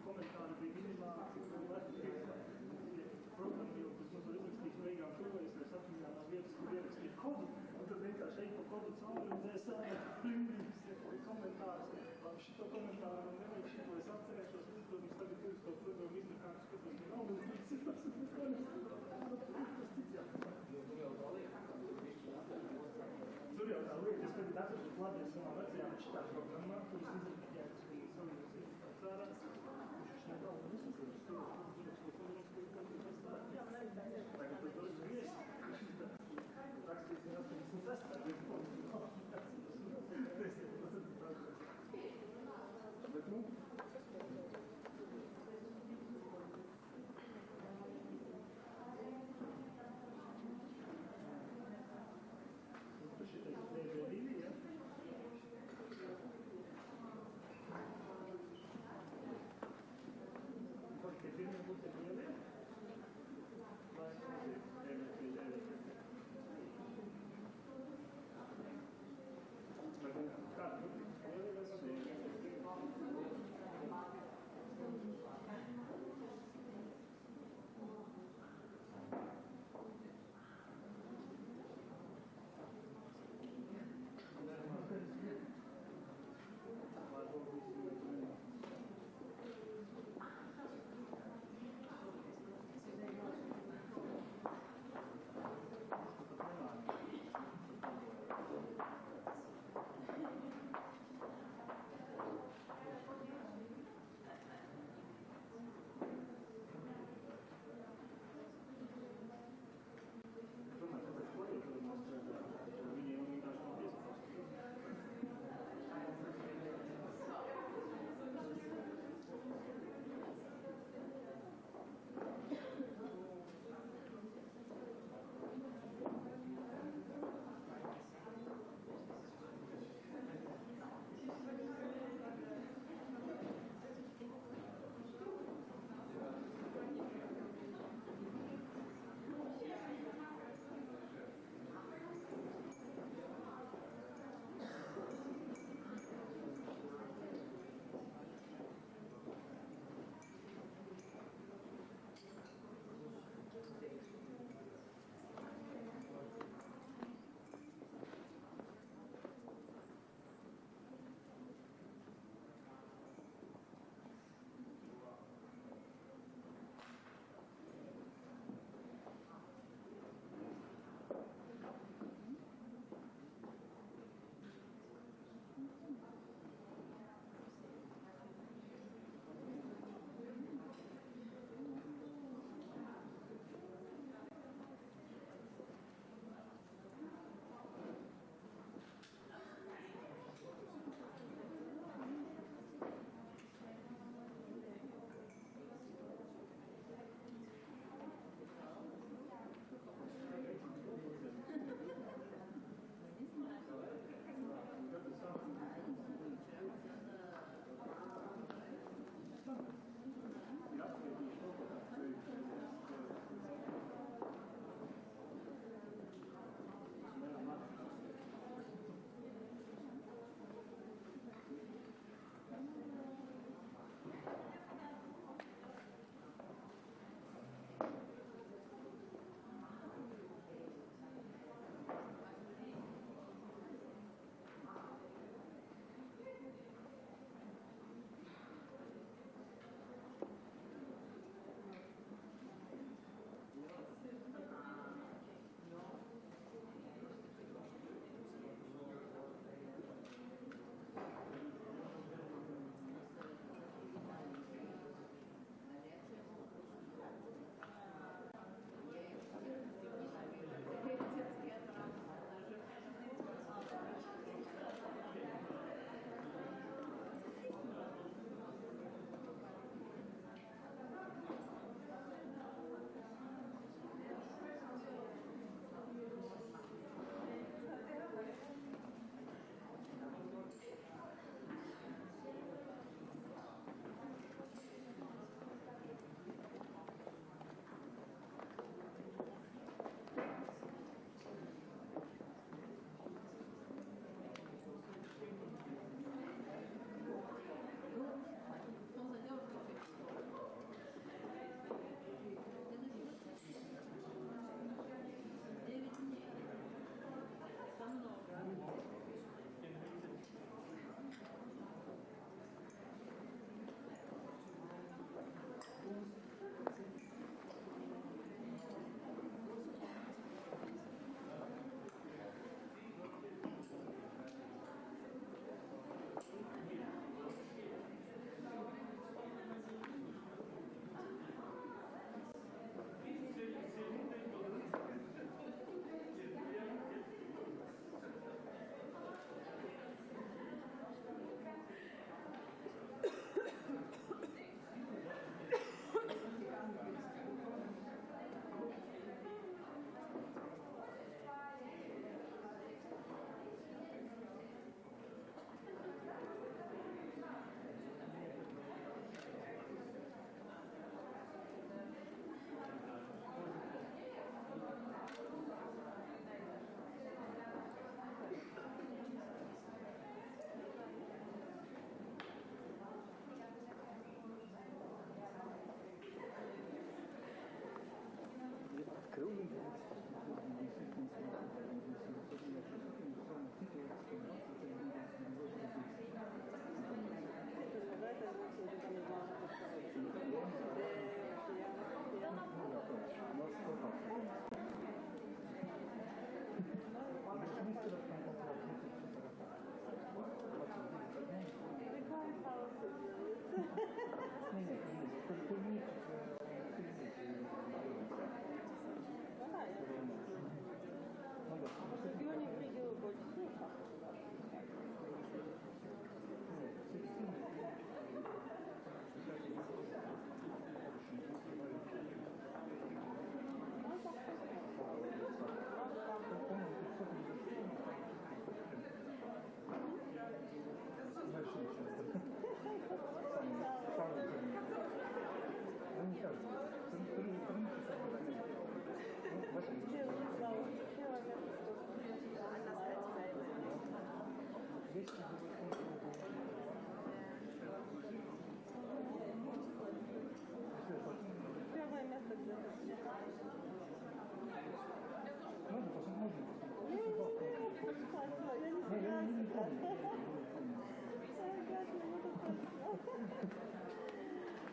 komentāri bija minimāli, programma jau, kas mums var izrakstīt beigām tuvojas, lai atmiņānās vietas, kur ierakstīt kodu, un tad vienkārši ej pa kodu cauri un dzēsāja rindiņas, komentārus. Šito komentāru man nevajag šito, es atcerēšos, un protams, tagad jūs to programmu izrakāt, skatos, ka nav mums līdz citās, un es tas cits jāpārāk. Tur jau tā lieta, es tagad atrašu klāties savā vecajā šitā programmā, kur es izrakstījāt, ka es savienos atcārās, viņš nedaudz nesasūs, tagad tu to esi viesi, rakstīs ir 86. Bet, nu, šitais DB2, ja? Kur tie pirmie būtu lielie? Vai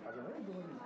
А давай говорить.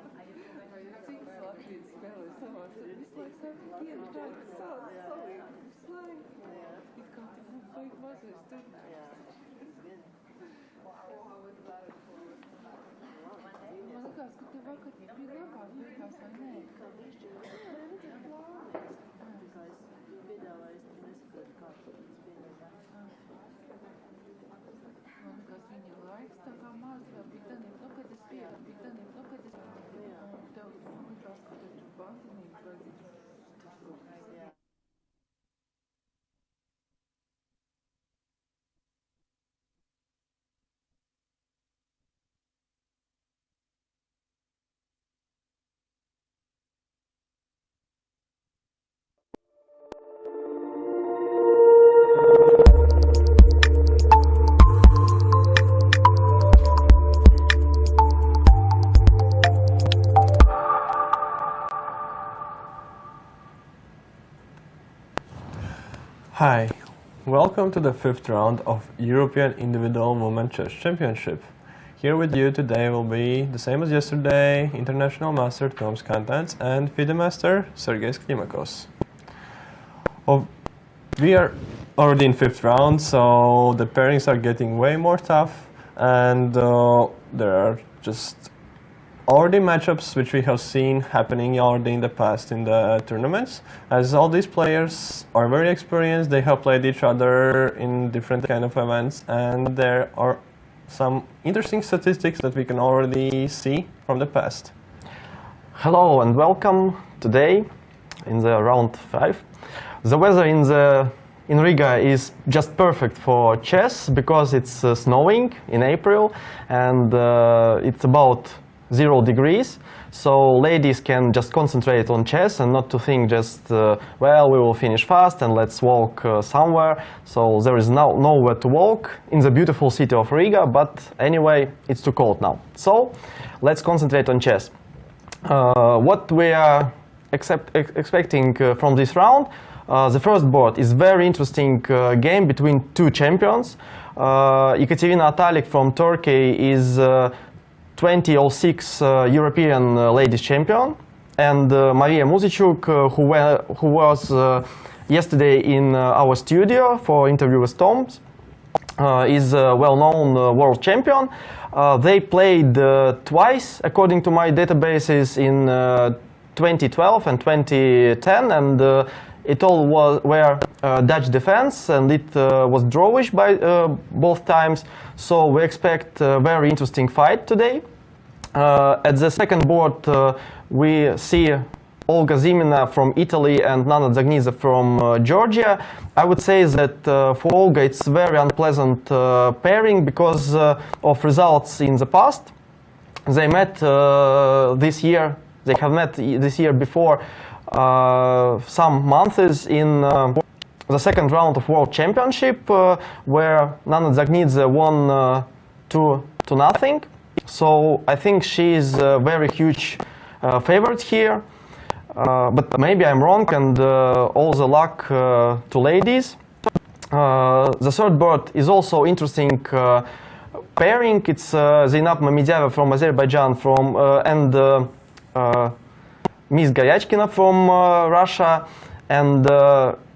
Cik Latvijas spēlē savās, tad visu laiku tā viena tāda saliek uz slēm. It kā tas būtu baigi mazais tur. Man likās, ka tev vakar bija labāk beigās, vai nē? Man likās, viņa laiks tā kā maz, vēl bija taniem, kad es biju, un tev likās, ka tev tur bantinīgi vajadzētu. Hi, welcome to the 5th round of European Individual Women's Chess Championship. Here with you today will be, the same as yesterday, International Master Toms Kantants and FIDE Master Sergejs Klimakos. We are already in 5th round, so the pairings are getting way more tough, and there are just already matchups which we have seen happening already in the past in the tournaments, as all these players are very experienced. They have played each other in different kind of events, and there are some interesting statistics that we can already see from the past. Hello and welcome today in the round 5. The weather in Riga is just perfect for chess because it's snowing in April, and it's about 0 degrees, so ladies can just concentrate on chess and not to think just well, we will finish fast and let's walk somewhere. So there is nowhere to walk in the beautiful city of Riga, but anyway it's too cold now, so let's concentrate on chess. What we are expecting from this round, the first board is very interesting game between two champions. Ekaterina Atalik from Turkey is 2006 European ladies champion, and Maria Muzichuk, who was yesterday in our studio for interview with Toms, is a well-known world champion. They played twice, according to my databases, in 2012 and 2010, and it all were Dutch defense, and it was drawish by both times. So we expect a very interesting fight today. At the second board, we see Olga Zimina from Italy and Nana Dzagniza from Georgia. I would say that for Olga it's very unpleasant pairing because of results in the past. They met this year. They have met this year before some months in the second round of World Championship, where Nana Dzagniza won 2-0. So I think she is a very huge favorite here, but maybe I'm wrong, and all the luck to ladies. The third board is also interesting pairing. It's Zainab Mamediyeva from Azerbaijan and Miss Goryachkina from Russia, and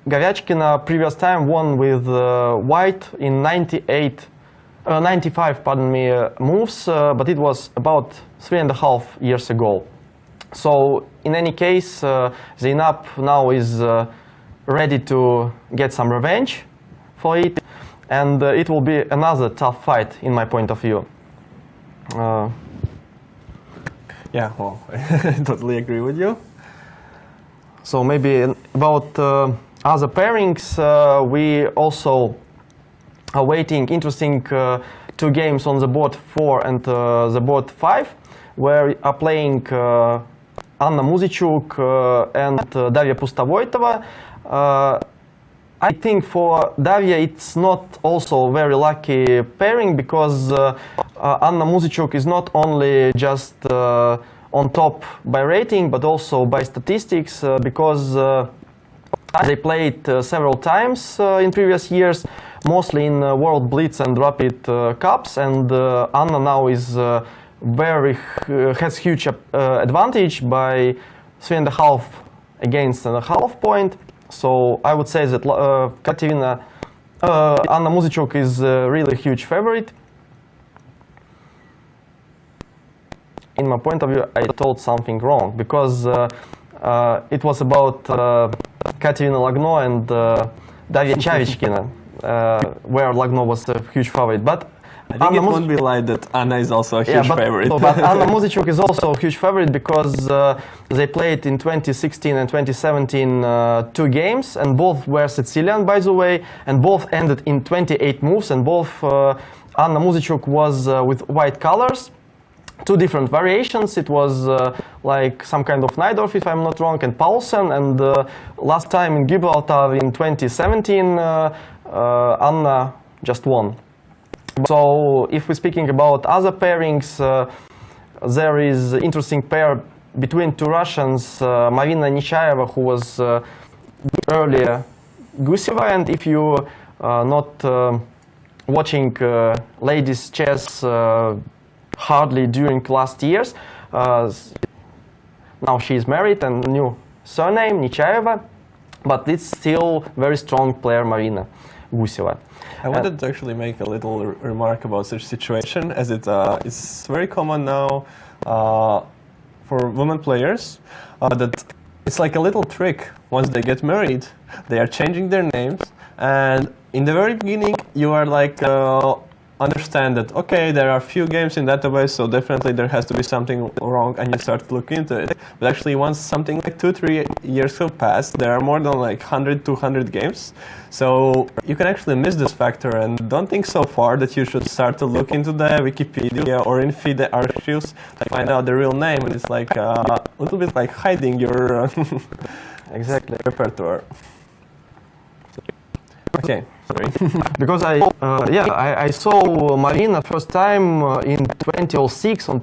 Goryachkina previous time won with white in 95 moves, but it was about 3.5 years ago. So in any case, Zainab now is ready to get some revenge for it, and it will be another tough fight in my point of view. Yeah, well, I totally agree with you. So maybe about other pairings, we also are waiting interesting two games on the board 4 and the board 5, where we are playing Anna Muzichuk and Daria Pustavoitova. I think for Daria it's not also very lucky pairing, because Anna Muzichuk is not only just on top by rating, but also by statistics, because they played several times in previous years, mostly in World Blitz and Rapid Cups, and Anna now is has huge advantage by 3.5 against and a half point. So I would say that Katerina Anna Muzychuk is a really huge favorite. In my point of view, I told something wrong because it was about Katerina Lagno and Daria Chavichkina, where Lagno was a huge favorite. But I think it won't be like that Anna is also a huge favorite. But Anna Muzychuk is also a huge favorite because they played in 2016 and 2017 2 games, and both were Sicilian, by the way, and both ended in 28 moves, and both Anna Muzychuk was with white colors. 2 different variations. It was like some kind of Najdorf, if I'm not wrong, and Paulsen. And last time in Gibraltar in 2017, Anna just won. So if we're speaking about other pairings, there is an interesting pair between 2 Russians, Marina Nechaeva, who was earlier Guseva, and if you not watching ladies chess hardly during last years, now she is married and new surname Nechaeva, but it's still very strong player Marina Guseva. I wanted to actually make a little remark about such situation, as it's very common now for women players that it's like a little trick. Once they get married, they are changing their names, and in the very beginning you are like understand that, okay, there are few games in database, so definitely there has to be something wrong, and you start to look into it. But actually, once something like 2-3 years have passed, there are more than like 100-200 games. So you can actually miss this factor, and don't think so far that you should start to look into the Wikipedia or Infide archives to find out the real name. And it's like a little bit like hiding your exactly repertoire. Okay, sorry. Because I saw Marina first time in 2006 I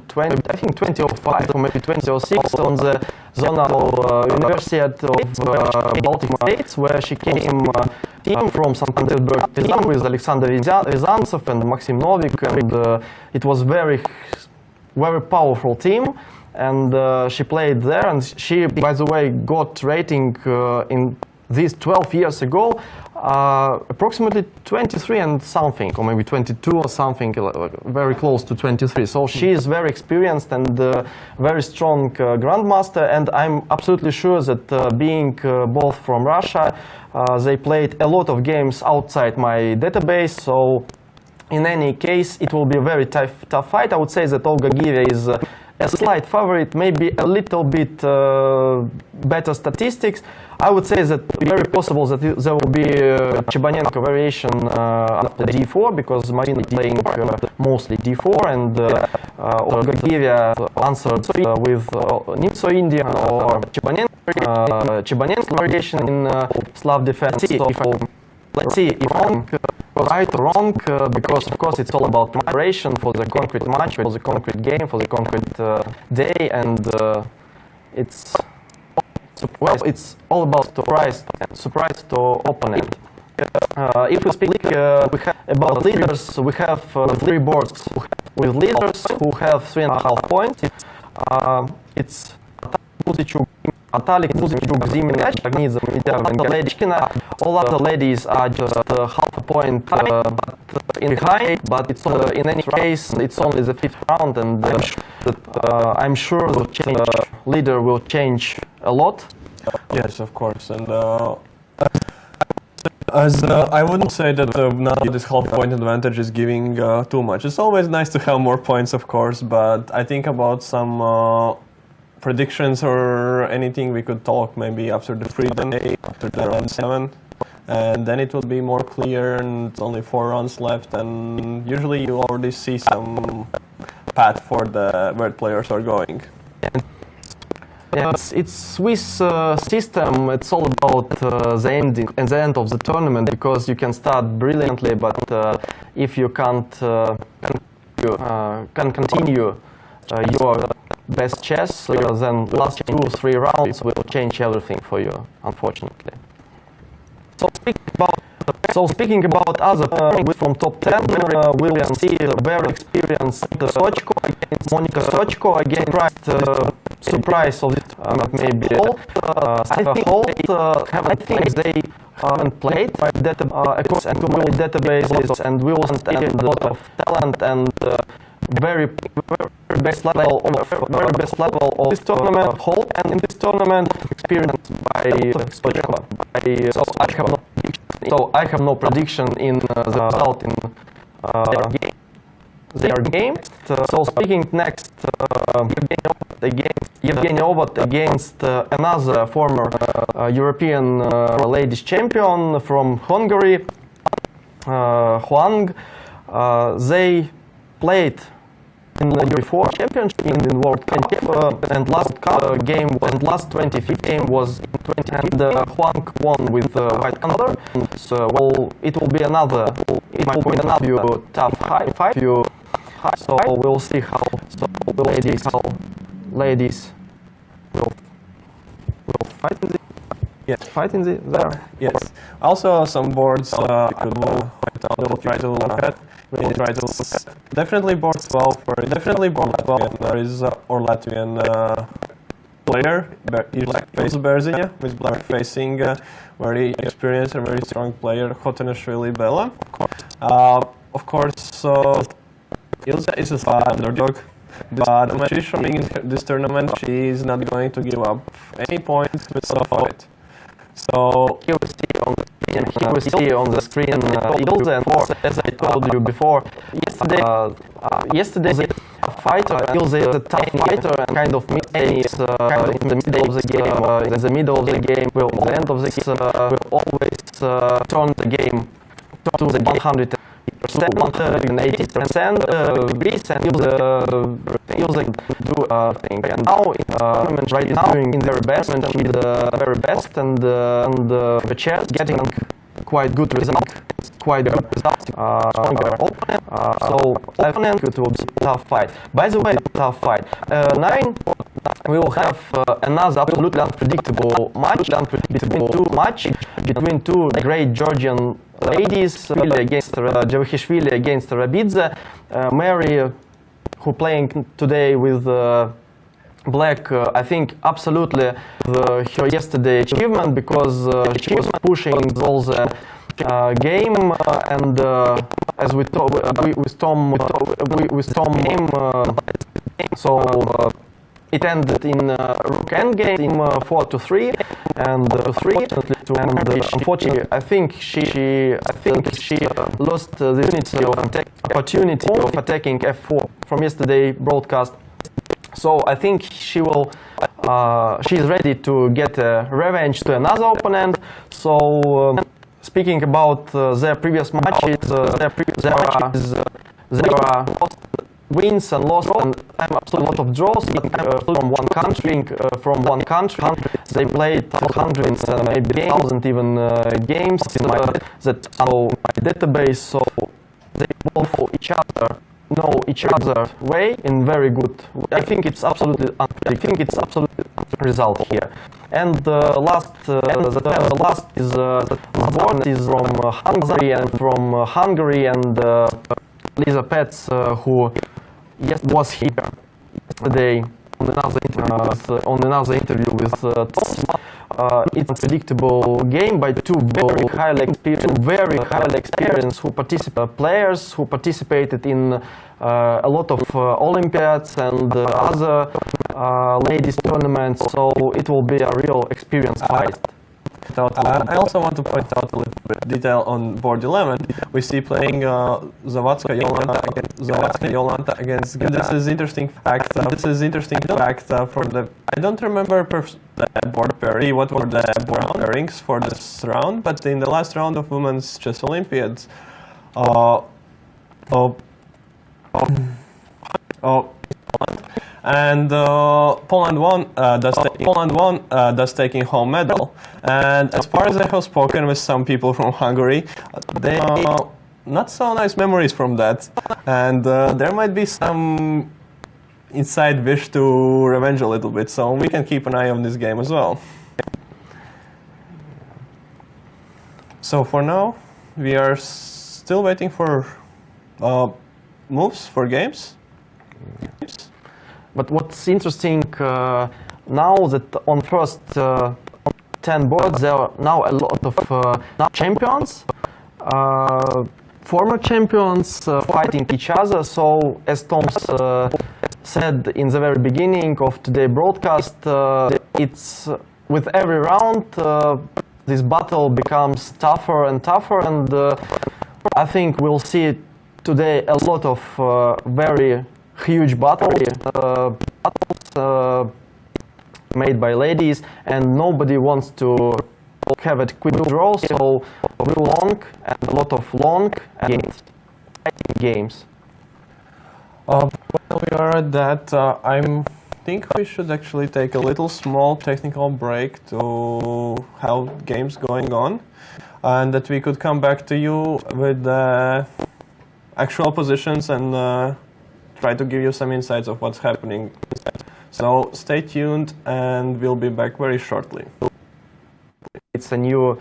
think 2005 or maybe 2006 on the zonal University of Baltic States, where she came team from St. Petersburg team with Alexander Ryazantsev and Maxim Novik, and it was very powerful team. And she played there, and she, by the way, got rating in these 12 years ago, approximately 23 and something, or maybe 22 or something, very close to 23. So she is very experienced and very strong grandmaster, and I'm absolutely sure that being both from Russia, they played a lot of games outside my database. So in any case, it will be a very tough fight. I would say that Olga Givia is a slight favorite, maybe a little bit better statistics. I would say that very possible that there will be a Chebanenko variation after d4, because Marina is playing mostly d4, and Olga Givia answered with Nitso Indian or Chebanenko variation in Slav defense. So let's see if I'm right or wrong, because of course it's all about preparation for the concrete match, for the concrete game, for the concrete day, and it's all about surprise to opponent. If we speak about leaders, we have 3 boards with leaders who have 3.5 points. It's Muzychuk, Atalik, Muzychuk, Ziminec, Agnidze, Mityav, and Galechkina. All other ladies are just half a point in behind, but it's in any case it's only the 5th round, and I'm sure the leader will change a lot. Yes, of course, and as I wouldn't say that now this half point advantage is giving too much. It's always nice to have more points, of course, but I think about some predictions or anything we could talk maybe after the freedom day, after the round 7, and then it will be more clear, and it's only 4 rounds left, and usually you already see some path for where players are going. Yeah, it's Swiss system. It's all about the end of the tournament, because you can start brilliantly, but if you can't continue your best chess, then last 2-3 rounds will change everything for you, unfortunately. So speaking about So speaking about other from top 10, we will see very experienced Monica Sochko against surprise of it, maybe all. Cypher Holt, I think they haven't played across accumulated databases, and we will understand a lot of talent and very best level of this tournament. Holt, and in this tournament experienced by Sochko. So I have no prediction in the result in their game. So speaking next, Evgenia Ovot against another former European ladies champion from Hungary, Huang. They played in the before championship in the World Cup, and last 25th game was in 20, and Huang won with white color. So it will be another tough fight. So we'll see how ladies will fight in the fight in there. Yes. Also, some boards we'll try to look at. We'll try to definitely board 12 for there is or Latvian player Berziņa with black facing very experienced and very strong player Hotanashvili Bela. Of course, Ilza is a underdog, but when she's showing in this tournament, she is not going to give up any points with a fight. So here we see on the screen Ilza, and as I told you before, yesterday a fighter, Ilza is a tough fighter and kind of mistakes in the middle of the game, well, at the end of this will always turn the game to the 180% beats, and Ilza do thing. And now right now in their best, and she the very best, and the chess getting quite good result. Stronger opponent. So opponent it will be a tough fight. By the way, tough fight. 9. We will have another absolutely unpredictable match between two great Georgian ladies, Javahishvili against Rabidze. Mary, who playing today with black, I think absolutely her yesterday achievement, because she was pushing all the game, and as we storm game, so it ended in rook endgame 4-3, and unfortunately, I think she lost the opportunity of attacking f4 from yesterday broadcast. So I think she is ready to get a revenge to another opponent. So speaking about their previous matches, there are wins and losses, and a lot of draws from one country. They played hundreds, maybe 1,000 even games in my database. So they both know each other way in very good. I think it's absolutely result here. And the last is board is from Hungary, and Lisa Pets, who was here yesterday on another interview with Tom. It's a predictable game by two very highly experienced players who participated in a lot of Olympiads and other ladies tournaments. So it will be a real experience fight. I also want to point out a little bit detail on board 11. We see playing Zawadzka Jolanta against. This is interesting fact. From the. I don't remember the board pairing. What were the board pairings for this round? But in the last round of Women's Chess Olympiads, and Poland won thus taking home medal. And as far as I have spoken with some people from Hungary, they not so nice memories from that, and there might be some inside wish to revenge a little bit, so we can keep an eye on this game as well. So for now, we are still waiting for moves for games. But what's interesting now that on first 10 boards there are now a lot of champions, former champions fighting each other. So as Tom said in the very beginning of today's broadcast, it's with every round this battle becomes tougher and tougher, and I think we'll see today a lot of very huge battles made by ladies, and nobody wants to have a quick draw, so long and a lot of long and fighting games. While we are at that, I think we should actually take a little small technical break to have games going on, and that we could come back to you with actual positions and try to give you some insights of what's happening. So stay tuned, and we'll be back very shortly. It's a new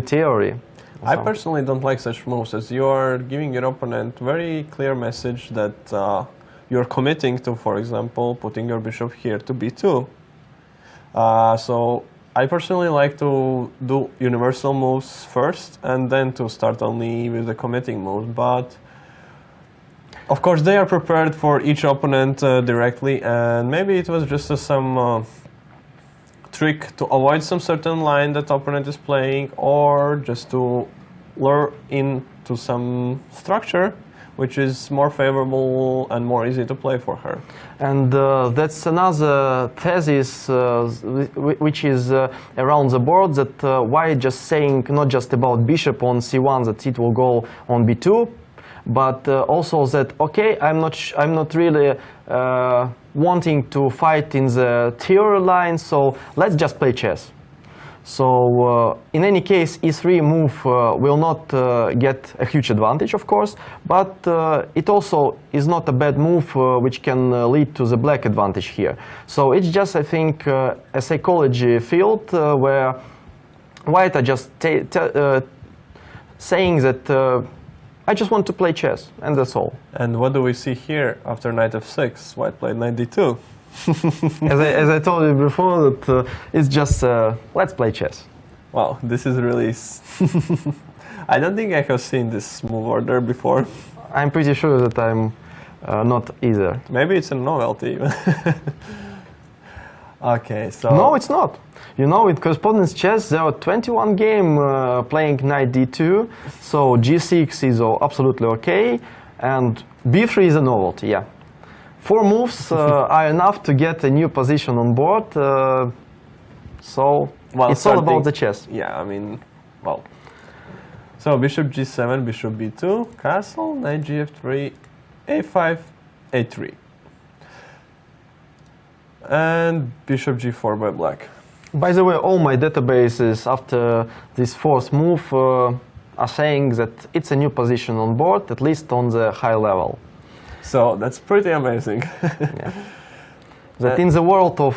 theory. I personally don't like such moves, as you are giving your opponent very clear message that you're committing to, for example, putting your bishop here to b2. So I personally like to do universal moves first and then to start only with the committing moves, but of course they are prepared for each opponent directly, and maybe it was just some trick to avoid some certain line that opponent is playing, or just to lure into some structure which is more favorable and more easy to play for her. And that's another thesis which is around the board, that why just saying not just about bishop on c1 that it will go on b2, but also that okay, I'm not really wanting to fight in the theory line, so let's just play chess. So in any case, e3 move will not get a huge advantage, of course, but it also is not a bad move which can lead to the black advantage here. So it's just, I think, a psychology field where white are just saying that I just want to play chess, and that's all. And what do we see here after knight f6? White played knight d2. as I told you before, that it's just let's play chess. Wow, this is really... I don't think I have seen this move order before. I'm pretty sure that I'm not either. Maybe it's a novelty. Okay, so... No, it's not. You know, in correspondence chess, there are 21 games playing knight d2, so g6 is absolutely okay, and b3 is a novelty, yeah. 4 moves are enough to get a new position on board, so well, it's all about the chess. Yeah, I mean, well. So bishop g7, bishop b2, castle, knight gf3, a5, a3. And bishop g4 by black. By the way, all my databases after this 4th move are saying that it's a new position on board, at least on the high level. So that's pretty amazing. Yeah. That in the world of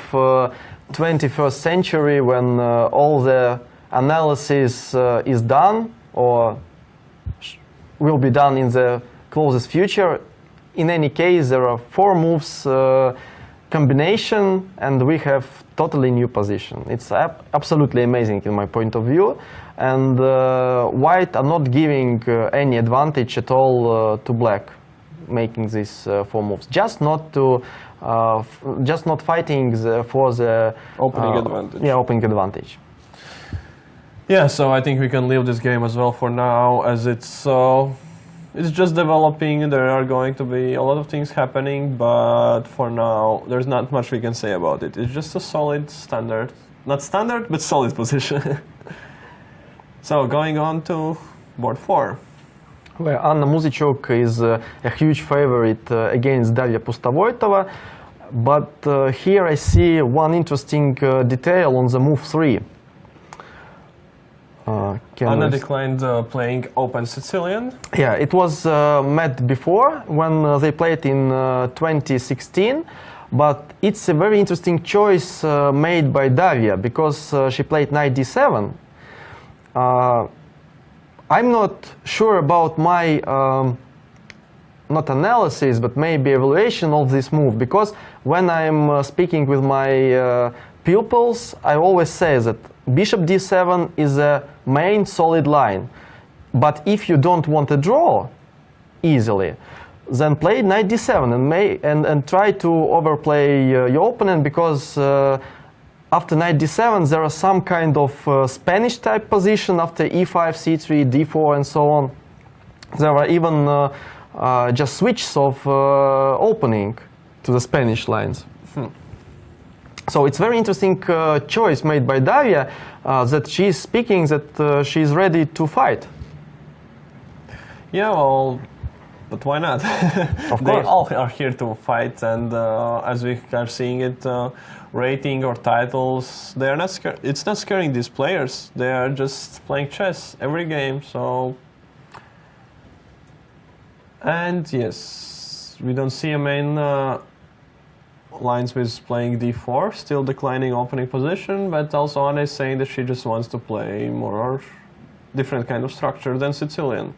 21st century, when all the analysis is done or will be done in the closest future, in any case there are 4 moves combination, and we have totally new position. It's absolutely amazing in my point of view, and white are not giving any advantage at all to black, making these 4 moves. Just not fighting for the opening advantage. Yeah, opening advantage. Yeah, so I think we can leave this game as well for now, as it's just developing. There are going to be a lot of things happening, but for now, there's not much we can say about it. It's just a solid standard, not standard, but solid position. So going on to board 4. Where Anna Muzychuk is a huge favorite against Daria Pustovoitova, but here I see one interesting detail on the move 3. Anna declined playing open Sicilian. Yeah, it was met before when they played in 2016, but it's a very interesting choice made by Daria, because she played knight d7, I'm not sure about my not analysis, but maybe evaluation of this move, because when I'm speaking with my pupils, I always say that bishop d7 is a main solid line. But if you don't want to draw easily, then play knight d7 and try to overplay your opponent, because after knight d7 there are some kind of Spanish type position after e5, c3, d4 and so on. There are even just switches of opening to the Spanish lines. So it's very interesting choice made by Daria, that she's speaking that she's ready to fight. Yeah, well, but why not? Of They course. all are here to fight, and as we are seeing it, rating or titles, they are not. It's not scaring these players. They are just playing chess every game. So, and yes, we don't see a main lines with playing d4, still declining opening position. But also Anna is saying that she just wants to play more different kind of structure than Sicilian.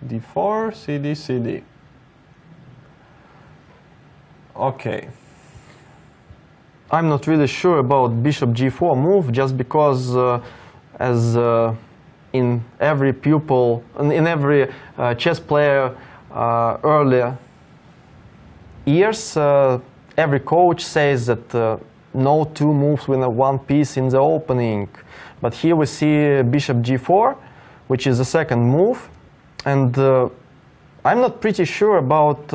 d4, cd, cd. Okay. I'm not really sure about bishop g4 move, just because as in every pupil, in every chess player earlier years, every coach says that no two moves win a one piece in the opening. But here we see bishop g4, which is the second move. And I'm not pretty sure about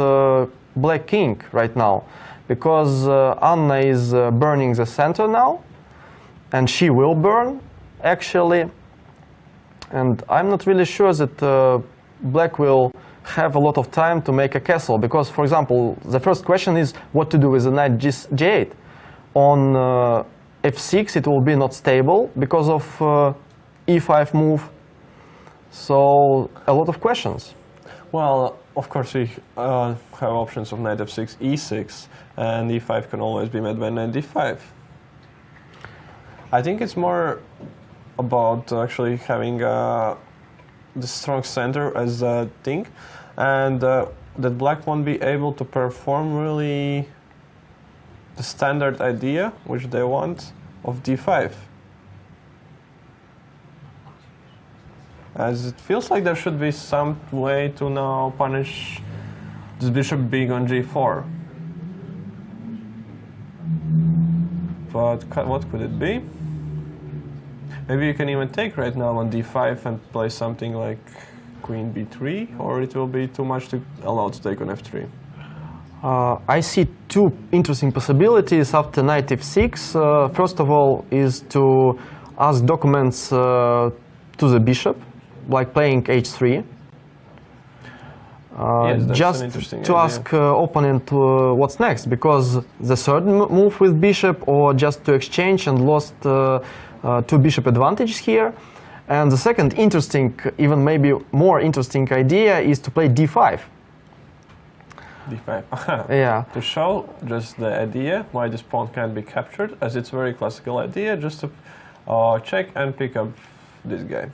black king right now, because Anna is burning the center now, and she will burn, actually. And I'm not really sure that black will have a lot of time to make a castle, because, for example, the first question is what to do with the knight g8. On f6 it will be not stable because of e5 move. So a lot of questions. Well, of course we have options of knight f6, e6, and e5 can always be met by knight d5. I think it's more about actually having the strong center as a thing, and that black won't be able to perform really the standard idea which they want of d5. As it feels like there should be some way to now punish this bishop being on g4. But what could it be? Maybe you can even take right now on d5 and play something like queen b3, or it will be too much to allow to take on f3. I see two interesting possibilities after knight f6. First of all is to ask documents to the bishop, like playing h3. Yes, that's just an interesting to idea. ask opponent what's next, because the third move with bishop, or just to exchange and lost two bishop advantages here. And the second interesting, even maybe more interesting idea is to play d5. d5. Aha. Yeah. To show just the idea why this pawn can't be captured, as it's a very classical idea, just to check and pick up this guy.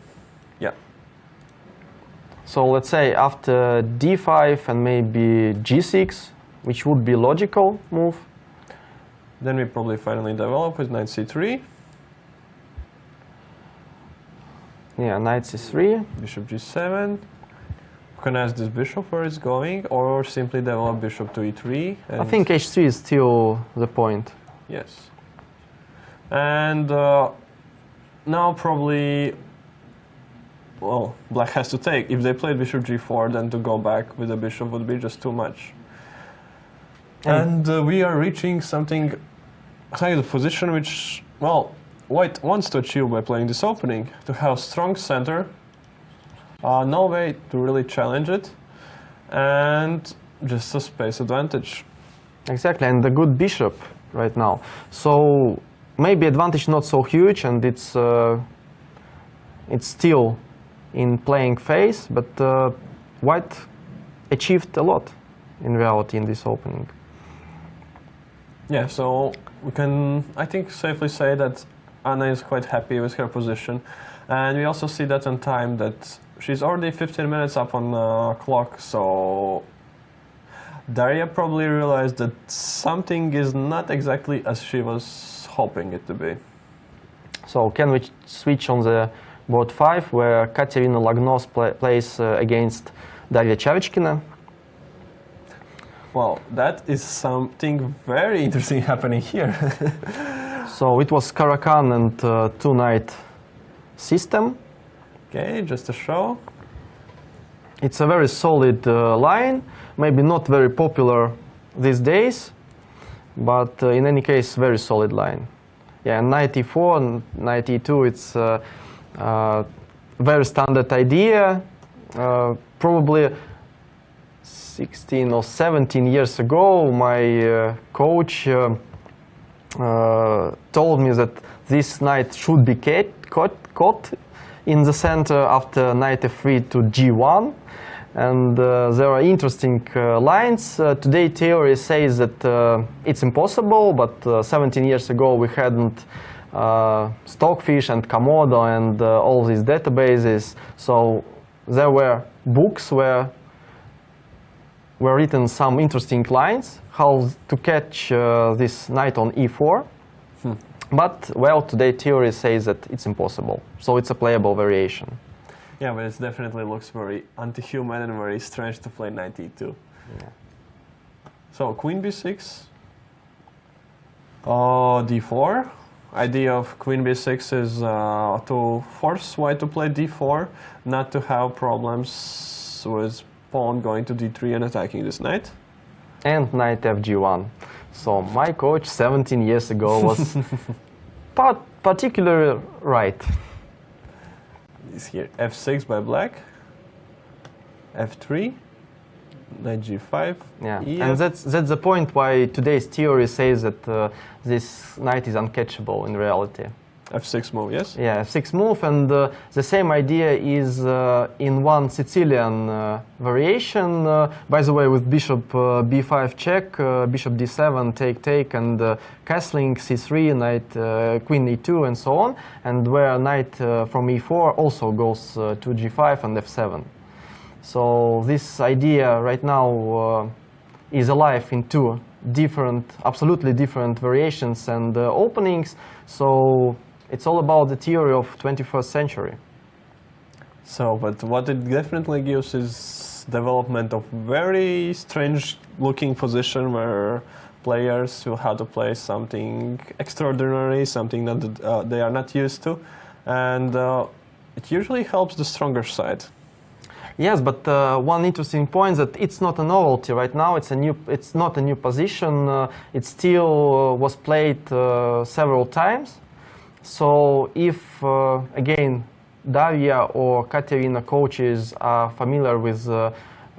Yeah. So let's say after d5 and maybe g6, which would be logical move. Then we probably finally develop with knight c3, Yeah, knight c3. bishop g7. We can ask this bishop where it's going, or simply develop bishop to e3. I think h3 is still the point. Yes. And now probably, well, black has to take. If they played bishop g4, then to go back with the bishop would be just too much. And we are reaching something kind of position which, well, white wants to achieve by playing this opening, to have strong center, no way to really challenge it, and just a space advantage. Exactly, and the good bishop right now. So maybe advantage not so huge, and it's still in playing phase, but white achieved a lot in reality in this opening. Yeah, so we can, I think, safely say that Anna is quite happy with her position. And we also see that on time that she's already 15 minutes up on the clock, so Daria probably realized that something is not exactly as she was hoping it to be. So can we switch on the board 5, where Katerina Lagnos plays against Daria Chavichkina? Well, that is something very interesting happening here. So it was Caro-Kann and two-knight system. Okay, just to show. It's a very solid line, maybe not very popular these days, but in any case, very solid line. Yeah, knight e4 and knight e2, it's a very standard idea. Probably 16 or 17 years ago, my coach told me that this knight should be caught in the center after knight f3 to g1. And there are interesting lines. Today theory says that it's impossible, but 17 years ago we hadn't Stockfish and Komodo and all these databases. So there were books where were written some interesting lines, how to catch this knight on e4. But, well, today theory says that it's impossible. So it's a playable variation. Yeah, but it definitely looks very anti-human and very strange to play knight e2. Yeah. So queen b6, d4. Idea of queen b6 is to force white to play d4, not to have problems with pawn going to d3 and attacking this knight. And knight fg1. So my coach 17 years ago was particularly right. Is here f6 by black, f3, knight g5. Yeah, ef. and that's the point why today's theory says that this knight is uncatchable in reality. f6 move, yes? Yeah, f6 move, and the same idea is in one Sicilian variation. By the way, with bishop b5 check, bishop d7 take, and castling c3, knight queen e2, and so on. And where knight from e4 also goes to g5 and f7. So this idea right now is alive in two different, absolutely different variations and openings. So it's all about the theory of 21st century. So, but what it definitely gives is development of very strange looking position where players will have to play something extraordinary, something that they are not used to, and it usually helps the stronger side. Yes, but one interesting point that it's not a novelty right now. It's not a new position. It still was played several times. So if, again, Daria or Katerina coaches are familiar with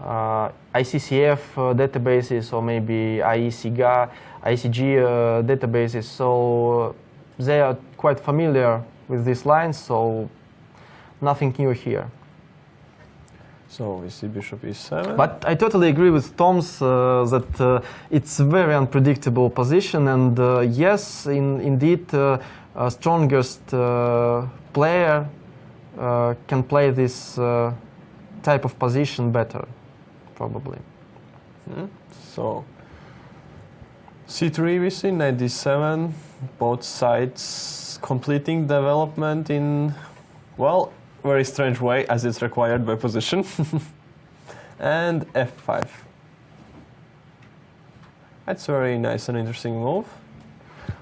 ICCF databases or maybe IECG databases, so they are quite familiar with these lines, so nothing new here. So we see bishop e7. But I totally agree with Tom's that it's a very unpredictable position, and yes, indeed, strongest player can play this type of position better, probably. So c3 we see, knight d7, both sides completing development in, well, very strange way as it's required by position. And f5. That's a very nice and interesting move,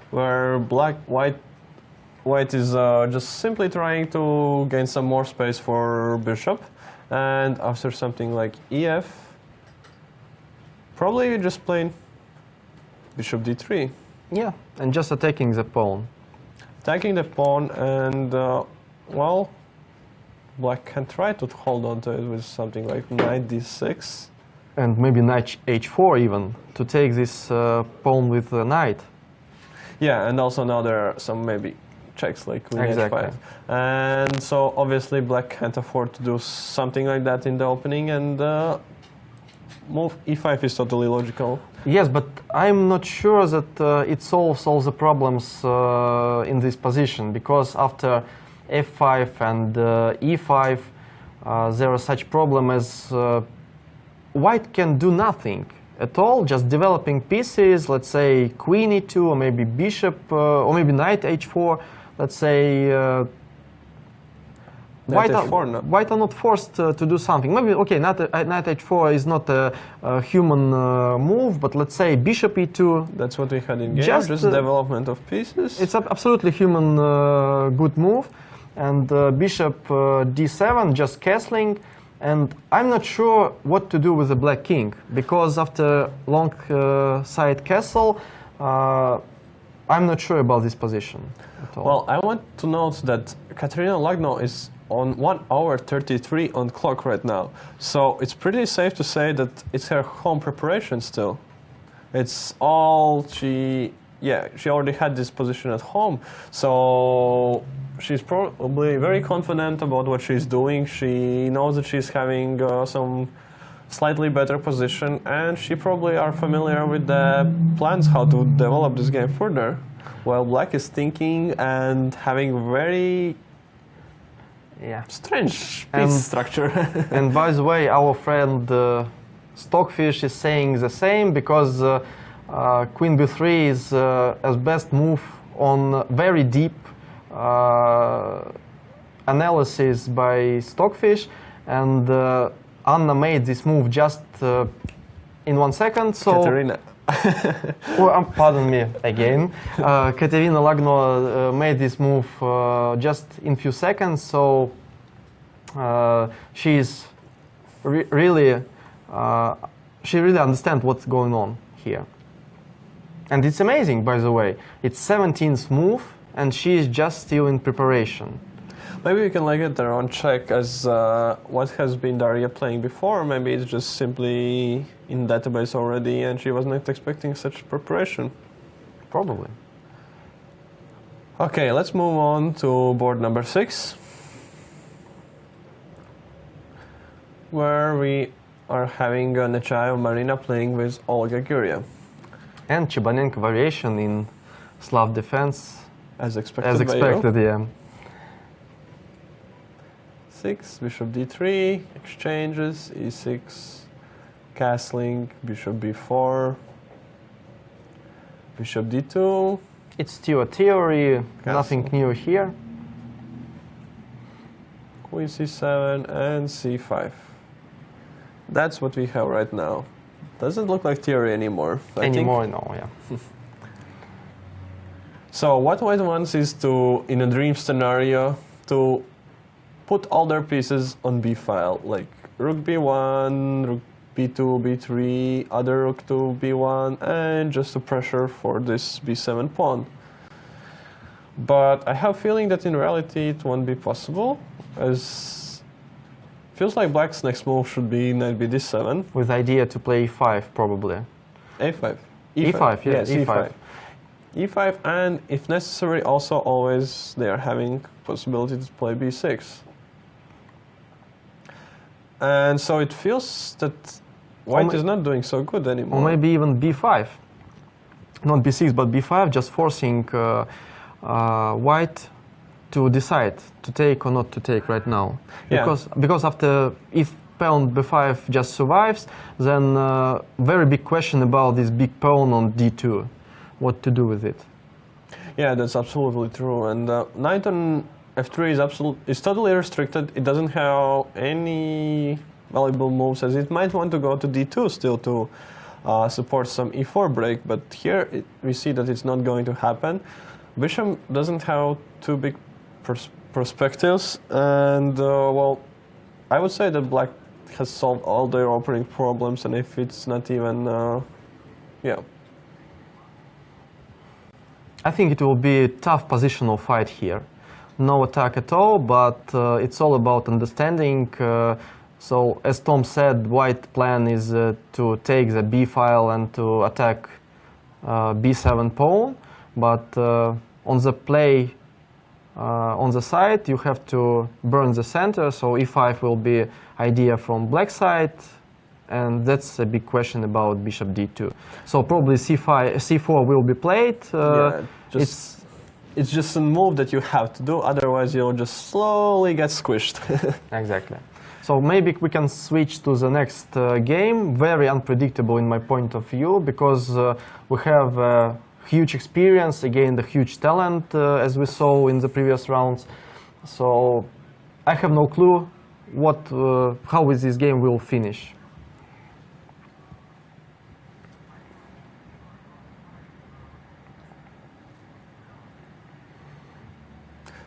where white is just simply trying to gain some more space for bishop, and after something like ef, probably just playing bishop d3. Yeah, and just attacking the pawn. Attacking the pawn, and well, black can try to hold on to it with something like knight d6. And maybe knight h4 even, to take this pawn with the knight. Yeah, and also now there are some maybe checks like queen h5. And so obviously black can't afford to do something like that in the opening, and move e5 is totally logical. Yes, but I'm not sure that it solves all the problems in this position, because after f5 and e5, there are such problem as white can do nothing at all, just developing pieces, let's say queen e2, or maybe bishop, or maybe knight h4, let's say. White are not forced to do something. Maybe, okay, knight h4 is not a human move, but let's say bishop e2. That's what we had in game, just development of pieces. It's absolutely human good move. And bishop d7, just castling. And I'm not sure what to do with the black king, because after long side castle, I'm not sure about this position at all. Well, I want to note that Katerina Lagno is on 1 hour 33 on clock right now. So it's pretty safe to say that it's her home preparation still. It's all she already had this position at home. So she's probably very confident about what she's doing. She knows that she's having some slightly better position, and she probably are familiar with the plans how to develop this game further. While black is thinking and having very strange piece structure. And by the way, our friend Stockfish is saying the same, because queen b3 is as best move on very deep analysis by Stockfish, and Anna made this move just in 1 second. So Katerina. Pardon me again. Katerina Lagno made this move just in few seconds, so she really understands what's going on here. And it's amazing, by the way. It's 17th move, and she is just still in preparation. Maybe we can get their own check as what has been Daria playing before. Maybe it's just simply in database already, and she was not expecting such preparation. Probably. Okay, let's move on to board number 6, where we are having Nechayev Marina playing with Olga Guria. And Chebanenko variation in Slav defense. As expected. As expected, yeah. 6, bishop d3, exchanges, e6, castling, bishop b4, bishop d2. It's still a theory, Castle. Nothing new here. Queen c7 and c5. That's what we have right now. Doesn't look like theory anymore. No, yeah. So what white wants is to, in a dream scenario, to put all their pieces on b file, like rook b1, rook b2, b3, other rook to b1, and just to pressure for this b7 pawn. But I have a feeling that in reality it won't be possible, as feels like black's next move should be knight bd7. With idea to play e5, probably. a5. e5, yeah, yes, e5. e5, and if necessary, also always they are having possibility to play b6. And so it feels that white is not doing so good anymore. Or maybe even b5. Not b6, but b5, just forcing white to decide to take or not to take right now. Because after, if pawn b5 just survives, then very big question about this big pawn on d2. What to do with it? Yeah, that's absolutely true. And knight on f3 is totally restricted. It doesn't have any valuable moves, as it might want to go to d2 still to support some e4 break. But here we see that it's not going to happen. Bishop doesn't have too big perspectives, and well, I would say that black has solved all their opening problems, and if it's not even, yeah. I think it will be a tough positional fight here. No attack at all, but it's all about understanding. So, as Tom said, white plan is to take the b file and to attack b7 pawn, but on the play on the side, you have to burn the center, so e5 will be idea from black side, and that's a big question about bishop d2. So probably c4 will be played. It's just a move that you have to do, otherwise you'll just slowly get squished. Exactly. So maybe we can switch to the next game. Very unpredictable in my point of view, because we have huge experience, again the huge talent, as we saw in the previous rounds. So I have no clue how is this game will finish.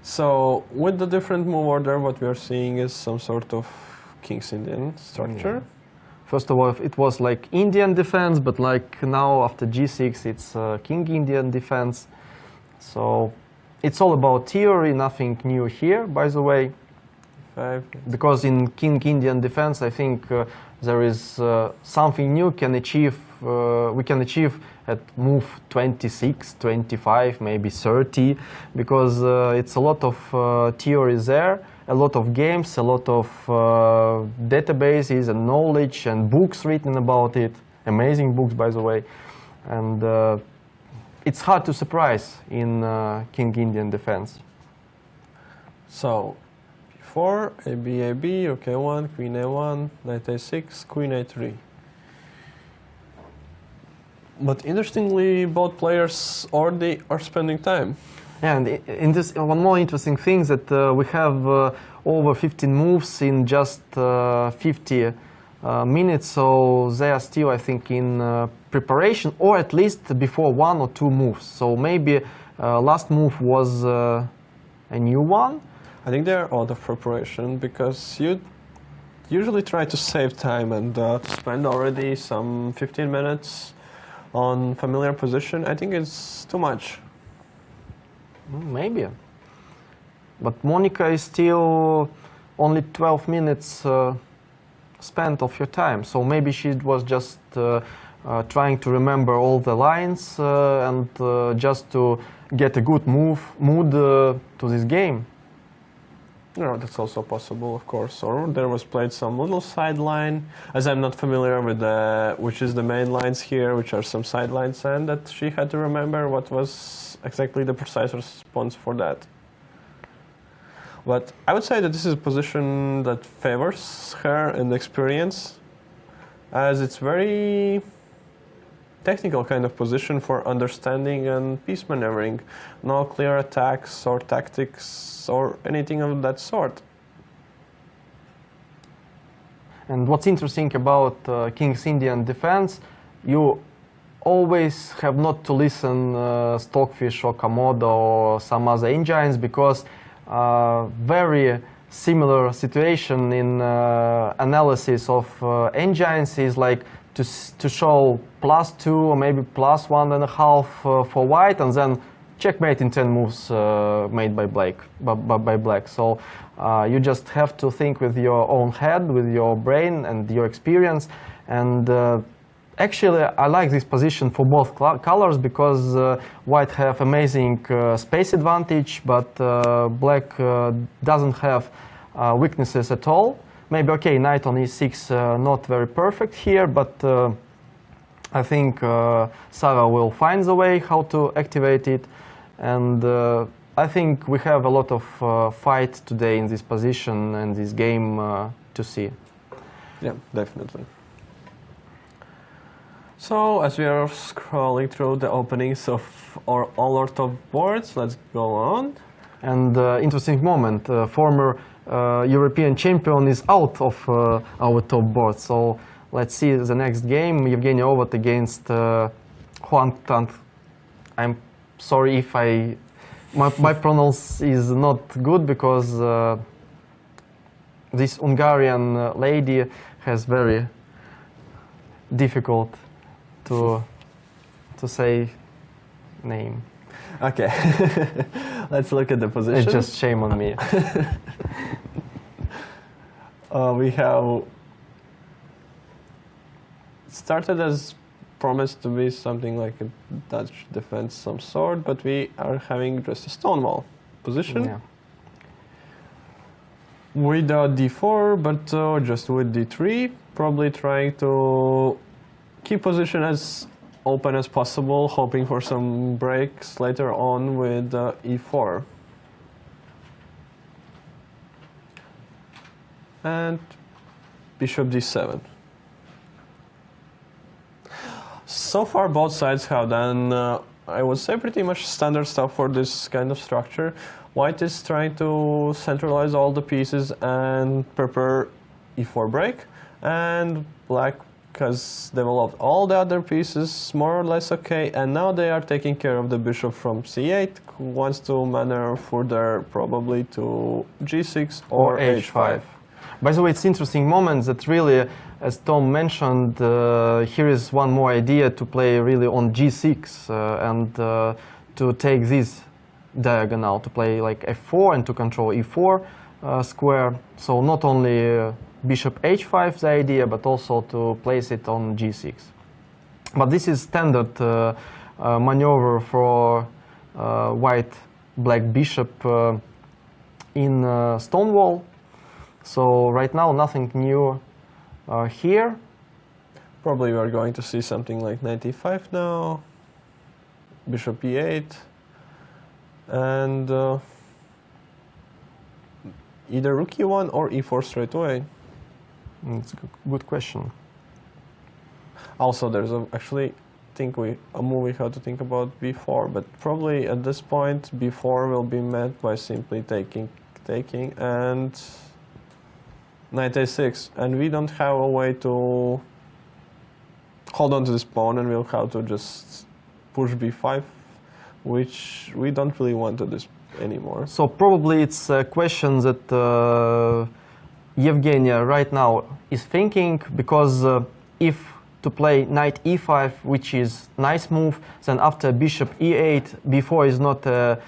So with the different move order, what we are seeing is some sort of King's Indian structure. Yeah. First of all, it was like Indian defense, but like now after g6, it's King Indian defense. So it's all about theory, nothing new here, by the way. Because in King Indian defense, I think there is something new we can achieve at move 26, 25, maybe 30, because it's a lot of theories there, a lot of games, a lot of databases and knowledge and books written about it, amazing books, by the way, and it's hard to surprise in King Indian defense. So, b4, AB, Rook a1, Queen a1, Knight a6, Queen a3. But interestingly, both players already are spending time. Yeah, and in this, one more interesting thing that we have over 15 moves in just 50 minutes, so they are still, I think, in preparation, or at least before 1 or 2 moves. So maybe last move was a new one. I think they're out of preparation, because you usually try to save time and spend already some 15 minutes on familiar position. I think it's too much. Maybe. But Monica is still only 12 minutes spent of your time. So maybe she was just trying to remember all the lines and just to get a good mood to this game. No, that's also possible, of course. Or there was played some little sideline, as I'm not familiar with which is the main lines here, which are some sidelines, and that she had to remember what was exactly the precise response for that. But I would say that this is a position that favors her in experience, as it's very technical kind of position for understanding and piece maneuvering. No clear attacks or tactics or anything of that sort. And what's interesting about King's Indian defense, you always have not to listen Stockfish or Komodo or some other engines, because very similar situation in analysis of engines is like to show +2 or maybe +1.5 for white, and then checkmate in 10 moves made by black. So you just have to think with your own head, with your brain and your experience. And actually, I like this position for both colors, because white have amazing space advantage, but black doesn't have weaknesses at all. Maybe, okay, knight on e6 not very perfect here, but I think Sarah will find the way how to activate it. And I think we have a lot of fight today in this position and this game to see. Yeah, definitely. So, as we are scrolling through the openings of all our top boards, let's go on. And interesting moment, former European champion is out of our top board. So let's see the next game. Evgeny Ovod against Huang Tan. I'm sorry if my pronounce is not good, because this Hungarian lady has very difficult to say name. Okay, let's look at the position. It's just shame on me. We have started as promised to be something like a Dutch defense some sort, but we are having just a Stonewall position. Yeah. with d4, but just with d3, probably trying to keep position as open as possible, hoping for some breaks later on with e4. And bishop d7. So far both sides have done, I would say, pretty much standard stuff for this kind of structure. White is trying to centralize all the pieces and prepare e4 break, and black has developed all the other pieces more or less okay, and now they are taking care of the bishop from c8, who wants to maneuver further probably to g6 or h5. By the way, it's interesting moment that really, as Tom mentioned, here is one more idea to play really on g6 and to take this diagonal, to play like f4 and to control e4 square. So not only bishop h5 the idea, but also to place it on g6. But this is standard maneuver for white-black bishop in Stonewall. So right now nothing new here. Probably we are going to see something like knight e5 now, bishop e8, and either rook e1 or e4 straight away. It's a good question. Also, there's actually a move we have to think about b4, but probably at this point b4 will be met by simply taking, and knight a6, and we don't have a way to hold on to this pawn, and we'll have to just push b5, which we don't really want to do anymore. So probably it's a question that Evgenia right now is thinking, because if to play knight e5, which is nice move, then after bishop e8, b4 is not a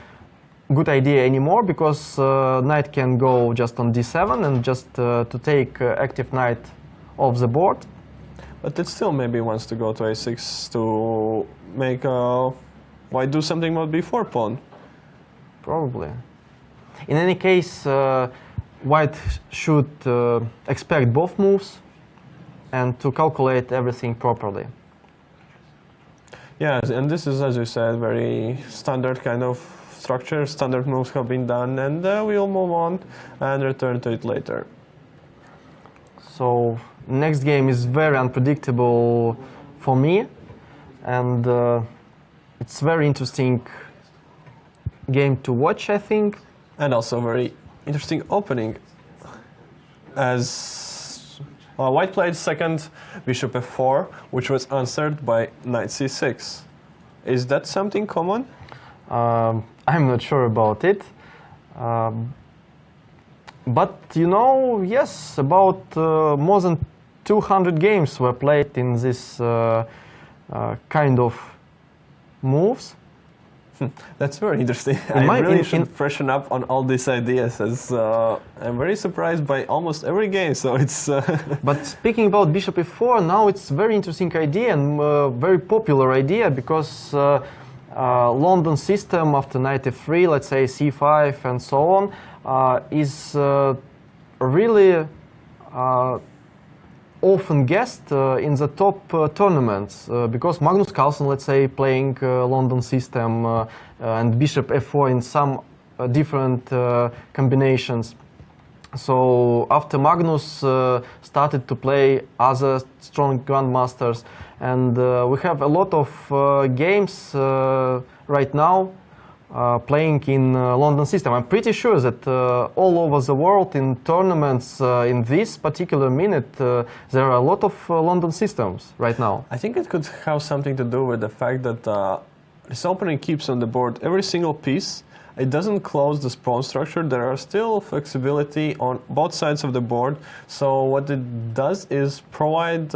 good idea anymore, because knight can go just on d7 and just to take active knight off the board. But it still maybe wants to go to a6 to make why do something about b4 pawn? Probably. In any case, white should expect both moves and to calculate everything properly. Yeah, and this is, as you said, very standard kind of structure. Standard moves have been done, and we'll move on and return to it later. So next game is very unpredictable for me, and it's very interesting game to watch, I think. And also very interesting opening, as white played second bishop f4, which was answered by knight c6. Is that something common? I'm not sure about it. But you know, yes, about more than 200 games were played in this kind of moves. That's very interesting. I really should freshen up on all these ideas, as I'm very surprised by almost every game, so it's... But speaking about bishop e4, now it's a very interesting idea and very popular idea, because London system after knight f3, let's say c5 and so on, is really often guessed in the top tournaments, because Magnus Carlsen, let's say, playing London system and bishop f4 in some different combinations. So after Magnus started to play other strong grandmasters, and we have a lot of games right now playing in London system. I'm pretty sure that all over the world in tournaments in this particular minute there are a lot of London systems right now. I think it could have something to do with the fact that this opening keeps on the board every single piece. It doesn't close the pawn structure. There are still flexibility on both sides of the board. So what it does is provide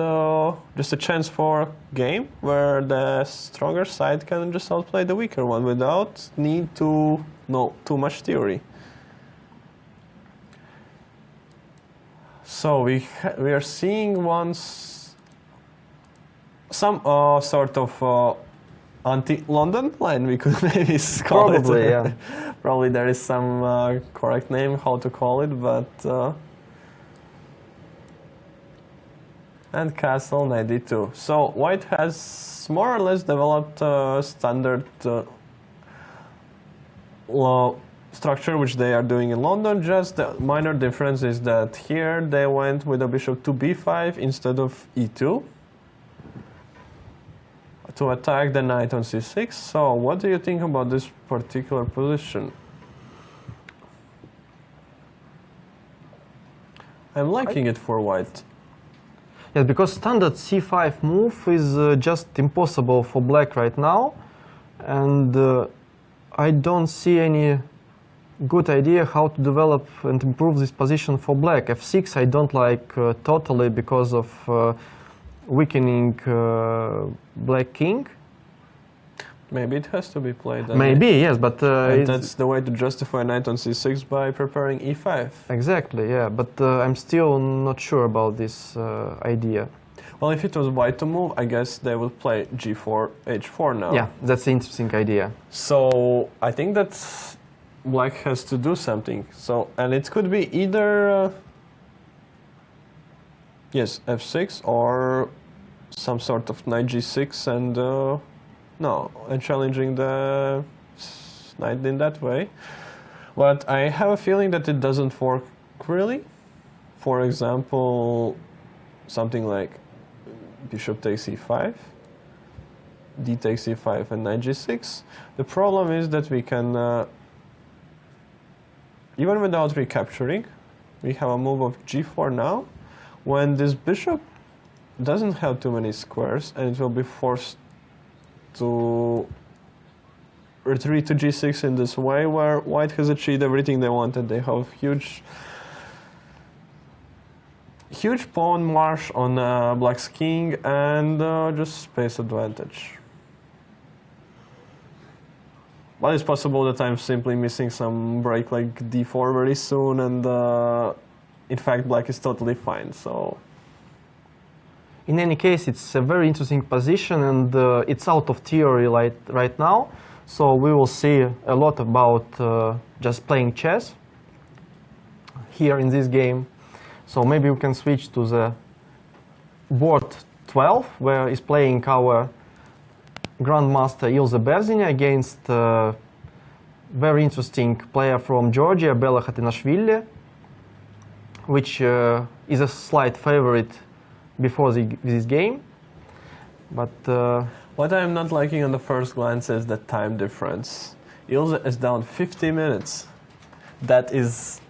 just a chance for a game where the stronger side can just outplay the weaker one without need to know too much theory. So we are seeing some sort of anti-London line, we could maybe call it. Probably, yeah. Probably there is some correct name how to call it, but and castle knight d2. So white has more or less developed standard structure which they are doing in London. Just the minor difference is that here they went with a bishop to b5 instead of e2 to attack the knight on c6. So what do you think about this particular position? I'm liking it for white. Yeah, because standard c5 move is just impossible for black right now, and I don't see any good idea how to develop and improve this position for black. f6 I don't like totally because of weakening black king. Maybe it has to be played. Maybe, yes, but that's the way to justify knight on c6 by preparing e5. Exactly, yeah, but I'm still not sure about this idea. Well, if it was white to move, I guess they would play g4, h4 now. Yeah, that's an interesting idea. So I think that black has to do something. So, and it could be either yes, f6 or some sort of knight g6 and no, and challenging the knight in that way. But I have a feeling that it doesn't work really. For example, something like bishop takes e5, d takes e5 and knight g6. The problem is that we can, even without recapturing, we have a move of g4 now, when this bishop doesn't have too many squares and it will be forced to retreat to g6 in this way, where white has achieved everything they wanted. They have huge pawn march on black's king and just space advantage. But it's possible that I'm simply missing some break like d4 very soon, and in fact black is totally fine. So in any case, it's a very interesting position, and it's out of theory right now. So we will see a lot about just playing chess here in this game. So maybe we can switch to the board 12, where is playing our Grandmaster Ilze Berzina against a very interesting player from Georgia, Bela Khatinashvili, which is a slight favorite before this game. But what I'm not liking on the first glance is the time difference. Ilze is down 50 minutes. That is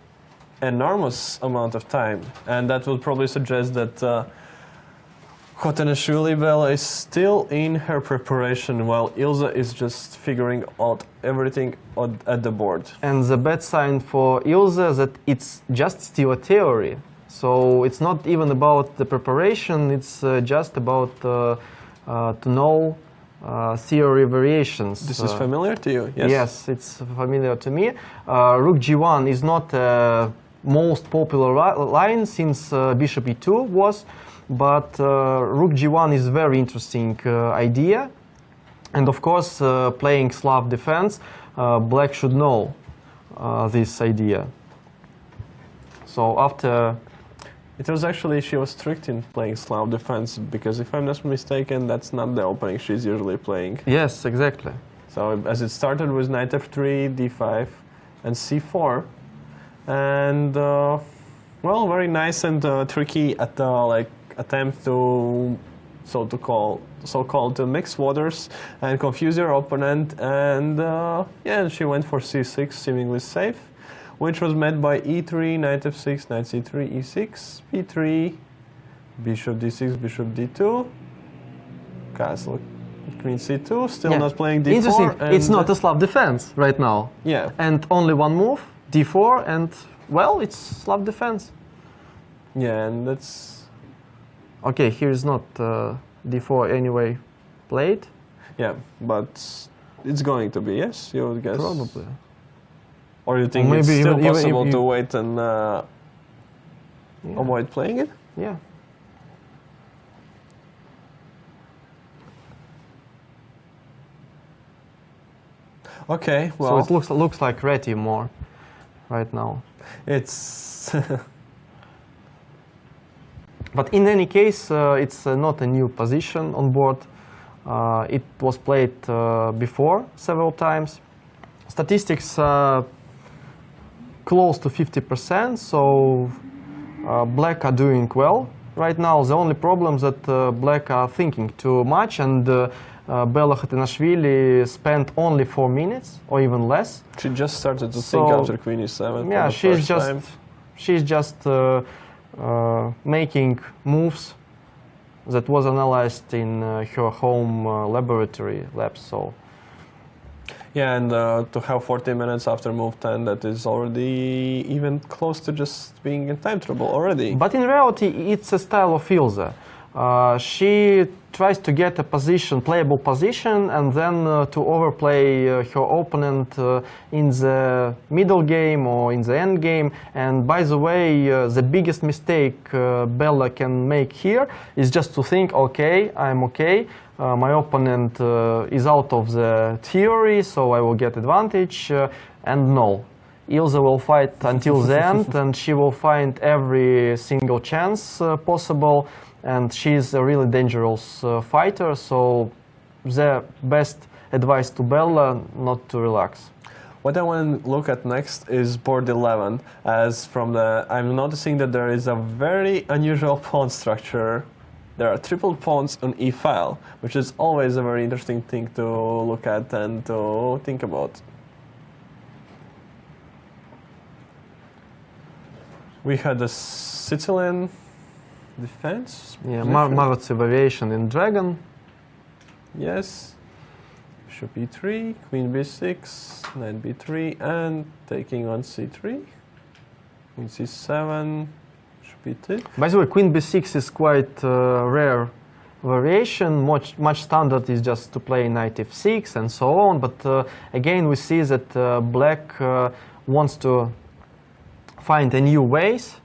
enormous amount of time, and that would probably suggest that Khatinashvili Bela is still in her preparation while Ilze is just figuring out everything at the board. And the bad sign for Ilze is that it's just still a theory. So it's not even about the preparation, it's just about to know theory variations. This is familiar to you? Yes. Yes, it's familiar to me. Rook g1 is not most popular line since bishop e2 was, but rook g1 is very interesting idea. And of course, playing Slav defense, black should know this idea. So after... It was actually, she was strict in playing Slav defense, because if I'm not mistaken, that's not the opening she's usually playing. Yes, exactly. So as it started with knight f3, d5, and c4, and well, very nice and tricky at like attempt to so-called mix waters and confuse your opponent, and yeah, she went for c6, seemingly safe, which was met by e3, knight f6, knight c3, e6, b3, bishop d6, bishop d2, castle, queen c2, still not playing d4. Interesting, it's not a Slav defense right now. Yeah. And only one move, d4, and well, it's Slav defense. Yeah, and that's... Okay, here is not d4 anyway played. Yeah, but it's going to be, yes, you would guess? Probably. Or you think Or it's maybe still even possible to wait and Yeah. avoid playing it? Yeah. Okay, So well, it looks like Reti more right now. it's But in any case, it's not a new position on board. It was played before several times. Statistics close to 50%, so Black are doing well right now. The only problem is that Black are thinking too much, and Bella Khatinashvili spent only 4 minutes or even less. she just started to So, think after Queen E7. Yeah, for the first time. she's just making moves that was analyzed in her home laboratory labs. So Yeah, and to have 40 minutes after move 10, that is already even close to just being in time trouble already. but in reality, it's a style of Ilse. She tries to get a position, playable position, and then to overplay her opponent in the middle game or in the end game. And by the way, the biggest mistake Bella can make here is just to think, okay, I'm okay. My opponent is out of the theory, so I will get advantage. And no, Ilse will fight until the end, and she will find every single chance possible. And she's a really dangerous fighter, so the best advice to Bella, not to relax. What I want to look at next is board 11, as from I'm noticing that there is a very unusual pawn structure. There are triple pawns on e-file, which is always a very interesting thing to look at and to think about. We had a Sicilian defense. Yeah, position. Maratsev variation in Dragon. Yes. Bishop e3, queen b6, knight b3, and taking on c3. Queen c7, bishop e2. By the way, Queen b6 is quite rare variation. Much standard is just to play knight f6 and so on. But again, we see that Black wants to find a new ways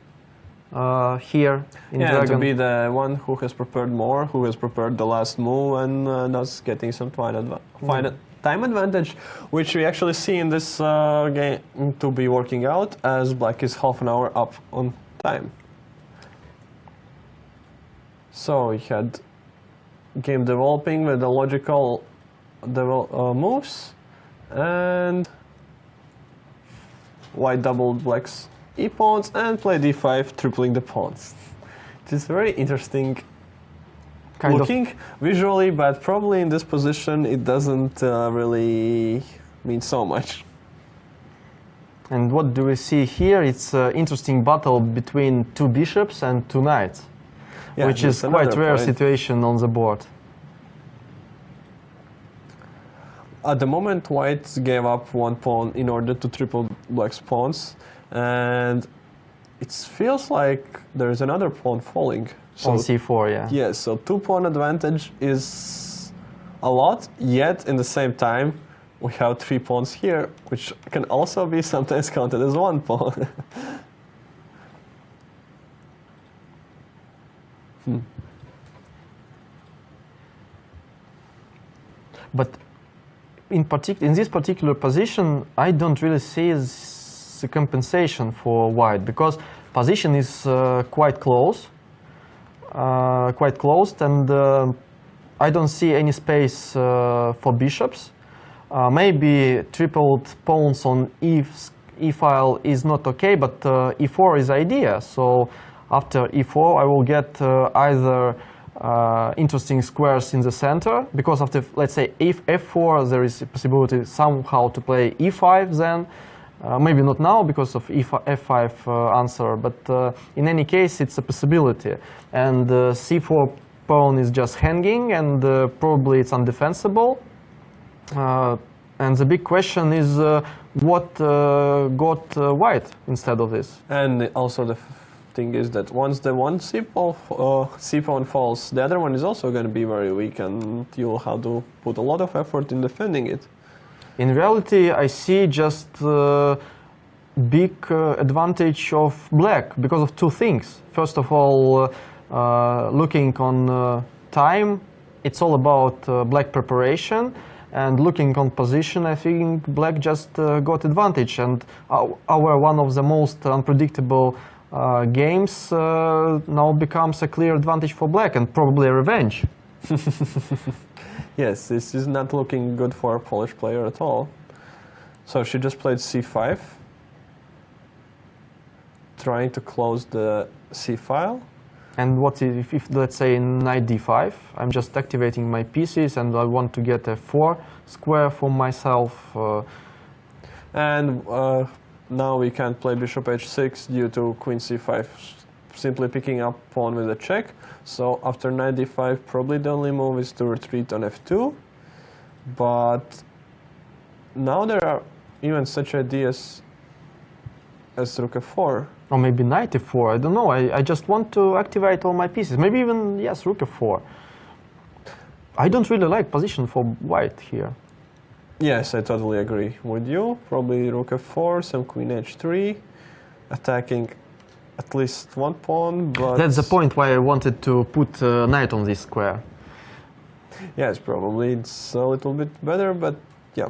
here in Yeah, Dragon. to be the one who has prepared more, who has prepared the last move, and thus getting some time advantage, which we actually see in this game to be working out, as Black is half an hour up on time. So we had game developing with the logical moves, and White doubled Black's e-pawns and played e5, tripling the pawns. It is very interesting Kind of. looking visually, but probably in this position it doesn't really mean so much. And what do we see here? It's an interesting battle between 2 bishops and 2 knights, Yeah, which is that's quite another rare point. situation on the board. At the moment, White gave up 1 pawn in order to triple Black's pawns, and it feels like there is another pawn falling. So On c4, yeah. yes, so 2 pawn advantage is a lot, yet in the same time we have 3 pawns here, which can also be sometimes counted as 1 pawn. But in this particular position, I don't really see the compensation for White, because position is quite close, quite closed, and I don't see any space for bishops. Maybe tripled pawns on e-file is not okay, but e4 is idea. So after e4, I will get either interesting squares in the center, because after, let's say, if f4, there is a possibility somehow to play e5 then. Maybe not now because of f5 answer, but in any case, it's a possibility. And c4 pawn is just hanging, and probably it's undefensible. And the big question is what got White instead of this? And also the thing is that once the one c-pawn falls, the other one is also going to be very weak, and you'll have to put a lot of effort in defending it. In reality, I see just big advantage of Black because of 2 things. First of all, looking on time, it's all about Black preparation. And looking on position, I think black just got advantage, and our one of the most unpredictable games now becomes a clear advantage for black, and probably a revenge. Yes, this is not looking good for a Polish player at all. So she just played c5, trying to close the c file. And what if let's say knight d5, I'm just activating my pieces and I want to get a 4 square for myself. Now we can't play bishop h6 due to queen c5 simply picking up pawn with a check. So after knight d5, probably the only move is to retreat on f2. But now there are even such ideas as rook f4. Or maybe knight f4, I don't know. I just want to activate all my pieces. Maybe even, yes, rook f4. I don't really like position for white here. Yes, I totally agree with you. Probably rook f4, some queen h3, attacking at least one pawn, but... That's the point why I wanted to put knight on this square. Yes, probably it's a little bit better, but yeah.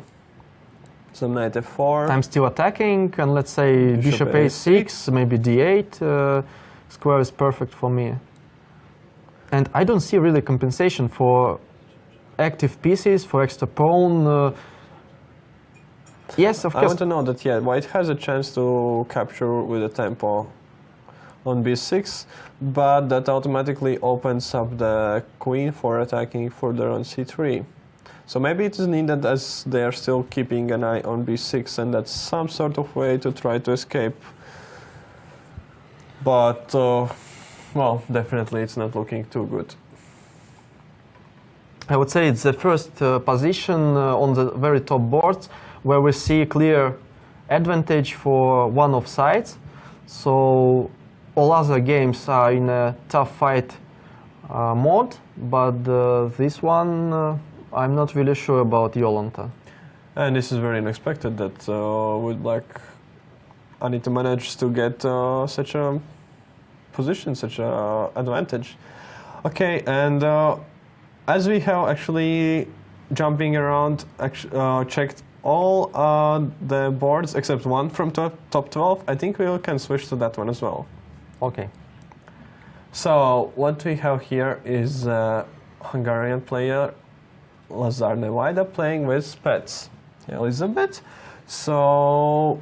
So knight f4. I'm still attacking, and let's say bishop a6, maybe d8. Square is perfect for me. And I don't see really compensation for active pieces, for extra pawn. Yes, of course. I want to know that, yeah, white has a chance to capture with a tempo on b6, but that automatically opens up the queen for attacking further on c3. So maybe it is needed as they are still keeping an eye on b6, and that's some sort of way to try to escape. But, well, definitely it's not looking too good. I would say it's the first position on the very top boards where we see clear advantage for one of sides. So all other games are in a tough fight mode, but this one I'm not really sure about Jolanta. And this is very unexpected that with black Anita managed to get such a position, such a advantage. Okay, and as we have actually jumping around, checked all the boards except one from top 12, I think we can switch to that one as well. Okay. So what we have here is Hungarian player Lazar Nevada playing with Spets Elizabeth. So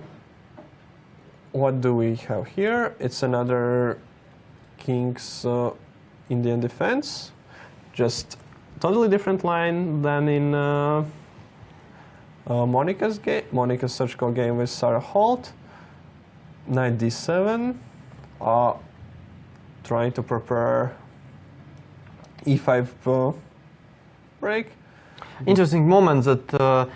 what do we have here? It's another King's Indian defense, just totally different line than in Monica's Sochko game with Sarah Holt. Knight d7, trying to prepare e5 break. Interesting moment that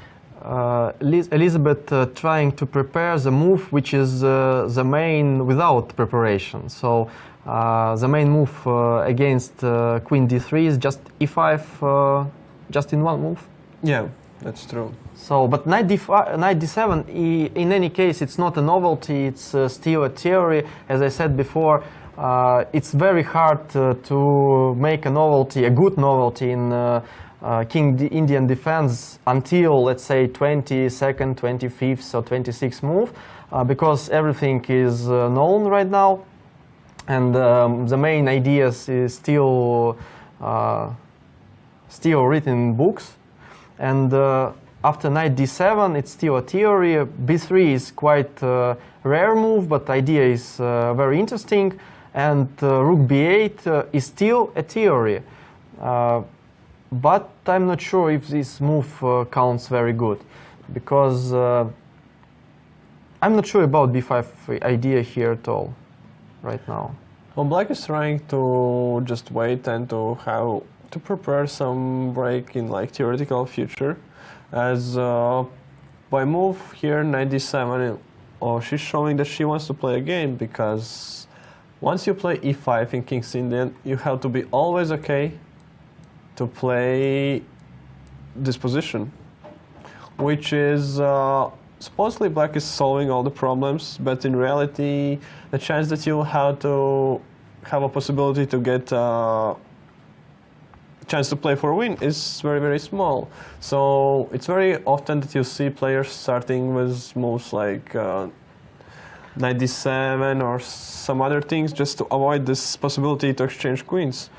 Elizabeth trying to prepare the move which is the main without preparation. So the main move against queen d3 is just e5 just in one move. Yeah, that's true. So, but knight d7, in any case, it's not a novelty, it's still a theory. As I said before, it's very hard to make a novelty, a good novelty in King Indian defense until, let's say, 22nd, 25th or 26th move, because everything is known right now, and the main ideas is still written in books. And after knight d7, it's still a theory. b3 is quite a rare move, but the idea is very interesting. And rook b8 is still a theory. But I'm not sure if this move counts very good, because I'm not sure about b5 idea here at all right now. Well, black is trying to just wait and to prepare some break in like theoretical future, as by move here knight d7, she's showing that she wants to play a game, because once you play e5 in King's Indian, you have to be always okay to play this position, which is supposedly black is solving all the problems, but in reality the chance that you'll have to have a possibility to get chance to play for win is very, very small. So it's very often that you see players starting with moves like 97 or some other things just to avoid this possibility to exchange queens.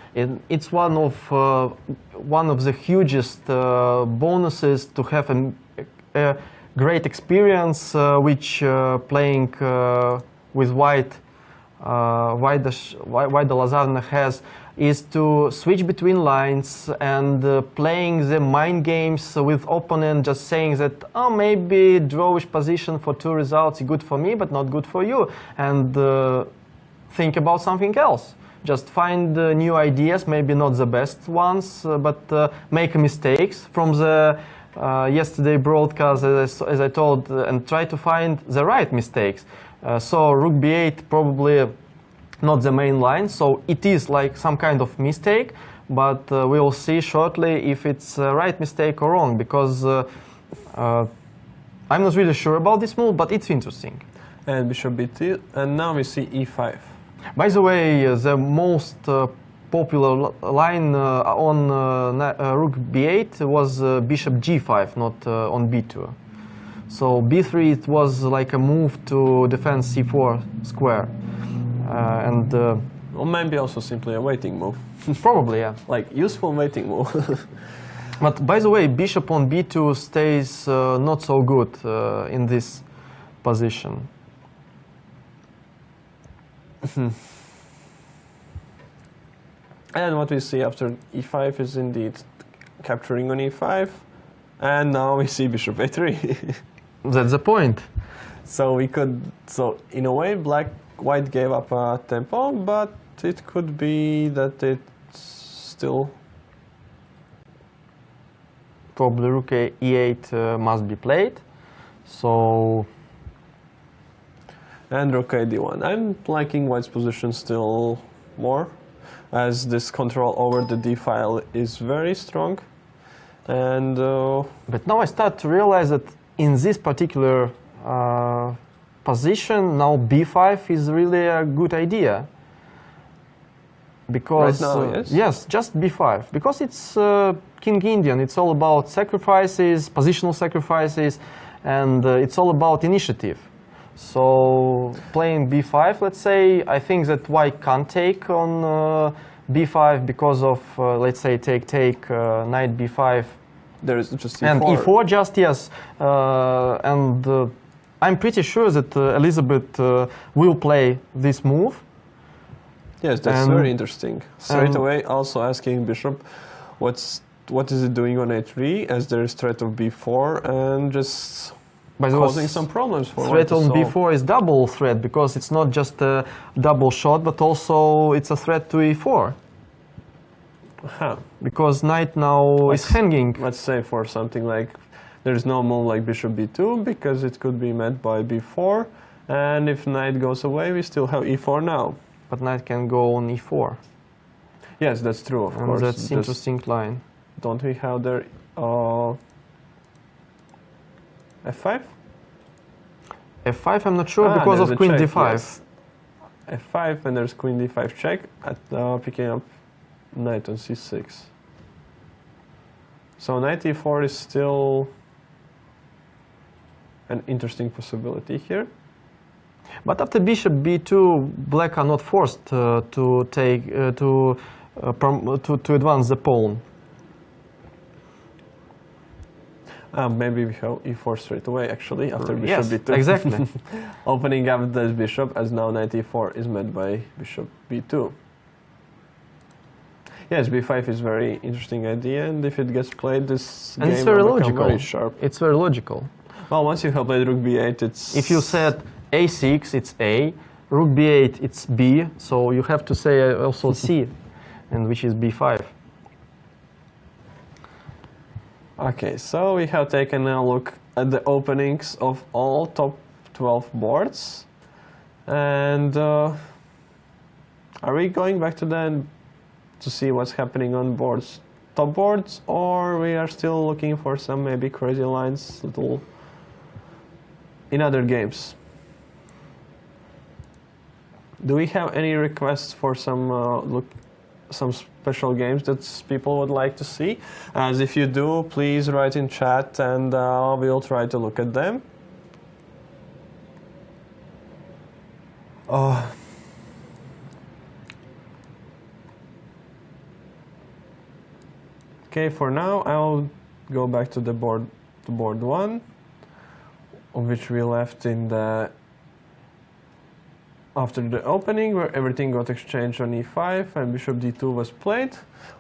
It's one of the hugest bonuses to have a great experience, which playing with white Lazarna has, is to switch between lines and playing the mind games with opponent, just saying that, oh, maybe drawish position for 2 results is good for me but not good for you, and think about something else. Just find new ideas, maybe not the best ones, but make mistakes from the yesterday broadcast, as I told, and try to find the right mistakes. So rook b8 probably not the main line, so it is like some kind of mistake, but we will see shortly if it's a right mistake or wrong, because I'm not really sure about this move, but it's interesting. And bishop b2, and now we see e5. By the way, the most popular line on rook b8 was bishop g5, not on b2. So b3 it was like a move to defend c4 square, Or maybe also simply a waiting move. Probably, yeah. Like useful waiting move. But by the way, bishop on b2 stays not so good in this position. And what we see after e5 is indeed capturing on e5, and now we see bishop a3. That's the point. So in a way, white gave up a tempo, but it could be that it's still probably rook e8 must be played. So and rook d1. I'm liking white's position still more, as this control over the d file is very strong. And but now I start to realize that in this particular position, now b5 is really a good idea. Because right now, yes? Yes, just b5, because it's King Indian. It's all about sacrifices, positional sacrifices, and it's all about initiative. So playing b5, let's say, I think that white can't take on b5 because of, let's say, take knight b5. There is just e4. And e4, just yes. And I'm pretty sure that Elizabeth will play this move. Yes, that's very interesting. Straight away, also asking bishop, what is it doing on a3, as there is threat of b4, and just causing some problems for threat on b4 is double threat, because it's not just a double shot, but also it's a threat to e4. Because knight now is hanging. Let's say for something like, there's no move like bishop b2, because it could be met by b4, and if knight goes away, we still have e4 now. But knight can go on e4. Yes, that's true, of course. That's interesting line. Don't we have there f5? f5, I'm not sure, because of queen check, d5. Yes. f5, and there's queen d5 check, at picking up knight on c6. So knight e4 is still an interesting possibility here. But after bishop b2, black are not forced to take to advance the pawn. Maybe we have e4 straight away, actually, after bishop yes, b2. Exactly. Opening up this bishop, as now knight e4 is met by bishop b2. Yes, b5 is very interesting idea, and if it gets played, this and game it's very will become logical. very sharp. It's very logical. Well, once you have played rook b8, it's... If you said a6, it's A. Rook b8, it's B. So you have to say also C, and which is b5. Okay, so we have taken a look at the openings of all top 12 boards. And are we going back to them to see what's happening on boards, top boards, or we are still looking for some maybe crazy lines in other games? Do we have any requests for some some special games that people would like to see. As if you do, please write in chat and we'll try to look at them. Okay, for now I'll go back to board 1, on which we left in the after the opening, where everything got exchanged on e5 and bishop d2 was played,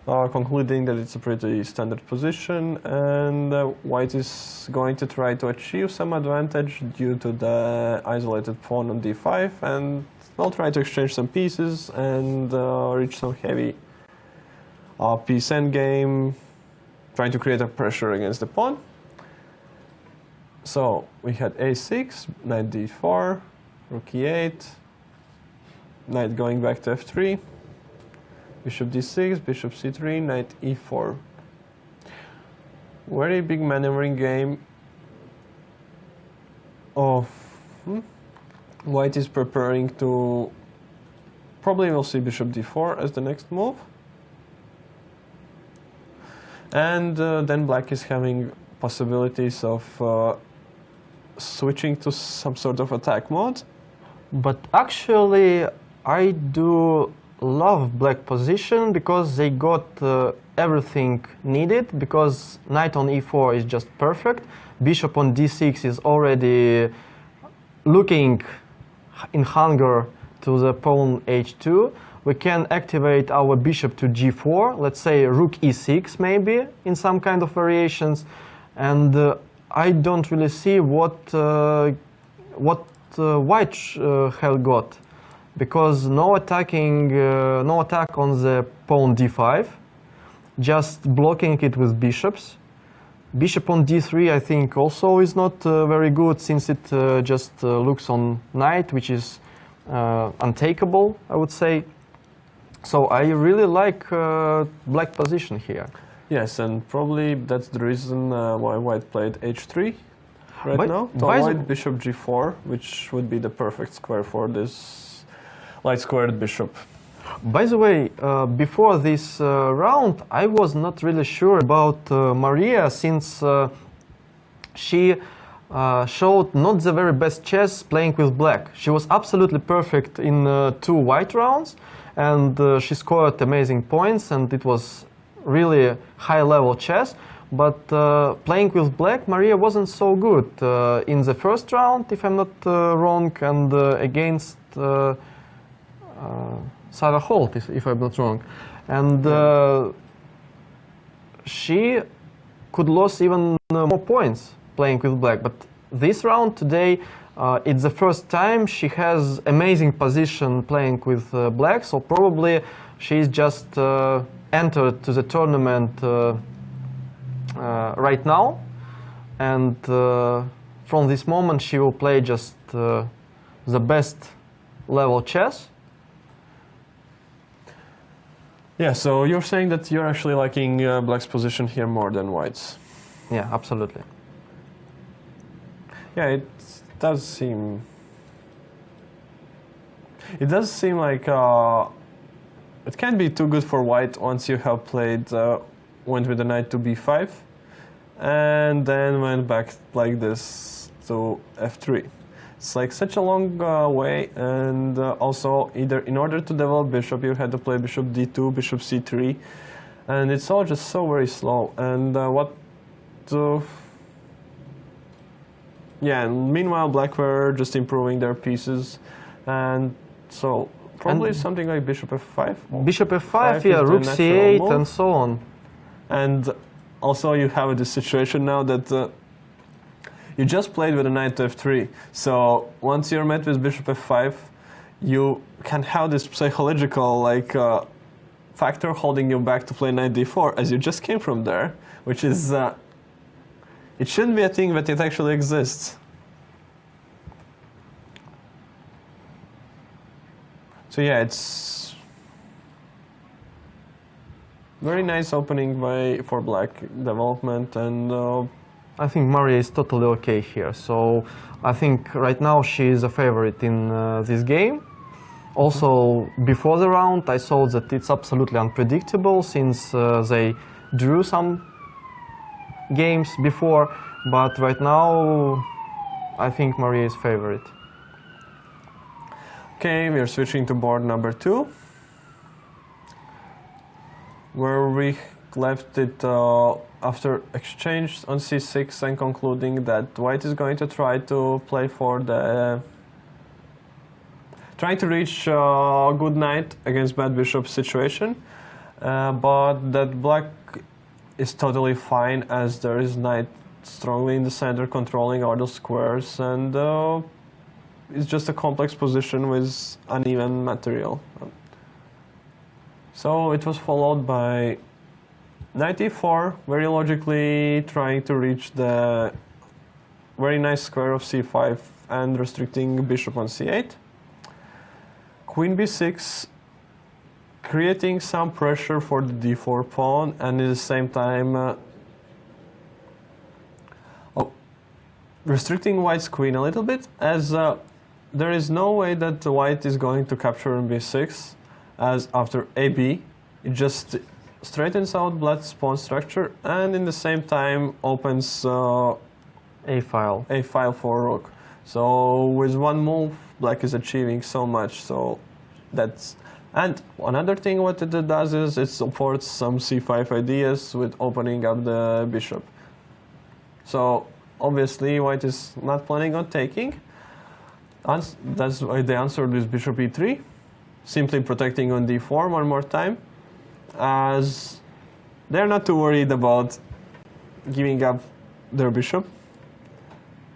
concluding that it's a pretty standard position, and white is going to try to achieve some advantage due to the isolated pawn on d5, and they'll try to exchange some pieces and reach some heavy piece endgame, trying to create a pressure against the pawn. So we had a6, knight d4, rook e8, knight going back to f3, bishop d6, bishop c3, knight e4. Very big maneuvering game. White is preparing to, probably we'll see bishop d4 as the next move. And then black is having possibilities of switching to some sort of attack mode. But actually, I do love black position because they got everything needed, because knight on e4 is just perfect. Bishop on d6 is already looking in hunger to the pawn h2. We can activate our bishop to g4, let's say rook e6 maybe, in some kind of variations. And I don't really see what white have got, because no attack on the pawn d5, just blocking it with bishops. Bishop on d3 I think also is not very good, since it just looks on knight, which is untakeable, I would say. So I really like black position here. Yes, and probably that's the reason why white played h3 now, to avoid bishop g4, which would be the perfect square for this light squared bishop. By the way, before this round, I was not really sure about Maria, since she showed not the very best chess playing with black. She was absolutely perfect in 2 white rounds, and she scored amazing points, and it was really high-level chess. But playing with black, Maria wasn't so good in the first round, if I'm not wrong, and against Sarah Holt, if I'm not wrong. And she could lose even more points playing with black. But this round today, it's the first time she has amazing position playing with black, so probably she's just entered to the tournament right now, and from this moment she will play just the best level chess. Yeah, so you're saying that you're actually liking black's position here more than white's. Yeah, absolutely. Yeah, it does seem like it can't be too good for white once you have played went with the knight to b5 and then went back like this to f3. It's like such a long way, and also either in order to develop bishop you had to play bishop d2, bishop c3, and it's all just so very slow. And and meanwhile black were just improving their pieces, and so probably something like bishop f5. Bishop f5, yeah, rook c8 move, and so on. And also you have this situation now that you just played with a knight to f3. So once you're met with bishop f5, you can have this psychological factor holding you back to play knight d4, as you just came from there, which is it shouldn't be a thing, but it actually exists. So yeah, it's very nice opening for black development, and I think Maria is totally okay here. So I think right now she is a favorite in this game. Also, before the round, I saw that it's absolutely unpredictable since they drew some games before, but right now I think Maria is favorite. Okay, we are switching to board number 2, where we left it after exchange on c6 and concluding that white is going to try to play for the trying to reach good knight against bad bishop situation, but that black is totally fine as there is knight strongly in the center controlling all the squares, and it's just a complex position with uneven material. So it was followed by knight e4, very logically trying to reach the very nice square of c5 and restricting bishop on c8. Queen b6, creating some pressure for the d4 pawn, and at the same time restricting white's queen a little bit, as there is no way that white is going to capture on b6, as after ab, it just straightens out black's pawn structure and in the same time opens A file for rook. So with one move, black is achieving so much. So that's, and another thing what it does is it supports some c5 ideas with opening up the bishop. So obviously white is not planning on taking. That's why they answered with bishop e3, simply protecting on d4 one more time, as they're not too worried about giving up their bishop,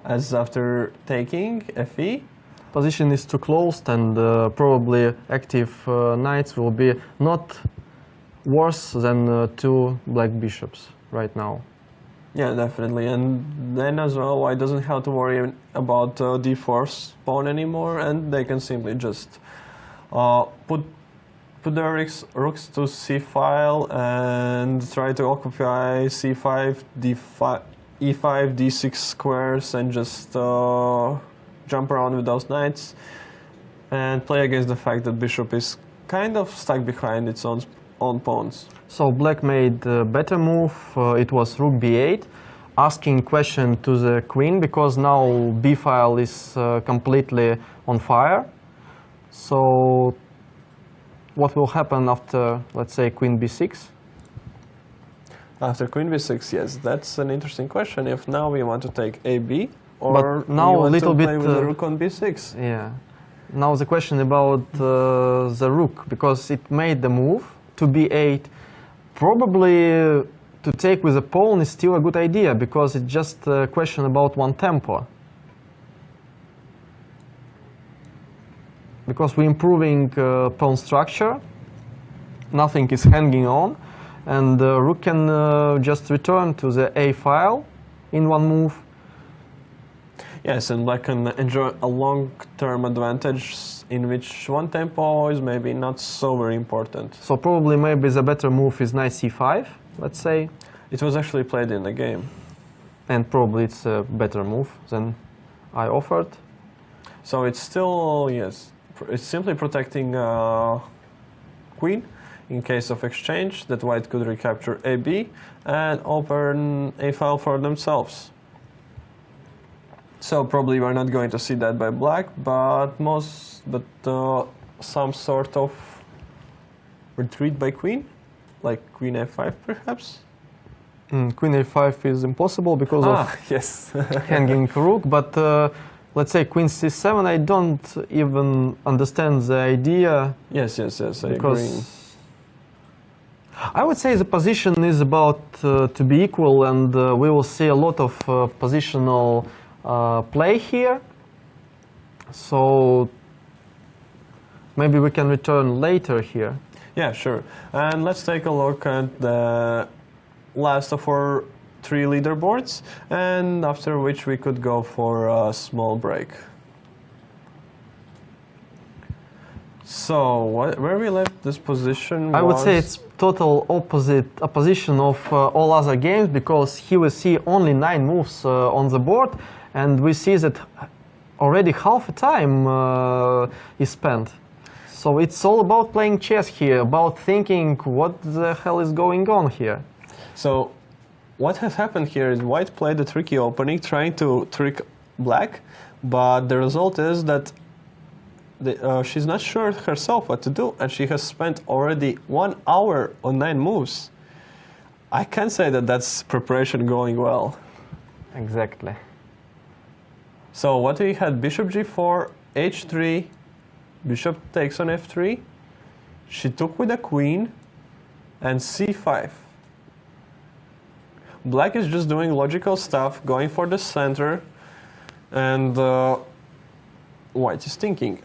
as after taking fe. Position is too closed, and probably active knights will be not worse than 2 black bishops right now. Yeah, definitely. And then as well, white doesn't have to worry about d4's pawn anymore, and they can simply just put their rooks to c file and try to occupy c5, d5, e5, d6 squares, and just jump around with those knights and play against the fact that bishop is kind of stuck behind its own pawns. So black made a better move. It was rook b8, asking question to the queen, because now b file is completely on fire. So what will happen after, let's say, queen b6? After queen b6, yes, that's an interesting question. If now we want to take ab, or but now we want a little to play bit with the rook on b6. Yeah. Now the question about the rook, because it made the move to b8. Probably to take with a pawn is still a good idea, because it's just a question about one tempo. Because we're improving pawn structure, nothing is hanging on, and the rook can just return to the a file in one move. Yes, and black can enjoy a long-term advantage in which one tempo is maybe not so very important. So probably maybe the better move is knight c5, let's say. It was actually played in the game. And probably it's a better move than I offered. So it's still, yes, it's simply protecting queen in case of exchange, that white could recapture ab and open a file for themselves. So probably we're not going to see that by black, but some sort of retreat by queen, like queen f5 perhaps. Queen a5 is impossible because of yes. hanging rook, but let's say queen c7, I don't even understand the idea. Yes, I agree. I would say the position is about to be equal, and we will see a lot of positional play here. So maybe we can return later here. Yeah, sure. And let's take a look at the last of our 3 leaderboards, and after which we could go for a small break. So where we left this position I would say it's total opposition of all other games, because here we see only 9 moves on the board, and we see that already half a time is spent. So it's all about playing chess here, about thinking what the hell is going on here. So what has happened here is White played a tricky opening, trying to trick Black, but the result is that she's not sure herself what to do, and she has spent already 1 hour on 9 moves. I can't say that that's preparation going well. Exactly. So what we had, bishop g4, h3, bishop takes on f3, she took with the queen, and c5. Black is just doing logical stuff, going for the center, and White is thinking.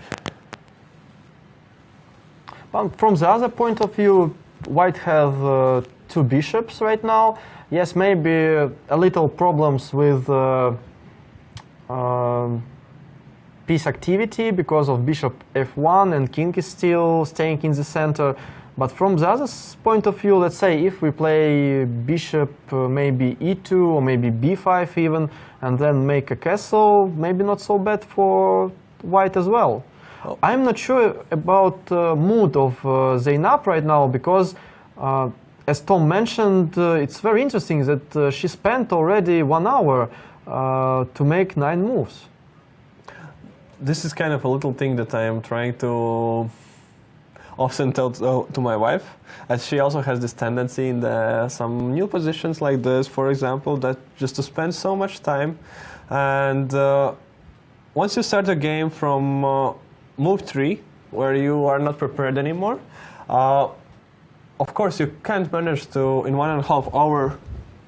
But from the other point of view, White has 2 bishops right now. Yes, maybe a little problems with piece activity because of bishop f1 and king is still staying in the center. But from the other point of view, let's say if we play bishop maybe e2 or maybe b5 even, and then make a castle, maybe not so bad for White as well. Oh. I'm not sure about mood of Zeynep right now because as Tom mentioned, it's very interesting that she spent already 1 hour to make 9 moves. This is kind of a little thing that I am trying to often tell to my wife, as she also has this tendency in some new positions like this, for example, that just to spend so much time. And once you start a game from move 3, where you are not prepared anymore, of course you can't manage to, in 1.5 hours,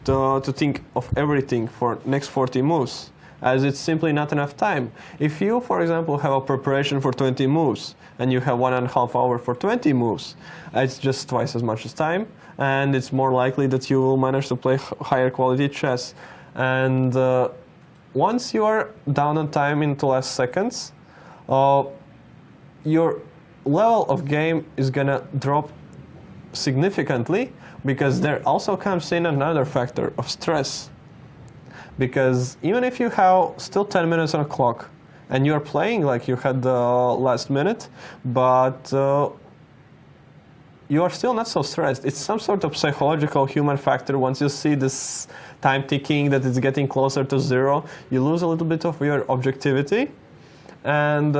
to think of everything for next 40 moves, as it's simply not enough time. If you, for example, have a preparation for 20 moves, and you have 1.5 hours for 20 moves, it's just twice as much as time, and it's more likely that you will manage to play higher quality chess. And once you are down on time into last seconds, your level of game is gonna drop significantly, because there also comes in another factor of stress. Because even if you have still 10 minutes on a clock and you're playing like you had the last minute, but you are still not so stressed. It's some sort of psychological human factor. Once you see this time ticking, that it's getting closer to 0, you lose a little bit of your objectivity. And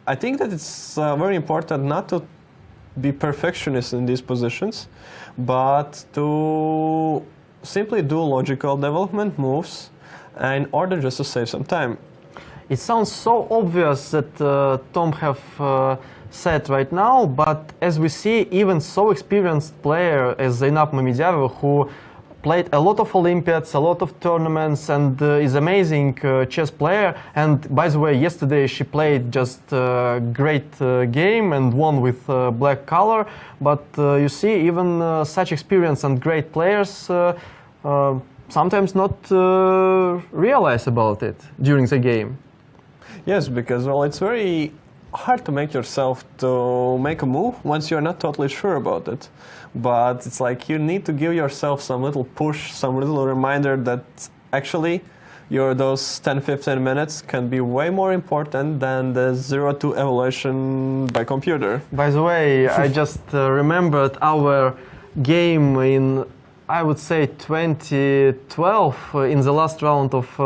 I think that it's very important not to be perfectionist in these positions, but to simply do logical development moves in order just to save some time. It sounds so obvious that Tom have said right now, but as we see, even so experienced player as Zeynep Mamediyeva, who played a lot of Olympiads, a lot of tournaments, and is amazing chess player. And by the way, yesterday she played just a great game and won with black color. But you see, even such experienced and great players sometimes not realize about it during the game. Yes, because well, it's very hard to make yourself to make a move once you're not totally sure about it. But it's like you need to give yourself some little push, some little reminder that actually those 10-15 minutes can be way more important than the 0-2 evaluation by computer. By the way, I just remembered our game in, I would say, 2012 in the last round of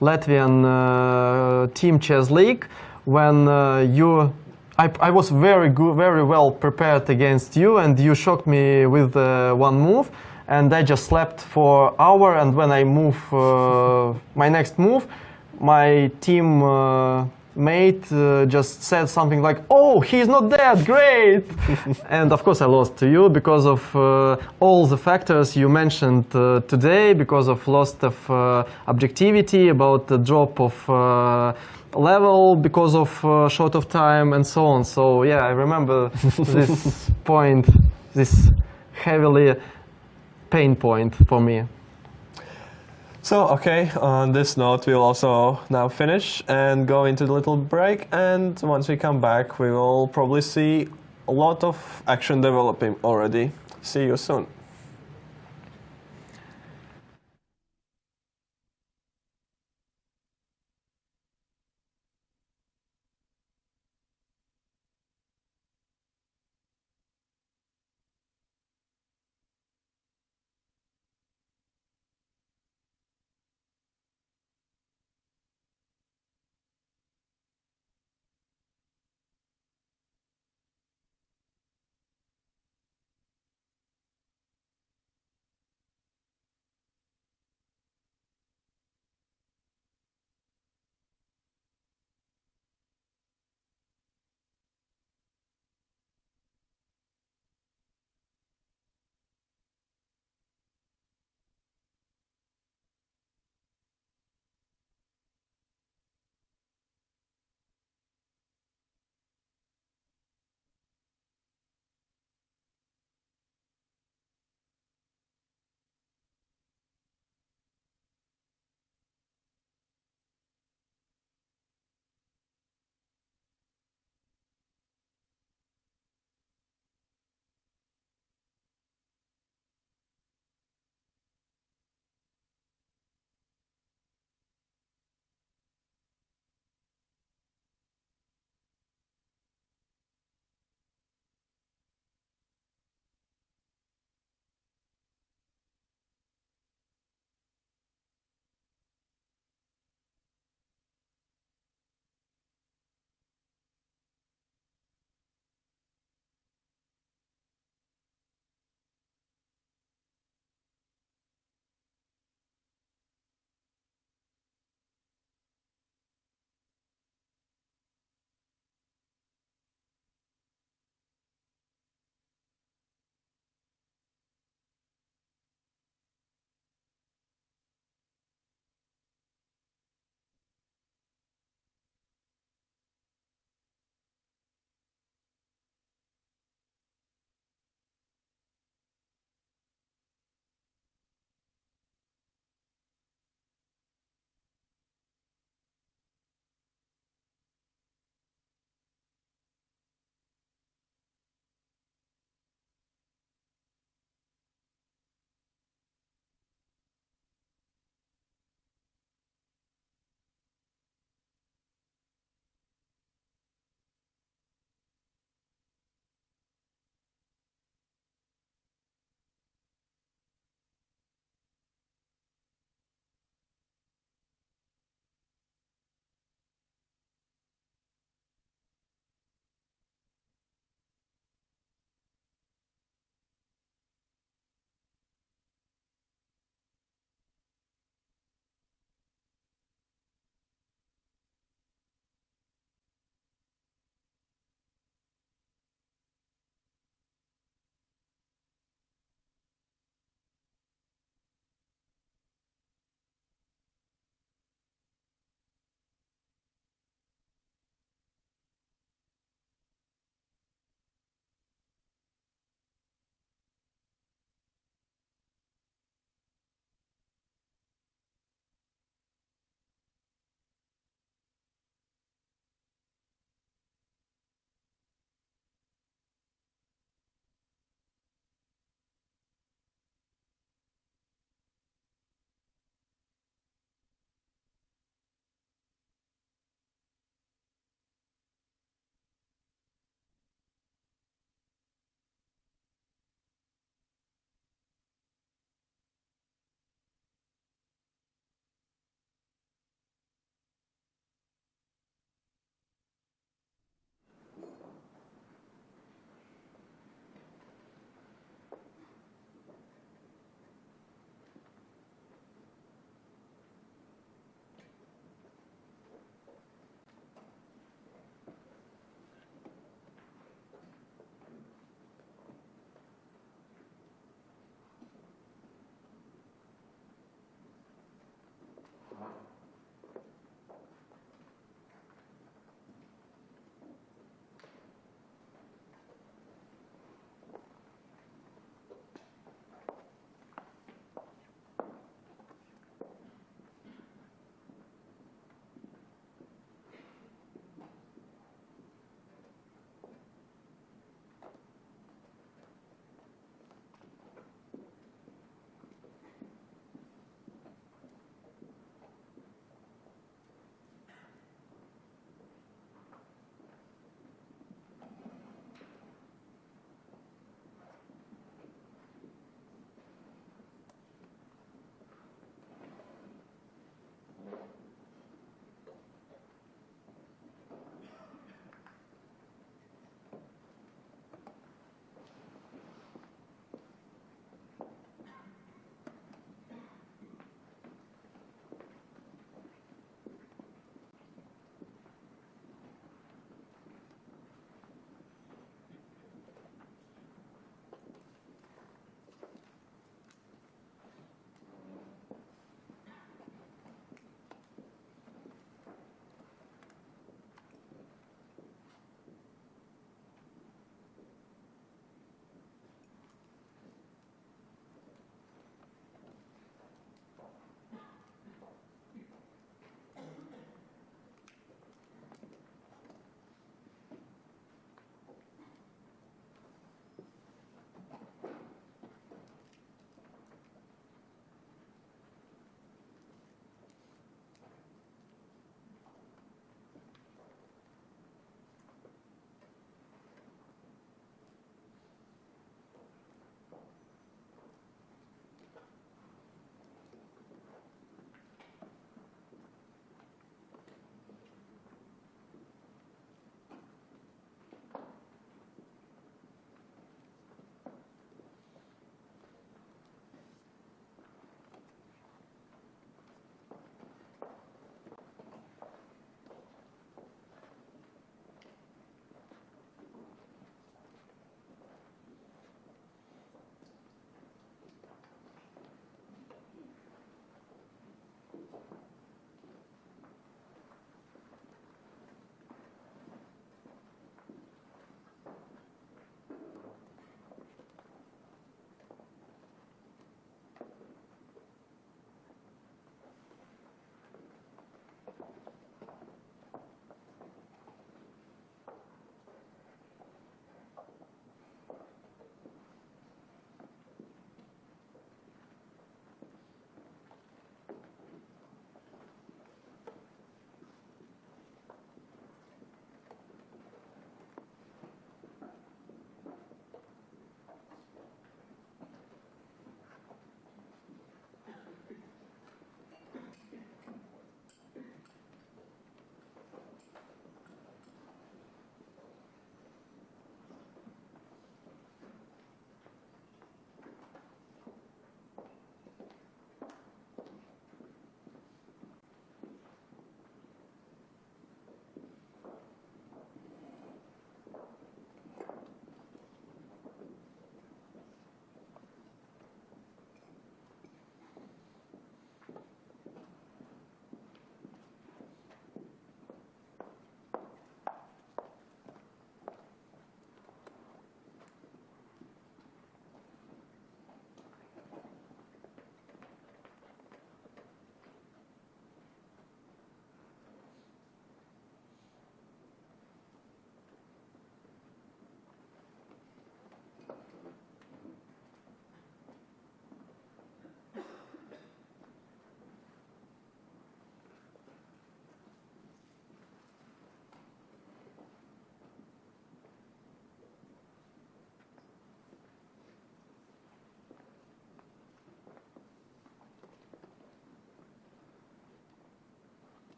Latvian Team Chess League, when I was very good, very well prepared against you, and you shocked me with one move, and I just slept for an hour, and when I move my next move, my team mate just said something like, "Oh, he's not dead, great!" And of course I lost to you because of all the factors you mentioned today, because of loss of objectivity, about the drop of level because of short of time and so on. So yeah, I remember this point, this heavily pain point for me. So, okay, on this note, we'll also now finish and go into the little break. And once we come back, we will probably see a lot of action developing already. See you soon.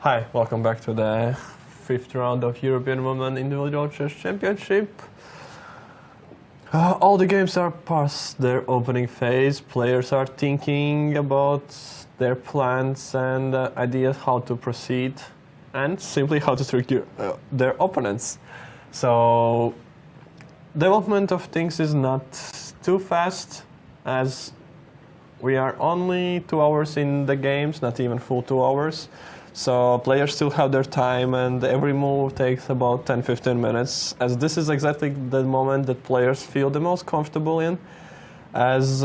Hi, welcome back to the 5th round of European Women Individual Chess Championship. All the games are past their opening phase. Players are thinking about their plans and ideas how to proceed and simply how to trick their opponents. So development of things is not too fast, as we are only 2 hours in the games, not even full 2 hours. So players still have their time, and every move takes about 10-15 minutes, as this is exactly the moment that players feel the most comfortable in, as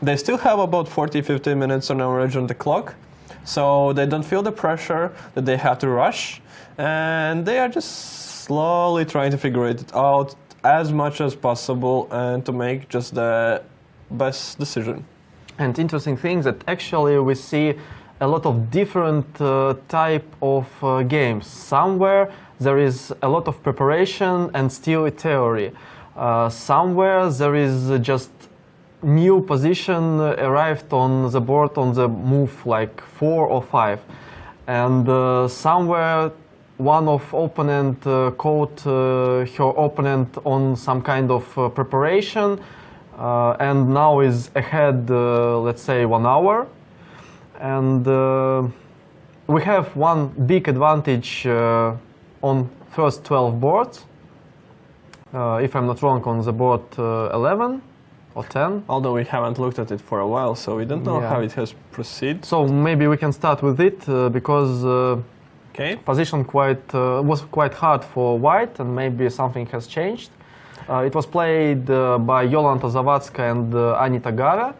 they still have about 40-50 minutes on average on the clock, so they don't feel the pressure that they have to rush, and they are just slowly trying to figure it out as much as possible and to make just the best decision. And interesting thing that actually we see a lot of different type of games. Somewhere there is a lot of preparation and still a theory. Somewhere there is just new position arrived on the board on the move like 4 or 5. And somewhere one of opponent caught her opponent on some kind of preparation and now is ahead, let's say, 1 hour. And we have one big advantage on first 12 boards. If I'm not wrong, on the board 11 or 10. Although we haven't looked at it for a while, so we don't know how it has proceeded. So maybe we can start with it because position was quite hard for white, and maybe something has changed. It was played by Jolanta Zawadzka and Anita Gara.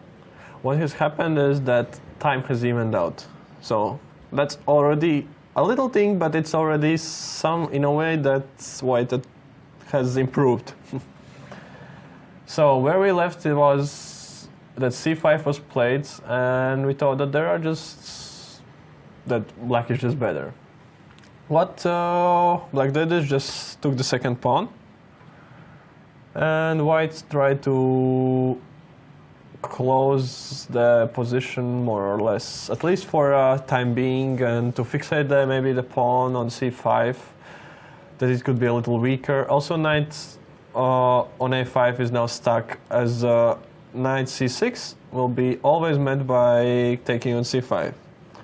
What has happened is that time has evened out. So that's already a little thing, but it's already some, in a way, that's white that has improved. So where we left it was that c5 was played, and we thought that that black is just better. What black did is just took the second pawn, and white tried to close the position more or less, at least for a time being, and to fixate maybe the pawn on c5, that it could be a little weaker. Also, knight on a5 is now stuck, as knight c6 will be always met by taking on c5.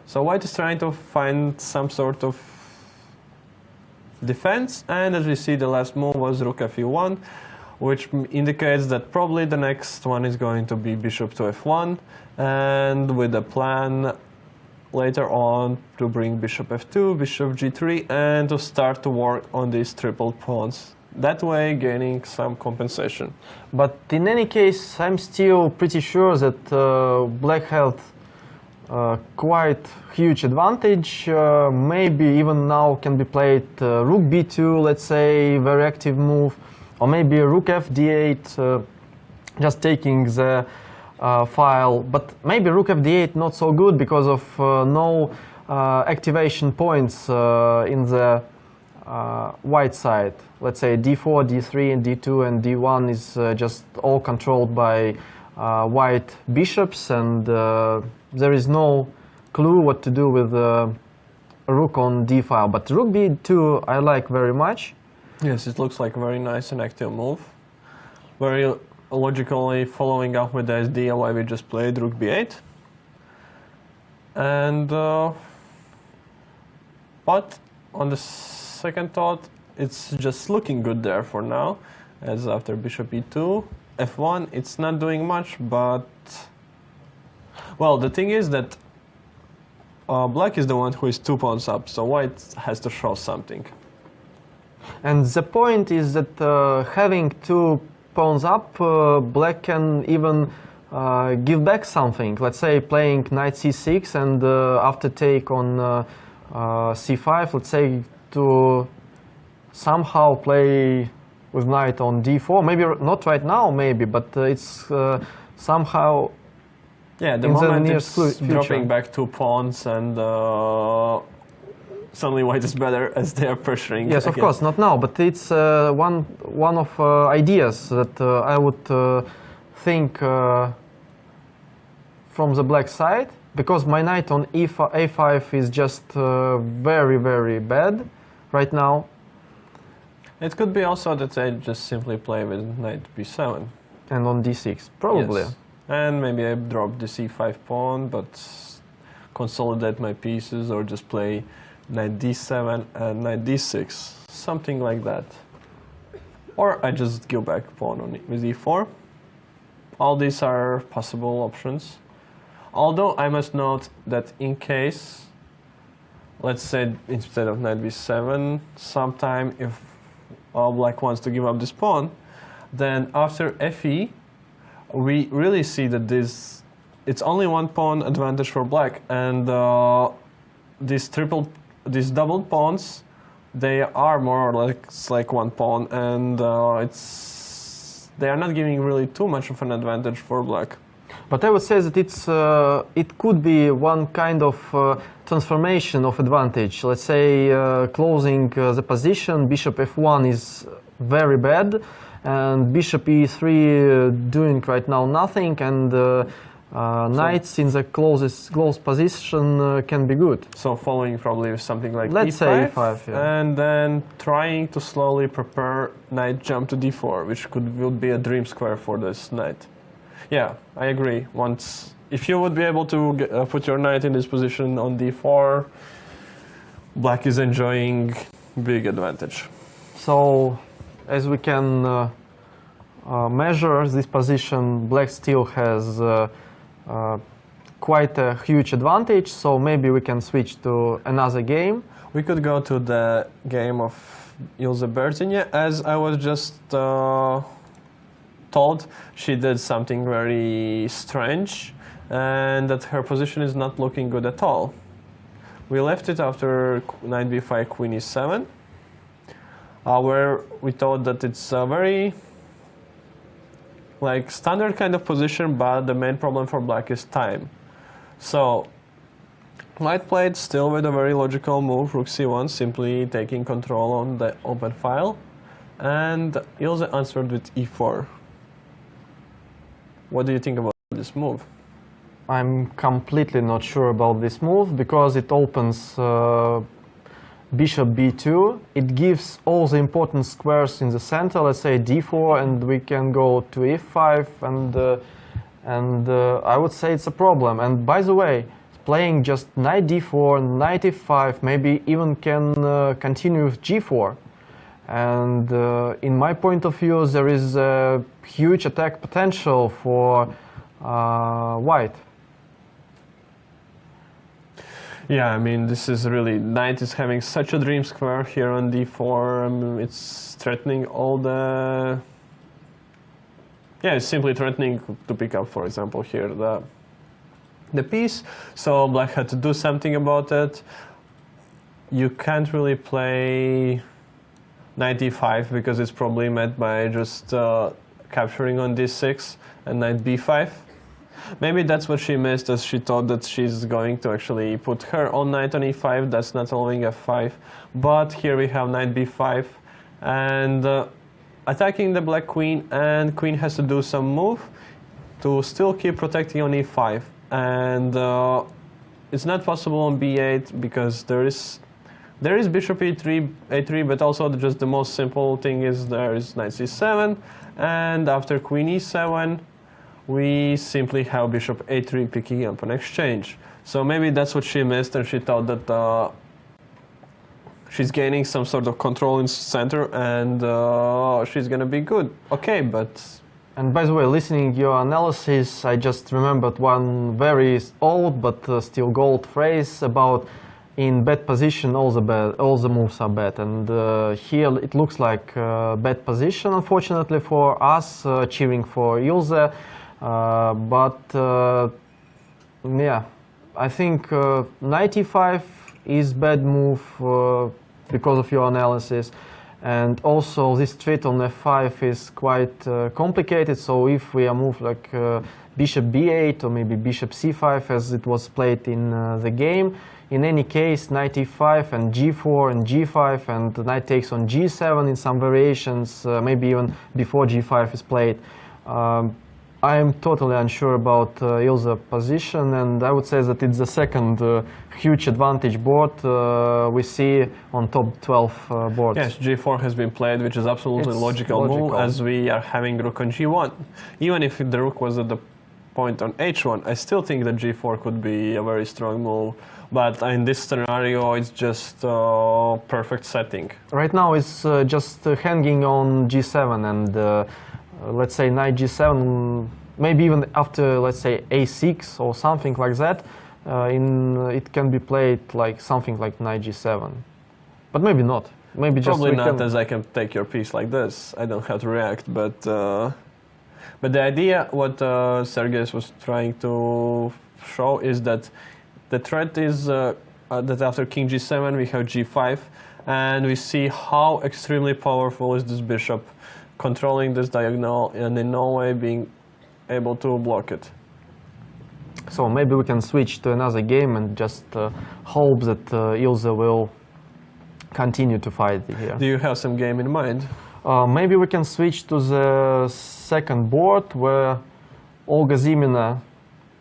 So white is trying to find some sort of defense, and as we see, the last move was rook fe1, which indicates that probably the next one is going to be bishop to f1, and with a plan later on to bring bishop f2, bishop g3, and to start to work on these triple pawns. That way gaining some compensation. But in any case, I'm still pretty sure that black had quite huge advantage. Maybe even now can be played rook b2, let's say, very active move. Or maybe rook f d8, just taking the file. But maybe rook f d8 not so good because of no activation points in the white side. Let's say d4, d3, and d2, and d1 is just all controlled by white bishops, and there is no clue what to do with rook on d file. But rook b2 I like very much. Yes, it looks like a very nice and active move. Very logically following up with the idea why we just played rook b8. And but on the second thought, it's just looking good there for now, as after bishop e2, f1, it's not doing much, but well, the thing is that black is the one who is 2 pawns up, so white has to show something. And the point is that having 2 pawns up, black can even give back something. Let's say playing knight c6 and after take on c5, let's say to somehow play with knight on d4. Maybe not right now, maybe, but it's somehow. Yeah, the moment it's dropping back 2 pawns, and suddenly white is better as they are pressuring. Yes, of course, not now, but it's one of ideas that I would think from the black side. because my knight on a5 is just very, very bad right now. It could be also that I just simply play with knight b7. And on d6, probably. Yes. And maybe I drop the c5 pawn, but consolidate my pieces, or just play knight d7 and knight d6, something like that. Or I just go back pawn on with e4. All these are possible options. Although I must note that in case, let's say instead of knight b7, sometime if black wants to give up this pawn, then after fe, we really see that it's only one pawn advantage for black, and these doubled pawns, they are more or less like one pawn, and they are not giving really too much of an advantage for black. But I would say that it could be one kind of transformation of advantage. Let's say closing the position, bishop f1 is very bad, and bishop e3 doing right now nothing, and knights in the close position can be good. So following probably with something like let's e5, say e5, yeah. And then trying to slowly prepare knight jump to d4, which would be a dream square for this knight. Yeah, I agree. If you would be able to put your knight in this position on d4, black is enjoying big advantage. So, as we can measure this position, black still has quite a huge advantage, so maybe we can switch to another game. We could go to the game of Ilse Bertinje. As I was just told, she did something very strange, and that her position is not looking good at all. We left it after knight b5, queen e7, where we thought that it's a very standard kind of position, but the main problem for black is time. So white played still with a very logical move, rook c1, simply taking control on the open file, and Ilse answered with e4. What do you think about this move? I'm completely not sure about this move, because it opens bishop b2. It gives all the important squares in the center, let's say d4, and we can go to e5, and I would say it's a problem. And by the way, playing just knight d4, knight e5, maybe even can continue with g4. And in my point of view, there is a huge attack potential for white. Yeah, I mean, this is really, knight is having such a dream square here on d4. I mean, it's threatening all the... Yeah, it's simply threatening to pick up, for example, here the piece. So black had to do something about it. You can't really play knight e5 because it's probably met by just capturing on d6 and knight b5. Maybe that's what she missed, as she thought that she's going to actually put her own knight on e5. That's not allowing f5. But here we have knight b5 and attacking the black queen, and queen has to do some move to still keep protecting on e5. And it's not possible on b8 because there is bishop e3, but also just the most simple thing is there is knight c7, and after queen e7, we simply have bishop a3 picking up an exchange. So maybe that's what she missed, and she thought that she's gaining some sort of control in center, and she's gonna be good. Okay, but... And by the way, listening to your analysis, I just remembered one very old but still gold phrase about in bad position all the moves are bad, and here it looks like bad position, unfortunately for us, cheering for Ilse. But yeah, I think knight e5 is bad move because of your analysis, and also this threat on f5 is quite complicated. So if we move like bishop b8 or maybe bishop c5 as it was played in the game, in any case knight e5 and g4 and g5, and the knight takes on g7 in some variations, maybe even before g5 is played. I am totally unsure about Ilse position, and I would say that it's the second huge advantage board we see on top 12 boards. Yes, G4 has been played, which is absolutely It's logical move, logical. as we are having rook on G1. Even if the rook was at the point on H1, I still think that G4 could be a very strong move. But in this scenario, it's just perfect setting. Right now it's just hanging on G7 and let's say knight G7, maybe even after, let's say, A6 or something like that, it can be played like something like knight G7. But maybe not. Maybe just Probably we not, can- as I can take your piece like this. I don't have to react, but the idea, what Sergej was trying to show, is that the threat is that after king G7 we have G5, and we see how extremely powerful is this bishop, controlling this diagonal and in no way being able to block it. So maybe we can switch to another game and just hope that Ilse will continue to fight here. Do you have some game in mind? Maybe we can switch to the second board where Olga Zimina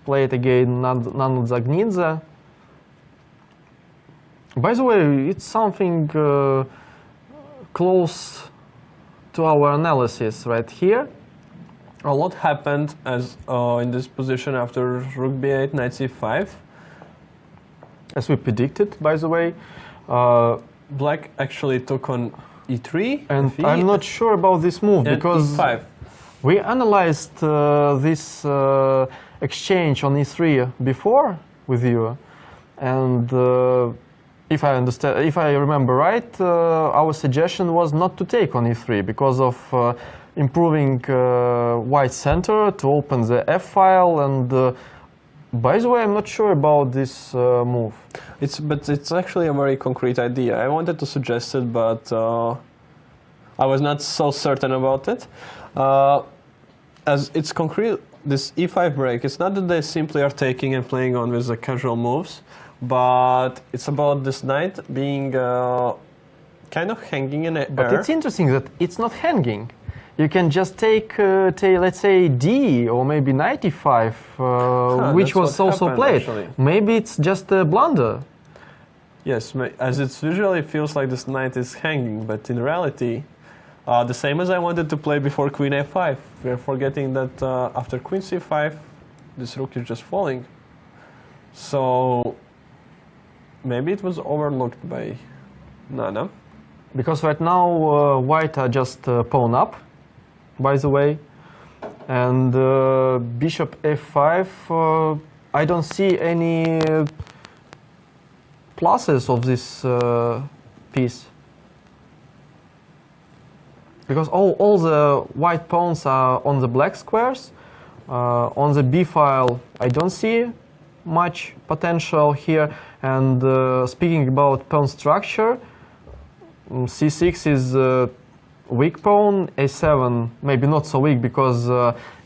played again Nano Zagnidze. By the way, it's something close to our analysis right here. A lot happened as in this position after rook b8, knight c5. As we predicted, by the way. Black actually took on e3, And f8, I'm not sure about this move and because e5. we analyzed this exchange on e3 before with you, and if I remember right, our suggestion was not to take on e3 because of improving white center to open the f file. And by the way, I'm not sure about this move. But it's actually a very concrete idea. I wanted to suggest it, but I was not so certain about it. As it's concrete, this e5 break, it's not that they simply are taking and playing on with the casual moves, but it's about this knight being kind of hanging in the But air. it's interesting that it's not hanging. You can just take, let's say, d or maybe knight e5, which that's was what also happened, played. actually. Maybe it's just a blunder. Yes, as it visually feels like this knight is hanging, but in reality, the same as I wanted to play before queen a5. We're forgetting that after queen c5, this rook is just falling. So maybe it was overlooked by Nana. Because right now white are just pawn up, by the way, and bishop f5. I don't see any pluses of this piece because all the white pawns are on the black squares. On the b file, I don't see much potential here. And speaking about pawn structure, c6 is weak pawn, a7 maybe not so weak because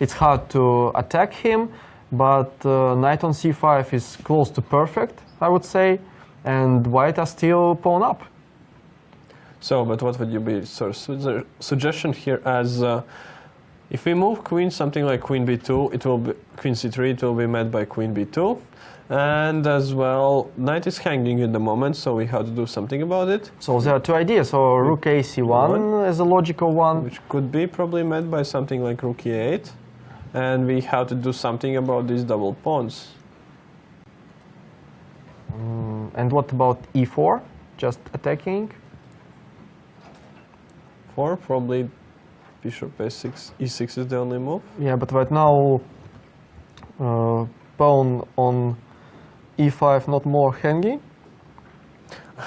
it's hard to attack him, but knight on c5 is close to perfect, I would say, and white are still pawn up. So, but what would you be? So, the suggestion here as if we move queen, something like queen b2, it will be queen c3, it will be met by queen b2. And as well, knight is hanging in the moment, so we have to do something about it. So there are two ideas. So rook a c1 is a logical one. Which could be probably met by something like rook e8. And we have to do something about these double pawns. And what about e4? Just attacking? 4, probably bishop a6, e6 is the only move. Yeah, but right now pawn on e5 not more hanging.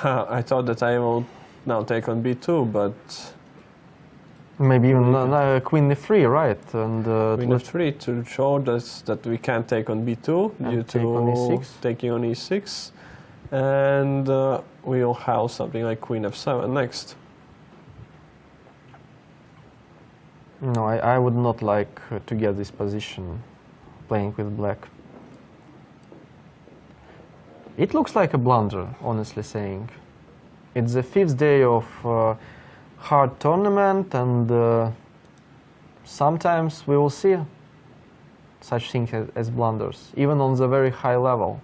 I thought that I will now take on b2, but Maybe even queen e3, right? And queen f3 to show us that we can't take on b2 And due take on to e6. taking on e6. And we'll have something like queen f7 next. No, I would not like to get this position playing with black. It looks like a blunder, honestly saying. It's the 5th day of hard tournament, and sometimes we will see. such things as blunders, even on the very high level.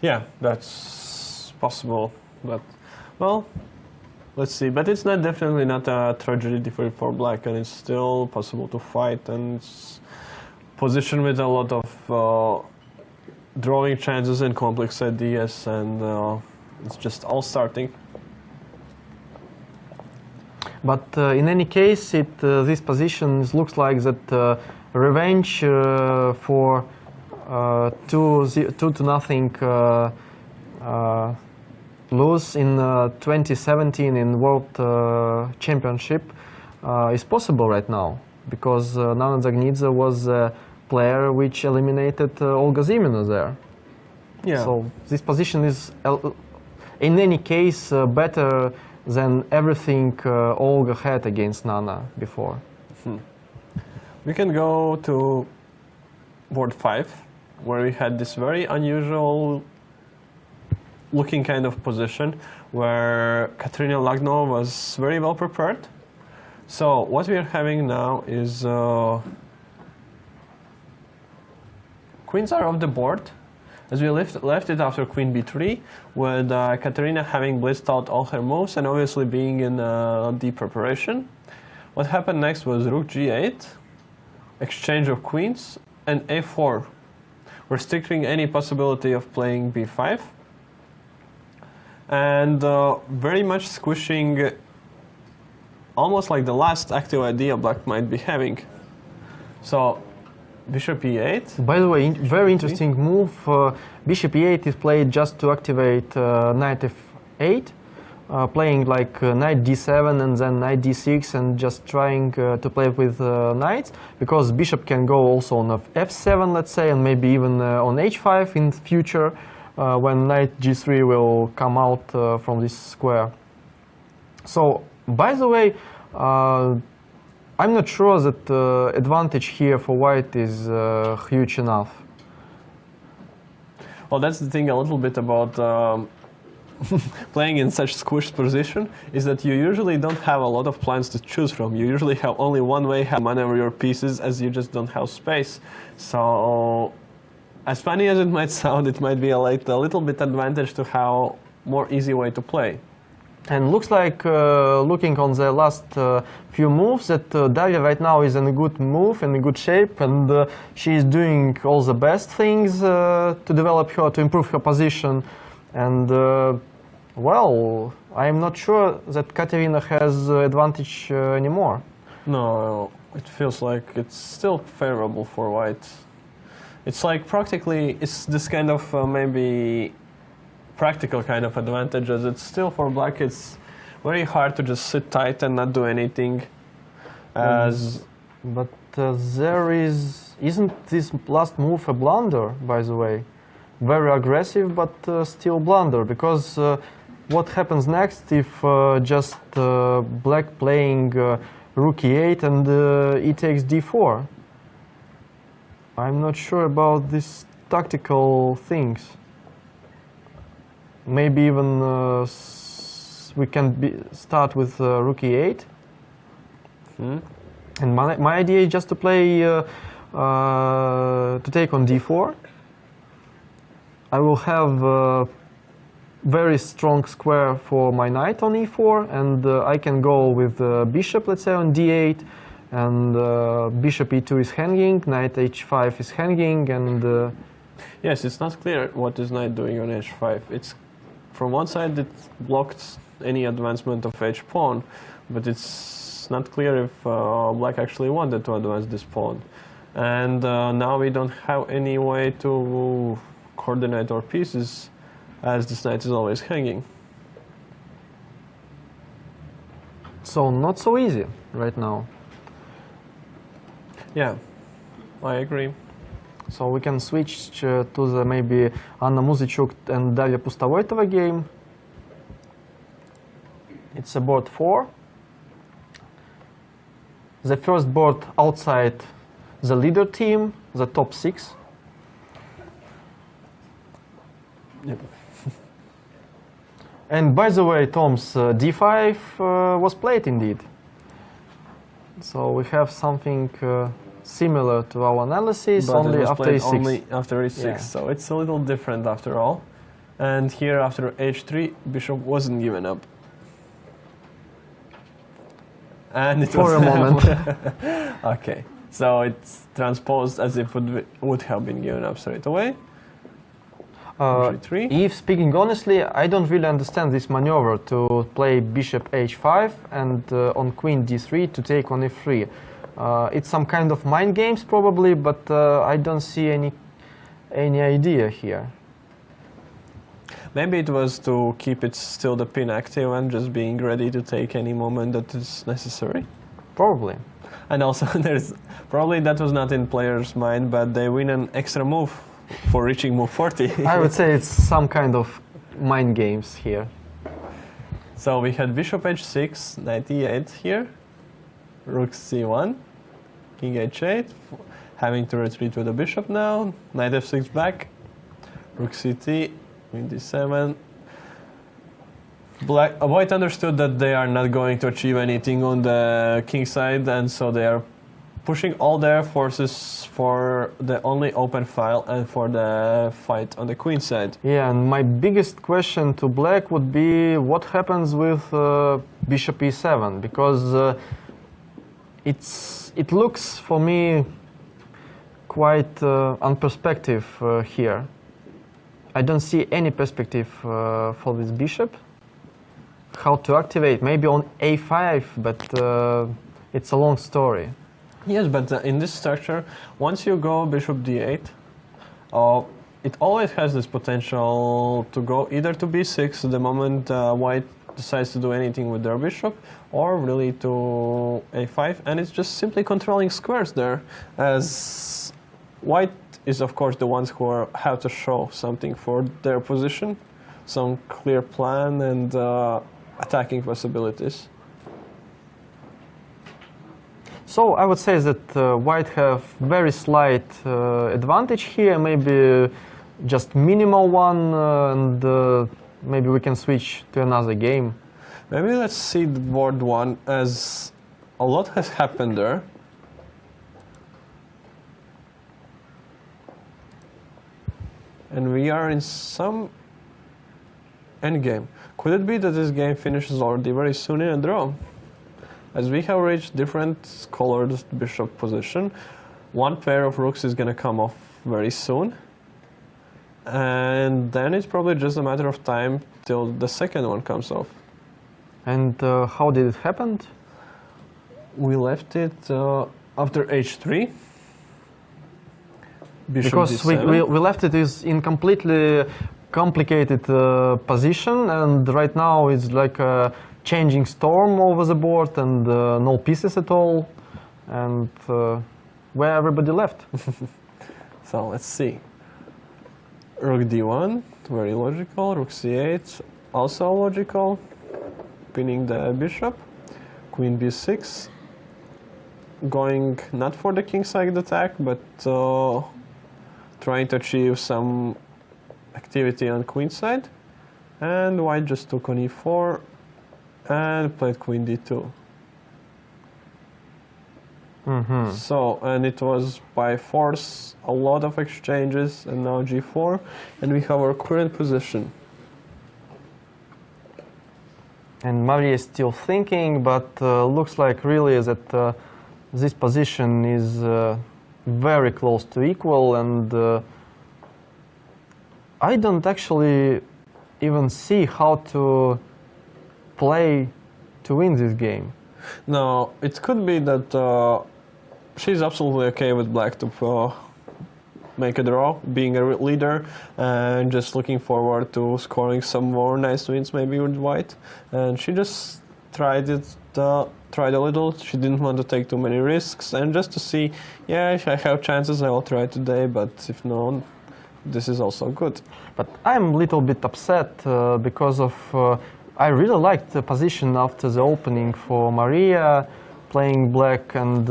Yeah, that's possible, but well, let's see. But it's not definitely not a tragedy for black, and it's still possible to fight, and it's positioned with a lot of drawing chances and complex ideas, and it's just all starting. But in any case, this position looks like that revenge for 2-0 lose in 2017 in World Championship is possible right now, because Nana Dzagnidze was a player which eliminated Olga Zimina there. Yeah. So this position is, in any case, better than everything Olga had against Nana before. We can go to board 5, where we had this very unusual looking kind of position where Katerina Lagno was very well prepared. So what we are having now is queens are off the board, as we left it after queen b3, with Katerina having blitzed out all her moves and obviously being in deep preparation. What happened next was rook g8, exchange of queens, and a4, restricting any possibility of playing b5, and very much squishing almost like the last active idea black might be having. So bishop e8. By the way, very interesting move. Bishop e8 is played just to activate knight f8, playing like knight d7 and then knight d6, and just trying to play with knights, because bishop can go also on f7, let's say, and maybe even on h5 in future, when knight g3 will come out from this square. So, by the way, I'm not sure that advantage here for white is huge enough. Well, that's the thing a little bit about playing in such squished position, is that you usually don't have a lot of plans to choose from. You usually have only one way to maneuver your pieces, as you just don't have space. So, as funny as it might sound, it might be a little bit advantage to have more easy way to play. And looks like, looking on the last few moves, that Daria right now is in a good move, in a good shape, and she is doing all the best things to develop her, to improve her position. And well, I am not sure that Katerina has advantage anymore. No, it feels like it's still favorable for white. It's like practically, it's this kind of maybe practical kind of advantage, as it's still for black, it's very hard to just sit tight and not do anything. But isn't this last move a blunder, by the way? Very aggressive, but still blunder, because what happens next if just black playing rook e8 and e takes d4? I'm not sure about these tactical things. Maybe even we can start with rook e8. And my idea is just to play to take on d4. I will have a very strong square for my knight on e4, and I can go with bishop, let's say, on d8, and bishop e2 is hanging, knight h5 is hanging, and yes, it's not clear what is knight doing on h5. It's from one side it blocked any advancement of h pawn, but it's not clear if black actually wanted to advance this pawn. And now we don't have any way to coordinate our pieces, as this knight is always hanging. So not so easy right now. Yeah, I agree. So we can switch to the maybe Anna Muzychuk and Daria Pustovoitova game. It's a board 4. The first board outside the leader team, the top 6. Yep. And by the way, Tom's d5 was played indeed. So we have something similar to our analysis, but only it was after played e6. only after e6, Yeah. so it's a little different after all. And here after h3, bishop wasn't given up. And it For was a moment. Okay, so it's transposed as if it would have been given up straight away. H3. If speaking honestly, I don't really understand this maneuver to play bishop h5 and on queen d3 to take on e3. It's some kind of mind games probably, but I don't see any idea here. Maybe it was to keep it still the pin active and just being ready to take any moment that is necessary. Probably. And also there's probably that was not in player's mind, but they win an extra move for reaching move 40. I would say it's some kind of mind games here. So we had bishop h6, knight e8 here, rook c1, king h8, having to retreat with the bishop now, knight f6 back, rook ct, queen d7. White understood that they are not going to achieve anything on the king side, and so they are pushing all their forces for the only open file and for the fight on the queen side. Yeah, and my biggest question to black would be what happens with bishop e7, because it looks for me quite unperspective here. I don't see any perspective for this bishop. How to activate? Maybe on a5, but it's a long story. Yes, but in this structure, once you go bishop d8, it always has this potential to go either to b6 the moment white decides to do anything with their bishop, or really to a5, and it's just simply controlling squares there, as white is of course the ones who have to show something for their position, some clear plan and attacking possibilities. So I would say that white have very slight advantage here, maybe just minimal one, and maybe we can switch to another game. Maybe let's see the board one, as a lot has happened there. And we are in some endgame. Could it be that this game finishes already very soon in a draw? As we have reached different colored bishop position, one pair of rooks is going to come off very soon. And then it's probably just a matter of time till the second one comes off. And how did it happen? We left it after h3. Bishop Because d7. we left it is in completely complicated position, and right now it's like a changing storm over the board and no pieces at all, and where everybody left. So let's see. Rook d1, very logical. Rook c8, also logical. Pinning the bishop. Queen b6. Going not for the kingside attack, but trying to achieve some activity on queen side. And white just took on e4 and played queen d2. Mm-hmm. So, and it was by force a lot of exchanges, and now g4, and we have our current position. And Maria is still thinking, but looks like really that this position is very close to equal, and I don't actually even see how to play to win this game. No, it could be that she's absolutely okay with black to make a draw, being a leader, and just looking forward to scoring some more nice wins maybe with white. And she just tried a little. She didn't want to take too many risks, and just to see, yeah, if I have chances, I will try today, but if not, this is also good. But I'm a little bit upset because of I really liked the position after the opening for Maria playing black, and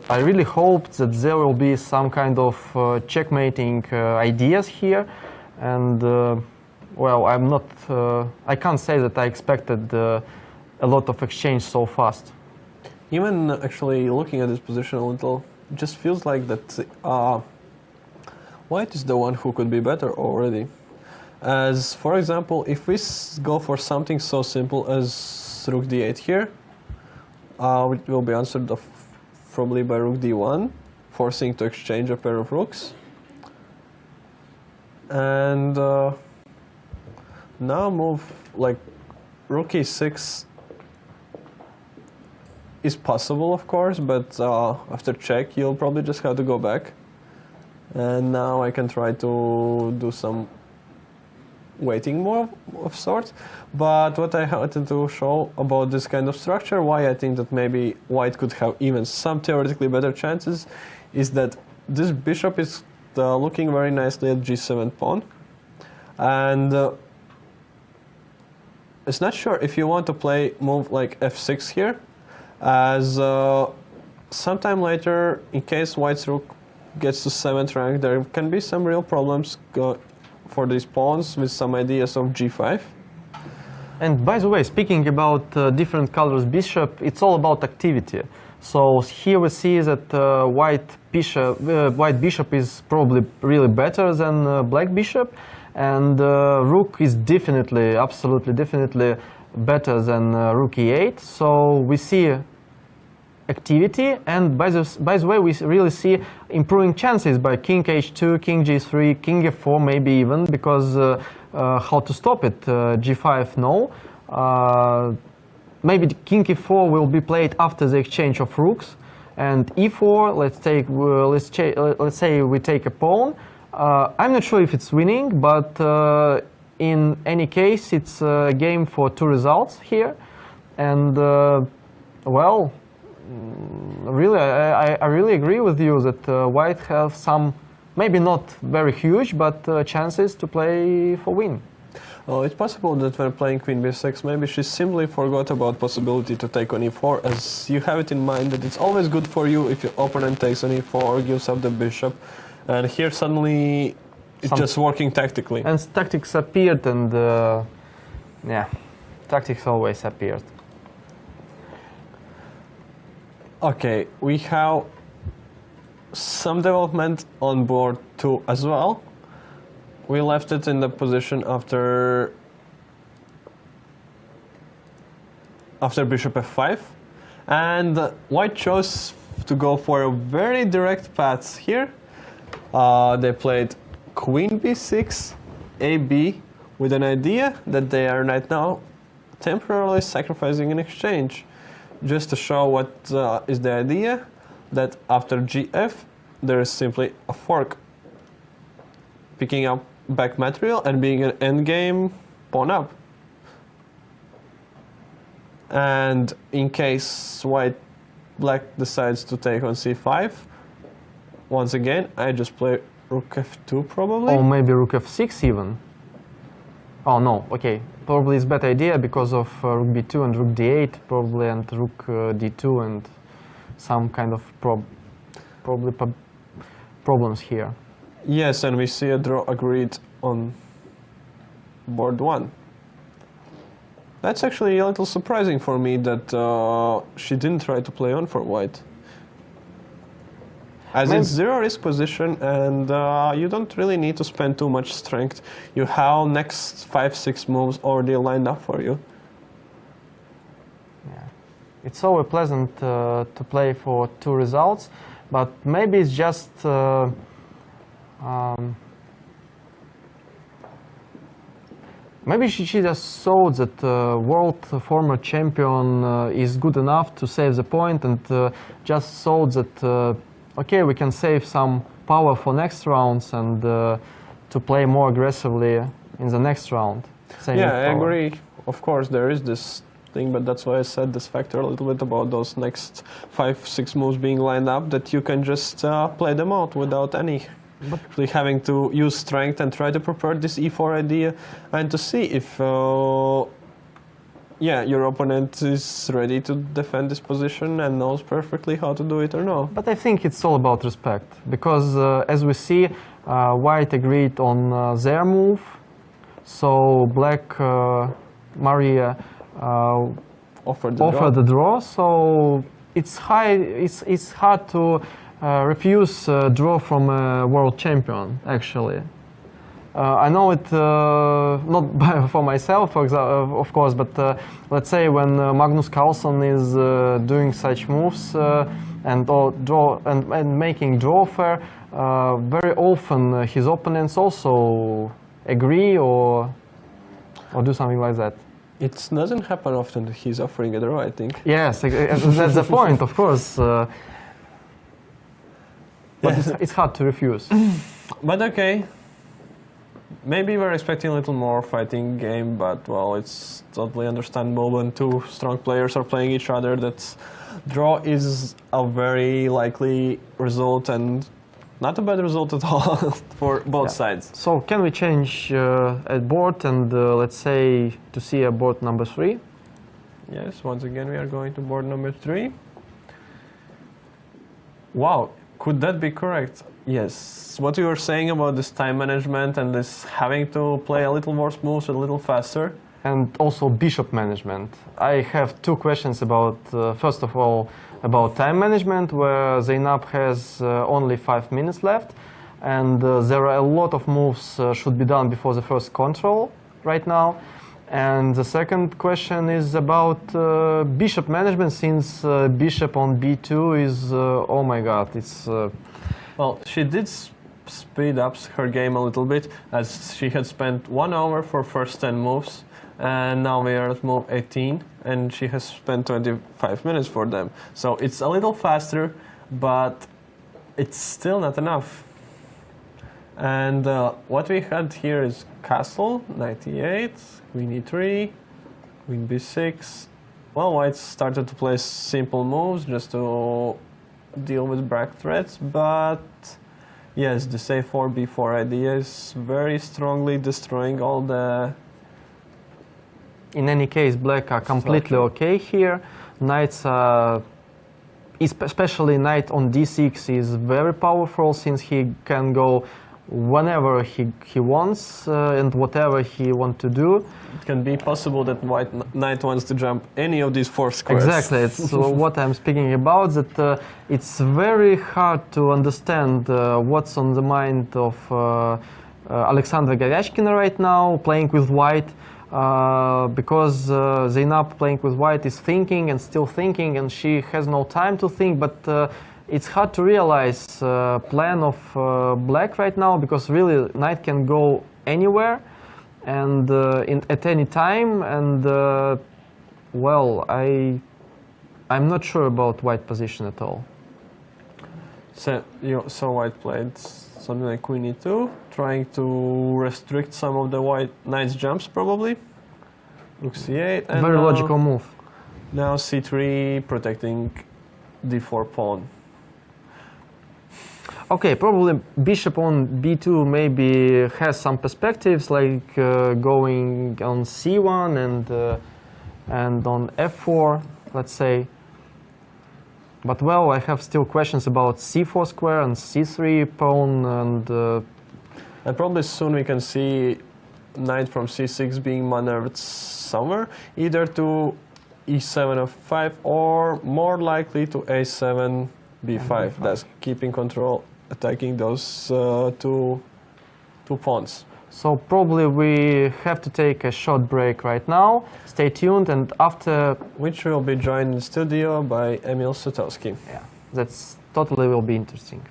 I really hoped that there will be some kind of checkmating ideas here, and well, I'm not I can't say that I expected a lot of exchange so fast. Even actually looking at this position a little, just feels like that white is the one who could be better already. As for example, if we go for something so simple as rook d8 here, it will be answered probably by rook d1, forcing to exchange a pair of rooks. And now move like rook e6 is possible, of course, but after check you'll probably just have to go back. And now I can try to do some waiting move of sorts. But what I wanted to show about this kind of structure, why I think that maybe white could have even some theoretically better chances, is that this bishop is looking very nicely at g7 pawn. And it's not sure if you want to play move like f6 here, as sometime later, in case white's rook gets to 7th rank, there can be some real problems for these pawns with some ideas of g5. And by the way, speaking about different colors bishop, it's all about activity. So here we see that white bishop is probably really better than black bishop, and rook is definitely, absolutely definitely better than rook e8. So we see activity, and by the way, we really see improving chances by king h2, king g3, king f4 maybe even, because how to stop it? g5, no. Maybe king e4 will be played after the exchange of rooks, and e4. Let's say we take a pawn. I'm not sure if it's winning, but in any case, it's a game for two results here, and well. Really, I really agree with you that white have some, maybe not very huge, but chances to play for win. It's possible that when playing queen b6, maybe she simply forgot about possibility to take on e4, as you have it in mind that it's always good for you if your opponent takes on e4, gives up the bishop, and here suddenly it's just working tactically. And tactics appeared, and yeah, tactics always appeared. Okay, we have some development on board 2 as well. We left it in the position after bishop f5, and white chose to go for a very direct path here. They played queen b6, ab, with an idea that they are right now temporarily sacrificing an exchange. Just to show what is the idea, that after gf there is simply a fork, picking up back material and being an endgame pawn up. And in case black decides to take on c5, once again I just play rook f2 probably. Or maybe rook f6 even. Oh no, okay. Probably it's a better idea because of rook b2 and rook d8 probably, and rook d2 and some kind of problems here. Yes, and we see a draw agreed on board 1. That's actually a little surprising for me that she didn't try to play on for white. As it's zero risk position, and you don't really need to spend too much strength. You have next 5-6 moves already lined up for you. Yeah, it's always pleasant to play for two results, but maybe it's just maybe she just saw that world former champion is good enough to save the point, and just saw that. Okay, we can save some power for next rounds and to play more aggressively in the next round. Yeah, I agree. Of course, there is this thing, but that's why I said this factor a little bit about those next 5-6 moves being lined up, that you can just play them out without actually having to use strength and try to prepare this e4 idea and to see if your opponent is ready to defend this position and knows perfectly how to do it or no. But I think it's all about respect, because as we see, white agreed on their move, so black, Maria, offered the draw. So it's hard to refuse draw from a world champion, actually. I know it not for myself, for example, of course, but let's say when Magnus Carlsen is doing such moves and making draw fair, very often his opponents also agree or do something like that. It doesn't happen often that he's offering a draw, I think. Yes, that's the point, of course. But it's hard to refuse. But okay. Maybe we're expecting a little more fighting game, but well, it's totally understandable when two strong players are playing each other. That draw is a very likely result and not a bad result at all for both sides. So can we change a board and let's say to see a board number 3? Yes, once again we are going to board number 3. Wow, could that be correct? Yes, what you were saying about this time management and this having to play a little more smooth, a little faster. And also bishop management. I have two questions about, first of all, about time management, where Zeynep has only 5 minutes left, and there are a lot of moves should be done before the first control right now. And the second question is about bishop management, since bishop on b2 is, oh my god, it's... Well, she did speed up her game a little bit, as she had spent 1 hour for first 10 moves, and now we are at move 18, and she has spent 25 minutes for them. So it's a little faster, but it's still not enough. And what we had here is castle, knight e8, queen e3, queen b6. Well, white started to play simple moves just to deal with black threats, but yes, the a4, b4 idea is very strongly destroying all the... In any case, black are completely okay here. Knights, especially knight on d6 is very powerful, since he can go whenever he wants and whatever he wants to do. It can be possible that white knight wants to jump any of these 4 squares. Exactly, it's what I'm speaking about, that it's very hard to understand what's on the mind of Alexandra Goryachkina right now, playing with white, because Zeynep playing with white is thinking and still thinking, and she has no time to think, but it's hard to realize plan of black right now, because really knight can go anywhere and at any time, and well, I'm not sure about white position at all. So white played something like queen e2, trying to restrict some of the white knight's jumps probably. Rook c8, and very logical move. Now c3, protecting d4 pawn. Okay, probably bishop on b2 maybe has some perspectives, like going on c1 and on f4, let's say. But well, I have still questions about c4 square and c3 pawn, and probably soon we can see knight from c6 being maneuvered somewhere, either to e7 f5 or more likely to a7 b5. That's keeping control, attacking those two pawns. So probably we have to take a short break right now. Stay tuned, and after... Which will be joined in studio by Emil Sotowski. Yeah, that's totally will be interesting.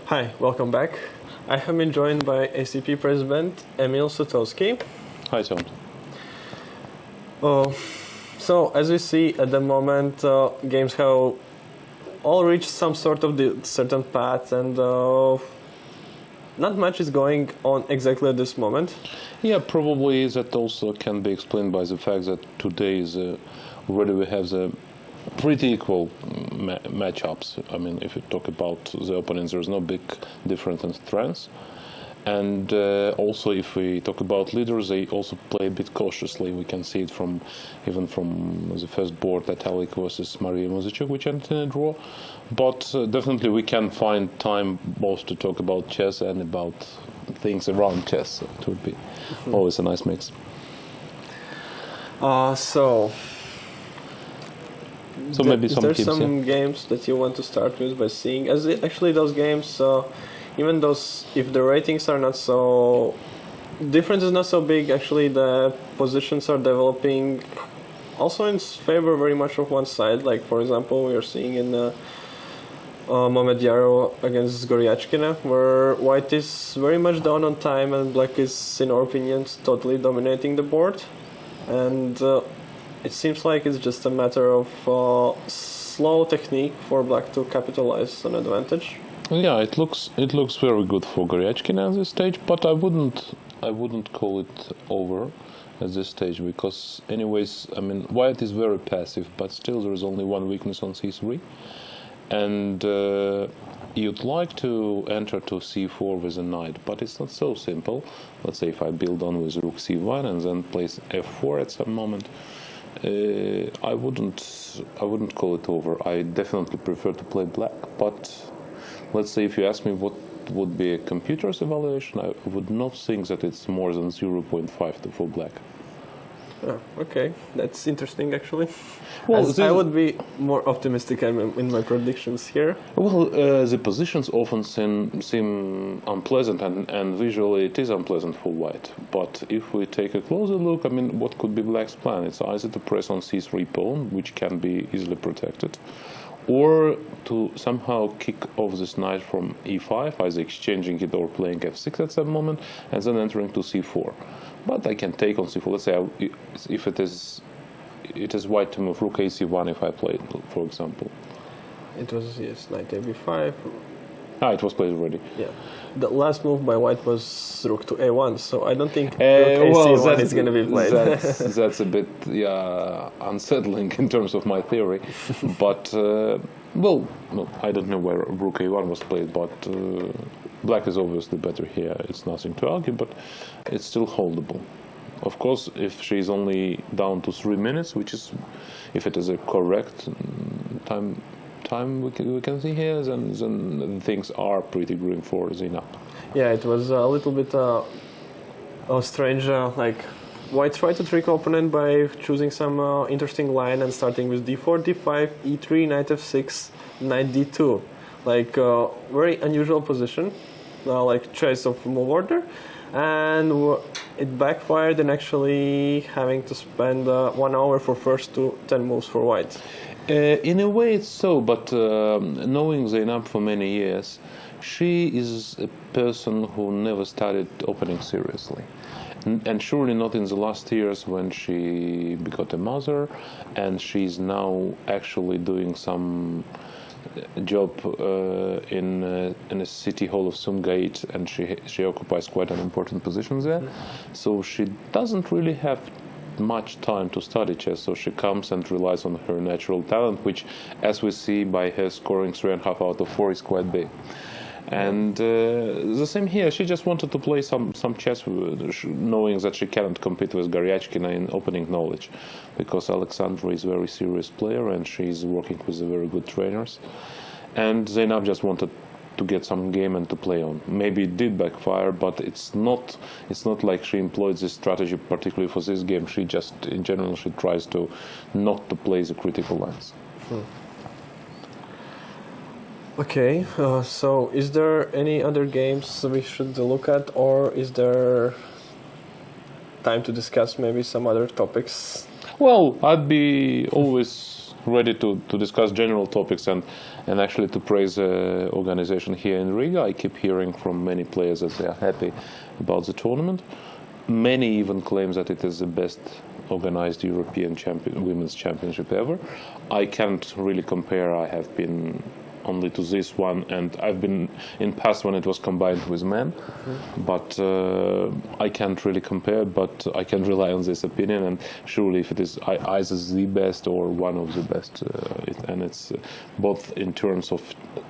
Hi, welcome back. I have been joined by ACP President Emil Sotowski. Hi, Tom. So, as we see at the moment, games have all reached some sort of certain path, and not much is going on exactly at this moment. Yeah, probably that also can be explained by the fact that today is already we have the pretty equal matchups. I mean, if you talk about the opponents, there's no big difference in strengths. And also, if we talk about leaders, they also play a bit cautiously. We can see it even from the first board, Atalik versus Maria Muzichuk, which ended in a draw. But definitely we can find time both to talk about chess and about things around chess. So it would be always a nice mix. So maybe some there's tips, some games that you want to start with by seeing, as actually those games, even those, if the ratings are not so, difference is not so big, actually the positions are developing also in favor very much of one side. Like, for example, we are seeing in Mamedyarov against Goryachkina, where white is very much down on time and black is, in our opinions, totally dominating the board. And it seems like it's just a matter of slow technique for black to capitalize on advantage. Yeah, it looks very good for Goryachkina at this stage, but I wouldn't call it over at this stage, because anyways, I mean, white is very passive, but still there is only one weakness on c3, and you'd like to enter to c4 with a knight, but it's not so simple. Let's say if I build on with rook c1 and then place f4 at some moment, I wouldn't call it over. I definitely prefer to play black, but let's say if you ask me what would be a computer's evaluation, I would not think that it's more than 0.5 for black. Oh, okay, that's interesting actually. Well, I would be more optimistic in my predictions here. Well, the positions often seem unpleasant, and visually it is unpleasant for white. But if we take a closer look, I mean, what could be black's plan? It's either to press on c3 pawn, which can be easily protected, or to somehow kick off this knight from e5, either exchanging it or playing f6 at some moment, and then entering to c4. But I can take on c4. Let's say if it is white to move rook ac1 if I play, for example. It was, yes, knight ab5. It was played already. Yeah. The last move by white was rook to a1, so I don't think rook well, ac1 is going to be played. That's a bit unsettling in terms of my theory. But, well, no, I don't know where rook a1 was played, but black is obviously better here. It's nothing to argue, but it's still holdable. Of course, if she's only down to 3 minutes, which is, if it is a correct time we can see here, then things are pretty grim for Zeynep. Yeah, it was a little bit strange. Like, white tried to trick opponent by choosing some interesting line and starting with d4, d5, e3, knight f6, knight d2. Like, very unusual position, like choice of move order. And it backfired in actually having to spend 1 hour for first 10 moves for white. In a way it's so, but knowing Zeynep for many years, she is a person who never started opening seriously. And surely not in the last years when she became a mother, and she's now actually doing some job in a city hall of Sumgait, and she occupies quite an important position there. So she doesn't really have much time to study chess, so she comes and relies on her natural talent, which, as we see by her scoring 3.5 out of 4, is quite big. And the same here, she just wanted to play some chess, knowing that she cannot compete with Goryachkina in opening knowledge, because Alexandra is a very serious player and she's working with very good trainers. And Zeynep just wanted to get some game and to play on. Maybe it did backfire, but it's not like she employed this strategy particularly for this game. She just, in general, she tries to not to play the critical lines. Okay, so is there any other games we should look at, or is there time to discuss maybe some other topics? Well, I'd be always ready to discuss general topics and actually to praise the organization here in Riga. I keep hearing from many players that they are happy about the tournament. Many even claim that it is the best organized European women's championship ever. I can't really compare. I have been only to this one, and I've been in past when it was combined with men, but I can't really compare, but I can rely on this opinion, and surely if it is either the best or one of the best, and it's both in terms of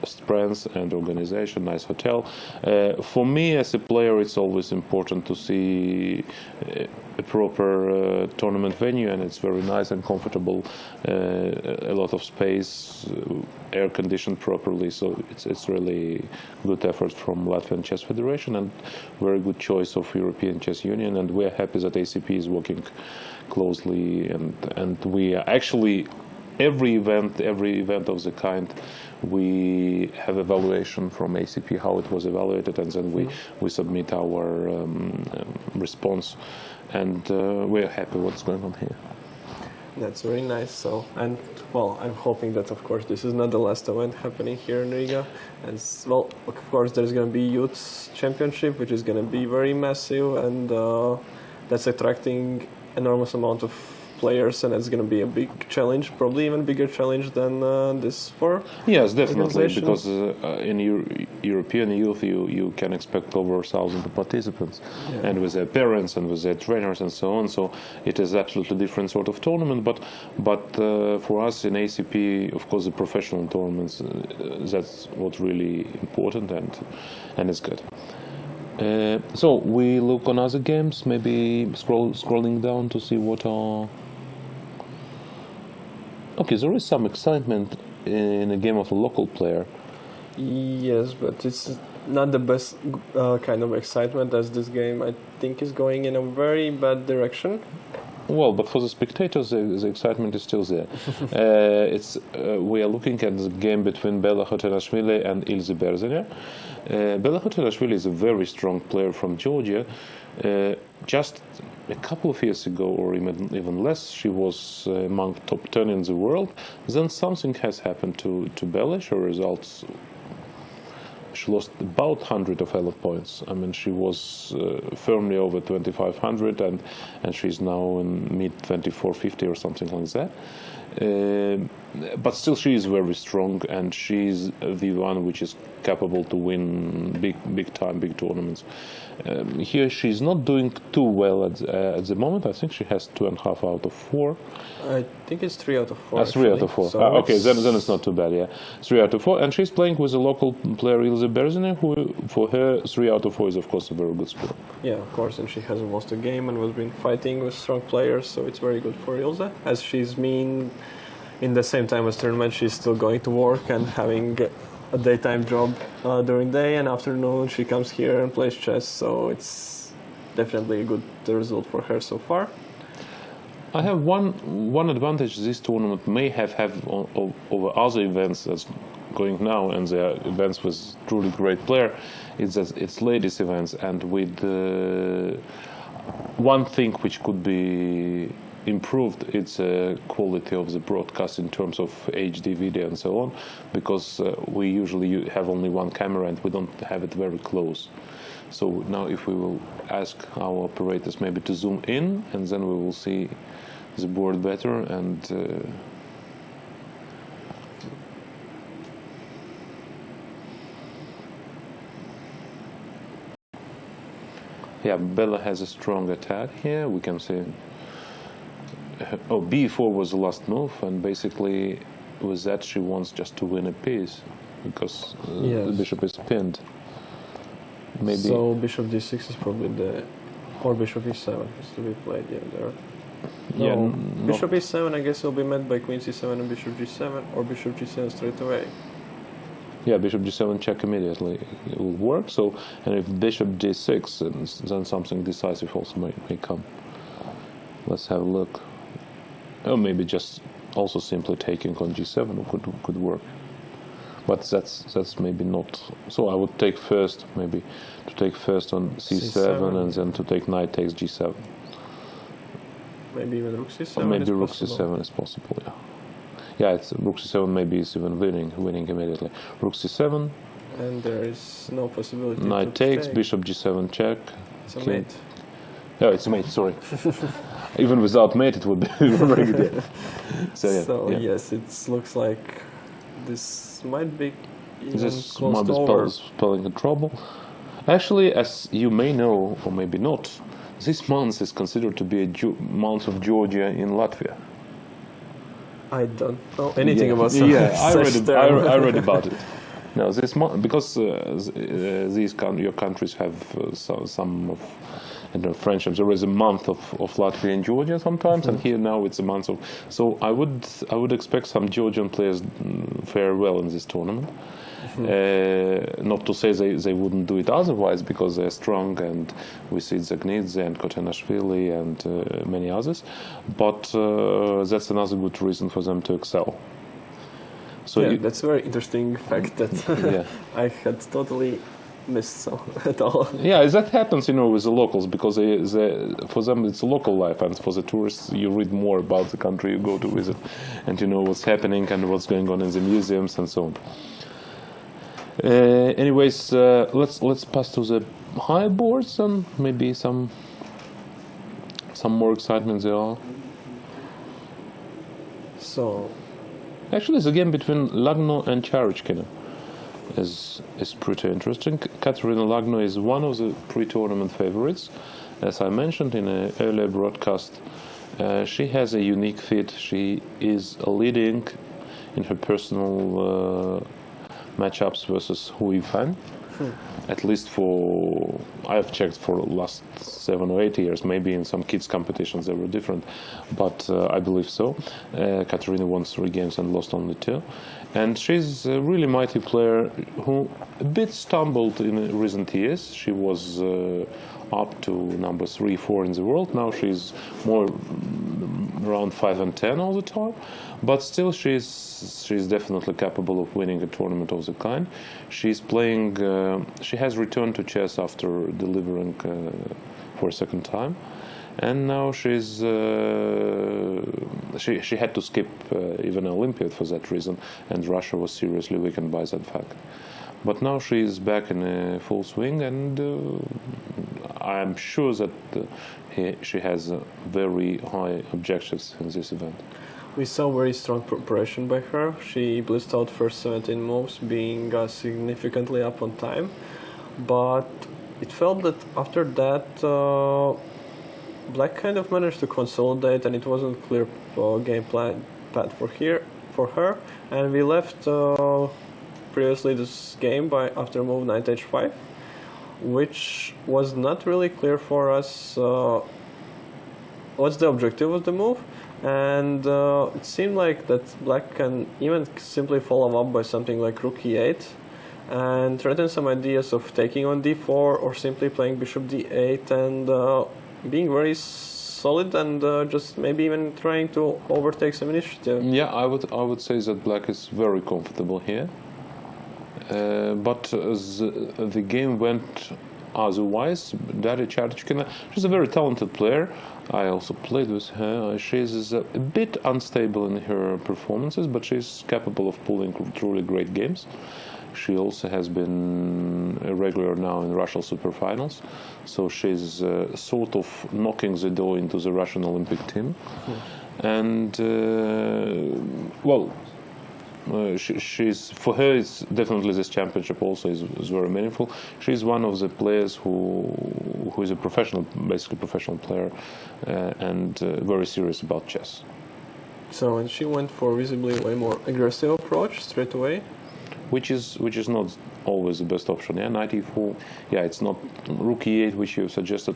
strength and organization, nice hotel. For me as a player, it's always important to see a proper tournament venue, and it's very nice and comfortable, a lot of space, air conditioned properly, so it's really good effort from Latvian Chess Federation and very good choice of European Chess Union, and we're happy that ACP is working closely, and we are actually every event of the kind we have evaluation from ACP how it was evaluated, and then we submit our response, and we're happy what's going on here. That's very nice. So, and well, I'm hoping that of course this is not the last event happening here in Riga. And well, of course there's going to be youth championship, which is going to be very massive, and that's attracting enormous amount of players, and it's going to be a big challenge, probably even bigger challenge than this for. Yes, definitely, because in European youth you can expect over 1,000 participants, and with their parents and with their trainers and so on. So it is absolutely different sort of tournament. But for us in ACP, of course, the professional tournaments, that's what's really important, and it's good. So we look on other games, maybe scrolling down to see what are. Okay, there is some excitement in a game of a local player. Yes, but it's not the best kind of excitement, as this game I think is going in a very bad direction. Well, but for the spectators, the excitement is still there. We are looking at the game between Bella Hotelashvili and Ilze Berzener. Bella Hotelashvili is a very strong player from Georgia. Just a couple of years ago, or even less, she was among top 10 in the world. Then something has happened to Bella. Her results. She lost about 100 of elo points. I mean, she was firmly over 2,500, and she's now in mid 2,450 or something like that. But still, she is very strong, and she's the one which is capable to win big tournaments. Here, she's not doing too well at the moment. I think she has 2.5 out of 4. I think it's 3 out of 4. 3 out of 4. So okay, then it's not too bad. Yeah, 3 out of 4, and she's playing with a local player, Ilze Berzener, who for her 3 out of 4 is of course a very good score. Yeah, of course, and she hasn't lost a game and has been fighting with strong players, so it's very good for Ilze. As she's been in the same time as tournament, she's still going to work and having a daytime job during day, and afternoon she comes here and plays chess, so it's definitely a good result for her so far. I have one advantage this tournament may have over other events that's going now, and they are events with truly great player, is that it's ladies events, and with one thing which could be improved, it's quality of the broadcast in terms of HD video and so on, because we usually have only one camera and we don't have it very close. So now if we will ask our operators maybe to zoom in, and then we will see the board better, and yeah, Bella has a strong attack here. We can see b4 was the last move, and basically with that she wants just to win a piece, because the bishop is pinned. Maybe. So bishop d6 is probably or bishop e7 has to be played there. No, bishop e7 I guess will be met by queen c7 and bishop g7, or bishop g7 straight away. Yeah, bishop g7 check immediately, it will work. So, and if bishop d6, then something decisive also may come. Let's have a look. Or maybe just also simply taking on g7 could work. But that's maybe not. So I would take first, maybe to take first on c7 and then to take knight takes g7. Maybe even rook c7. Or maybe rook c7 is possible. Yeah. Yeah, it's rook c7 maybe is even winning immediately. Rook c7, And there is no possibility knight to takes, take. bishop g7 check. So king. mate. Oh, it's mate, sorry. Even without mate, it would be very good. Yeah. So, yeah, So yeah. yes, it looks like this might be even This close might to be over. spelling in trouble. Actually, as you may know, or maybe not, this month is considered to be a month of Georgia in Latvia. I don't know anything Yeah. about Yeah, such term. I read about it. No, this month, because your countries have some of friendships. There is a month of Latvia and Georgia sometimes, and here now it's a month of. So I would expect some Georgian players fare well in this tournament. Not to say they wouldn't do it otherwise, because they're strong, and we see Zagnidze and Kotenashvili and many others. But that's another good reason for them to excel. So Yeah, that's a very interesting fact that Yeah. I had totally missed so at all. Yeah, that happens, with the locals, because for them it's a local life, and for the tourists you read more about the country you go to visit, and you know what's happening and what's going on in the museums and so on. Anyways, let's pass to the high boards and maybe some more excitement there. So Actually, the game between Lagno and Charachkina is pretty interesting. Katerina Lagno is one of the pre-tournament favorites. As I mentioned in an earlier broadcast, she has a unique fit. She is leading in her personal matchups versus Hui Fan. At least I've checked for the last 7 or 8 years. Maybe in some kids competitions they were different, but I believe so. Katerina won 3 games and lost only 2. And she's a really mighty player who a bit stumbled in recent years. She was up to number 3, 4 in the world. Now she's more around 5 and 10 all the time, but still she's definitely capable of winning a tournament of the kind. She's playing. She has returned to chess after delivering for a second time, and now she's. She had to skip even an Olympiad for that reason, and Russia was seriously weakened by that fact. But now she is back in full swing, and I'm sure that she has very high objectives in this event. we saw very strong preparation by her. She blitzed out first 17 moves, being significantly up on time. But it felt that after that, Black kind of managed to consolidate, and it wasn't clear game plan path for her. And we left previously this game after move knight h5, which was not really clear for us what's the objective of the move. And it seemed like that Black can even simply follow up by something like rook e8 and threaten some ideas of taking on d4 or simply playing bishop d8 and being very solid and just maybe even trying to overtake some initiative. Yeah, I would say that Black is very comfortable here, but the game went otherwise. Daria Charachkina, she's a very talented player. I also played with her. She's a bit unstable in her performances, but she's capable of pulling truly great games. She also has been a regular now in Russian Superfinals, so she's sort of knocking the door into the Russian Olympic team. And she's, for her, it's definitely this championship also is very meaningful. She's one of the players who is a basically professional player, and very serious about chess. So, and she went for visibly way more aggressive approach straight away. Which is not always the best option. Yeah, knight e4. Yeah, it's not rook e8, which you suggested,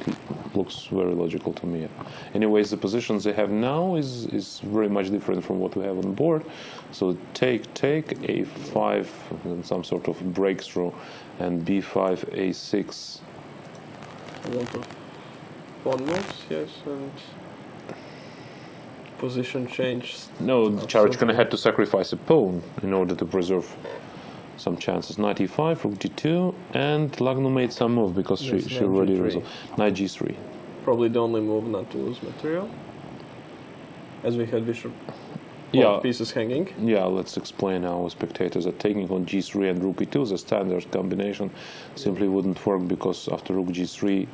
looks very logical to me. Anyways, the positions they have now is very much different from what we have on board. So take a5, and some sort of breakthrough, and b5, a6. A lot of pawn moves, yes, and position change. No, Charachkina had to sacrifice a pawn in order to preserve some chances. Knight e5, rook d2, and Lagno made some move because Yes, she knight already g3. resolved. Knight g3. Probably the only move not to lose material. As we had bishop Yeah. pieces hanging. Yeah, let's explain our spectators that taking on g3 and rook e2, the standard combination, simply wouldn't work because after rook g3,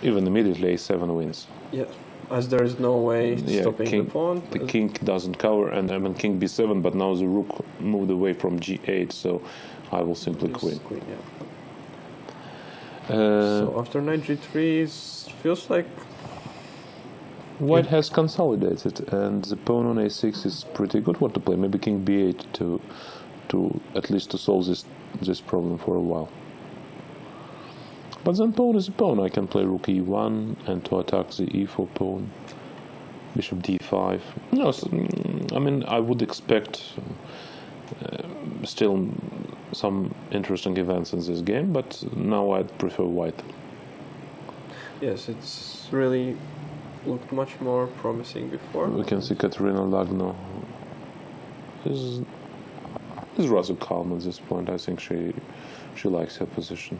even immediately a7 wins. Yeah, as there is no way stopping king, the pawn. the king doesn't cover, and I mean king b7, but now the rook moved away from g8, so I will simply queen. Yeah. So after knight g3, feels like White has consolidated, and the pawn on a6 is pretty good. What to play? Maybe king b8 to at least to solve this problem for a while. But then pawn is a pawn. I can play rook e1 and to attack the e4 pawn, bishop d5. No, I mean I would expect still some interesting events in this game, but now I'd prefer white. yes, it's really looked much more promising before. We can see Katerina Lagno is rather calm at this point. I think she likes her position.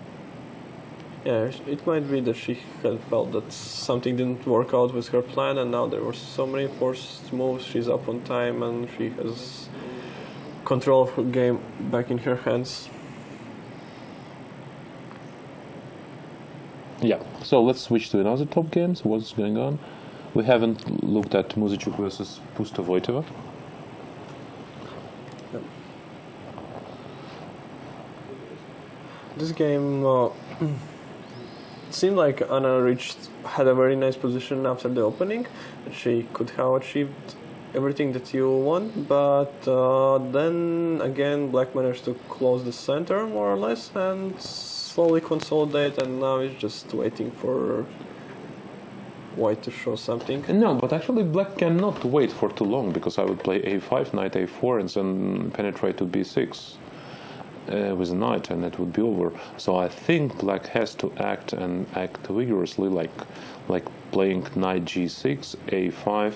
Yeah, it might be that she had felt that something didn't work out with her plan, and now there were so many forced moves. She's up on time, and she has control of her game back in her hands. Yeah, so let's switch to another top games. What's going on? We haven't looked at Muzichuk versus Pustovoitova. This game seemed like Anna had a very nice position after the opening. She could have achieved everything that you want, but then again Black managed to close the center more or less and slowly consolidate, and now it's just waiting for White to show something. No, but actually Black cannot wait for too long, because I would play a5, knight a4, and then penetrate to b6 with a knight, and that would be over. So I think Black has to act vigorously, like playing knight g6, a5,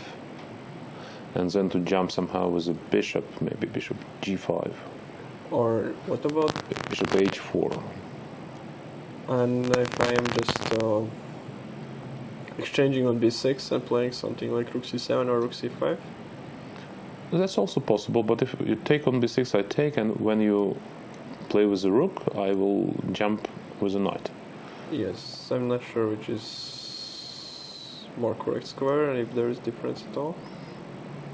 and then to jump somehow with a bishop, maybe bishop g5. Or what about, Bishop h4. and if I am just exchanging on b6 and playing something like rook c7 or rook c5? That's also possible, but if you take on b6, I take, and when you play with the rook, I will jump with a knight. Yes, I'm not sure which is more correct square, and if there is difference at all.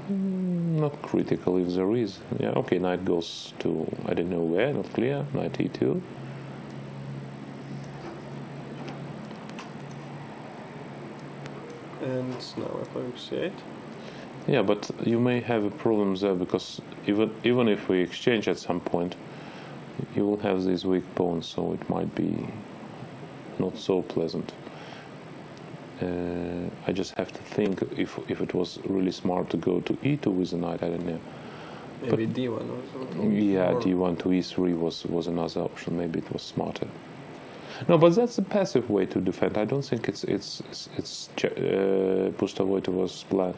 Not critical if there is. Yeah, okay, knight goes to, I don't know where, not clear, knight e2. And now I play rook c8. Yeah, but you may have a problem there, because even if we exchange at some point, you will have these weak pawns, so it might be not so pleasant. I just have to think if it was really smart to go to e2 with the knight, I don't know. Maybe d1 or something. Yeah, Or d1 to e3 was another option. Maybe it was smarter. No, but that's a passive way to defend. I don't think it's Pustovoitova's plan.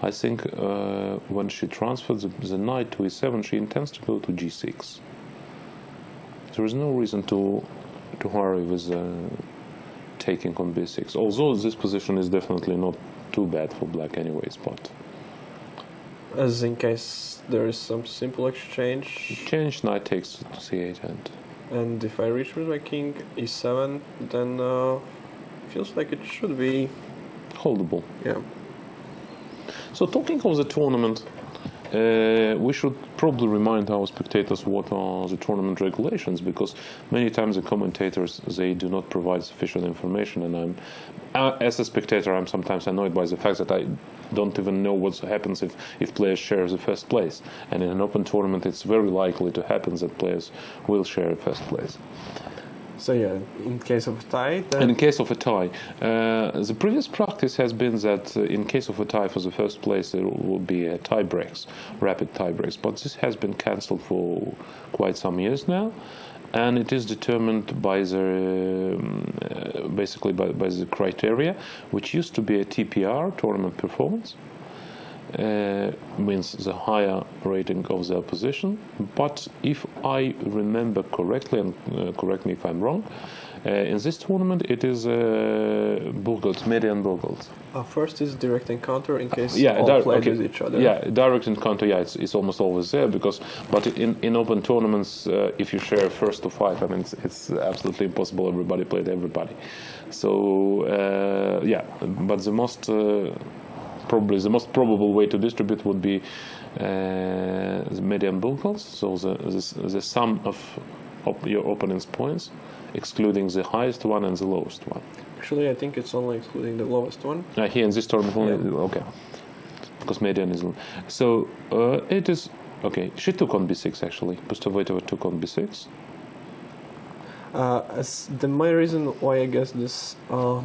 I think when she transferred the knight to e7, she intends to go to g6. There is no reason to hurry with taking on b6. Although this position is definitely not too bad for Black, anyways. But as in case there is some simple exchange. change knight takes to c8, And if I reach with my king e7, then feels like it should be, holdable. yeah. So talking of the tournament, we should probably remind our spectators what are the tournament regulations, because many times the commentators, they do not provide sufficient information, and as a spectator, I'm sometimes annoyed by the fact that I don't even know what happens if players share the first place. And in an open tournament, it's very likely to happen that players will share first place. So yeah, in case of a tie, then And in case of a tie, the previous practice has been that in case of a tie for the first place, there will be a tie breaks, rapid tie breaks. But this has been cancelled for quite some years now, and it is determined by the basically by the criteria, which used to be a TPR, tournament performance. means the higher rating of the opposition. But if I remember correctly, and correct me if I'm wrong, in this tournament it is Burgos, Median Burgos. First is direct encounter in case all played with each other. Yeah, direct encounter. Yeah, it's almost always there but in open tournaments, if you share first to 5, I mean it's absolutely impossible. Everybody played everybody. So yeah, but the most probably the most probable way to distribute would be the median Burgos. So the sum of your opponent's points, excluding the highest one and the lowest one. Actually, I think it's only excluding the lowest one. Here in this tournament, only, okay, because median is. So it is okay. She took on b6 actually. Pustovoitova took on b6. My reason why I guess this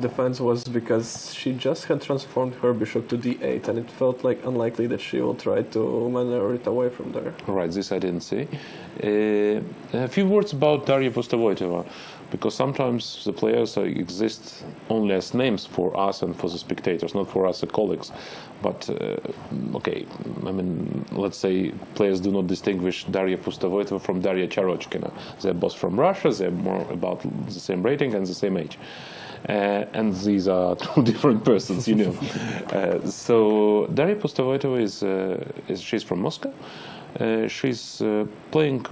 defense was because she just had transformed her bishop to d8, and it felt like unlikely that she will try to maneuver it away from there. Right, this I didn't see. A few words about Daria Pustovoitova, because sometimes the players exist only as names for us and for the spectators, not for us as colleagues. But okay, I mean, let's say players do not distinguish Daria Pustovoitova from Daria Charochkina. They're both from Russia. They're more about the same rating and the same age. And these are two different persons, you know. So Daria Pustovoitova she's from Moscow. She's playing.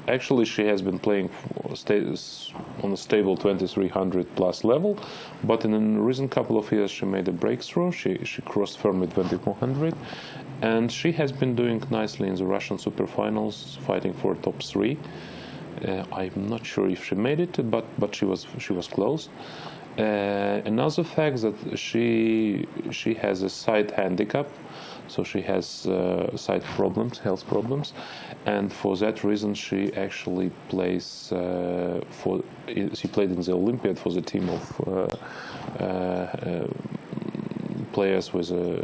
Actually, she has been playing on a stable 2300 plus level, but in a recent couple of years she made a breakthrough. She crossed firmly 2400, and she has been doing nicely in the Russian superfinals, fighting for top 3. I'm not sure if she made it, but she was close. Another fact that she has a side handicap. So she has side problems, health problems, and for that reason she actually plays she played in the Olympiad for the team of players with a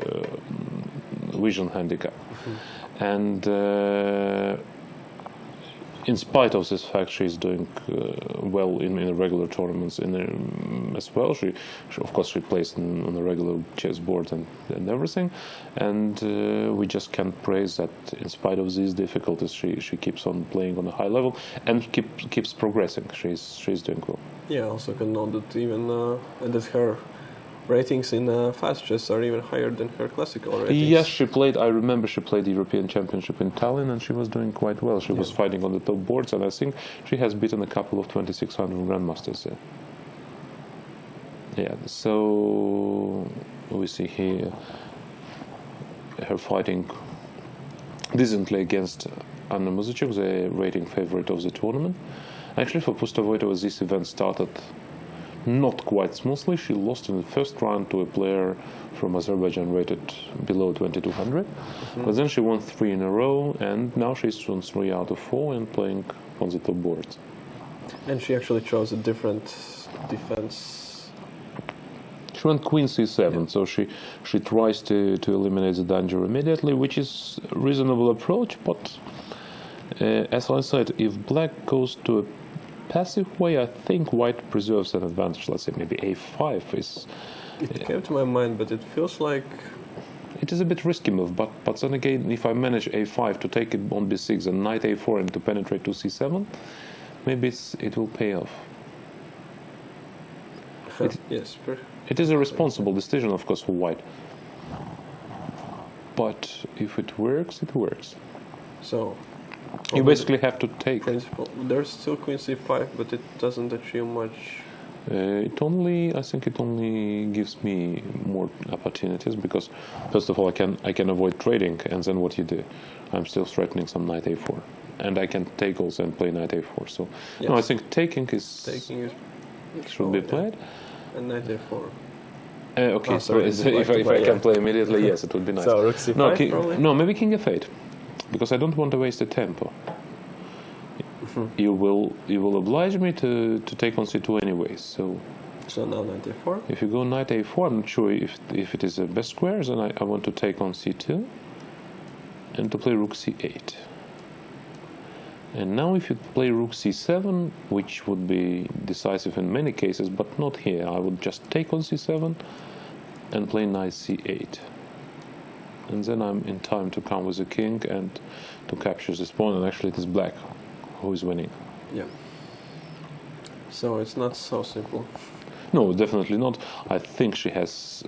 vision handicap. Mm-hmm. And in spite of this fact, she's doing well in regular tournaments as well. She of course she plays on a regular chess board and everything, and we just can't praise that in spite of these difficulties, she keeps on playing on a high level and keeps progressing. She's doing well. Yeah, also can note that even that her ratings in fast chess are even higher than her classical ratings. Yes, I remember she played the European Championship in Tallinn, and she was doing quite well. She was fighting on the top boards, and I think she has beaten a couple of 2600 grandmasters there. Yeah, so we see here her fighting decently against Anna Muzychuk, the rating favorite of the tournament. Actually, for Pustovoitova, this event started not quite smoothly. She lost in the first round to a player from Azerbaijan rated below 2200. Mm-hmm. But then she won 3 in a row, and now she's on 3 out of 4 and playing on the top boards. And she actually chose a different defense. She went queen c7, so she tries to eliminate the danger immediately, which is a reasonable approach, but as I said, if black goes to a passive way, I think white preserves an advantage. Let's say maybe a5 is... It came to my mind, but it feels like... It is a bit risky move, but then again, if I manage a5 to take it on b6 and knight a4 and to penetrate to c7, maybe it will pay off. Yes. It is a responsible decision, of course, for white. But if it works, it works. So... You basically have to take. Principle. There's still queen c5, but it doesn't achieve much. I think it only gives me more opportunities, because first of all I can avoid trading, and then what you do, I'm still threatening some knight a4, and I can take also and play knight a4. So yes. No, I think taking should be played. And knight a4. Okay, so if I can play immediately, yes, it would be nice. So rook c5 no, maybe king f8. Because I don't want to waste the tempo. Mm-hmm. You will oblige me to take on c2 anyways. So now knight a4. If you go knight a4, I'm not sure if it is the best square. Then I want to take on c2 and to play rook c8. And now if you play rook c7, which would be decisive in many cases, but not here, I would just take on c7 and play knight c8. and then I'm in time to come with the king and to capture this pawn, and actually it is black who is winning. Yeah. So it's not so simple. No, definitely not. I think she has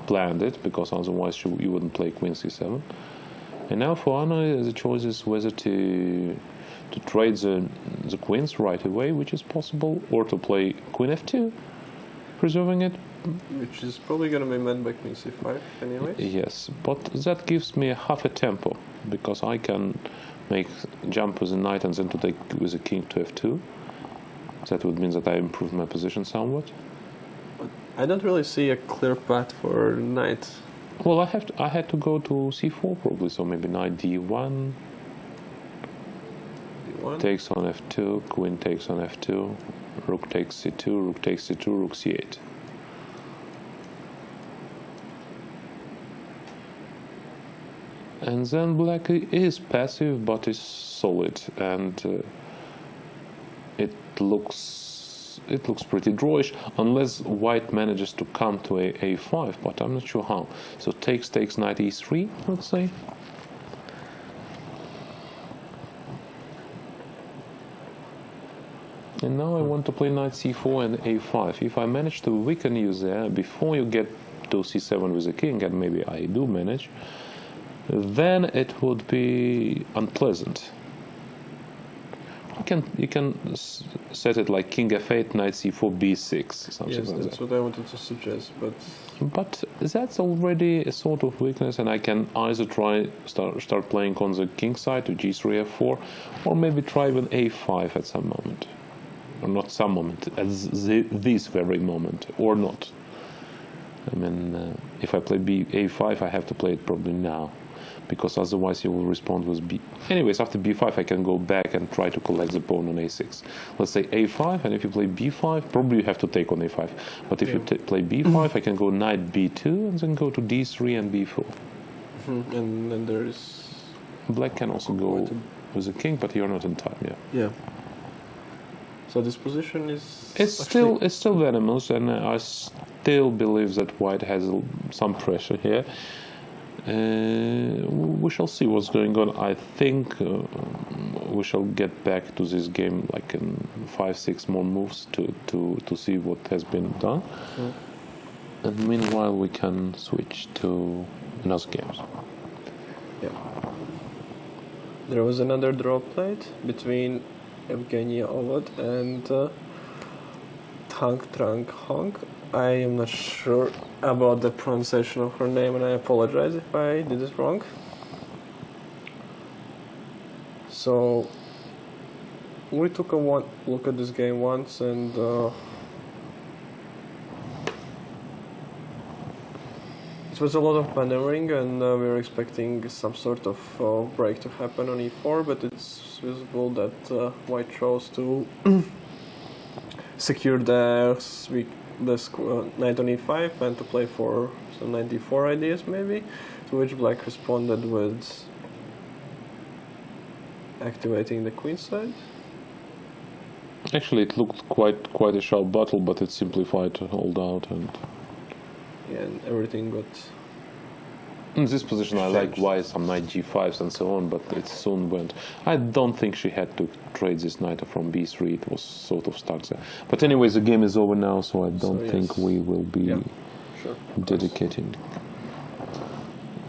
planned it, because otherwise you wouldn't play queen c7. And now for Anna, the choice is whether to trade the queens right away, which is possible, or to play queen f2, preserving it. Which is probably going to be met by queen c5 anyway. Yes, but that gives me half a tempo, because I can make jump with the knight and then to take with the king to f2. That would mean that I improve my position somewhat. I don't really see a clear path for knight. Well, I had to go to c4 probably, so maybe knight d1, d1. takes on f2, queen takes on f2, rook takes c2, rook takes c2, rook c8. And then black is passive but is solid, and it looks pretty drawish, unless white manages to come to a5, but I'm not sure how. So takes knight e3, let's say. And now I want to play knight c4 and a5. If I manage to weaken you there before you get to c7 with the king, and maybe I do manage, then it would be unpleasant. You can set it like king f8, knight c4, b6, something Yes, like that. that's what I wanted to suggest, but that's already a sort of weakness, and I can either start playing on the king side to g3, f4, or maybe try even a5 at some moment, or not some moment, at this very moment, or not. I mean, if I play a5, I have to play it probably now, because otherwise he will respond with b. Anyways, after b5 I can go back and try to collect the pawn on a6. Let's say a5, and if you play b5, probably you have to take on a5. But if you play b5, I can go knight b2, and then go to d3 and b4. And then there is... Black can also go with the king, but you're not in time, yeah. Yeah. So this position is... It's still venomous, and I still believe that white has some pressure here. We shall see what's going on. I think we shall get back to this game like in 5-6 more moves to see what has been done. And meanwhile we can switch to another games. Yeah. There was another draw played between Evgenia Ovod and Tang Trang Hong. I am not sure about the pronunciation of her name, and I apologize if I did it wrong. So we took a look at this game once, and it was a lot of maneuvering, and we were expecting some sort of break to happen on e4, but it's visible that white chose to secure the knight on e5 and to play for some knight d4 ideas maybe, to which black responded with activating the queen side. Actually, it looked quite a sharp battle, but it simplified to hold out, and everything got... In this position I like why some knight g5s and so on, but it soon went. I don't think she had to trade this knight from b3, it was sort of stuck there. But anyways, the game is over now, so I don't think we will be dedicating.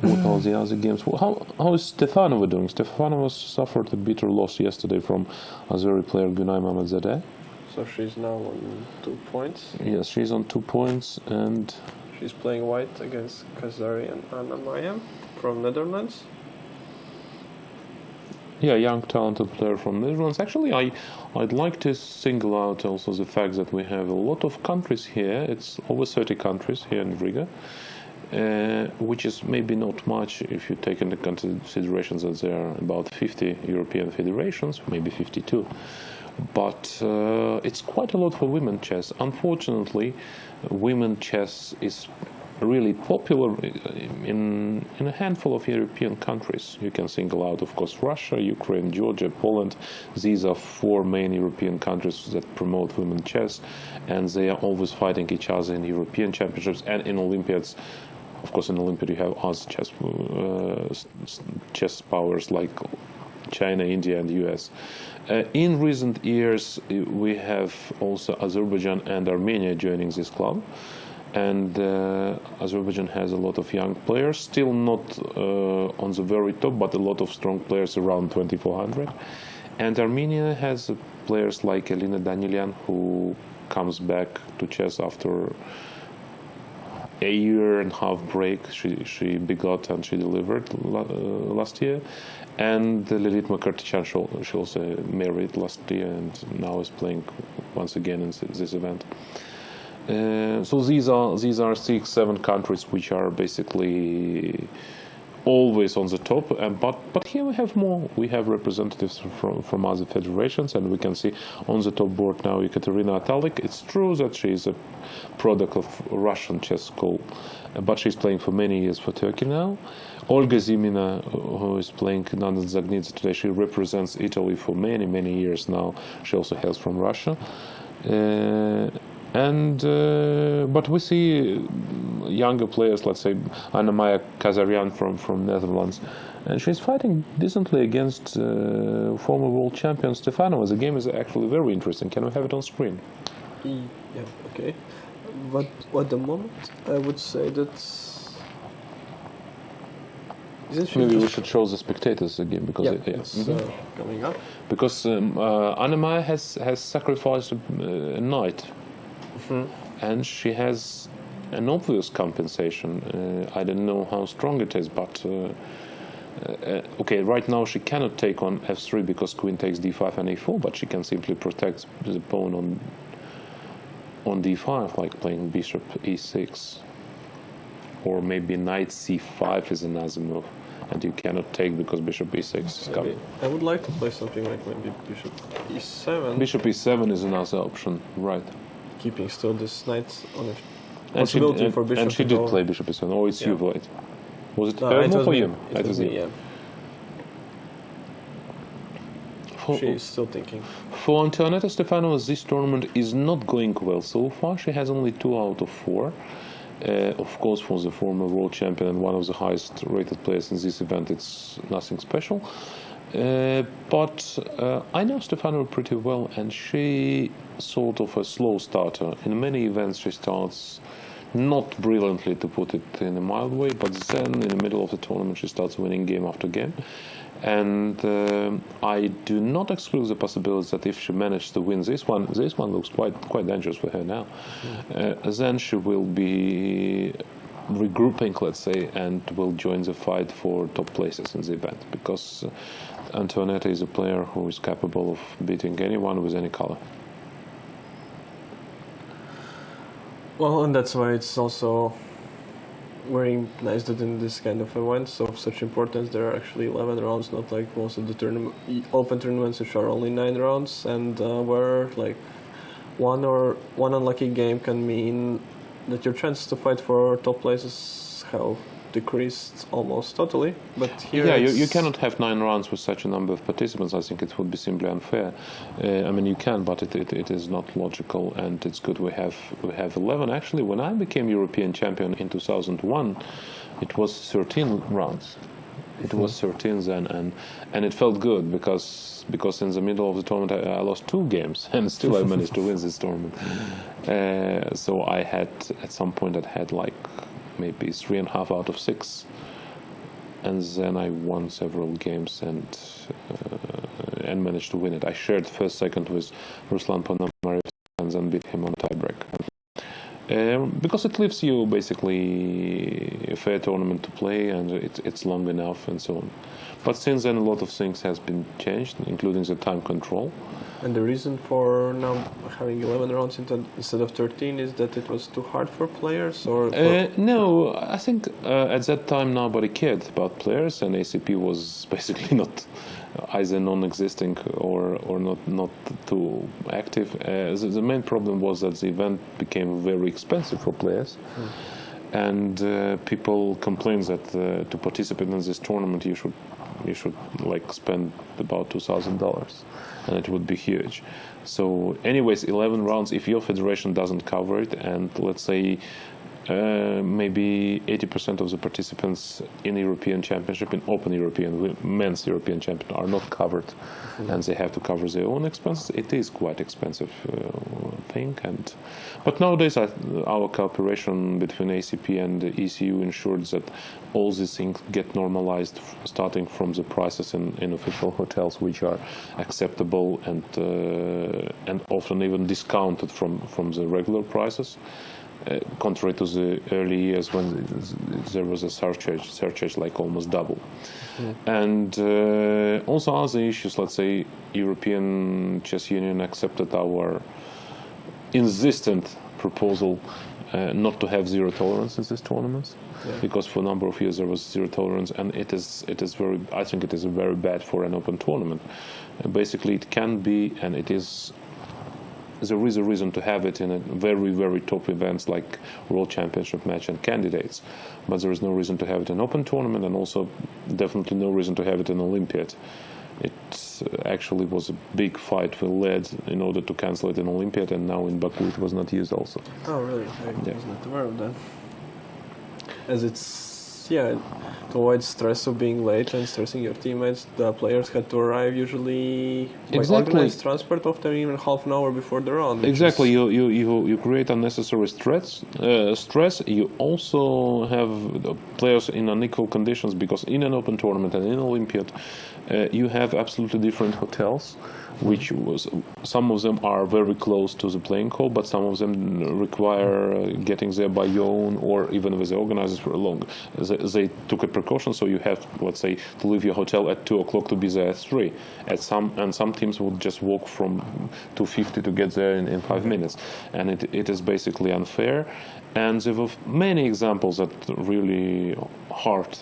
What are the other games? How is Stefanova doing? Stefanova suffered a bitter loss yesterday from Azeri player Günay Mehmedzadeh. So she's now on 2 points. Yes, she's on 2 points, and she's playing white against Kazari and Anna Mayem from Netherlands. Yeah, young talented player from Netherlands. Actually, I'd like to single out also the fact that we have a lot of countries here. It's over 30 countries here in Riga, which is maybe not much if you take into consideration that there are about 50 European federations, maybe 52. But it's quite a lot for women chess. Unfortunately, women chess is really popular in a handful of European countries. You can single out, of course, Russia, Ukraine, Georgia, Poland. These are 4 main European countries that promote women chess, and they are always fighting each other in European championships and in Olympiads Of course, in Olympia you have other chess powers like China, India, and US. In recent years, we have also Azerbaijan and Armenia joining this club. And Azerbaijan has a lot of young players, still not on the very top, but a lot of strong players around 2400. And Armenia has players like Elina Danilyan, who comes back to chess after a year and a half break. She begot and she delivered last year. And Lilit Makartchan, she also married last year and now is playing once again in this event. So these are 6-7 countries which are basically always on the top. But here we have more. We have representatives from other federations, and we can see on the top board now Ekaterina Atalik. It's true that she is a product of Russian chess school, but she's playing for many years for Turkey now. Olga Zimina, who is playing Nandan Zagnidze today, she represents Italy for many years now. She also hails from Russia. But we see younger players, let's say Anna-Maya Kazaryan from Netherlands, and she's fighting decently against former world champion Stefanova. The game is actually very interesting. Can we have it on screen? Yeah, okay. But at the moment, I would say that... Maybe we should show the spectators again, because it's coming up. Because Anna-Maya has sacrificed a knight. And she has an obvious compensation. I don't know how strong it is, but okay, right now she cannot take on f3 because queen takes d5 and a4, but she can simply protect the pawn on d5, like playing bishop e6, or maybe knight c5 is another move, and you cannot take because bishop e6 is coming. I would like to play something like maybe bishop e7. Bishop e7 is another option, right? Keeping still this knight on a And she, possibility for bishop and she to did go. play bishop e7. Oh, it's you, Void. Was it No, her it move was or me. you? It was me, yeah. She's still thinking. For Antoaneta Stefanova, this tournament is not going well so far. She has only 2 out of 4. Of course, for the former world champion and one of the highest rated players in this event, it's nothing special. But I know Stefanova pretty well, and she sort of a slow starter. In many events she starts not brilliantly, to put it in a mild way, but then in the middle of the tournament she starts winning game after game. And I do not exclude the possibility that if she manages to win this one looks quite dangerous for her now. Then she will be regrouping, let's say, and will join the fight for top places in the event, because Antoaneta is a player who is capable of beating anyone with any color. Well, and that's why it's also very nice that in this kind of events of such importance there are actually 11 rounds, not like most of the open tournaments which are only 9 rounds, and where like one unlucky game can mean that your chances to fight for top places have decreased almost totally. But here you cannot have 9 rounds with such a number of participants. I think it would be simply unfair. I mean, you can, but it is not logical, and it's good we have 11. Actually, when I became European champion in 2001, it was 13 rounds. It was 13 then, and it felt good because in the middle of the tournament I lost 2 games, and still I managed to win this tournament. So I had, at some point, I had like maybe 3.5 out of 6, and then I won several games and managed to win it. I shared first, second with Ruslan Ponomarev and then beat him on tiebreak. Because it leaves you basically a fair tournament to play, and it's long enough and so on. But since then a lot of things has been changed, including the time control. And the reason for now having 11 rounds instead of 13 is that it was too hard for players, or? No, I think at that time nobody cared about players, and ACP was basically not either non-existing or not too active. The main problem was that the event became very expensive for players. And people complained that to participate in this tournament you should like spend about $2,000, and it would be huge. So anyways, 11 rounds, if your federation doesn't cover it, and let's say maybe 80% of the participants in European Championship, in Open European, Men's European Championship, are not covered, and they have to cover their own expenses. It is quite expensive thing, but nowadays our cooperation between ACP and the ECU ensures that all these things get normalized, starting from the prices in official hotels, which are acceptable and often even discounted from the regular prices. Contrary to the early years when there was a surcharge like almost double. And also other issues, let's say European Chess Union accepted our insistent proposal not to have zero tolerance in these tournaments, because for a number of years there was zero tolerance, and it is very, I think it is very bad for an open tournament. Basically it can be, and it is, there is a reason to have it in a very, very top events like World Championship match and candidates, but there is no reason to have it in open tournament, and also definitely no reason to have it in Olympiad. It actually was a big fight we led in order to cancel it in Olympiad, and now in Baku it was not used also. Oh, really? I was not aware of that. As it's, to avoid stress of being late and stressing your teammates, the players had to arrive usually by organized transport, often even half an hour before the round. Exactly, you create unnecessary stress. You also have the players in unequal conditions, because in an open tournament and in Olympiad, you have absolutely different hotels, which some of them are very close to the playing hall, but some of them require getting there by your own, or even with the organizers for long. They took a precaution, so you have, let's say, to leave your hotel at 2 o'clock to be there at 3. And some teams would just walk from 2:50 to get there in 5 minutes, and it is basically unfair. And there were many examples that really hard.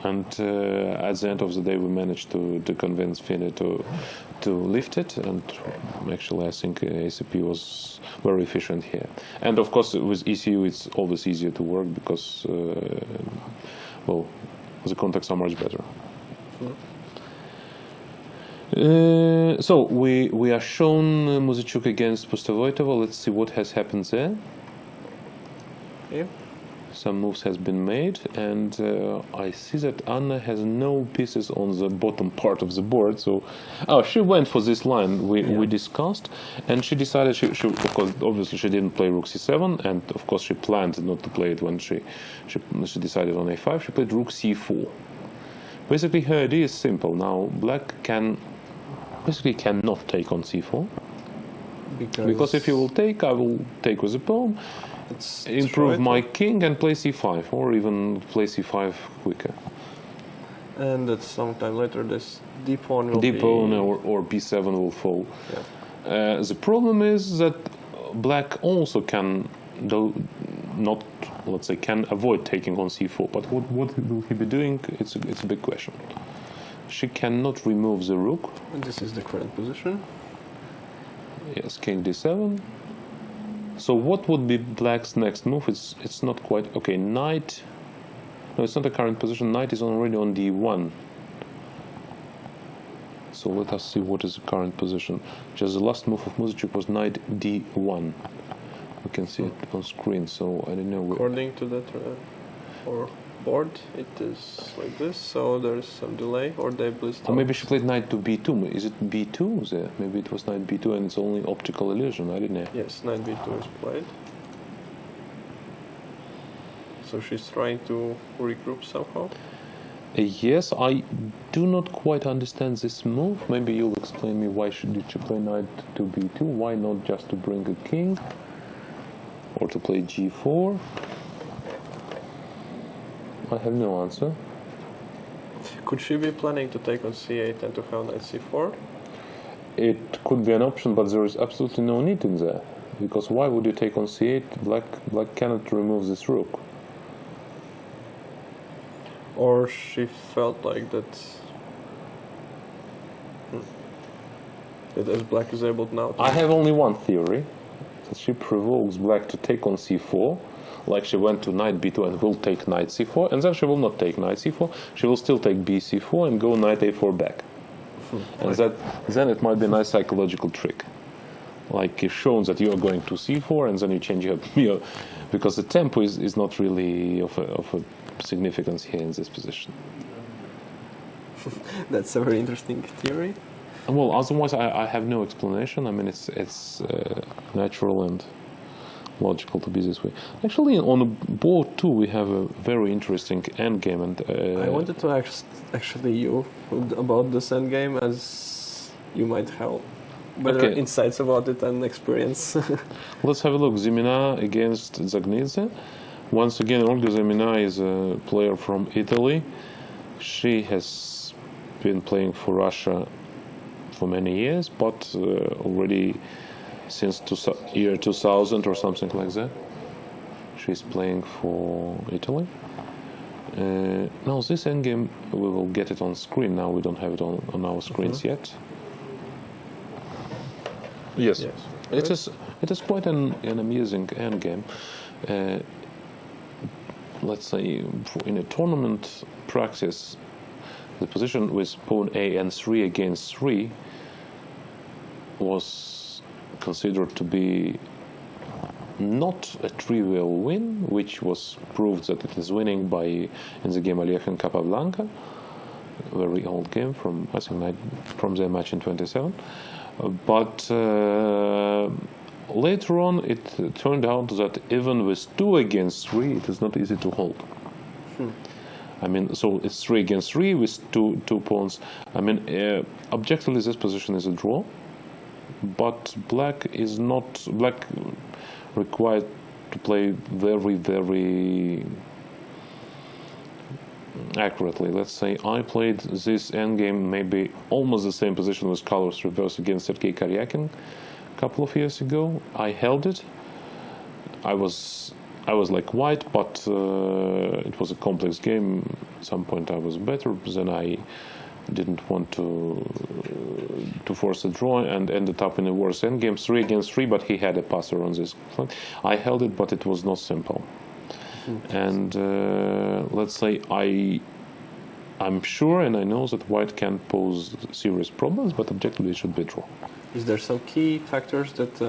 And at the end of the day, we managed to convince FINE to lift it, and actually I think ACP was very efficient here. And of course with ECU it's always easier to work, because the contacts are much better. So we are shown Muzychuk against Pustovoitova. Let's see what has happened there. Yeah. Some moves has been made, and I see that Anna has no pieces on the bottom part of the board. So, she went for this line we discussed, and she decided she of course obviously she didn't play Rook C7, and of course she planned not to play it when she decided on A5. She played Rook C4. Basically, her idea is simple. Now, Black cannot take on C4, because if you will take, I will take with the pawn. Improve my king and play C5, or even play C5 quicker. And at some time later, this D pawn will D-pawn or B7 will fall. Yeah. The problem is that Black also can, can avoid taking on C4. But what will he be doing? It's a big question. She cannot remove the rook. And this is the current position. Yes, King D7. So what would be Black's next move? It's not quite okay. Knight. No, it's not a current position. Knight is already on D1. So let us see what is the current position. Just the last move of Muzychuk was Knight D1. We can see it on screen. So I don't know. According to that board, it is like this. So there is some delay, or they blitzed. Or maybe she played Knight to B2. Is it B2 there? Maybe it was Knight B2 and it's only optical illusion. I don't know. Yes, Knight B2 is played. So she's trying to regroup somehow. Yes, I do not quite understand this move. Maybe you'll explain me why did she play Knight to B2? Why not just to bring a king? Or to play G4? I have no answer. Could she be planning to take on C8 and to have Knight C4? It could be an option, but there is absolutely no need in there. Because why would you take on C8? Black cannot remove this rook. Or she felt like that as Black is able now to... I have only one theory. That she provokes Black to take on C4. Like she went to Knight B2 and will take Knight C4, and then she will not take Knight C4. She will still take B C4 and go Knight A4 back. And then it might be a nice psychological trick. Like it shows that you are going to C4, and then you change your because the tempo is not really of a significance here in this position. That's a very interesting theory. Well, otherwise I have no explanation. I mean, it's natural and logical to be this way. Actually, on the board too, we have a very interesting endgame, and I wanted to ask actually you about this endgame, as you might have better Okay. insights about it and experience. let's have a look. Zemina against Zagnidze. Once again, Olga Zemina is a player from Italy. She has been playing for Russia for many years, but already since year 2000 or something like that, she's playing for Italy. Now this endgame, we will get it on screen. Now we don't have it on our screens yet. Yes, Yes. It is quite an amusing endgame. Let's say in a tournament practice, the position with pawn A and 3 against 3 was considered to be not a trivial win, which was proved that it is winning by in the game Alekhine Capablanca, a very old game from I think from their match in 27. But later on, it turned out that even with 2 against 3, it is not easy to hold. I mean, so it's 3 against 3 with two pawns. I mean, objectively, this position is a draw, but black required to play very, very accurately. Let's say I played this endgame maybe almost the same position with colors reverse against Sergei Karyakin a couple of years ago. I held it. I was like white, but it was a complex game. At some point I was better. Then I didn't want to force a draw and ended up in a worse endgame, 3 against 3, but he had a passer on this flank. I held it, but it was not simple. And let's say I'm sure and I know that white can pose serious problems, but objectively it should be a draw. Is there some key factors that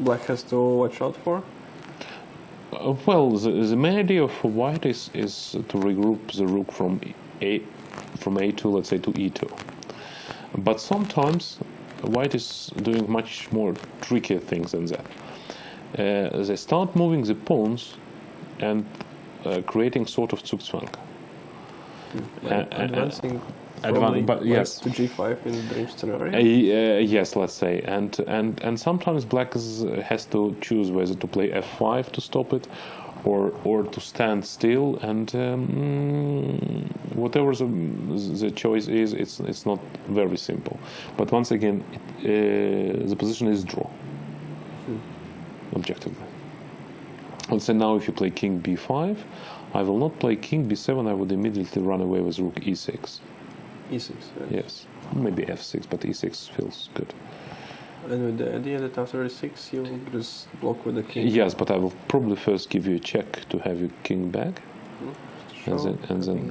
black has to watch out for? Well, the main idea of white is to regroup the rook from A2, let's say, to E2. But sometimes white is doing much more trickier things than that. They start moving the pawns and creating sort of Zugzwang. Advancing but yes, to G5 in the dream scenario. yes, let's say, and sometimes black has to choose whether to play F5 to stop it, or to stand still, and whatever the choice is, it's not very simple. But once again, the position is draw, objectively. Let's say now if you play King B5, I will not play King B7. I would immediately run away with Rook E6. E6. Yes, maybe F6, but E6 feels good. And with the idea that after E6 you will just block with the king. Yes, but I will probably first give you a check to have your king back, and then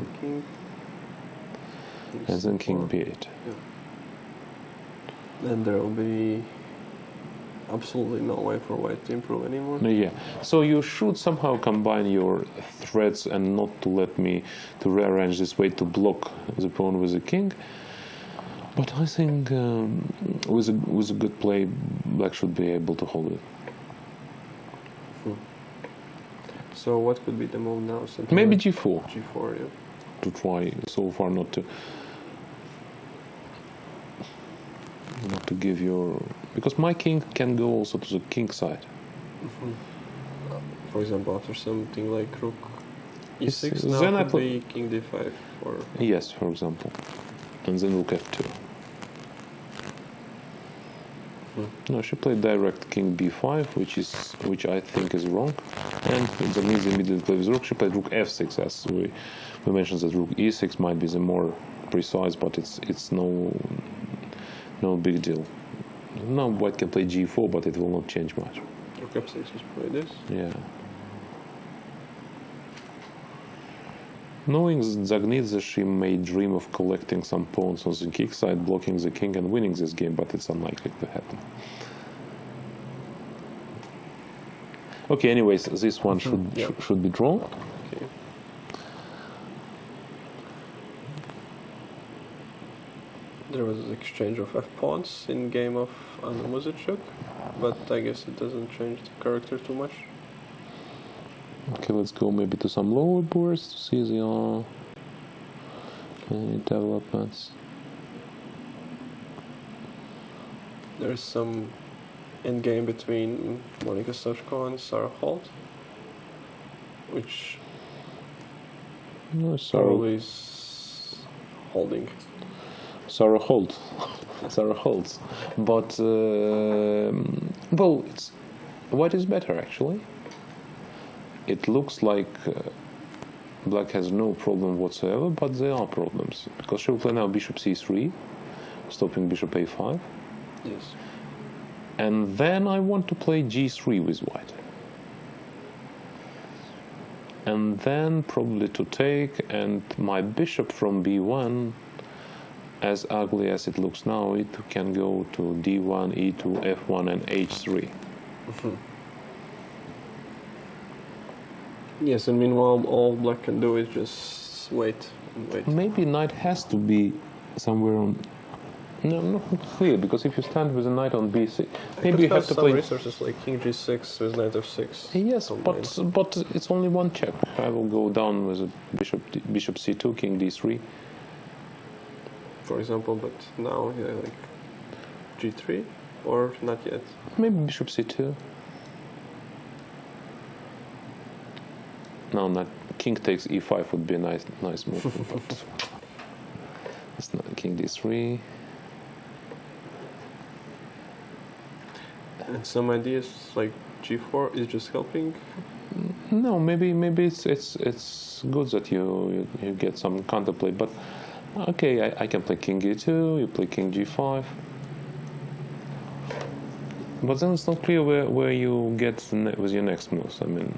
King B8. Then there will be absolutely no way for white to improve anymore. Yeah, so you should somehow combine your threats and not to let me to rearrange this way to block the pawn with the king. But I think with a good play, black should be able to hold it. So what could be the move now? Maybe G4 G4, yeah. to try so far not to give your, because my king can go also to the king side. For example, after something like Rook E6, Then now I could play- be King D5 or Yes, for example, and then Rook F2. No, she played direct King B5, which I think is wrong, and that means immediately play with Rook. She played Rook F6, as we mentioned that Rook E6 might be the more precise, but it's no big deal. Now white can play G4, but it will not change much. Rook F6 is probably this. Yeah. Knowing Zagnidze, she may dream of collecting some pawns on the king side, blocking the king and winning this game, but it's unlikely to happen. Okay, anyways, this one should be drawn. Okay. There was an exchange of f-pawns in game of Anna Muzichuk, but I guess it doesn't change the character too much. Okay, let's go maybe to some lower boards to see the developments. There's some endgame between Monika Stoshko and Sarah Holt, which No, probably is holding. Sarah Holt. Sarah Holtz. But, well, what is better actually? It looks like Black has no problem whatsoever, but there are problems. Because she will play now bishop c3, stopping bishop a5. Yes. And then I want to play g3 with white. And then probably to take, and my bishop from b1, as ugly as it looks now, it can go to d1, e2, f1, and h3. Yes, and meanwhile, all Black can do is just wait and wait. Maybe knight has to be somewhere on. No, not clear, because if you stand with a knight on b6, maybe you have to some play. resources like king g6 with knight f6. Yes, combined. but it's only one check. I will go down with a bishop c2, king d3. For example, but now, yeah, like g3 or not yet. Maybe bishop c2. No, not king takes e5 would be a nice move, but it's not king d3. And some ideas like g4 is just helping. No, maybe it's good that you get some counterplay, but okay, I can play king e2, you play king g5, but then it's not clear where you get with your next moves. I mean,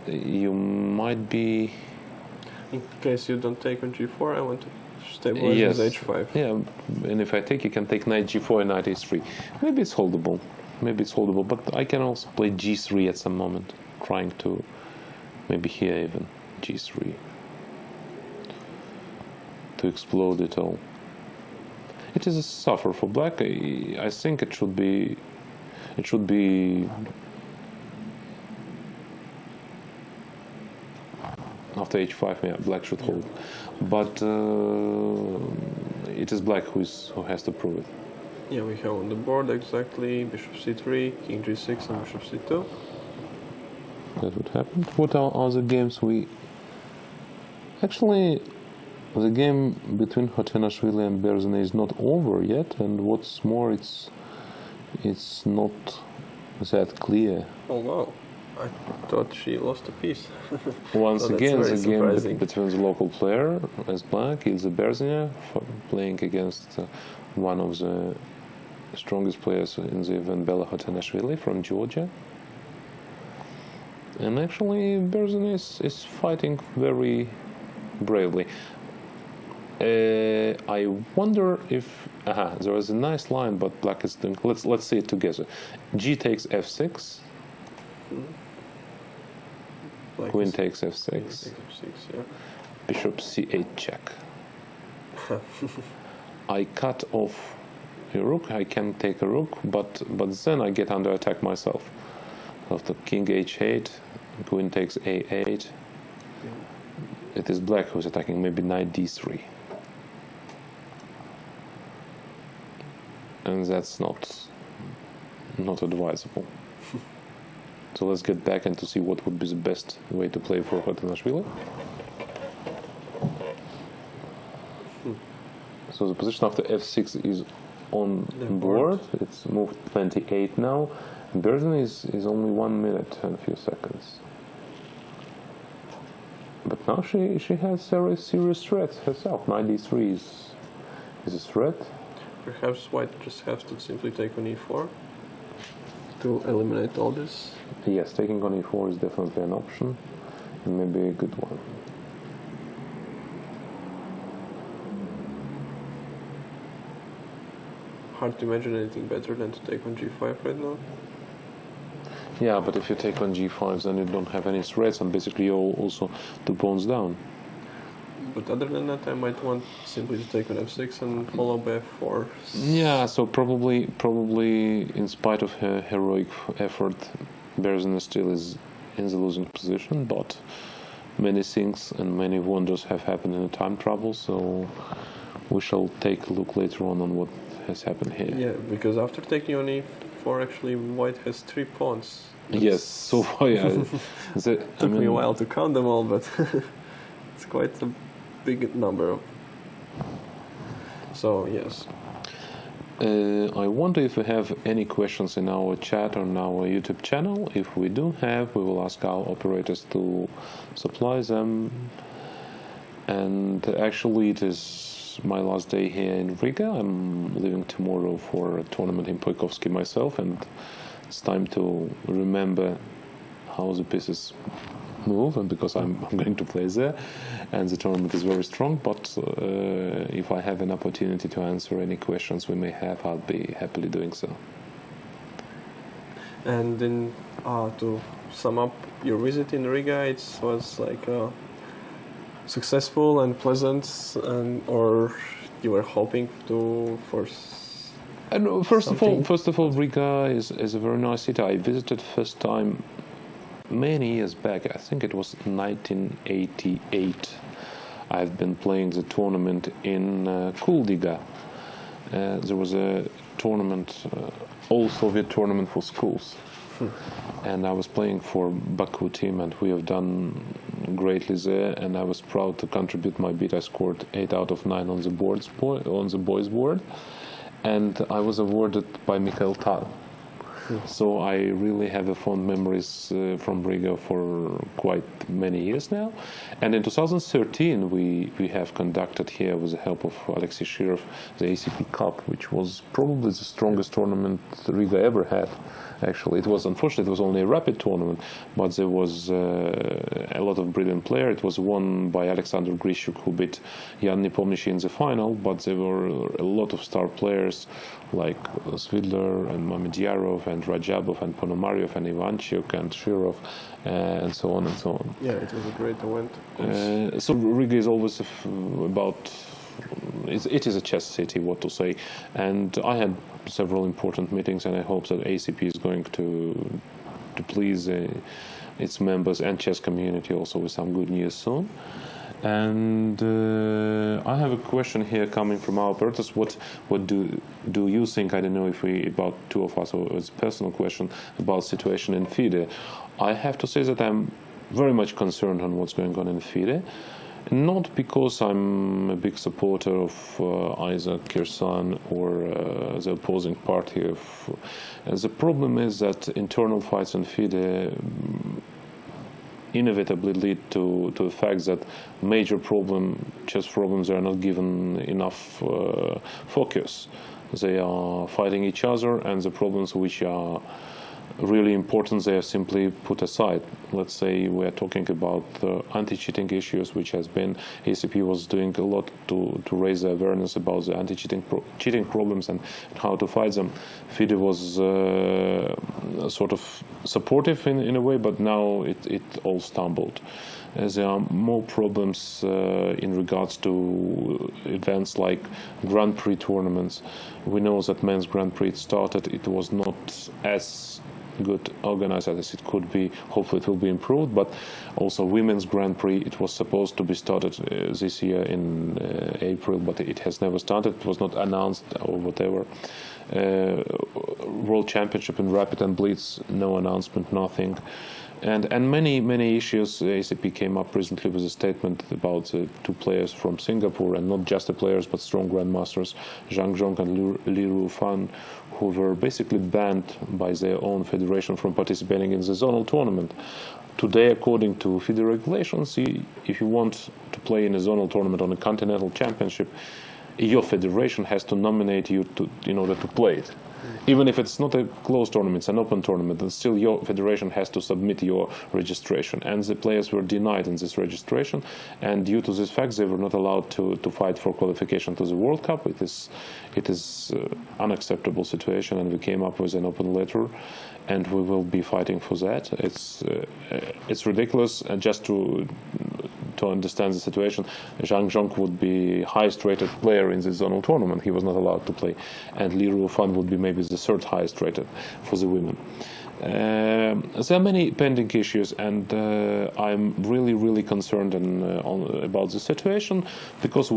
you might be. In case you don't take on g4, I want to stabilize Yes. with h5. Yeah, and if I take, you can take knight g4 and knight h3. Maybe it's holdable. Maybe it's holdable, but I can also play g3 at some moment, trying to maybe here even g3 to explode it all. It is a suffer for Black. I think it should be. It should be. After h5, yeah, Black should hold, but it is Black who has to prove it. Yeah, we have on the board exactly bishop c3, king g6, and bishop c2. That would happen. What are other games we... Actually, the game between Khatanashvili and Berzina is not over yet, and what's more, it's not that clear. Oh wow, I thought she lost a piece. Once So that's again, very the game surprising. between the local player as Black, Ilze Berzina, playing against one of the strongest players in the event, Bela Khatanashvili from Georgia. And actually, Berzina is fighting very bravely. I wonder if there is a nice line, but Black is doing. Let's see it together. G takes f6. Like Queen this. takes f6. Takes f6, yeah. Bishop c8 check. I cut off a rook. I can take a rook, but then I get under attack myself. After king h8, queen takes a8. It is Black who's attacking. Maybe knight d3. And that's not advisable. So let's get back and to see what would be the best way to play for Khatanashvili. So the position after f6 is on board. It's moved 28 now. Berzina is only 1 minute and a few seconds. But now she has serious threats herself. Knight d3 is a threat. Perhaps white just has to simply take on e4 to eliminate all this. Yes, taking on e4 is definitely an option, and maybe a good one. Hard to imagine anything better than to take on g5 right now. Yeah, but if you take on g5, then you don't have any threats, and basically you're also 2 pawns down. But other than that, I might want simply to take on f6 and follow by f4. Yeah, so probably in spite of her heroic effort, Berezina still is in the losing position, but many things and many wonders have happened in the time travel, so we shall take a look later on what has happened here. Yeah, because after taking on e4, actually white has 3 pawns. Yes, so far, yeah. Took me a while to count them all, but it's quite a big number. So, yes. I wonder if we have any questions in our chat or on our YouTube channel. If we do have, we will ask our operators to supply them. And actually, it is my last day here in Riga. I'm leaving tomorrow for a tournament in Poikovsky myself, and it's time to remember how the pieces move, and because I'm going to play there, and the tournament is very strong. But if I have an opportunity to answer any questions we may have, I'll be happily doing so. And then to sum up your visit in Riga, it was like successful and pleasant, or you were hoping to First of all, Riga is a very nice city. I visited first time many years back. I think it was 1988. I've been playing the tournament in Kuldiga. There was a tournament, all-Soviet tournament for schools. And I was playing for Baku team, and we have done greatly there, and I was proud to contribute my bit. I scored 8 out of 9 on the boys board, and I was awarded by Mikhail Tal. So I really have fond memories from Riga for quite many years now. And in 2013 we have conducted here, with the help of Alexei Shirov, the ACP Cup, which was probably the strongest tournament Riga ever had. Actually, it was unfortunately it was only a rapid tournament, but there was a lot of brilliant players. It was won by Alexander Grishuk, who beat Jan Nepomniachtchi in the final, but there were a lot of star players like Svidler and Mamedyarov and Rajabov and Ponomaryov and Ivanchuk and Shirov and so on and so on. Yeah, it was a great event. So Riga is always about... It is a chess city, what to say, and I had several important meetings, and I hope that ACP is going to please its members and chess community also with some good news soon. And I have a question here coming from our operators. What do you think? I don't know if about two of us, or it's a personal question about situation in FIDE. I have to say that I'm very much concerned on what's going on in FIDE. Not because I'm a big supporter of either Kirsan or the opposing party. The problem is that internal fights in FIDE inevitably lead to the fact that major chess problems are not given enough focus. They are fighting each other, and the problems which are really important, they are simply put aside. Let's say we are talking about anti-cheating issues, which has been, ACP was doing a lot to raise the awareness about the anti-cheating problems and how to fight them. FIDE was sort of supportive in a way, but now it all stumbled. There are more problems in regards to events like Grand Prix tournaments. We know that men's Grand Prix started, it was not as good organized as it could be. Hopefully it will be improved, but also women's Grand Prix, it was supposed to be started this year in April, but it has never started. It was not announced or whatever. World Championship in Rapid and Blitz, no announcement, nothing. And many issues. ACP came up recently with a statement about two players from Singapore, and not just the players but strong grandmasters, Zhang Zhong and Li Rufan, who were basically banned by their own federation from participating in the zonal tournament. Today, according to FIDE regulations, if you want to play in a zonal tournament on a continental championship, your federation has to nominate you in order to play it. Even if it's not a closed tournament, it's an open tournament, then still your federation has to submit your registration. And the players were denied in this registration, and due to this fact, they were not allowed to fight for qualification to the World Cup. It is unacceptable situation, and we came up with an open letter, and we will be fighting for that. It's ridiculous, and just to understand the situation, Zhang Zhong would be highest rated player in the zonal tournament. He was not allowed to play, and Li Rufan would be maybe the third highest rated for the women. There are many pending issues, and I'm really concerned about the situation, because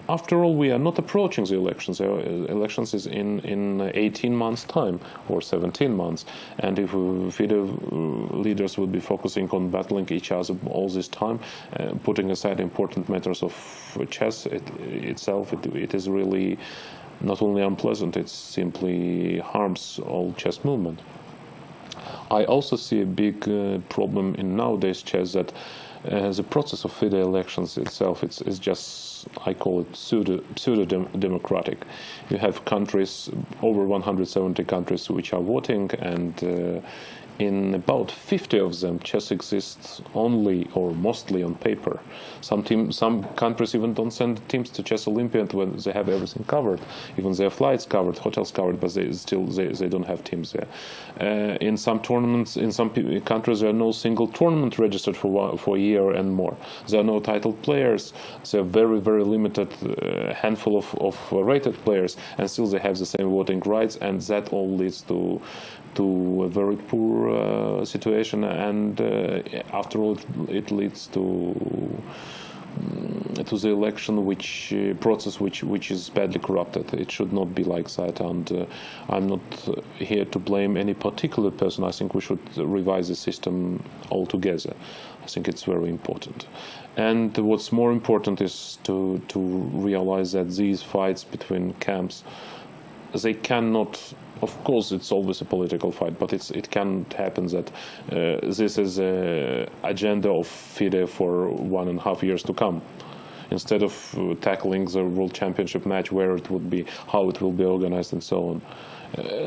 after all, we are not approaching the elections. The elections is in 18 months' time, or 17 months. And if FIDE leaders would be focusing on battling each other all this time, putting aside important matters of chess itself, it is really not only unpleasant, it simply harms all chess movement. I also see a big problem in nowadays chess, that the process of FIDE elections itself is just, I call it pseudo-democratic. You have countries, over 170 countries, which are voting, and in about 50 of them, chess exists only or mostly on paper. Some countries even don't send teams to Chess Olympiad when they have everything covered, even their flights covered, hotels covered, but they don't have teams there. In some tournaments, in some countries, there are no single tournament registered for a year and more. There are no titled players. There are very limited handful of rated players, and still they have the same voting rights, and that all leads to a very poor situation, and after all, it leads to the election process which is badly corrupted. It should not be like that, and I'm not here to blame any particular person. I think we should revise the system altogether. I think it's very important. And what's more important is to realize that these fights between camps, they cannot. Of course, it's always a political fight, but it can't happen that this is an agenda of FIDE for 1.5 years to come. Instead of tackling the World Championship match, where it would be, how it will be organized, and so on,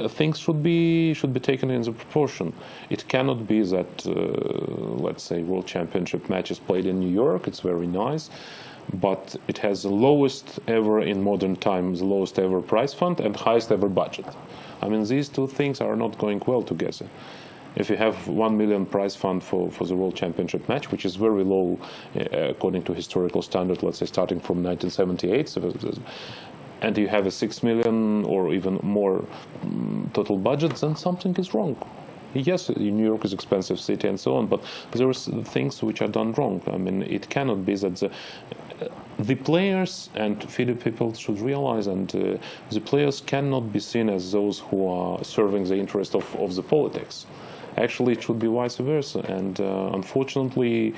things should be taken in the proportion. It cannot be that, let's say, World Championship match is played in New York. It's very nice, but it has the lowest ever in modern times, the lowest ever prize fund and highest ever budget. I mean, these two things are not going well together. If you have 1 million prize fund for the World Championship match, which is very low according to historical standard, let's say starting from 1978, and you have a 6 million or even more total budget, then something is wrong. Yes, New York is an expensive city and so on, but there are things which are done wrong. I mean, it cannot be that the players and FIDE people should realize, and the players cannot be seen as those who are serving the interest of the politics. Actually, it should be vice versa, and unfortunately,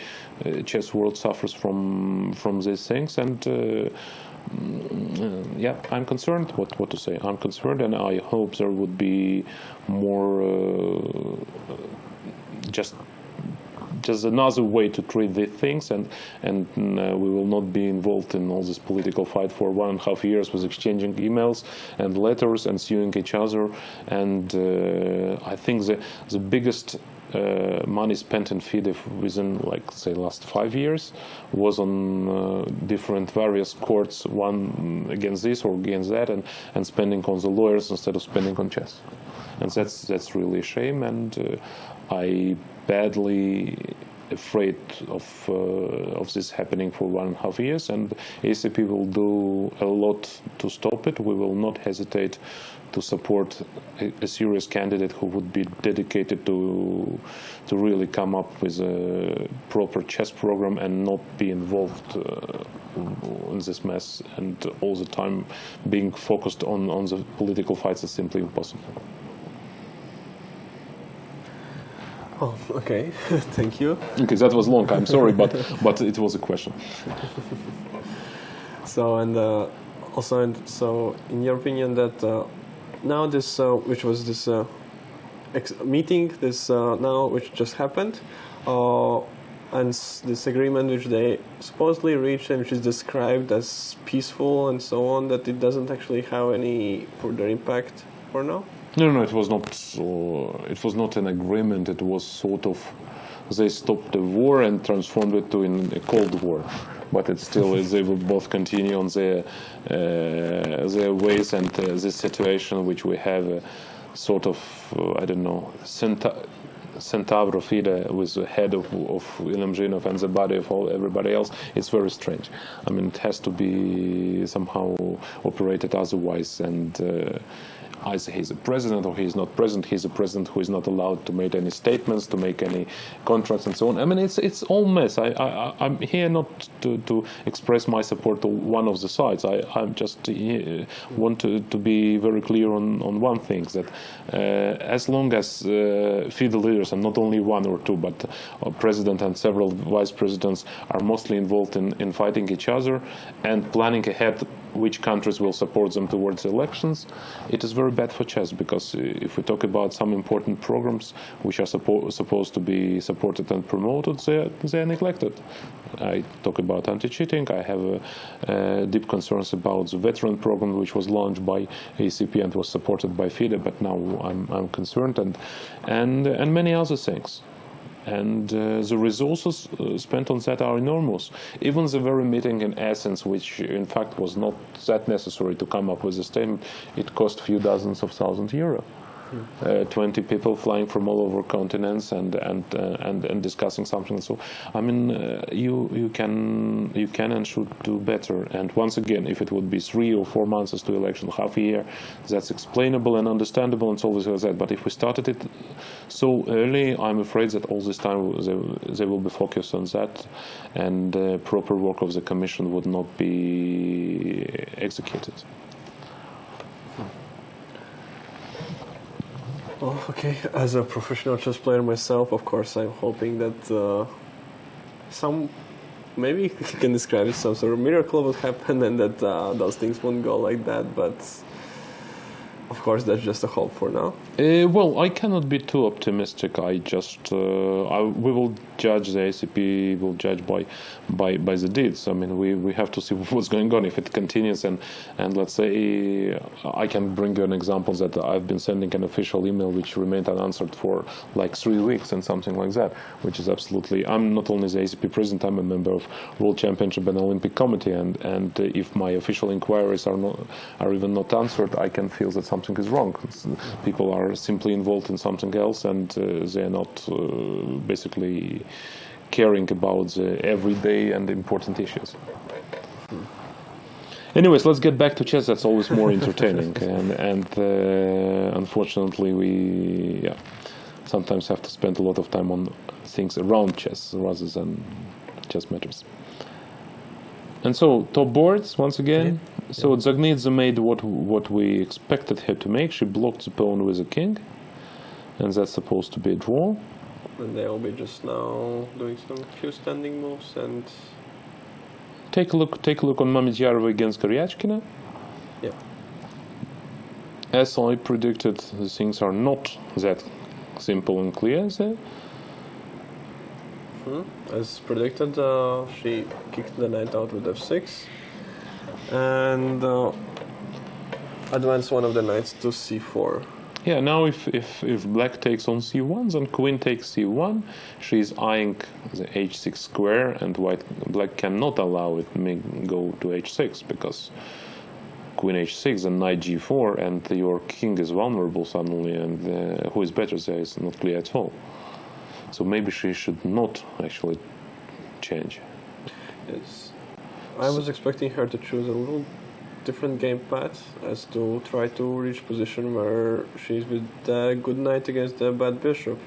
chess world suffers from these things, and yeah, I'm concerned. What to say? I'm concerned, and I hope there would be more just another way to treat these things, and we will not be involved in all this political fight for 1.5 years with exchanging emails and letters and suing each other. And I think the biggest money spent in FIDE within, like, say, last 5 years was on different various courts, one against this or against that, and spending on the lawyers instead of spending on chess. And that's really a shame, and I badly afraid of this happening for 1.5 years, and ACP will do a lot to stop it. We will not hesitate to support a serious candidate who would be dedicated to really come up with a proper chess program and not be involved in this mess, and all the time being focused on the political fights is simply impossible. Oh, okay. Thank you. Okay, that was long. I'm sorry, but it was a question. So in your opinion, that now this which was this meeting, this now which just happened, and this agreement which they supposedly reached and which is described as peaceful and so on, that it doesn't actually have any further impact for now? No, it was not. It was not an agreement. It was sort of they stopped the war and transformed it to a Cold War. But it's still they will both continue on their ways and this situation which we have sort of I don't know Centauro Fide with the head of Ilham Zhinov and the body of everybody else. It's very strange. I mean, it has to be somehow operated otherwise, and either he's a president or he's not president. He's a president who is not allowed to make any statements, to make any contracts, and so on. I mean, it's all mess. I'm here not to express my support to one of the sides. I just want to be very clear on one thing, that as long as FIDE leaders, and not only one or two, but president and several vice presidents are mostly involved in fighting each other and planning ahead which countries will support them towards the elections, it is very bad for chess, because if we talk about some important programs which are supposed to be supported and promoted, they are neglected. I talk about anti-cheating. I have deep concerns about the veteran program, which was launched by ACP and was supported by FIDE, but now I'm concerned, and many other things. And the resources spent on that are enormous. Even the very meeting in Athens, which in fact was not that necessary to come up with a statement, it cost a few dozens of thousands euro. 20 people flying from all over continents and discussing something. So I mean, you can and should do better. And once again, if it would be 3 or 4 months to election, half a year, that's explainable and understandable, and so always like that. But if we started it so early, I'm afraid that all this time they will be focused on that, and proper work of the commission would not be executed. Well, okay, as a professional chess player myself, of course, I'm hoping that maybe you can describe it, some sort of miracle would happen and that those things won't go like that, but of course, that's just a hope for now. Well, I cannot be too optimistic. I just we will judge, the ACP will judge by the deeds. I mean, we have to see what's going on. If it continues, and let's say I can bring you an example that I've been sending an official email which remained unanswered for like 3 weeks and something like that, which is absolutely. I'm not only the ACP president. I'm a member of World Championship and Olympic Committee, and if my official inquiries are even not answered, I can feel that something is wrong. People are simply involved in something else, and they are not basically caring about the everyday and important issues. Anyways, let's get back to chess. That's always more entertaining, and unfortunately, we sometimes have to spend a lot of time on things around chess rather than chess matters. And so, top boards once again. So Dzagnidze made what we expected her to make. She blocked the pawn with a king, and that's supposed to be a draw. And they will be just now doing some few standing moves and. Take a look on Mamedyarova against Goryachkina. Yeah. As I predicted, the things are not that simple and clear there. As predicted, she kicked the knight out with f6 and advanced one of the knights to c4. Yeah, now if black takes on c1, then queen takes c1. She's eyeing the h6 square, and black cannot allow it to go to h6, because queen h6 and knight g4, and your king is vulnerable suddenly, and who is better there is not clear at all. So maybe she should not actually change. Yes. I was expecting her to choose a little different game path, as to try to reach position where she's with the good knight against the bad bishop.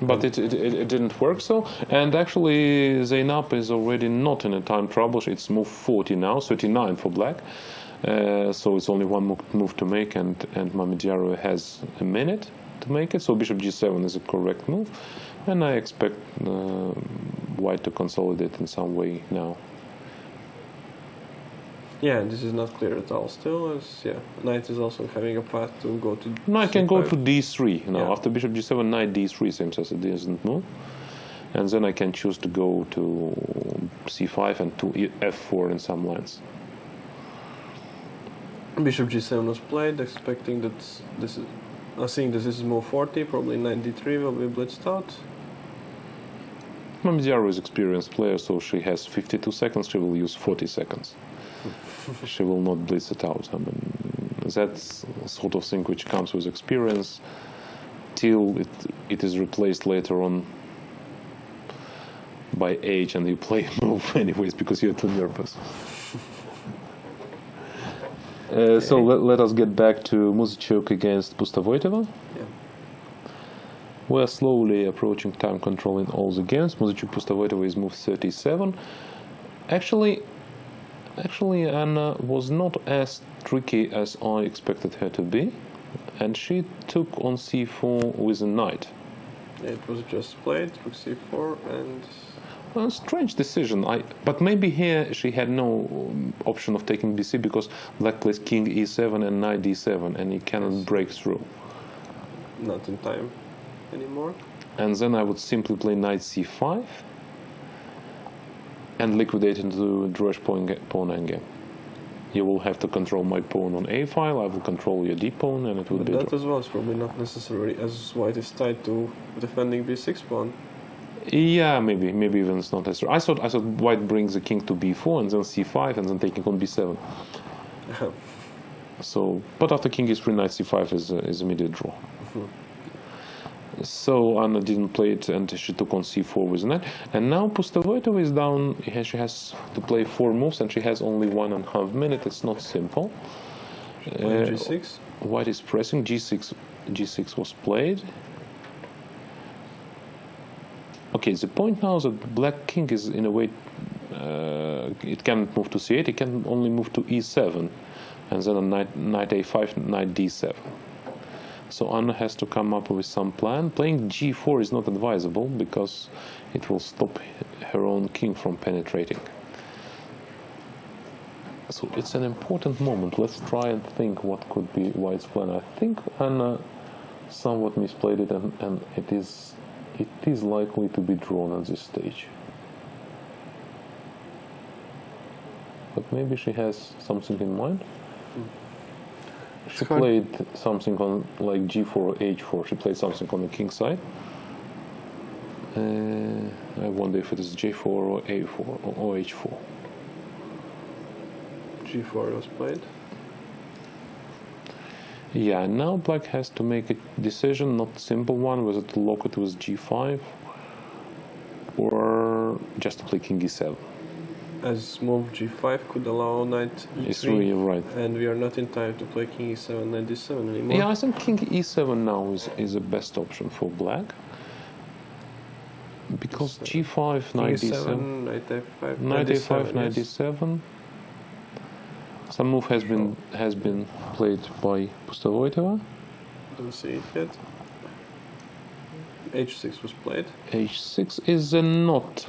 But it didn't work so. And actually, Zeynep is already not in a time trouble. It's move 40 now, 39 for black. So it's only one move to make, and Mamedyarova has a minute to make it. So bishop g7 is a correct move, and I expect white to consolidate in some way now. Yeah, this is not clear at all still, as knight is also having a path to go to Knight can c5. go to d3 now. Yeah. After bishop g7, knight d3 seems as a decent move, and then I can choose to go to c5 and to f4 in some lines. Bishop g7 was played, expecting that this is. I think this is move 40, probably 93 will be blitzed out. Mamziaro is experienced player, so she has 52 seconds. She will use 40 seconds. She will not blitz it out. I mean, that's sort of thing which comes with experience, till it is replaced later on by age, and you play move anyways because you're too nervous. So let us get back to Muzychuk against Pustovoitova. Yeah. We're slowly approaching time control in all the games. Muzychuk Pustovoitova is move 37. Actually, Anna was not as tricky as I expected her to be, and she took on c4 with a knight. It was just played, rook c4, and A strange decision. But maybe here she had no option of taking bc because black plays king e7 and knight d7, and he cannot break through. not in time anymore. And then I would simply play knight c5 and liquidate into Drush pawn endgame. You will have to control my pawn on a file, I will control your d pawn, and it would But be a that draw. as well is probably not necessary, as white is tied to defending b6 pawn. Yeah, maybe even it's not necessary. I thought white brings the king to b4 and then c5 and then taking on b7. So, but after king is 3, knight c5 is immediate draw. So Anna didn't play it, and she took on c4 with knight. And now Pustovoitova is down. She has to play 4 moves, and she has only 1.5 minutes. It's not simple. g6. White is pressing. G6 was played. Okay, the point now is that black king is in a way it can't move to c8. It can only move to e7, and then on knight a5, knight d7. So Anna has to come up with some plan. Playing g4 is not advisable because it will stop her own king from penetrating. So it's an important moment. Let's try and think what could be white's plan. I think Anna somewhat misplayed it, and it is likely to be drawn at this stage. But maybe she has something in mind. She played something on like g4 or h4. She played something on the king side. I wonder if it is j4 or a4 or h4. g4 was played. Yeah, now black has to make a decision, not a simple one, whether to lock it with g5 or just to play king e7. As move g5 could allow knight e3. It's really right. And we are not in time to play king e7, knight d7 anymore. Yeah, I think king e7 now is the best option for black. Because g5, knight d7, knight a5, knight a5, knight yes. d7. Some move has been played by Pustovoitova. Don't see it yet. h6 was played. h6 is not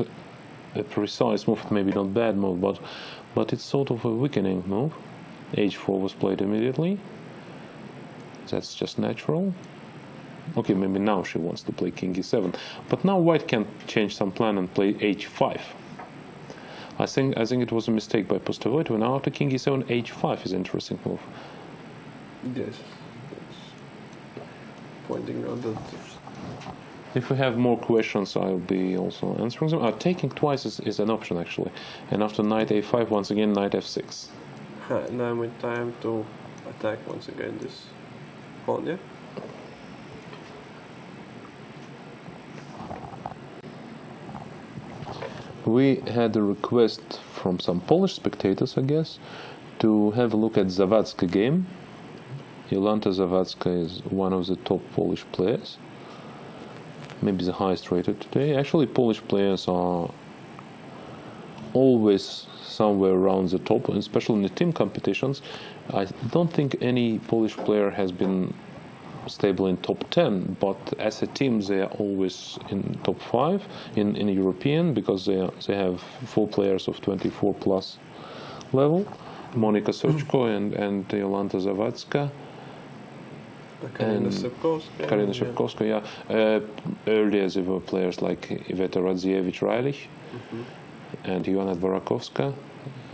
a precise move, maybe not bad move, but it's sort of a weakening move. h4 was played immediately. That's just natural. Okay, maybe now she wants to play king e7, but now white can change some plan and play h5. I think it was a mistake by Pustovoitova. Now after king e7, h5 is an interesting move. Yes. Pointing out that. If we have more questions, I'll be also answering them. Taking twice is an option actually. And after knight a5, once again knight f6. Now I'm in time to attack once again this pawn, yeah? We had a request from some Polish spectators, I guess, to have a look at Zawadzka game. Jolanta Zawadzka is one of the top Polish players. Maybe the highest rated today. Actually, Polish players are always somewhere around the top, and especially in the team competitions. I don't think any Polish player has been stable in top 10, but as a team they are always in top 5 in European, because they have 4 players of 24 plus level. Monika Sochko and Jolanta Zawadzka. Karina Szybkowska. Karina Szybkowska, yeah. Earlier there were players like Iveta Radzievich-Reilich and Joanna Dvorakowska.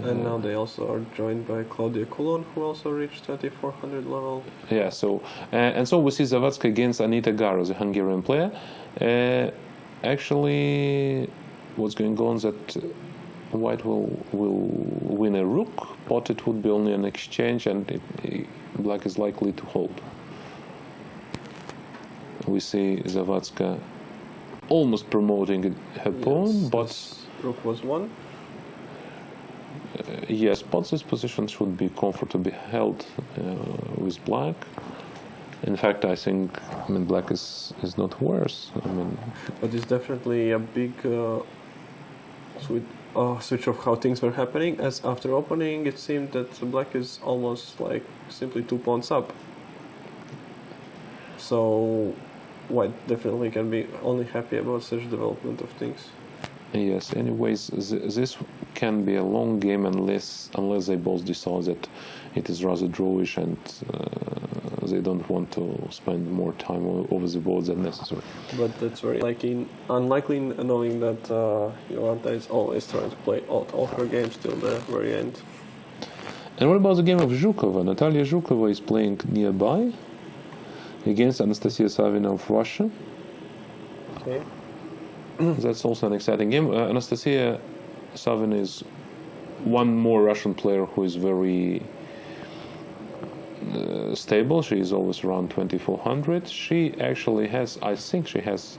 And now they also are joined by Claudia Coulon, who also reached 2400 level. Yeah, so and so we see Zawadzka against Anita Garo, the Hungarian player. Actually, what's going on is that White will win a rook, but it would be only an exchange, and Black is likely to hold. We see Zawadzka almost promoting her pawn, but rook was won. Yes, but this position should be comfortably held with Black. In fact, I think Black is not worse. But it's definitely a big switch of how things were happening. As after opening, it seemed that Black is almost like simply 2 pawns up. So White definitely can be only happy about such development of things. Yes. Anyways, this can be a long game unless they both decide that it is rather drawish and they don't want to spend more time over the board than necessary. But that's very unlikely, knowing that Jolanta is always trying to play all her games till the very end. And what about the game of Zhukova? Natalia Zhukova is playing nearby against Anastasia Savina of Russia. Okay. That's also an exciting game. Anastasia Savina is one more Russian player who is very stable. She is always around 2400. She actually has, I think she has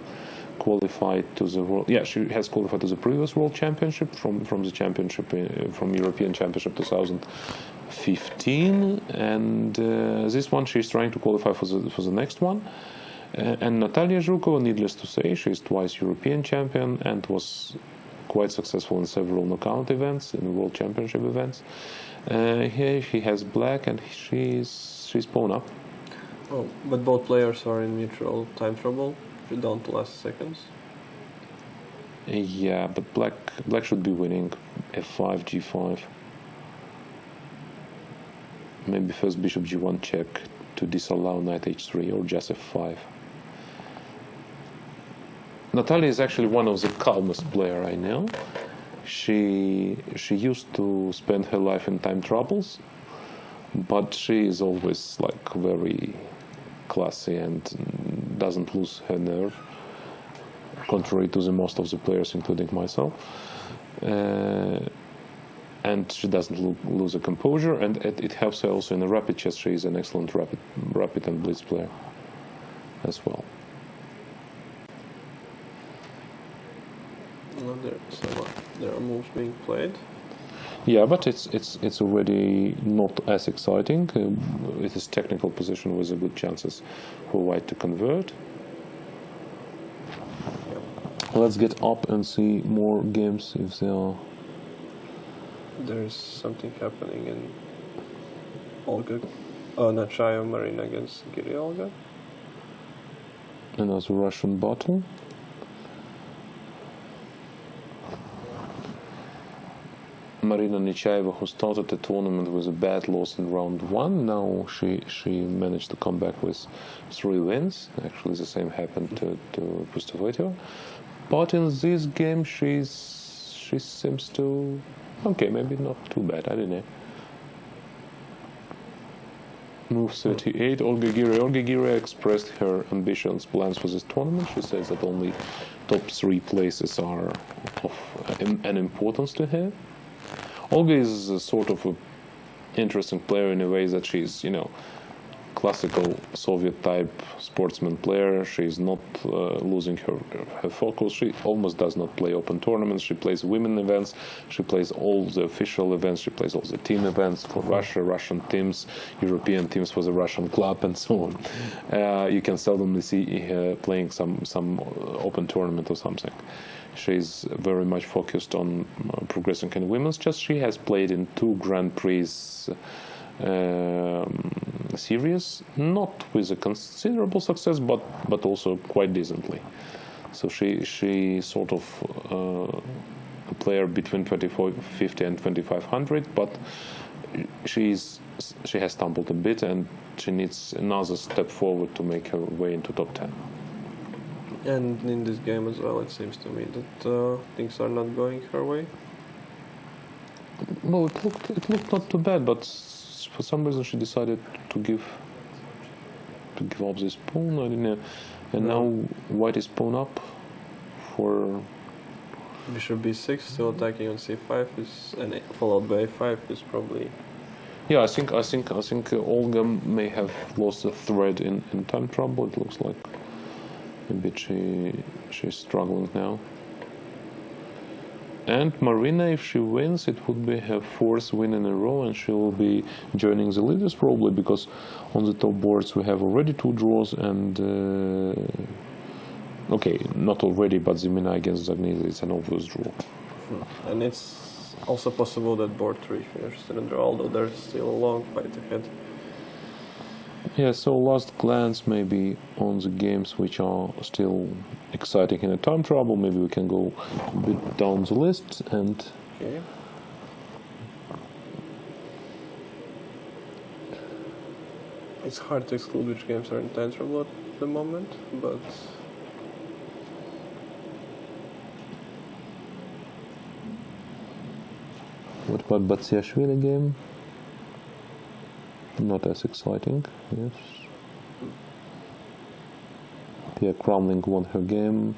qualified to the world. Yeah, she has qualified to the previous World Championship from the championship from European Championship 2015, and this one she's trying to qualify for the next one. And Natalia Zhukova, needless to say, she is twice European champion and was quite successful in several knockout events, in World Championship events. Here she has Black, and she's pawn up. Oh, but both players are in mutual time trouble, down to last seconds. Yeah, but Black should be winning. F5, G5. Maybe first Bishop G1 check to disallow Knight H3 or just F5. Natalia is actually one of the calmest player I know. She used to spend her life in time troubles, but she is always like very classy and doesn't lose her nerve, contrary to the most of the players, including myself. And she doesn't lose her composure, and it helps her also in the rapid chess. She is an excellent rapid and blitz player as well. There are moves being played. Yeah, but it's already not as exciting. It is technical position with a good chances for White to convert. Let's get up and see more games if there are. There's something happening in Olga, Nachaya Marina against Giri Olga. Another Russian battle. Marina Nechaeva, who started the tournament with a bad loss in round 1, now she managed to come back with 3 wins. Actually, the same happened to Pustovoitova. But in this game, she seems to... Okay, maybe not too bad, I don't know. Move 38, Olga Giri. Olga Giri expressed her ambitions, plans for this tournament. She says that only top 3 places are of an importance to her. Olga is a sort of an interesting player in a way that she's, classical Soviet-type sportsman player. She's not losing her focus. She almost does not play open tournaments. She plays women events. She plays all the official events. She plays all the team events for Russia, Russian teams, European teams for the Russian club, and so on. You can seldomly see her playing some open tournament or something. She's very much focused on progressing in women's chess. She has played in 2 Grand Prix series, not with a considerable success, but also quite decently. So she sort of a player between 2450 and 2500, but she has stumbled a bit, and she needs another step forward to make her way into top 10. And in this game as well, it seems to me that things are not going her way. Well, it looked not too bad, but for some reason she decided to give up this pawn. I don't know. And now white is pawn up for Bishop b6, still attacking on c5 is, and followed by a5 is probably. Yeah, I think Olga may have lost a thread in time trouble. It looks like maybe she's struggling now. And Marina, if she wins, it would be her 4th win in a row, and she will be joining the leaders probably, because on the top boards we have already 2 draws, and okay, not already, but Zimina against Zagnidze is an obvious draw. And it's also possible that board 3 finishes in a draw, although there's still a long fight ahead. Yeah, so last glance maybe on the games which are still exciting in a time trouble. Maybe we can go a bit down the list and. Okay. It's hard to exclude which games are in time trouble at the moment, but. What about Batsiashvili game? Not as exciting, yes. Pia Kramling won her game.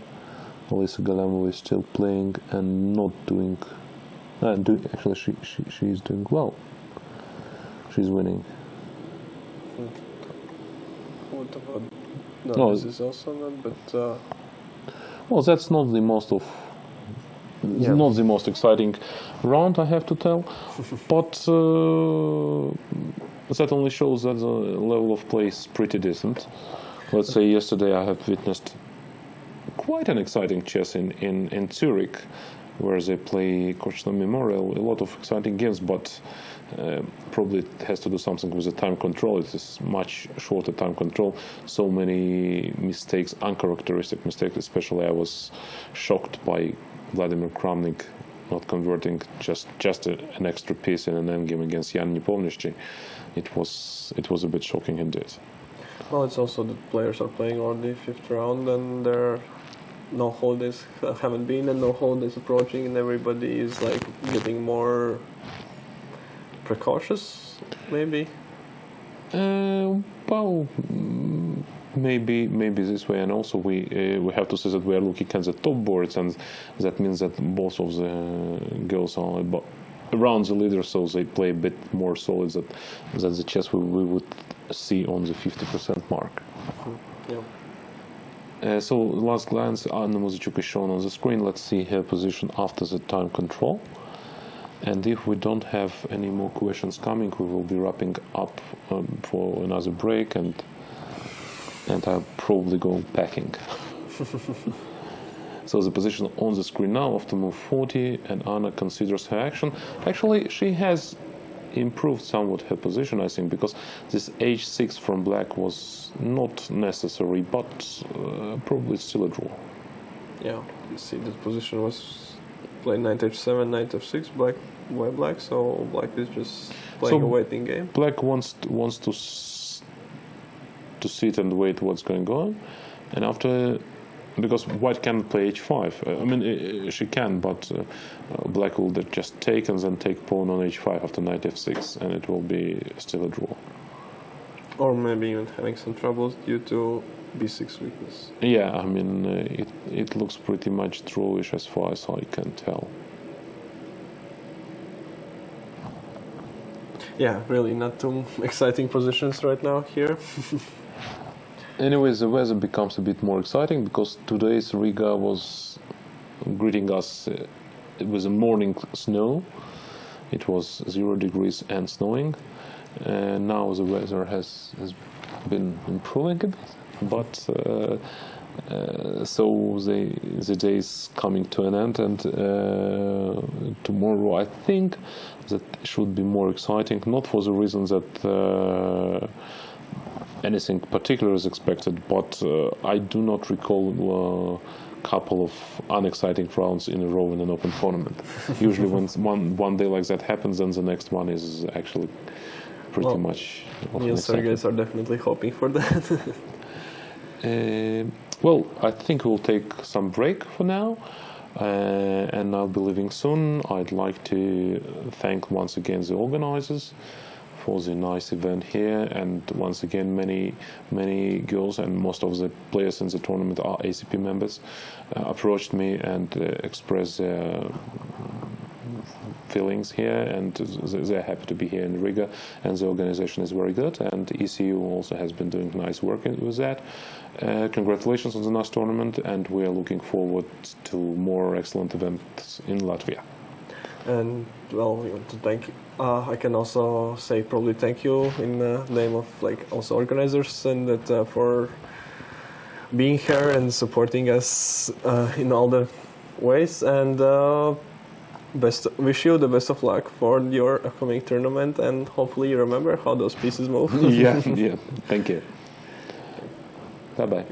Alisa Galamova is still playing and not doing. Actually, she is doing well. She's winning. What about? No. No, this is also not. But well, that's not the most of. Yeah. Not the most exciting round, I have to tell, but that only shows that the level of play is pretty decent. Let's say yesterday I have witnessed quite an exciting chess in Zurich, where they play Korchnoi Memorial. A lot of exciting games, but probably it has to do something with the time control. It is much shorter time control. So many mistakes, uncharacteristic mistakes. Especially I was shocked by Vladimir Kramnik not converting just an extra piece in an endgame against Jan Nepomniachtchi. It was a bit shocking indeed. well, it's also that players are playing already 5th round, and there are no holidays haven't been, and no holidays approaching, and everybody is like getting more precautious, maybe. Well, maybe this way, and also we have to say that we are looking at the top boards, and that means that both of the girls are around the leader, so they play a bit more solid than the chess we would see on the 50% mark. Yeah. So last glance, Anna Muzychuk is shown on the screen. Let's see her position after the time control. And if we don't have any more questions coming, we will be wrapping up for another break, and I'll probably go packing. So the position on the screen now after move 40, and Anna considers her action. Actually, she has improved somewhat her position, I think, because this h6 from black was not necessary, but probably still a draw. Yeah, you see this position was played knight h7, knight f6, black, so black is just playing a waiting game. Black wants to sit and wait what's going on, and after, because white can play h5. I mean, she can, but black will just take and then take pawn on h5 after knight f6, and it will be still a draw. Or maybe even having some troubles due to b6 weakness. Yeah, I mean, it looks pretty much drawish as far as I can tell. Yeah, really not too exciting positions right now here. Anyways, the weather becomes a bit more exciting because today's Riga was greeting us with a morning snow. It was 0 degrees and snowing. And now the weather has been improving a bit. But so the day is coming to an end, and tomorrow I think that should be more exciting, not for the reason that anything particular is expected, but I do not recall a couple of unexciting rounds in a row in an open tournament. Usually when one day like that happens, then the next one is actually pretty much... Me and Sergei are definitely hoping for that. Well, I think we'll take some break for now. and I'll be leaving soon. I'd like to thank once again the organizers for the nice event here, and once again many girls and most of the players in the tournament are ACP members, approached me and expressed their feelings here, and they're happy to be here in Riga, and the organization is very good, and ECU also has been doing nice work with that. Congratulations on the nice tournament, and we are looking forward to more excellent events in Latvia. And well, we want to thank. I can also say probably thank you in the name of like also organizers and that for being here and supporting us in all the ways. And wish you the best of luck for your upcoming tournament, and hopefully you remember how those pieces move. Yeah. Thank you. Bye bye.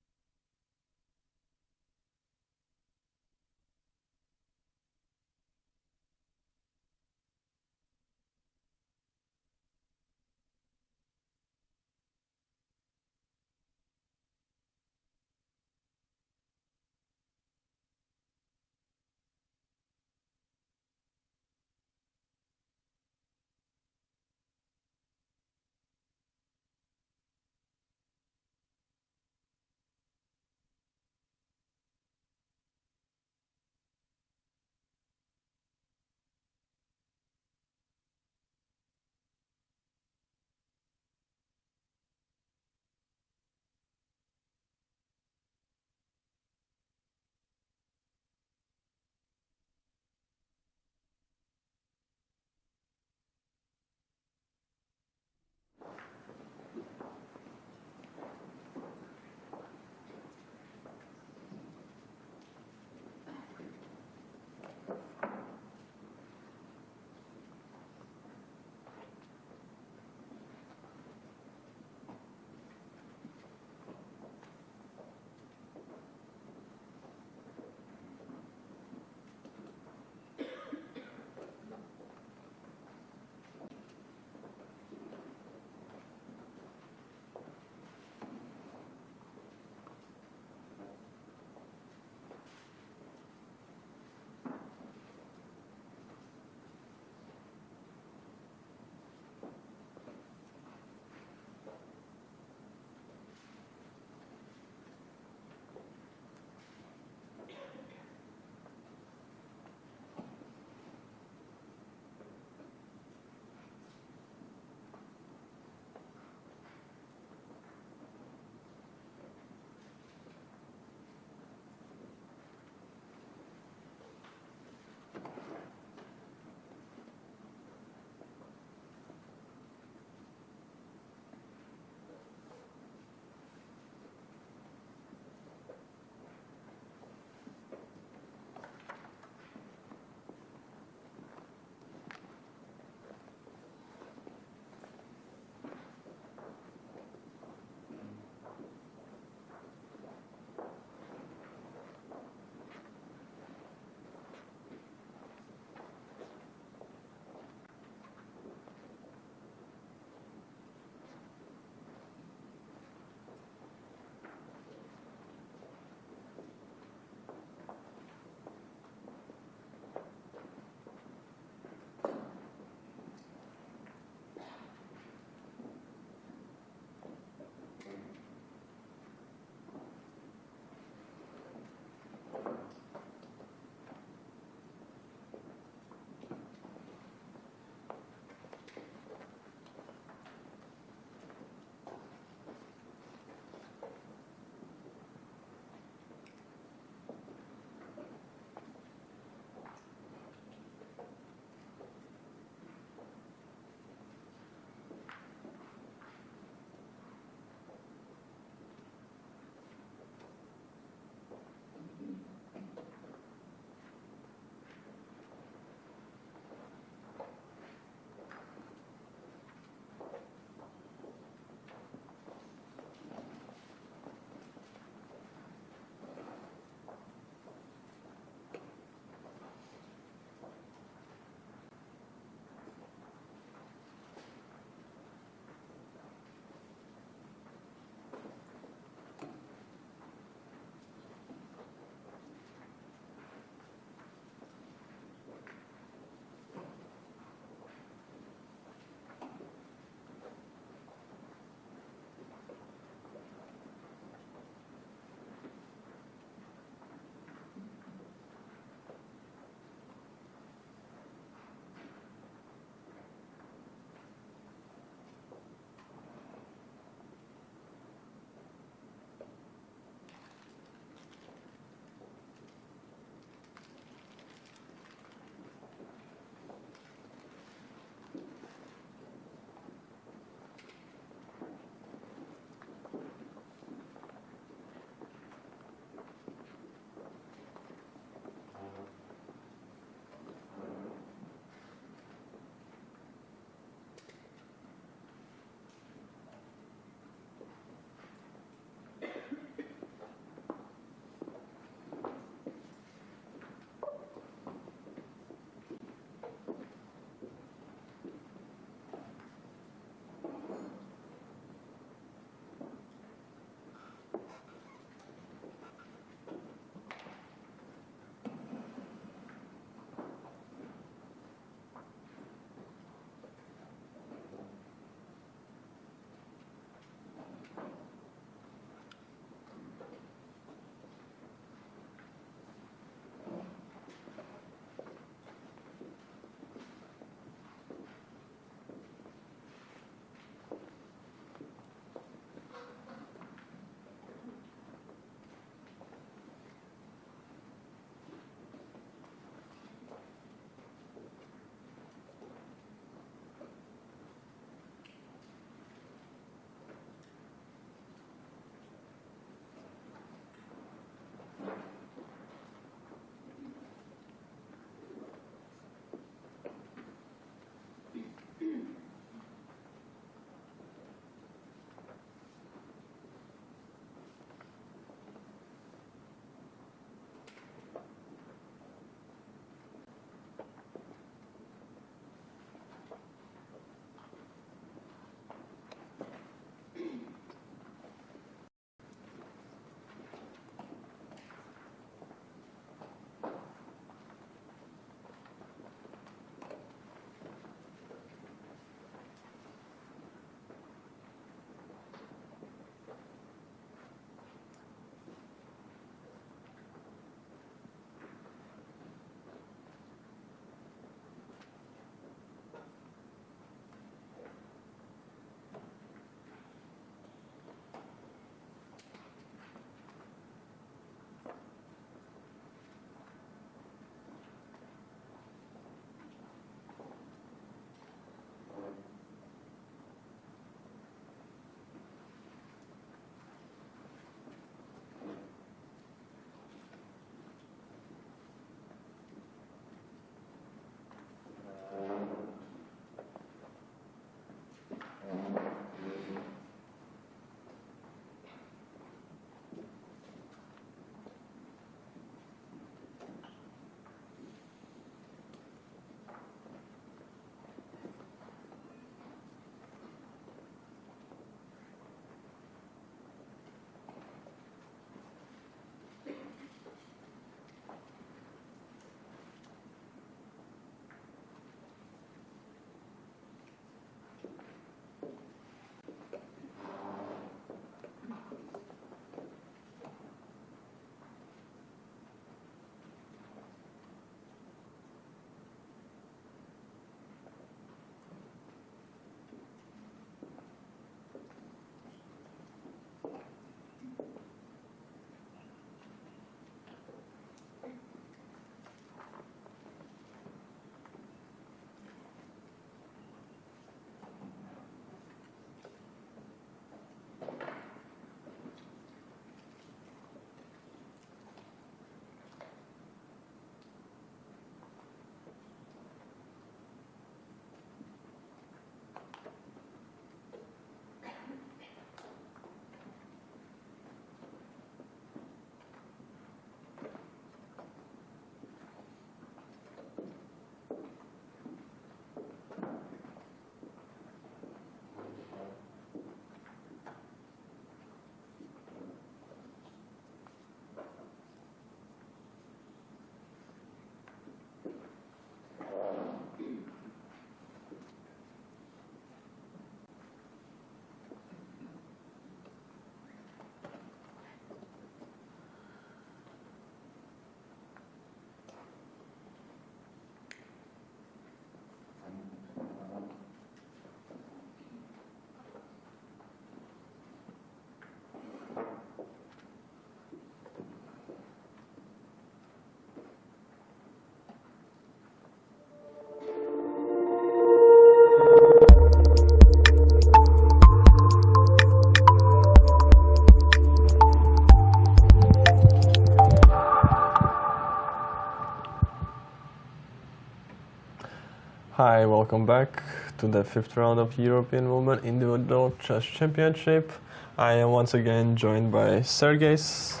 Hi, welcome back to the 5th round of European Women Individual Chess Championship. I am once again joined by Sergejs.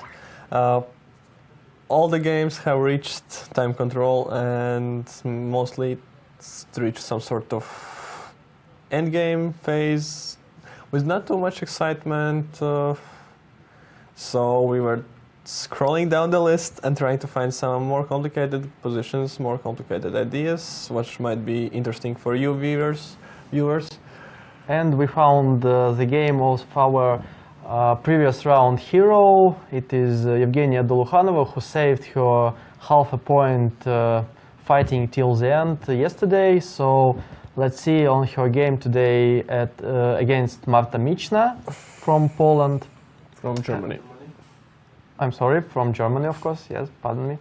All the games have reached time control and mostly it's reached some sort of endgame phase with not too much excitement. So we were scrolling down the list and trying to find some more complicated positions, more complicated ideas, which might be interesting for you viewers. And we found the game of our previous round hero. It is Evgenia Dolukhanova, who saved her half a point fighting till the end yesterday. So let's see on her game today against Marta Michna from Poland. From Germany. I'm sorry, from Germany, of course, yes, pardon me.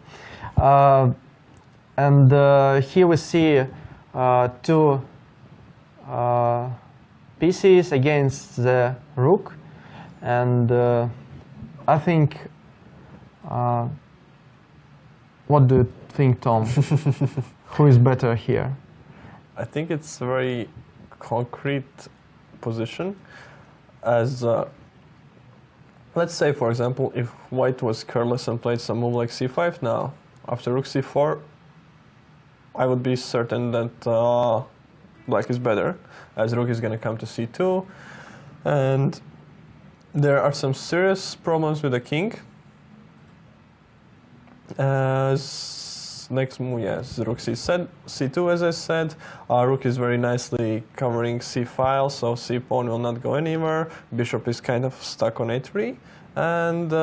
And here we see two pieces against the rook. And I think, what do you think, Tom? Who is better here? I think it's a very concrete position as let's say, for example, if white was careless and played some move like c5 now, after rook c4, I would be certain that black is better, as rook is going to come to c2, and there are some serious problems with the king. As next move, yes, rook c2, as I said. Rook is very nicely covering c file, so c pawn will not go anywhere. Bishop is kind of stuck on a3, and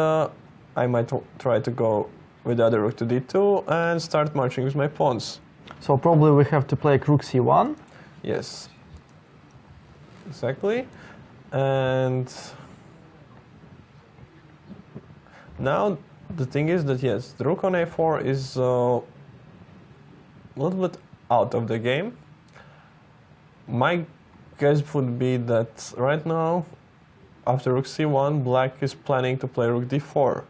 I might try to go with the other rook to d2 and start marching with my pawns. So probably we have to play rook c1. Yes, exactly. And now the thing is that yes, the rook on a4 is a little bit out of the game. My guess would be that right now, after rook c1, black is planning to play rook d4.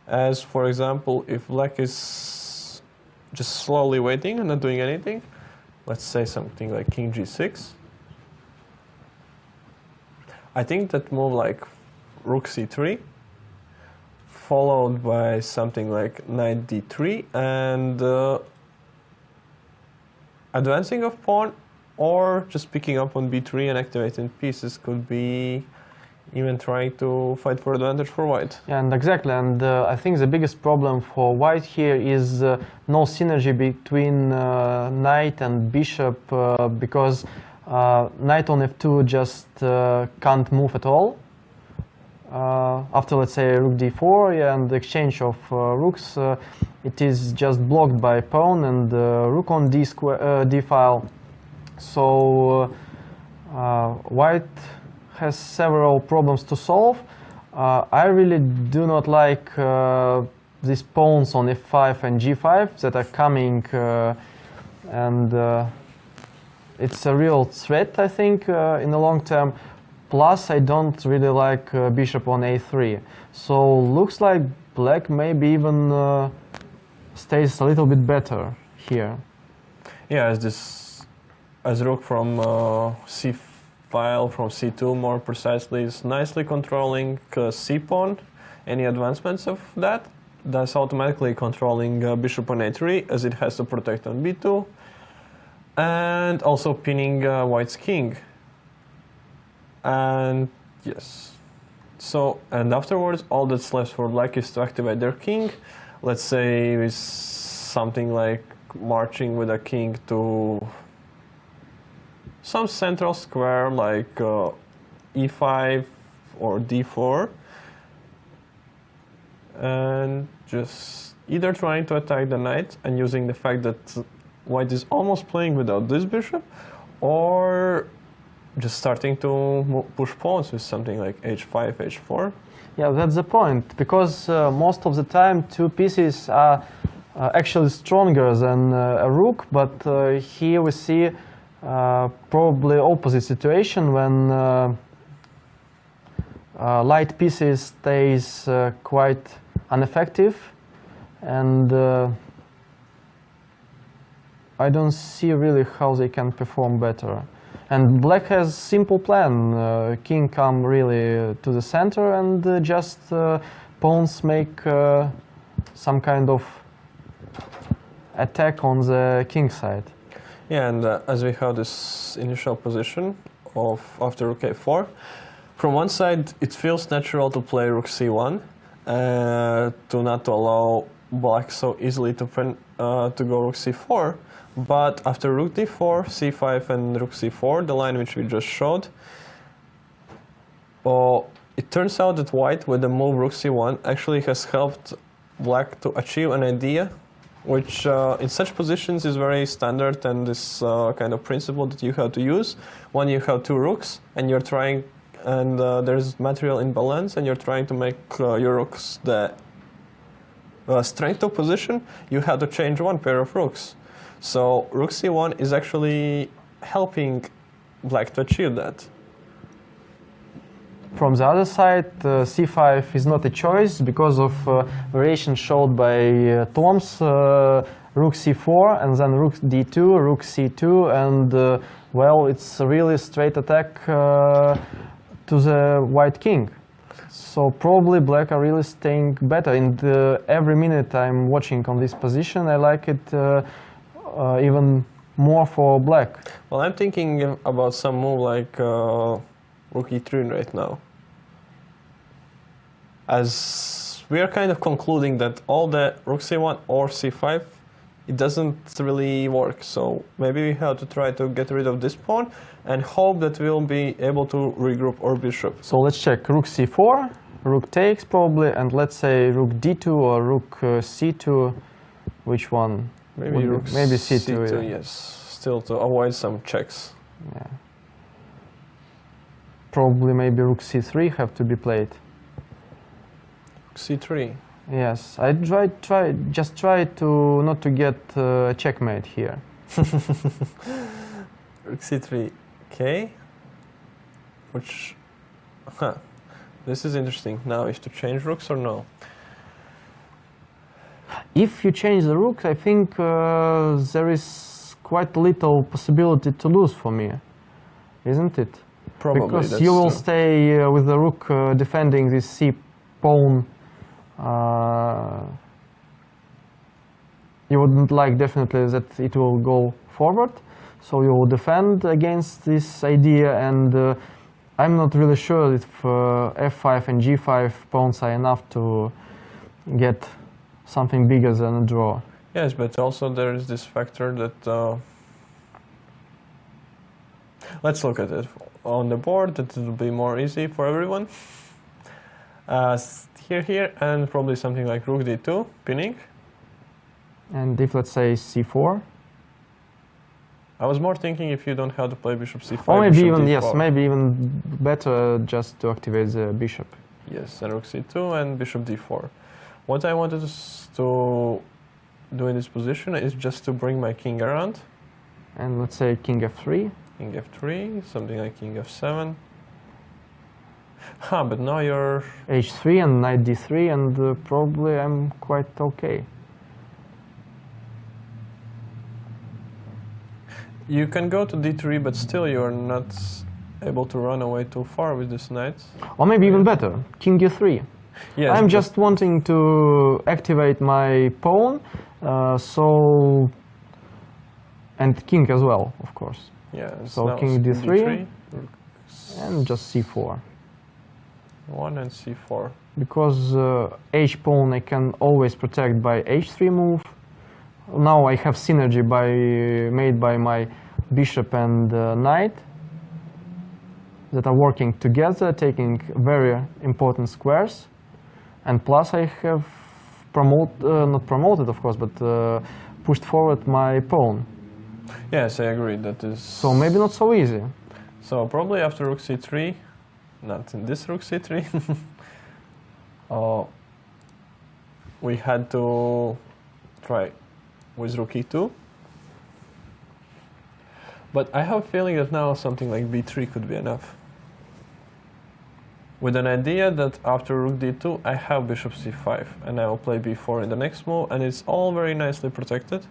As for example, if black is just slowly waiting and not doing anything, let's say something like king g6, I think that move like rook c3, followed by something like knight d3 and advancing of pawn, or just picking up on b3 and activating pieces could be even trying to fight for advantage for white. Yeah, and exactly, and I think the biggest problem for white here is no synergy between knight and bishop, because knight on f2 just can't move at all. After, let's say, rook d4 and the exchange of rooks, it is just blocked by pawn and rook on d file. So white has several problems to solve. I really do not like these pawns on f5 and g5 that are coming, and it's a real threat, I think, in the long term. Plus, I don't really like bishop on a3. So looks like black maybe even stays a little bit better here. Yeah, as rook from c file from c2 more precisely is nicely controlling c pawn. Any advancements of that? That's automatically controlling bishop on a3, as it has to protect on b2, and also pinning white's king. And yes, so, and afterwards all that's left for black is to activate their king. Let's say with something like marching with a king to some central square like e5 or d4, and just either trying to attack the knight and using the fact that white is almost playing without this bishop, or just starting to push pawns with something like h5, h4. Yeah, that's the point, because most of the time two pieces are actually stronger than a rook, but here we see probably opposite situation when light pieces stays quite ineffective, and I don't see really how they can perform better. And black has simple plan. King come really to the center and just pawns make some kind of attack on the king side. Yeah, and as we have this initial position of after rook a4, from one side it feels natural to play rook c1 to not to allow black so easily to go rook c4. But after rook d4, c5 and rook c4, the line which we just showed, it turns out that white with the move rook c1 actually has helped black to achieve an idea which in such positions is very standard, and this kind of principle that you have to use when you have two rooks and you're trying, and there's material imbalance and you're trying to make your rooks the strength of position, you have to change one pair of rooks. So rook c1 is actually helping black to achieve that. From the other side, c5 is not a choice because of variation showed by Toms, rook c4 and then rook d2, rook c2, and well, it's a really straight attack to the white king. So probably black are really staying better. And every minute I'm watching on this position, I like it even more for black. Well, I'm thinking about some move like rook e3 right now, as we are kind of concluding that all the rook c1 or c5, it doesn't really work. So maybe we have to try to get rid of this pawn and hope that we'll be able to regroup our bishop. So let's check rook c4, rook takes probably, and let's say rook d2 or rook c2, which one? Maybe rook maybe c2, yeah. Yes, still to avoid some checks. Yeah. Probably maybe rook c3 have to be played. c3. Yes, I just try to not to get checkmate here. Rook c3, okay. Which, this is interesting. Now, is to change rooks or no? If you change the rook, I think there is quite little possibility to lose for me, isn't it? Probably. Because you will stay with the rook defending this c pawn. You wouldn't like definitely that it will go forward, so you will defend against this idea, and I'm not really sure if f5 and g5 pawns are enough to get something bigger than a draw. Yes, but also there is this factor that let's look at it on the board, that it will be more easy for everyone. Here, and probably something like rook d2, pinning. And if, let's say, c4? I was more thinking if you don't have to play bishop c5, or maybe bishop even, d4. yes, maybe even better just to activate the bishop. Yes, and rook c2 and bishop d4. What I wanted to do in this position is just to bring my king around. And let's say king f3. King f3, something like king f7. But now you're... h3 and knight d3, and probably I'm quite okay. You can go to d3, but still you're not able to run away too far with this knight. Or maybe even better, king e3. Yes, I'm just wanting to activate my pawn, and king as well, of course. Yeah, so king d3, and just c4. 1 and c4. Because h pawn I can always protect by h3 move. Now I have synergy made by my bishop and knight that are working together, taking very important squares. And plus I have not promoted, of course, but pushed forward my pawn. Yes, I agree. That is... So maybe not so easy. So probably after rook c3, not in this rook c3, we had to try with rook e2. But I have a feeling that now something like b3 could be enough. With an idea that after rook d2, I have bishop c5, and I will play b4 in the next move, and it's all very nicely protected.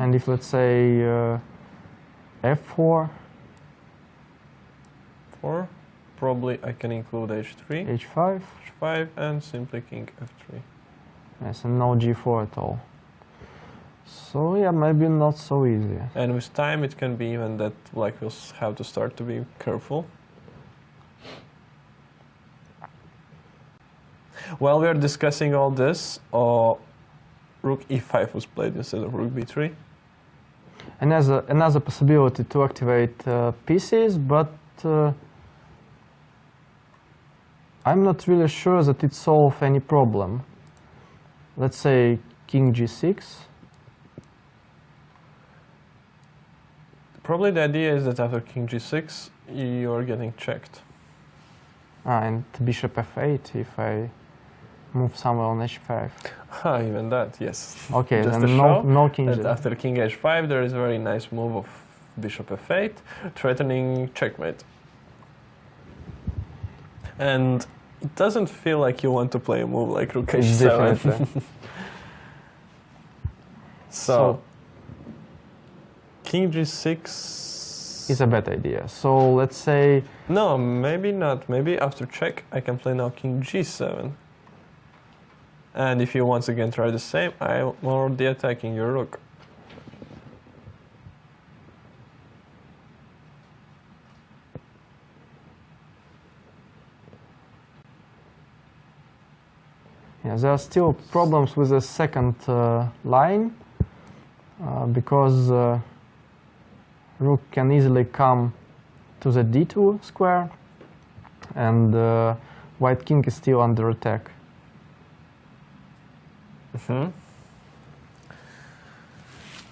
And if, let's say, f4, 4. Probably I can include h3, h5, h5, and simply king f3. yes, and no g4 at all. So yeah, maybe not so easy. And with time, it can be even that black will have to start to be careful. While we are discussing all this, rook e5 was played instead of rook b3. And as another possibility to activate pieces, but I'm not really sure that it solves any problem. Let's say king g6. Probably the idea is that after king g6, you are getting checked. And bishop f8 if I move somewhere on h5. Even that, yes. Okay, Just then to no, show no king that g. after king h5, there is a very nice move of bishop f8, threatening checkmate. And it doesn't feel like you want to play a move like rook h7. Definitely. So, king g6 Is a bad idea. So let's say no, maybe not. Maybe after check, I can play now king g7. And if you once again try the same, I'm already attacking your rook. yeah, there are still problems with the second line because rook can easily come to the d2 square, and white king is still under attack.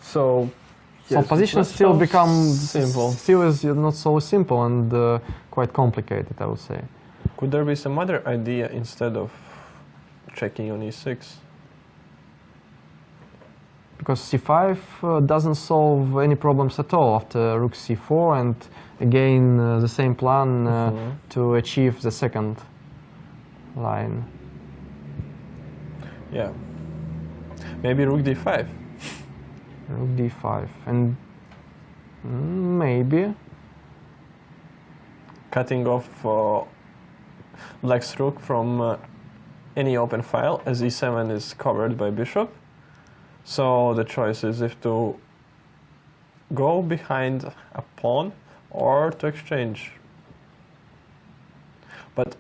So, So yes, position not still so becomes simple. Still is not so simple and quite complicated, I would say. Could there be some other idea instead of checking on e6? Because c5 doesn't solve any problems at all after rook c4, and again the same plan to achieve the second line. Yeah. Maybe rook d5. Rook d5 and maybe Cutting off black's rook from any open file, as e7 is covered by bishop. So the choice is if to go behind a pawn or to exchange. But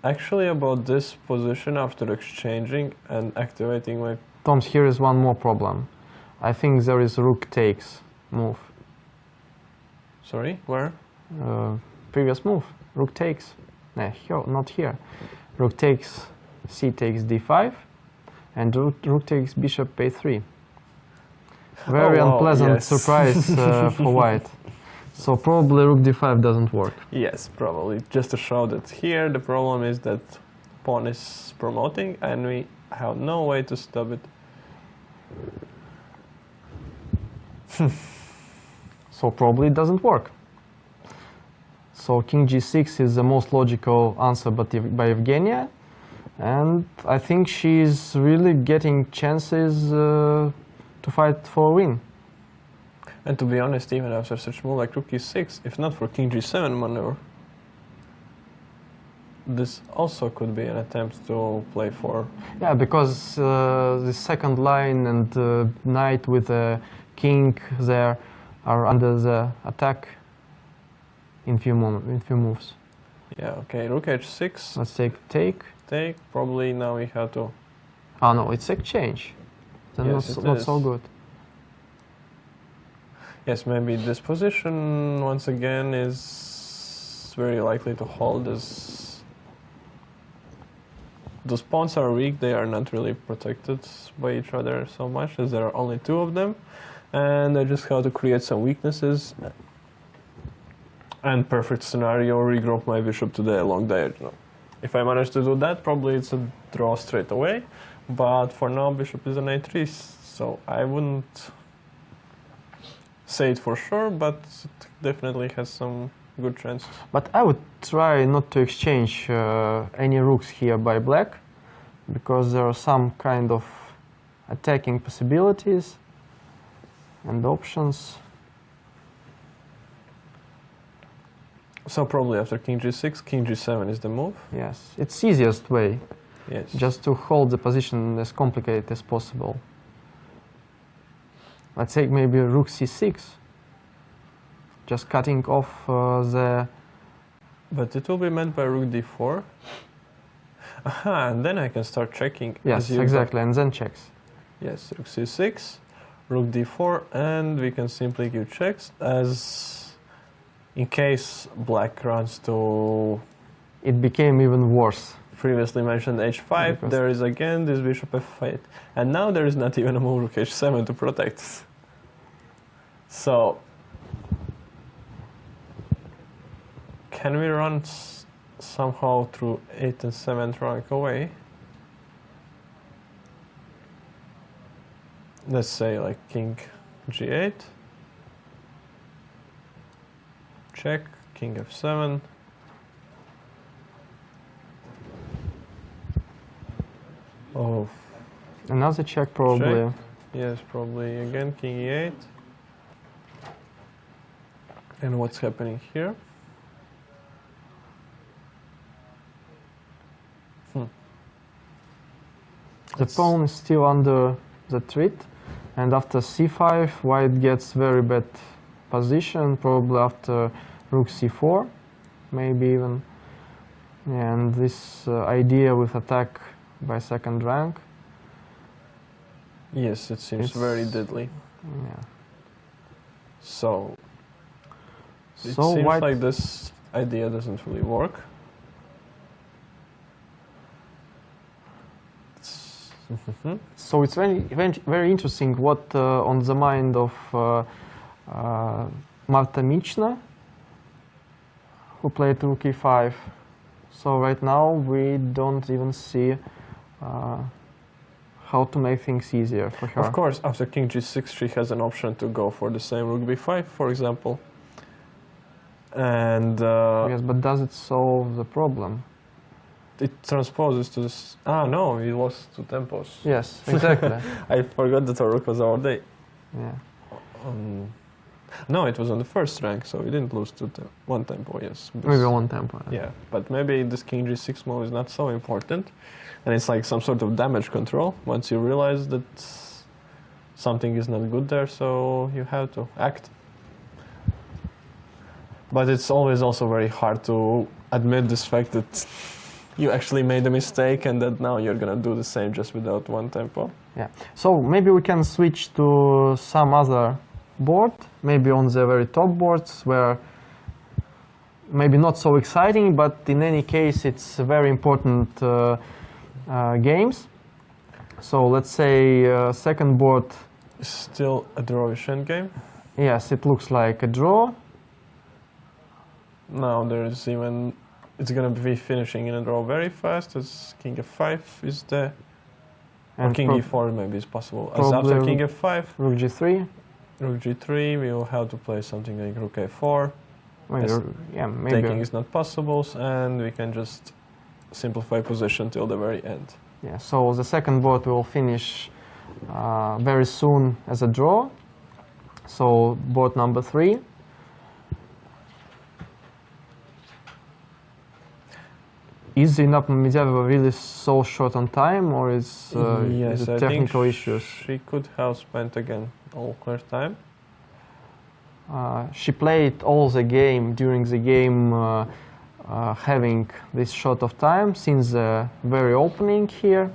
actually about this position after exchanging and activating my... Toms, here is one more problem. I think there is rook takes move. Sorry, where? Previous move, rook takes. Here, not here. Rook takes, c takes d5, and rook takes bishop a3. Very Oh, wow, unpleasant yes. surprise for white. So probably rook d5 doesn't work. Yes, probably. Just to show that here the problem is that pawn is promoting and we have no way to stop it. So probably it doesn't work. So king g6 is the most logical answer by Evgenia, and I think she's really getting chances to fight for a win. And to be honest, even after such move like rook e6, if not for king g7 maneuver, this also could be an attempt to play for... Yeah, because the second line and knight with the king there are under the attack in few moves. Yeah, okay, rook h6, Let's take. take, probably now we have to... Oh no, it's exchange. Then Yes, not it so is. good. Yes, maybe this position once again is very likely to hold as those pawns are weak, they are not really protected by each other so much as there are only two of them, and I just have to create some weaknesses and perfect scenario, regroup my bishop to the long diagonal. If I manage to do that, probably it's a draw straight away, but for now bishop is an a3, so I wouldn't say it for sure, but it definitely has some good chances. But I would try not to exchange any rooks here by black, because there are some kind of attacking possibilities. and options. So probably after king g6, king g7 is the move. Yes, it's easiest way, Yes. just to hold the position as complicated as possible. Let's take maybe rook c6, just cutting off the... But it will be met by rook d4. Aha, and then I can start checking. Yes, as you exactly, and then checks. Yes, rook c6, rook d4, and we can simply give checks as in case black runs to It became even worse. previously mentioned h5, Because- there is again this bishop f8. And now there is not even a move rook h7 to protect us. So, can we run somehow through 8th and 7th rank away? Let's say like king g8, check, king f7, oh, Another check probably. Check. Yes, probably again king e8. And what's happening here? The pawn is still under the threat, and after c5, white gets very bad position, probably after rook c4, maybe even. And this idea with attack by second rank, Yes, it seems It's- very deadly. yeah. So it So seems white, like this idea doesn't really work. so it's very interesting what on the mind of Marta Michna, who played rook e5. So right now we don't even see how to make things easier for her. Of course, after king g6, she has an option to go for the same rook b5, for example. And Yes, but does it solve the problem? it transposes to this. Ah, no, it lost two tempos. Yes, exactly. I forgot that our rook was our day. Yeah. No, it was on the first rank, so we didn't lose one tempo, yes. Maybe one tempo. Yeah, but maybe this king g6 move is not so important. And it's like some sort of damage control once you realize that something is not good there, so you have to act. But it's always also very hard to admit this fact that you actually made a mistake and that now you're gonna do the same just without one tempo. Yeah. So maybe we can switch to some other board, maybe on the very top boards where maybe not so exciting, but in any case it's very important games. So let's say second board. Still a drawish endgame. Yes, it looks like a draw. Now there's even, it's gonna be finishing in a draw very fast as king f5 is there. Or And king e4 maybe is possible. As after probably king f5, rook g3. rook g3, we will have to play something like rook a4. Maybe, Yes. yeah, maybe. Taking is not possible, and we can just simplify position till the very end. Yeah, so the second board will finish very soon as a draw. So board number 3. Is the Medvedeva really so short on time, or is Yes, it I think technical issues? she could have spent again all her time. She played all the game during the game, having this short of time since the very opening here,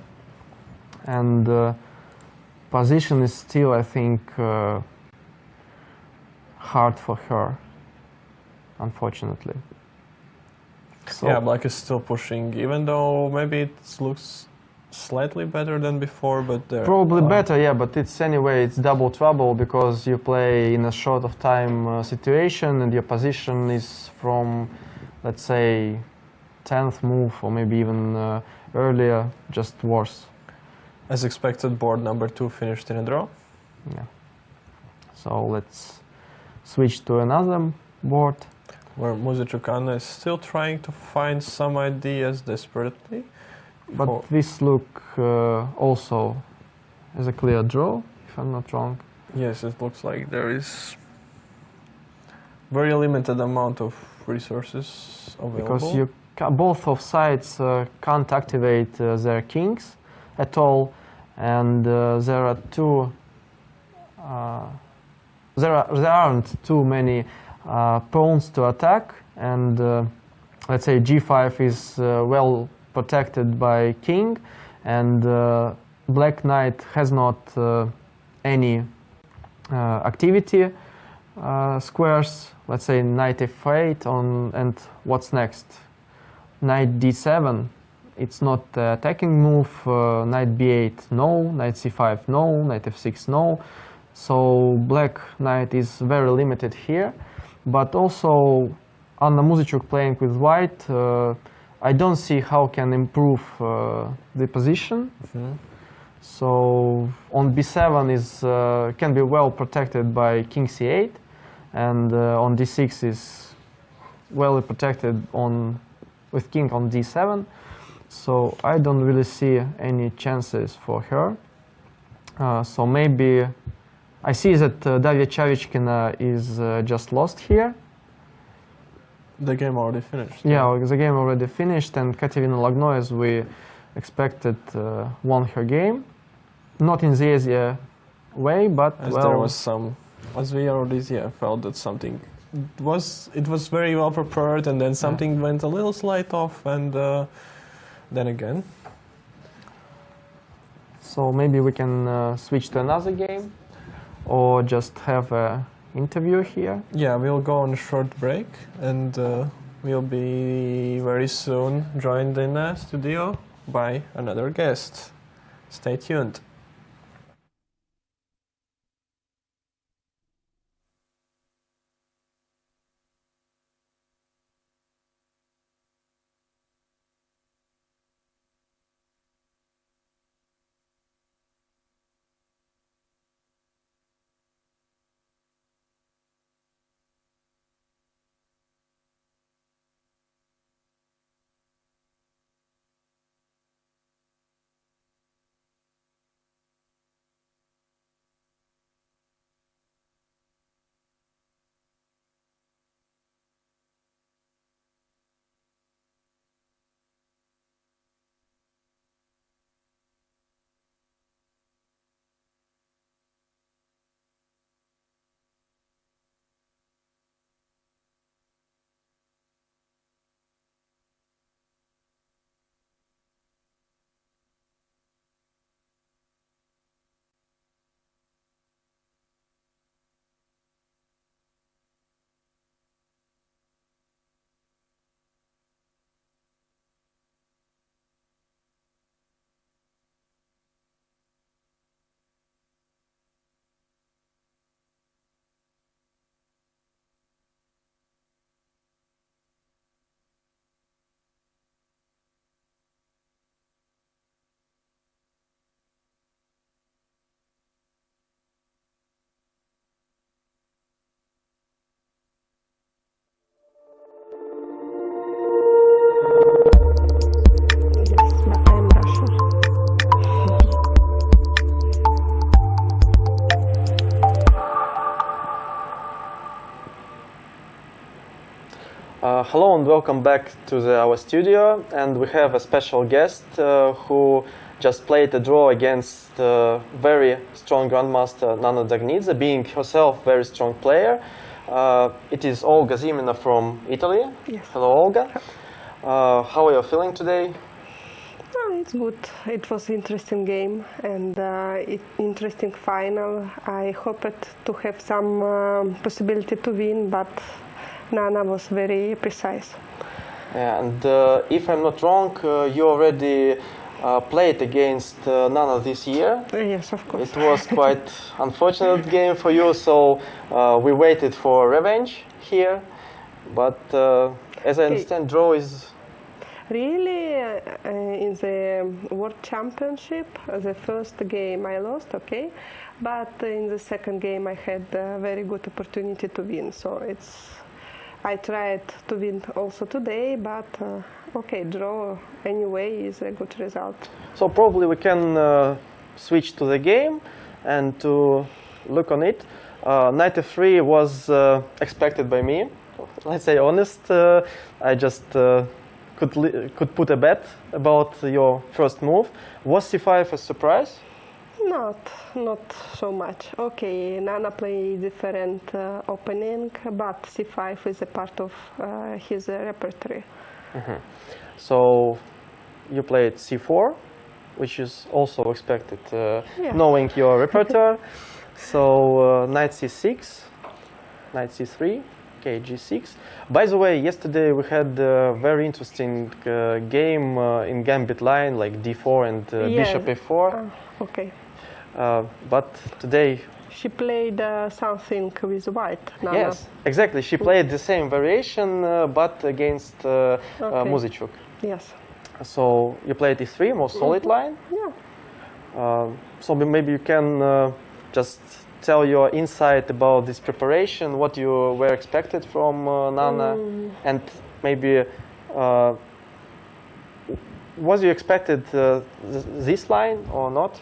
and position is still, I think, hard for her, unfortunately. So Yeah, black is still pushing, even though maybe it looks slightly better than before, but there probably are- better, yeah, but it's anyway, it's double trouble because you play in a short of time situation and your position is from, let's say, 10th move or maybe even earlier, just worse. As expected, board number 2 finished in a draw. Yeah. So let's switch to another board. Where Muzichukana is still trying to find some ideas desperately. But for- this look also as a clear draw, if I'm not wrong. Yes, it looks like there is very limited amount of resources available. Because both of sides can't activate their kings at all, and there are there aren't too many pawns to attack, and let's say g5 is well protected by king, and black knight has not any activity squares. Let's say knight f8 and what's next? Knight d7. It's not the attacking move. Knight b8 no, knight c5 no, knight f6 no. So black knight is very limited here. But also Anna Muzychuk playing with white, I don't see how can improve the position. So on b7 is can be well protected by king c8, and on d6 is well protected with king on d7. So I don't really see any chances for her. So maybe I see that Daria Chavichkina is just lost here. The game already finished. Yeah, the game already finished, and Katerina Lagno, as we expected, won her game. Not in the easier way, but As well, there was some, as we already felt that something it was very well prepared, and then something went a little slight off, and then again. So maybe we can switch to another game, or just have an interview here. Yeah, we'll go on a short break, and we'll be very soon joined in the studio by another guest. Stay tuned. Hello and welcome back to our studio, and we have a special guest who just played a draw against very strong grandmaster Nana Dzagnidze, being herself very strong player. It is Olga Zimina from Italy. Yes. Hello, Olga. How are you feeling today? It's good. It was interesting game and interesting final. I hoped to have some possibility to win, but Nana was very precise. And if I'm not wrong, you already played against Nana this year. Yes, of course. It was quite unfortunate game for you, so we waited for revenge here. But as I understand, draw is... Really, in the World Championship, the first game I lost, okay, but in the second game I had a very good opportunity to win. So I tried to win also today, but okay, draw anyway is a good result. So probably we can switch to the game and to look on it. Knight f3 was expected by me. Let's say honest. I just could put a bet about your first move. Was c5 a surprise? Not so much. Okay, Nana play different opening, but c5 is a part of his repertoire. So you played c4, which is also expected, knowing your repertoire. So knight c6, knight c3, okay, g6. By the way, yesterday we had a very interesting game in gambit line, like d4 and bishop a4. Okay. But today... She played something with white, Nana. Yes, exactly. She played the same variation, but against Muzychuk. Yes. So you played e3, more solid line. Yeah. So maybe you can just tell your insight about this preparation, what you were expected from Nana, and maybe was you expected this line or not?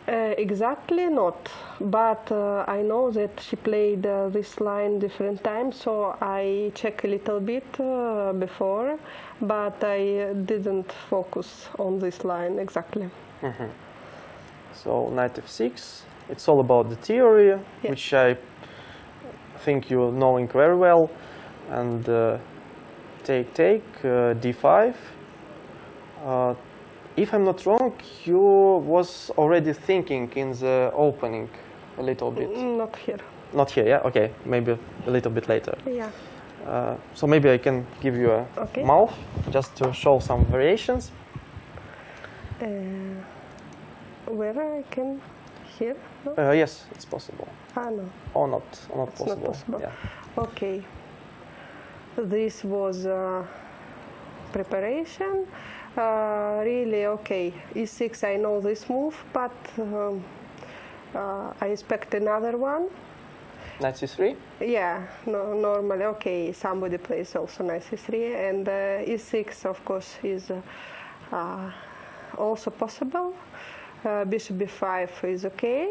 Exactly not, but I know that she played this line different times, so I check a little bit before, but I didn't focus on this line exactly. So knight f6, it's all about the theory, yes. Which I think you're knowing very well, and take, d5. If I'm not wrong, you was already thinking in the opening a little bit. Not here. Not here, yeah? Okay, maybe a little bit later. Yeah. So maybe I can give you a mouth, just to show some variations. Where I can hear? No? Yes, it's possible. No. Or not possible. Not possible. Yeah. Okay. This was preparation. Really, okay, e6, I know this move, but I expect another one. Knight c3? Yeah, no, normally, okay, somebody plays also knight c3, and e6, of course, is also possible. Bishop b5 is okay,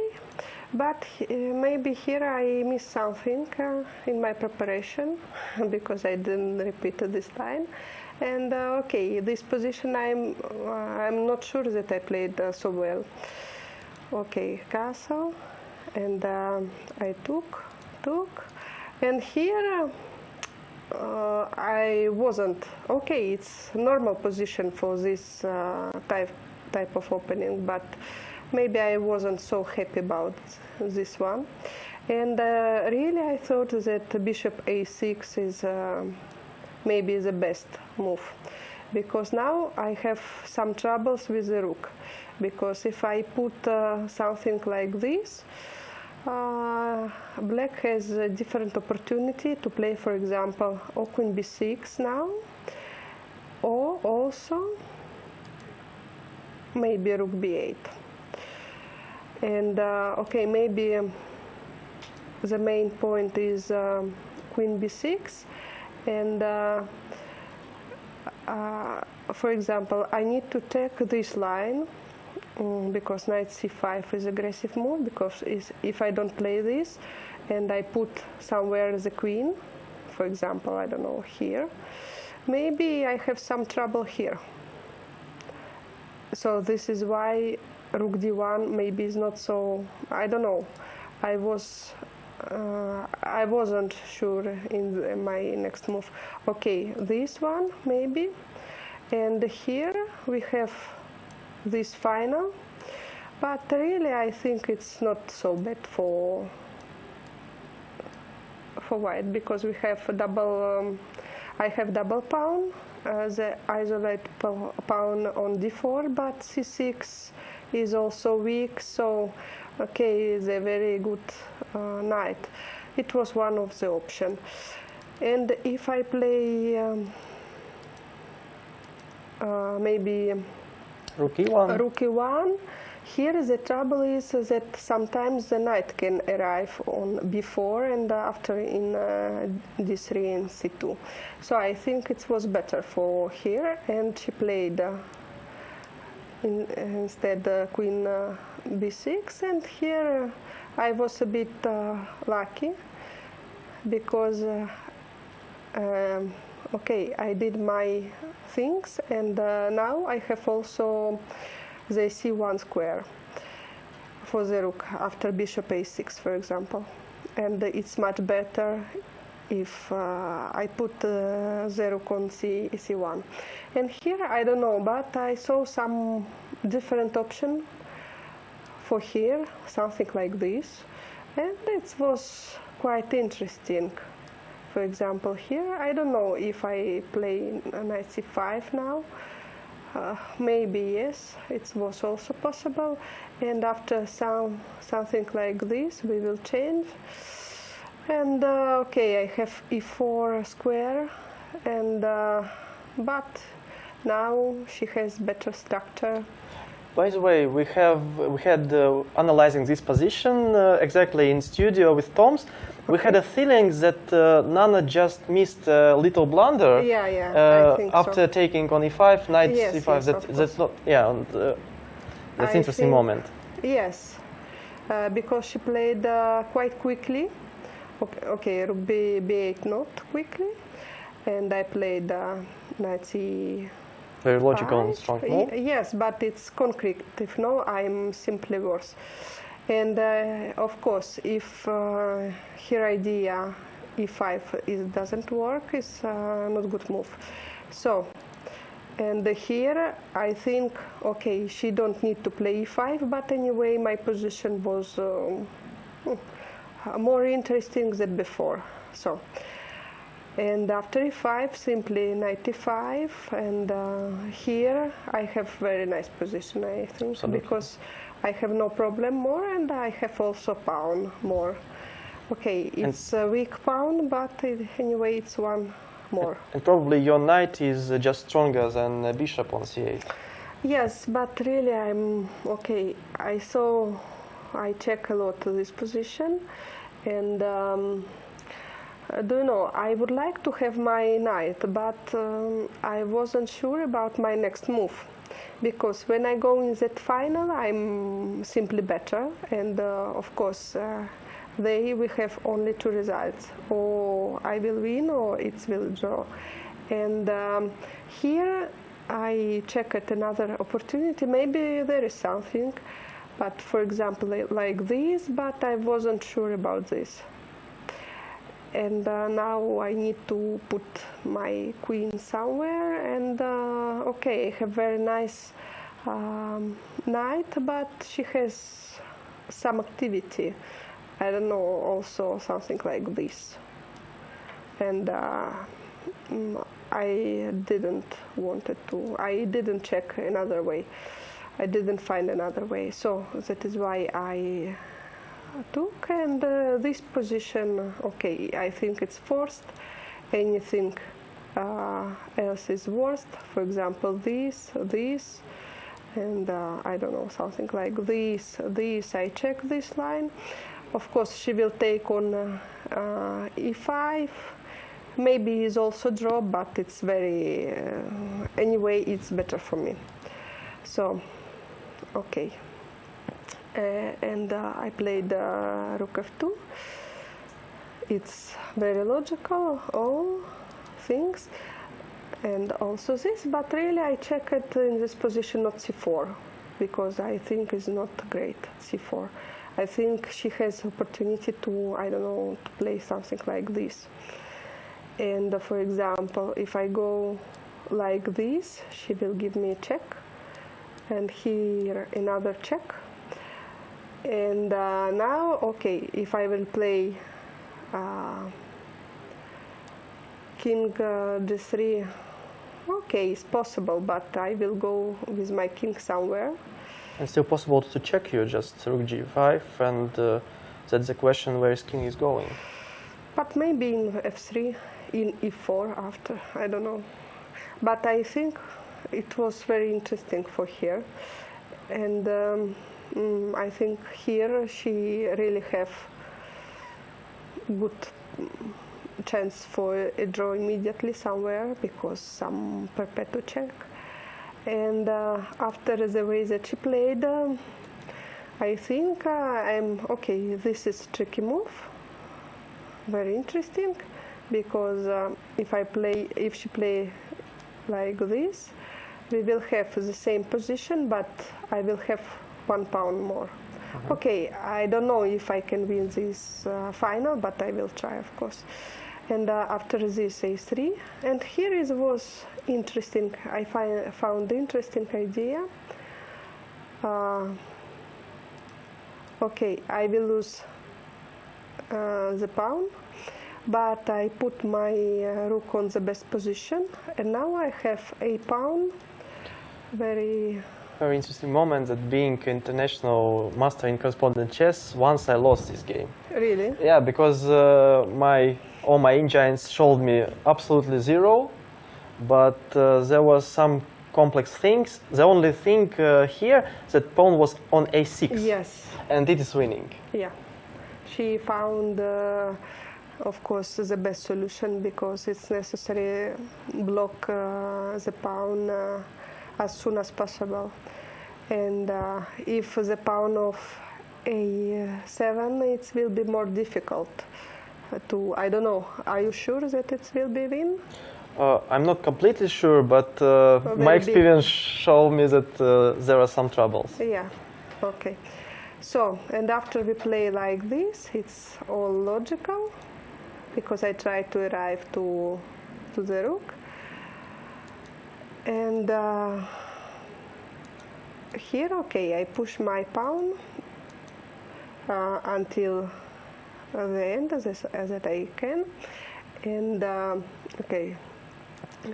but maybe here I missed something in my preparation, because I didn't repeat this line. And okay, this position I'm not sure that I played so well. Okay, castle, and I took, and here I wasn't. Okay, it's normal position for this type of opening, but maybe I wasn't so happy about this one. And really, I thought that bishop a6 is maybe the best move, because now I have some troubles with the rook, because if I put something like this, black has a different opportunity to play, for example, or queen b6 now, or also maybe rook b8. And okay, maybe the main point is queen b6. And for example, I need to take this line because knight c5 is aggressive move, because if I don't play this and I put somewhere the queen, for example, I don't know, here, maybe I have some trouble here. So this is why rook d1 maybe is not so, I don't know. I wasn't sure in my next move. Okay, this one maybe, and here we have this final, but really I think it's not so bad for white, because we have a double. I have double pawn, the isolate pawn on d4, but c6 is also weak, so okay, it's a very good knight. It was one of the options. And if I play maybe rook e1, here the trouble is that sometimes the knight can arrive on b4 and after in d3 and c2. So I think it was better for here, and she played instead queen b6, and here I was a bit lucky because okay, I did my things, and now I have also the c1 square for the rook after bishop a6, for example, and it's much better if I put the rook on c1. And here I don't know, but I saw some different option for here, something like this, and it was quite interesting. For example, here I don't know if I play knight c5 now. Maybe yes, it was also possible. And after something like this, we will change. And okay, I have e4 square, and but now she has better structure. By the way, we had analyzing this position exactly in studio with Toms. We had a feeling that Nana just missed a little blunder. I think after so. Taking on e5, knight Yes, c5. yes, That's not and, that's I interesting think, moment. Yes, because she played quite quickly. Okay, rook b8 not quickly, and I played knight c. Very logical and strong move. Yes, but it's concrete. If no, I'm simply worse. And of course, if her idea e5 doesn't work, it's not good move. So, and here I think, okay, she don't need to play e5, but anyway, my position was more interesting than before. So, and after e5, simply knight e5, and here I have very nice position, I think, Absolutely. Because I have no problem more, and I have also pawn more. Okay, it's a weak pawn, but anyway, it's one more. And probably your knight is just stronger than a bishop on c8. Yes, but really I'm okay. I check a lot this position, and do you know, I would like to have my knight, but I wasn't sure about my next move, because when I go in that final, I'm simply better, and of course we have only two results: or I will win, or it will draw. And here I check at another opportunity. Maybe there is something, but for example, like this. But I wasn't sure about this. And now I need to put my queen somewhere, and okay, I have very nice knight, but she has some activity. I don't know, also something like this. And I didn't wanted to. I didn't check another way. I didn't find another way. So that is why I took, and this position, okay, I think it's forced. Anything else is worst. For example, this, and I don't know, something like this. I check this line. Of course, she will take on e5. Maybe is also draw, but it's very anyway, it's better for me. So, okay. And I played rook f2. It's very logical, all things, and also this, but really I check it in this position, not c4, because I think it's not great, c4. I think she has opportunity to, I don't know, to play something like this. And for example, if I go like this, she will give me a check, and here another check. And now, okay, if I will play king d3, okay, it's possible, but I will go with my king somewhere. It's still possible to check you, just rook g5, and that's the question where his king is going. But maybe in f3, in e4 after, I don't know. But I think it was very interesting for her. And I think here she really have good chance for a draw immediately somewhere, because some perpetual check. And after the way that she played, I think I'm okay. This is tricky move. Very interesting, because if she play like this, we will have the same position, but I will have 1 pawn more. Okay, I don't know if I can win this final, but I will try, of course. And after this, a3. And here it was interesting. I found interesting idea. Okay, I will lose the pawn, but I put my rook on the best position, and now I have a pawn. Very interesting moment that being international master in correspondent chess, once I lost this game. Really? Yeah, because all my engines showed me absolutely 0, but there was some complex things. The only thing here, that pawn was on a6. Yes. And it is winning. Yeah. She found, of course, the best solution, because it's necessary block the pawn as soon as possible. And if the pawn of a7, it will be more difficult to, I don't know, are you sure that it will be win? I'm not completely sure, but my experience showed me that there are some troubles. Yeah, okay. So, and after we play like this, it's all logical, because I try to arrive to the rook. And here, okay, I push my pawn until the end as that I can. And okay,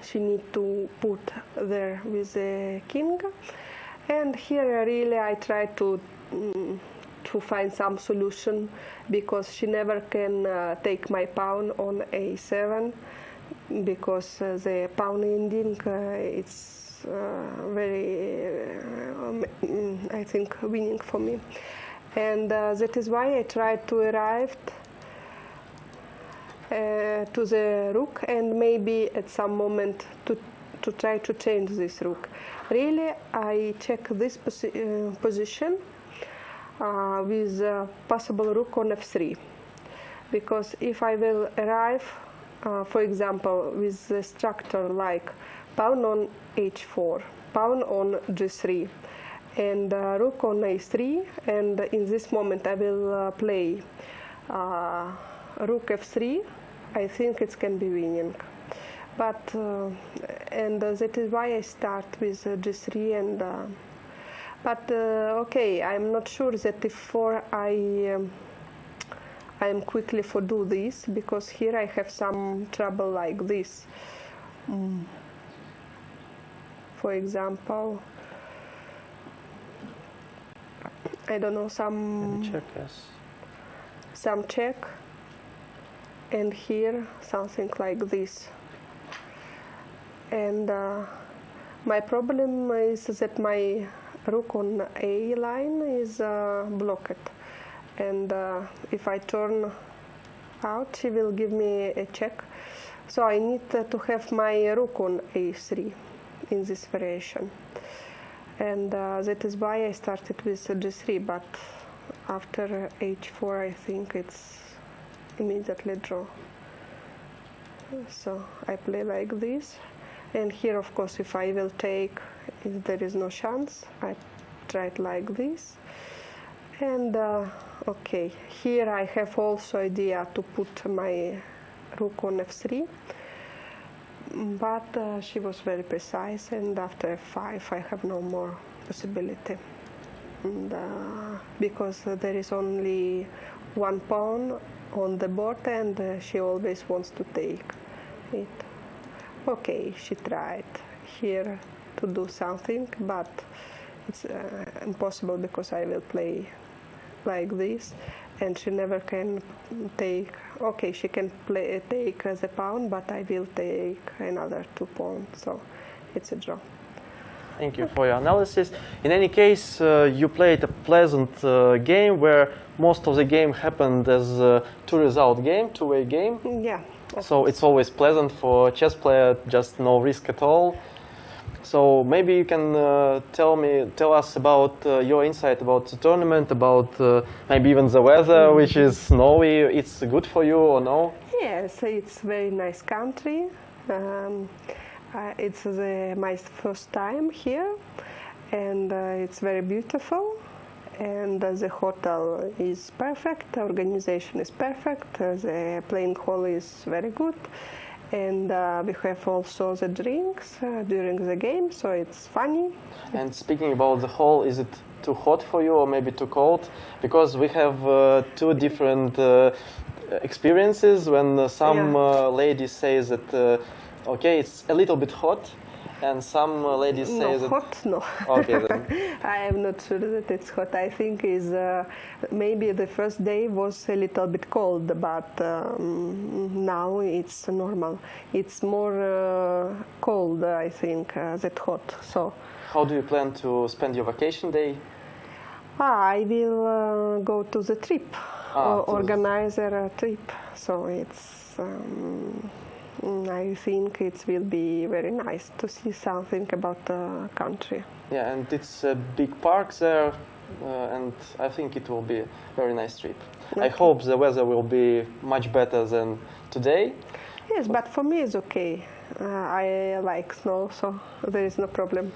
she need to put there with the king. And here really I try to find some solution, because she never can take my pawn on a7, because the pawn ending it's very I think winning for me. And that is why I try to arrive to the rook, and maybe at some moment to try to change this rook. Really, I check this position with possible rook on f3, because if I will arrive, for example, with the structure like pawn on h4, pawn on g3, and rook on a3, and in this moment I will play rook f3, I think it can be winning. But and that is why I start with g3, and but okay, I'm not sure that before I am quickly for do this, because here I have some trouble like this. For example, I don't know, some check, yes. Some check, and here something like this. And my problem is that my rook on A line is blocked, and if I turn out, she will give me a check. So I need to have my rook on A3 in this variation, and that is why I started with G3. But after H4, I think it's immediately draw. So I play like this. And here, of course, if I will take, if there is no chance, I try it like this. And okay, here I have also idea to put my rook on f3, but she was very precise, and after f5 I have no more possibility. And, because there is only one pawn on the board, and she always wants to take it. Okay, she tried here to do something, but it's impossible, because I will play like this, and she never can take. Okay, she can take the pawn, but I will take another 2 pawns, so it's a draw. Thank you for your analysis. In any case, you played a pleasant game where most of the game happened as a two-result game, two-way game. Yeah. So it's always pleasant for a chess player, just no risk at all. So maybe you can tell us about your insight about the tournament, about maybe even the weather, which is snowy. It's good for you or no? Yes, it's very nice country. It's my first time here, and it's very beautiful. And the hotel is perfect, the organization is perfect, the playing hall is very good, and we have also the drinks during the game, so it's funny. And speaking about the hall, is it too hot for you or maybe too cold? Because we have two different experiences when some ladies say that okay, it's a little bit hot, and some ladies say that Hot, no. Okay, then. I am not sure that it's hot. I think is maybe the first day was a little bit cold, but now it's normal. It's more cold, I think, than hot. So. How do you plan to spend your vacation day? I will go to the trip, organize a trip. So it's. I think it will be very nice to see something about the country. Yeah, and it's a big park there, and I think it will be a very nice trip. Okay. I hope the weather will be much better than today. Yes, but for me it's okay. I like snow, so there is no problem.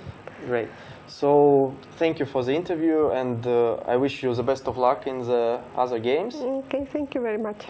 Great. So thank you for the interview, and I wish you the best of luck in the other games. Okay, thank you very much.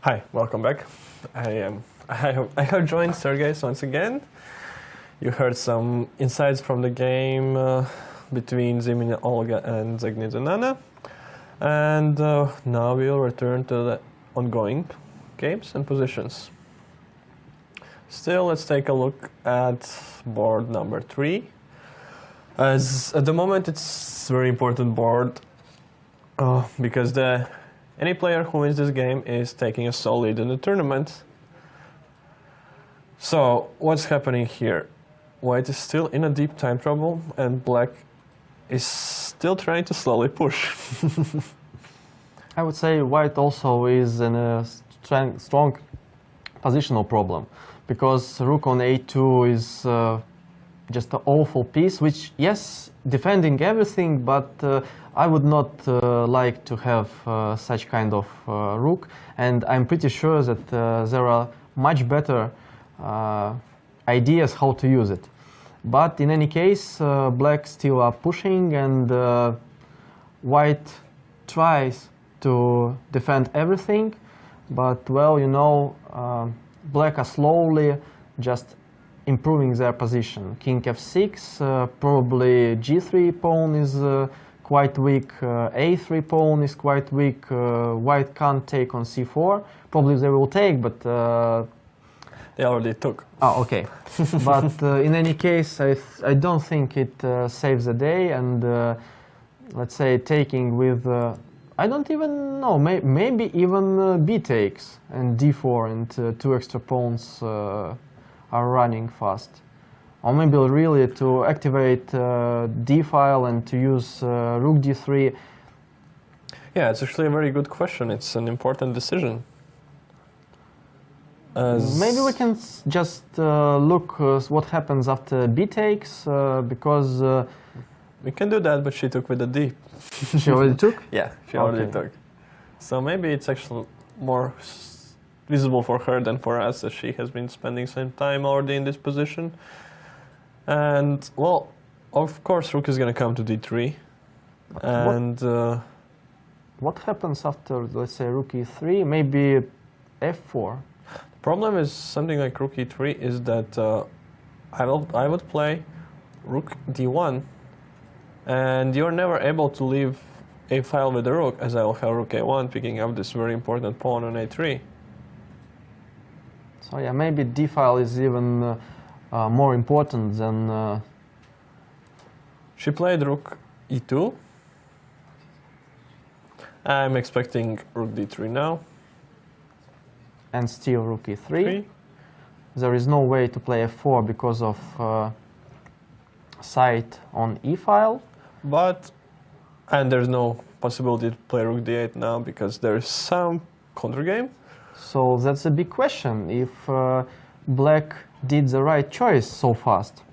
Hi, welcome back. I have joined Sergey once again. You heard some insights from the game between Zimina Olga and Zagniza Nana. And now we'll return to the ongoing games and positions. Still, let's take a look at board number 3. As at the moment it's a very important board because any player who wins this game is taking a sole lead in the tournament. So, what's happening here? White is still in a deep time trouble and Black is still trying to slowly push. I would say White also is in a strong positional problem because Rook on A2 is just an awful piece, which, yes, defending everything, but I would not like to have such kind of Rook, and I'm pretty sure that there are much better ideas how to use it. But in any case, Black still are pushing, and White tries to defend everything, but, well, you know, Black are slowly just improving their position. King f6, probably g3 pawn is quite weak, a3 pawn is quite weak, White can't take on c4. Probably they will take, but... They already took. Oh, okay. But in any case, I don't think it saves the day, and let's say taking with... I don't even know, maybe even b takes and d4 and 2 extra pawns are running fast. Or maybe really to activate d-file and to use rook d3. Yeah, it's actually a very good question. It's an important decision. Maybe we can just look what happens after b takes, because... we can do that, but she took with a d. She already took? Yeah, she already took. So maybe it's actually more visible for her than for us, as she has been spending some time already in this position. And, well, of course, rook is going to come to d3. And... what happens after, let's say, rook e3? Maybe f4? The problem is something like rook e3 is that I would play rook d1, and you're never able to leave a file with the rook, as I will have rook a1 picking up this very important pawn on a3. So yeah, maybe d-file is even more important than... She played rook e2. I'm expecting rook d3 now. And still rook e3. There is no way to play f4 because of sight on e-file. And there's no possibility to play rook d8 now because there is some counter game. So that's a big question, if Black did the right choice so fast.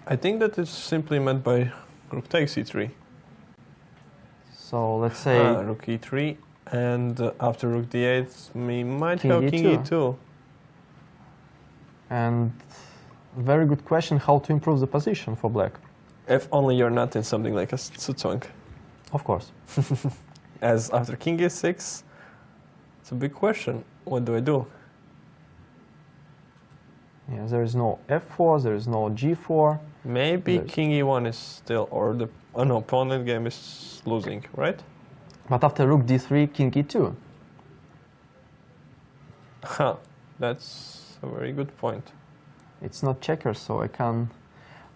I think that it's simply meant by rook takes e3. So let's say... rook e3, and after rook d8, we might king have king e2. e2. And very good question, how to improve the position for Black. If only you're not in something like a Tsutsung. Of course. As after king e6, it's a big question. What do I do? Yeah, there is no f4, there is no g4. Maybe king e1 is still, or the opponent game is losing, right? But after rook d3, king e2. Huh, that's a very good point. It's not checkers, so I can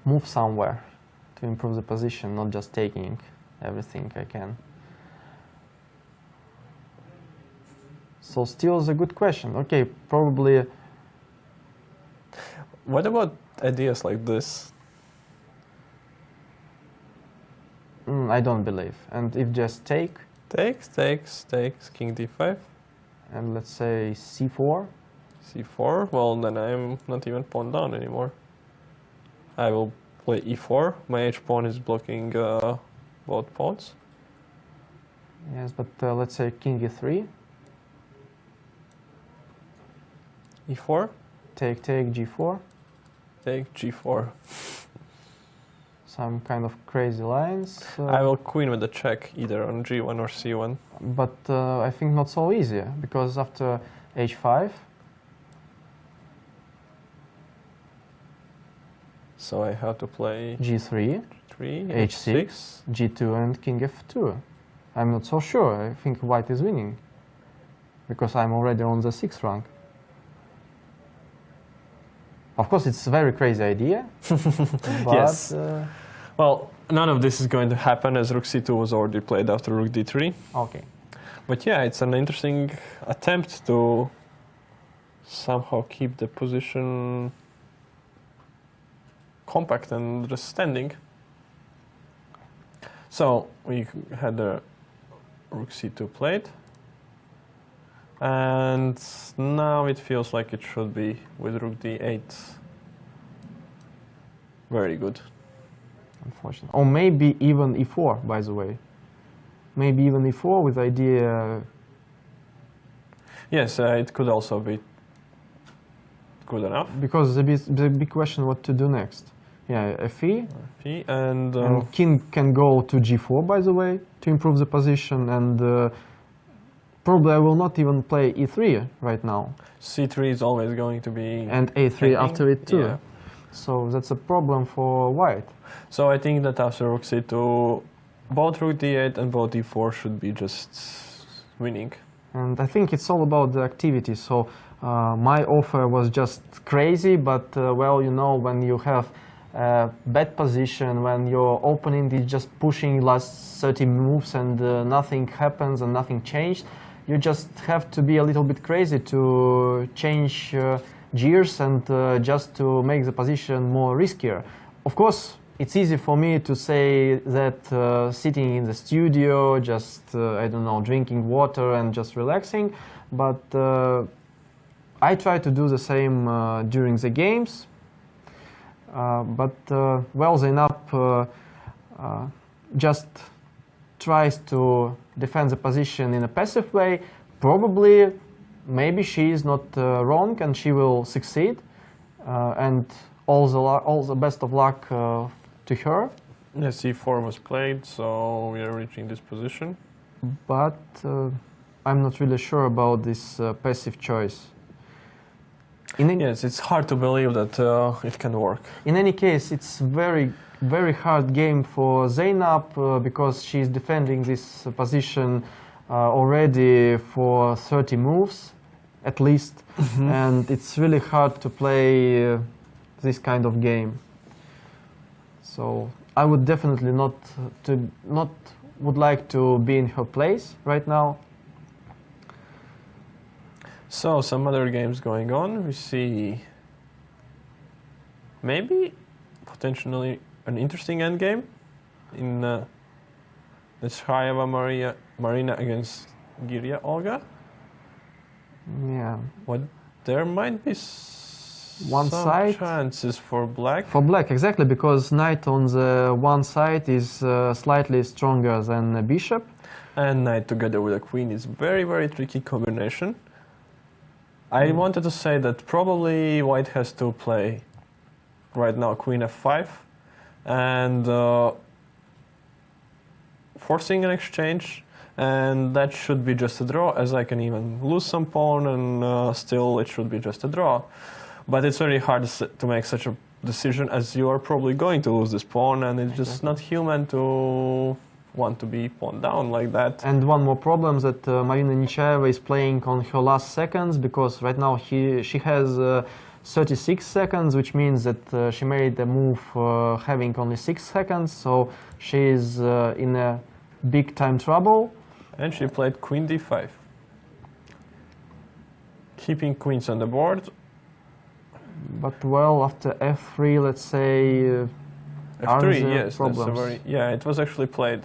move somewhere to improve the position, not just taking everything I can. So still is a good question. Okay, probably... What about ideas like this? I don't believe. And if just take... Takes, king d5. And let's say c4. c4, well then I'm not even pawn down anymore. I will play e4. My h-pawn is blocking both pawns. Yes, but let's say king e3. e4. Take, g4. Take g4. some kind of crazy lines. I will queen with the check either on g1 or c1. But I think not so easy, because after h5, So I have to play g3, 3, h6, g2 and king f2. I'm not so sure. I think white is winning, because I'm already on the 6th rank. Of course, it's a very crazy idea, but Yes. Well, none of this is going to happen as rook c2 was already played after rook d3. okay. But yeah, it's an interesting attempt to somehow keep the position compact and just standing. So we had the rook c2 played, and now it feels like it should be with rook d8. Very good. Unfortunately. Or maybe even e4, by the way. Maybe even e4 with idea. Yes, it could also be good enough. Because the big question what to do next. Yeah, fe. P and King can go to g4, by the way, to improve the position, and probably I will not even play e3 right now. c3 is always going to be And a3 hanging. after it too. Yeah. So that's a problem for white. So I think that after rook c2, both rook d8 and both d4 should be just winning. And I think it's all about the activity. So my offer was just crazy, but well, you know, when you have a bad position, when your opponent is just pushing last 30 moves and nothing happens and nothing changed, you just have to be a little bit crazy to change gears and just to make the position more riskier. Of course, it's easy for me to say that sitting in the studio, just, I don't know, drinking water and just relaxing, but I try to do the same during the games. Well, Zeynep just tries to defend the position in a passive way. Probably, maybe she is not wrong and she will succeed. And all the best of luck to her. Yeah, c4 was played, so we are reaching this position. But I'm not really sure about this passive choice. Yes, it's hard to believe that it can work. In any case, it's very hard game for Zeynep because she's defending this position already for 30 moves at least, and it's really hard to play this kind of game. So I would definitely not would like to be in her place right now. So some other games going on. We see maybe potentially an interesting endgame in the Chayeva Marina against Giria Olga. Yeah. What there might be One some side chances for black. For black, exactly, because knight on the one side is slightly stronger than the bishop. And knight together with a queen is very tricky combination. I wanted to say that probably white has to play right now queen f5 and forcing an exchange, and that should be just a draw, as I can even lose some pawn and still it should be just a draw. But it's very hard to make such a decision, as you are probably going to lose this pawn, and it's just not human to want to be pawned down like that. And one more problem that Marina Nechaeva is playing on her last seconds, because right now she has 36 seconds, which means that she made a move having only 6 seconds, so she is in a big time trouble. And she played queen d5, keeping queens on the board. But well, after f3, let's say f3, yes, problems. that's a very, yeah, it was actually played.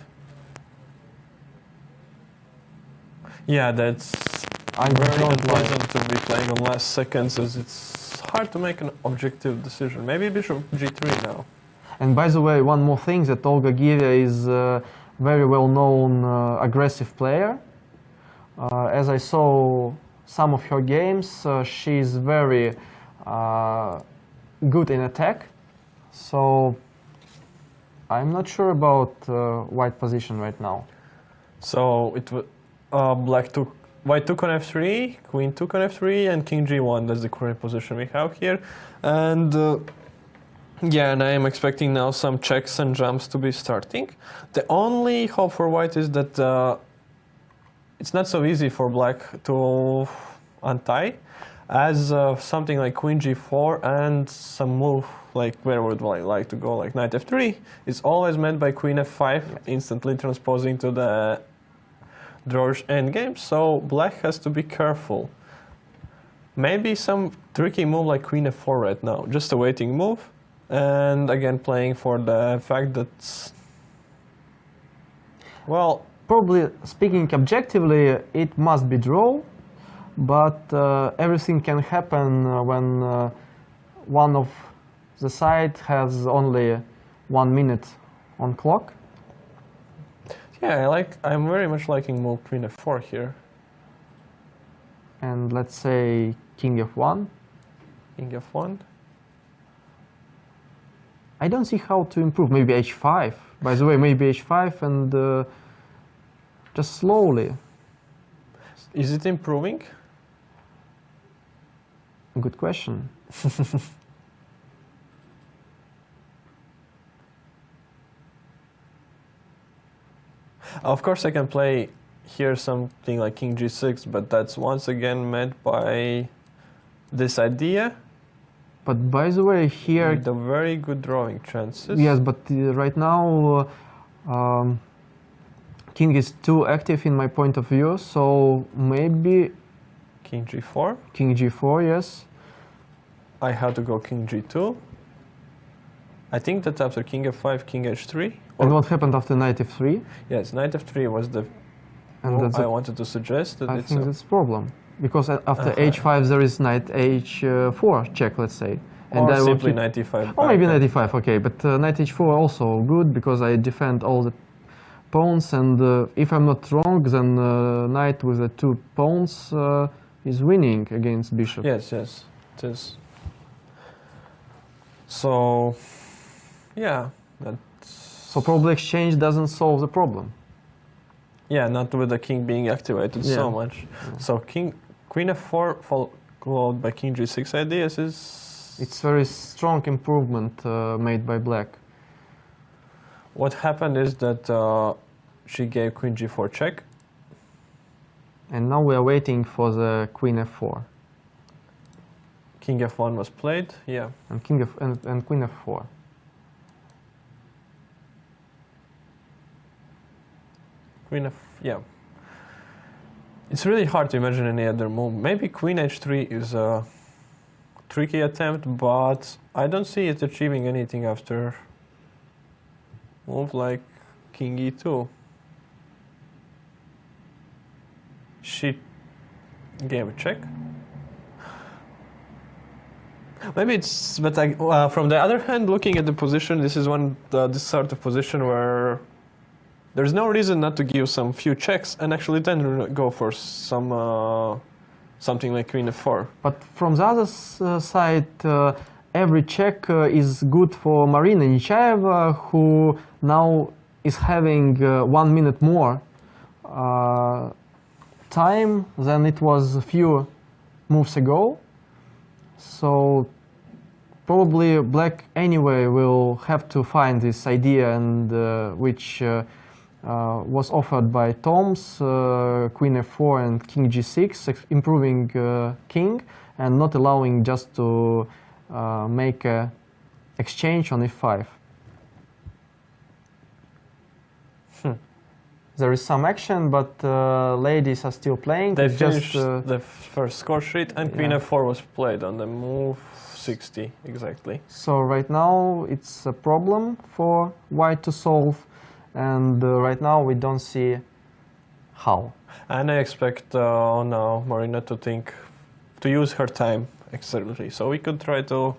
Yeah, that's very unpleasant to be playing on last seconds, as it's hard to make an objective decision. Maybe bishop g3 now. And by the way, one more thing, that Olga Giria is a very well-known aggressive player. As I saw some of her games, she's very good in attack. So I'm not sure about white position right now. So it white took on f3, queen took on f3, and king g1. That's the current position we have here. And yeah, and I am expecting now some checks and jumps to be starting. The only hope for white is that it's not so easy for black to untie, as something like queen g4 and some move like where would I like to go, like knight f3 is always met by queen f5, instantly transposing to the Drozh endgame. So black has to be careful. Maybe some tricky move like queen f4 right now, just a waiting move, and again playing for the fact that, well, probably speaking objectively, it must be draw, but everything can happen when one of the side has only 1 minute on clock. Yeah, I'm very much liking move queen f4 here. And let's say king f1. King f1. I don't see how to improve. Maybe h5. By the way, maybe h5 and just slowly. Is it improving? Good question. Of course I can play here something like king g6, but that's once again met by this idea. But by the way, here... With a very good drawing chances. Yes, but right now king is too active in my point of view, so maybe... King g4. King g4, yes. I have to go king g2. I think that after king f5, king h3. And what happened after knight f3? Yes, knight f3 was the and move I wanted to suggest. That I think that's a problem. Because after h5 there is knight h4 check, let's say. And or I will simply keep... knight e5. Or maybe knight e5, okay. But knight h4 also good, because I defend all the pawns. And if I'm not wrong, then knight with the 2 pawns is winning against bishop. Yes, yes, it is. So, yeah. So probably exchange doesn't solve the problem. Yeah, not with the king being activated so much. Yeah. So queen f4 followed by king g6 ideas is... It's very strong improvement made by black. What happened is that she gave queen g4 check. And now we are waiting for the queen f4. King f1 was played, yeah. And and queen f4. Yeah. It's really hard to imagine any other move. Maybe queen h3 is a tricky attempt, but I don't see it achieving anything after move like king e2. She gave a check. Maybe it's, but from the other hand, looking at the position, this is this sort of position where there's no reason not to give some few checks and actually then go for some something like queen f4. But from the other side, every check is good for Marina Nechaeva, who now is having 1 minute more time than it was a few moves ago. So probably black anyway will have to find this idea, and which was offered by Toms, queen f4 and king g6, improving king and not allowing just to make a exchange on e5. There is some action, but ladies are still playing. They finished the first score sheet, and queen f4 was played on the move 60 exactly. So right now it's a problem for white to solve, and right now we don't see how. And I expect now Marina to use her time excellently. So we could try to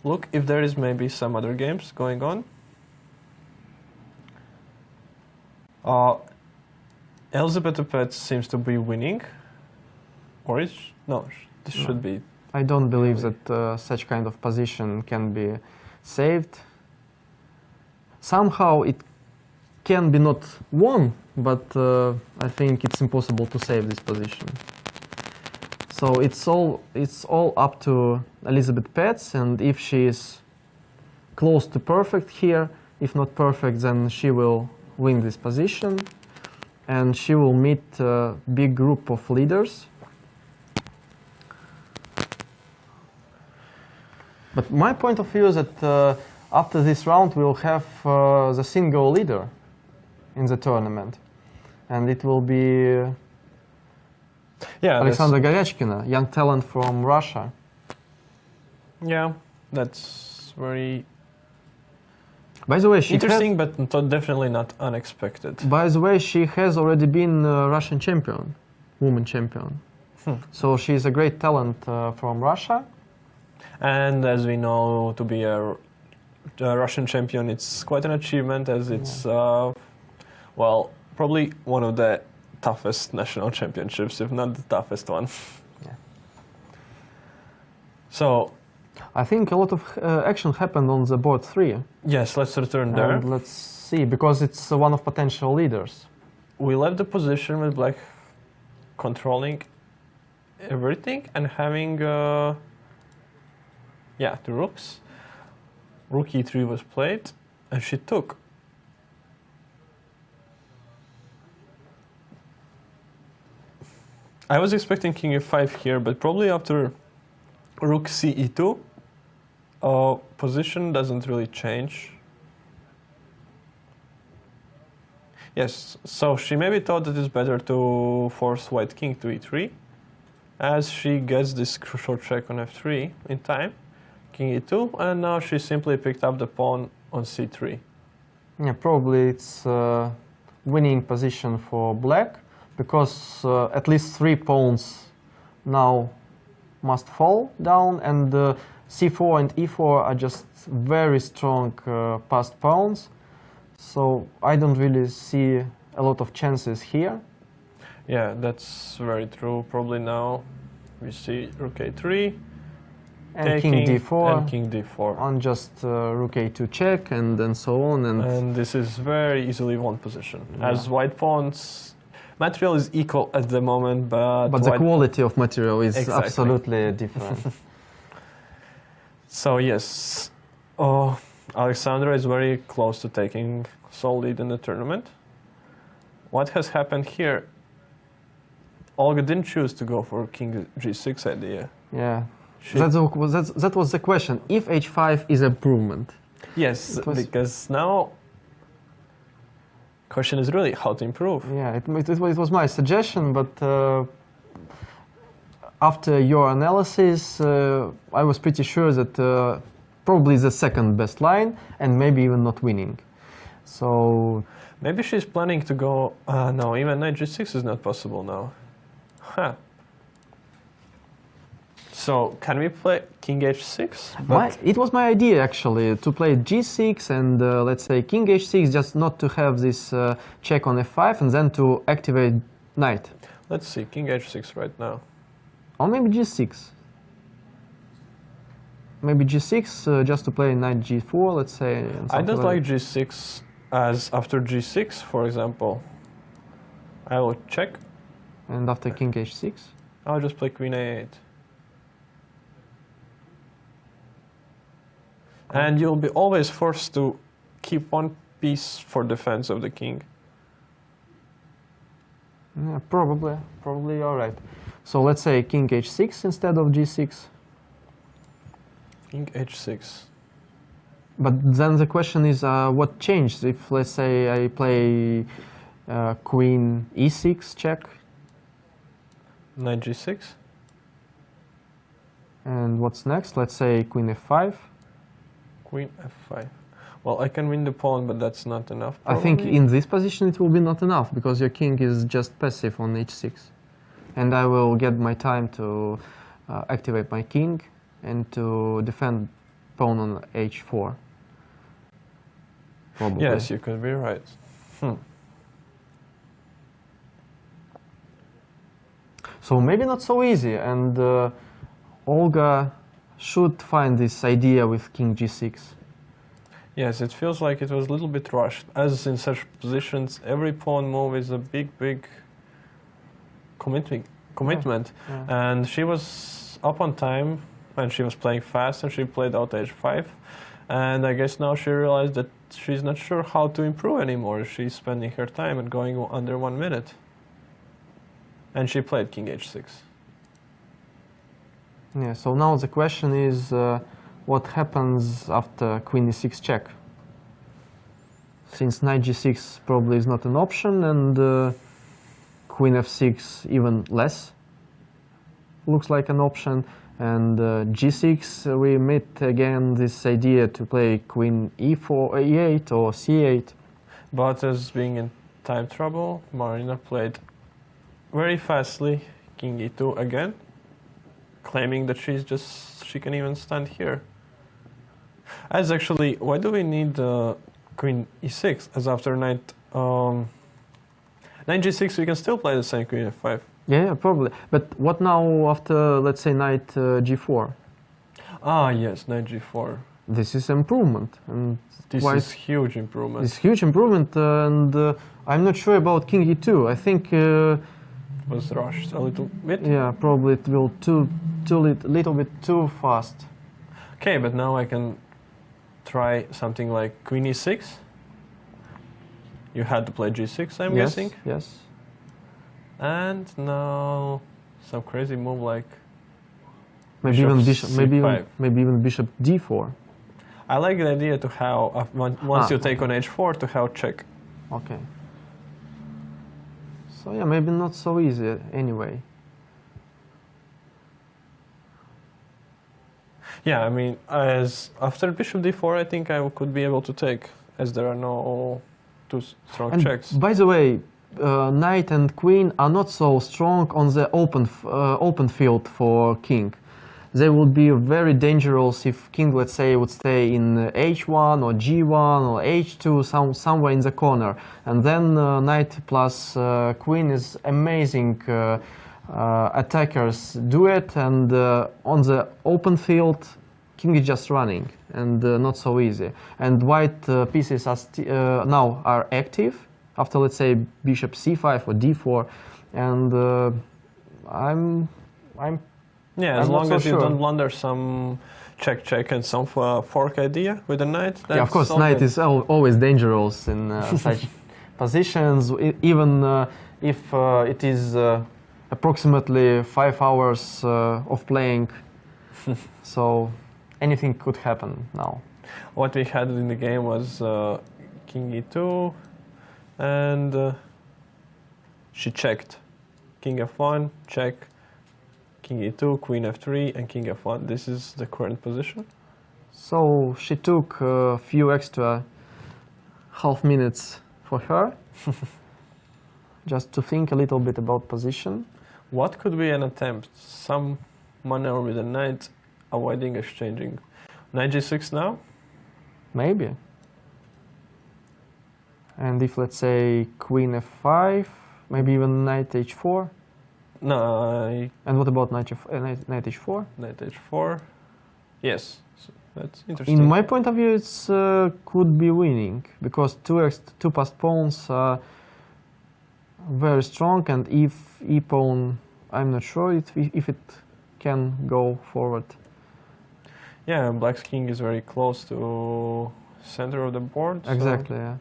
look if there is maybe some other games going on. Elizabeth Opet seems to be winning, or this should be. I don't believe that such kind of position can be saved. somehow it can be not won, but I think it's impossible to save this position. So it's all up to Elizabeth Petz, and if she is close to perfect here, if not perfect, then she will win this position, and she will meet a big group of leaders. But my point of view is that after this round we'll have the single leader in the tournament, and it will be Alexandra Goryachkina, young talent from Russia. Yeah, that's very By the way, she interesting, but definitely not unexpected. By the way, she has already been Russian champion, woman champion. So she's a great talent from Russia. And as we know, to be a Russian champion, it's quite an achievement, as it's, well, probably one of the toughest national championships, if not the toughest one. Yeah. So, I think a lot of action happened on the board 3. yes, let's return there. And let's see, because it's one of potential leaders. We left the position with black controlling everything and having, the rooks. Rook e3 was played, and she took. I was expecting king e5 here, but probably after rook c e2, position doesn't really change. Yes, so she maybe thought that it's better to force white king to e3, as she gets this crucial check on f3 in time, king e2, and now she simply picked up the pawn on c3. Yeah, probably it's a winning position for black, because at least 3 pawns now must fall down, and c4 and e4 are just very strong passed pawns. So I don't really see a lot of chances here. Yeah, that's very true. Probably now we see rook a3, and king d4, and king d4. on just rook a2 check, and so on. And this is very easily won position, Yeah. as white pawns material is equal at the moment, but the quality of material is Exactly. absolutely different. So yes, Alexandra is very close to taking sole lead in the tournament. What has happened here? Olga didn't choose to go for king g6 idea. Yeah, that was the question. If h5 is improvement. Yes, because now question is really how to improve. Yeah, it was my suggestion, but after your analysis, I was pretty sure that probably the second best line, and maybe even not winning. So maybe she's planning to go. No, even knight g6 is not possible now. Huh. So can we play king h6? It was my idea actually to play g6 and let's say king h6, just not to have this check on f5 and then to activate knight. Let's see, king h6 right now. Or maybe g6. Maybe g6 just to play knight g4, let's say. I don't like g6, as after g6, for example, I will check. And after king h6? I'll just play queen a8. And you'll be always forced to keep one piece for defense of the king. Yeah, probably you're right. So let's say king h6 instead of g6. King h6. But then the question is, what changed if, let's say, I play queen e6 check? Knight g6. And what's next? Let's say queen f5. Queen f5. Well, I can win the pawn, but that's not enough. I think in this position it will be not enough, because your king is just passive on h6. And I will get my time to activate my king and to defend pawn on h4. Probably. Yes, you could be right. So maybe not so easy, and Olga should find this idea with king g6. Yes, it feels like it was a little bit rushed. As in such positions, every pawn move is a big commitment. Yeah. And she was up on time, and she was playing fast, and she played out h5. And I guess now she realized that she's not sure how to improve anymore. She's spending her time and going under 1 minute. And she played king h6. Yeah, so now the question is what happens after queen e6 check? Since knight g6 probably is not an option, and queen f6 even less looks like an option, and g6 we meet again this idea to play queen e4, e8 or c8. But as being in time trouble, Marina played very fastly king e2 again, claiming that she can even stand here. As actually, why do we need queen e6? As after knight g6, we can still play the same queen f5. Yeah, probably. But what now after, let's say, knight g4? Ah, yes, knight g4. This is improvement, and This quite is huge improvement. it's huge improvement. And I'm not sure about king e2. I think, Was rushed a little bit. yeah, probably it will little bit too fast. Okay, but now I can try something like queen e6. You had to play g6, I'm guessing. Yes. And now some crazy move like Maybe even Bishop bishop. c5. Maybe even bishop d4. I like the idea to have once you take on h4 to have check. Okay. So yeah, maybe not so easy anyway. Yeah, I mean, as after bishop d4, I think I could be able to take, as there are no too strong And checks. by the way, knight and queen are not so strong on the open field for king. They would be very dangerous if king, let's say, would stay in h1 or g1 or h2, somewhere in the corner. And then knight plus queen is amazing attackers do it, and on the open field, king is just running and not so easy. And white pieces are now are active after, let's say, bishop c5 or d4, and I'm Yeah, as I'm long not as so you sure. don't blunder some check and some fork idea with the knight. Yeah, of course, all knight good. is always dangerous in such positions, even if it is approximately 5 hours of playing. So anything could happen now. What we had in the game was king e2, and she checked. King f1, check, king e2, queen f3, and king f1. This is the current position. So she took a few extra half minutes for her, just to think a little bit about position. What could be an attempt? Some maneuver with the knight, avoiding exchanging. Knight g6 now? Maybe. And if, let's say, queen f5, maybe even knight h4. No, And what about knight h4? knight h4. Yes, so that's interesting. In my point of view, it's could be winning, because two passed pawns are very strong, and if e-pawn, I'm not sure if it can go forward. Yeah, black's king is very close to center of the board. so- Exactly, yeah.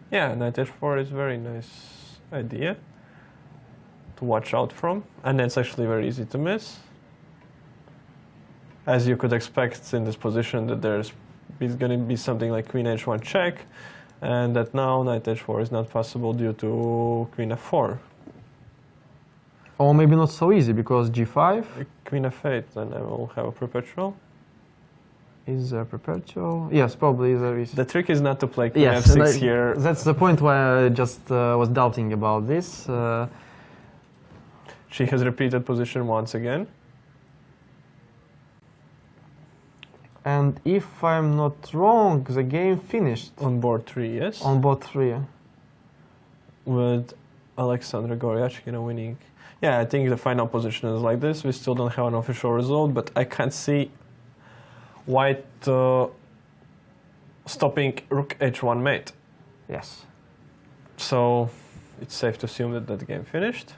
Yeah, knight h4 is very nice idea to watch out from, and it's actually very easy to miss. As you could expect in this position, that there's going to be something like queen h1 check, and that now knight h4 is not possible due to queen f4. Or maybe not so easy, because g5 Queen f8, then I will have a perpetual. is a perpetual. Yes, probably there is. The trick is not to play queen Yes, f6 here. That's the point why I just was doubting about this. She has repeated position once again. And if I'm not wrong, the game finished On board 3, yes. on board 3. With Alexandra Goryachkina winning. Yeah, I think the final position is like this. We still don't have an official result, but I can't see white stopping rook h1 mate. Yes. So it's safe to assume that that game finished.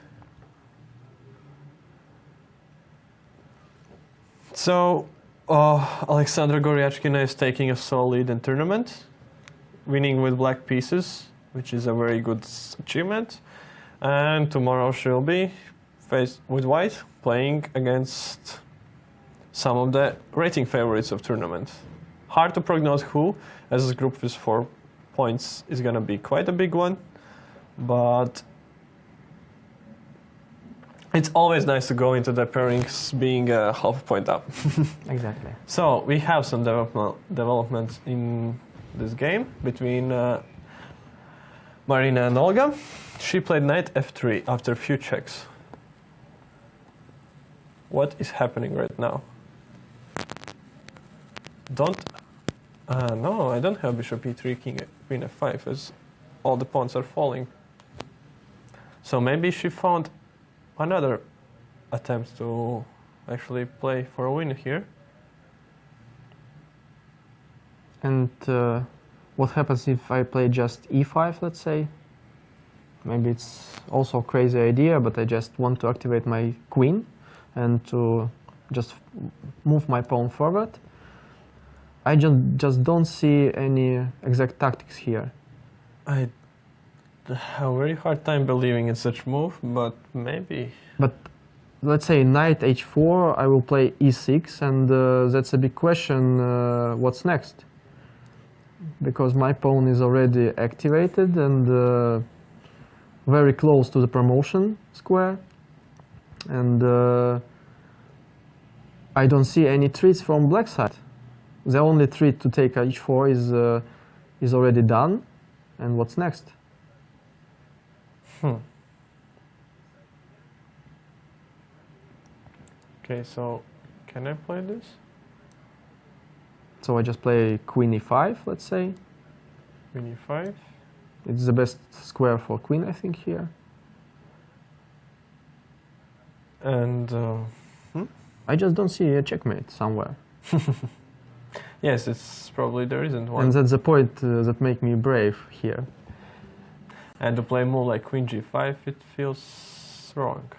So Alexandra Goryachkina is taking a solo lead in tournament, winning with black pieces, which is a very good achievement. And tomorrow she'll be faced with white, playing against some of the rating favorites of tournament. Hard to prognose who, as this group with 4 points is gonna be quite a big one, but it's always nice to go into the pairings being a half point up. Exactly. So we have some development in this game between Marina and Olga. She played knight f3 after a few checks. What is happening right now? No, I don't have bishop e3, queen f5, as all the pawns are falling. So maybe she found another attempt to actually play for a win here. And what happens if I play just e5, let's say? Maybe it's also a crazy idea, but I just want to activate my queen and to just move my pawn forward. I just don't see any exact tactics here. I have a very hard time believing in such move, but maybe. But let's say knight h4, I will play e6, and that's a big question, what's next? Because my pawn is already activated and very close to the promotion square. And I don't see any treats from black side. The only treat to take h4 is already done. And what's next? Okay, so can I play this? So I just play queen e5, let's say. Queen e5. It's the best square for queen, I think, here. And I just don't see a checkmate somewhere. yes, it's probably there isn't one. And that's the point that make me brave here. And to play a move like queen g5, it feels wrong.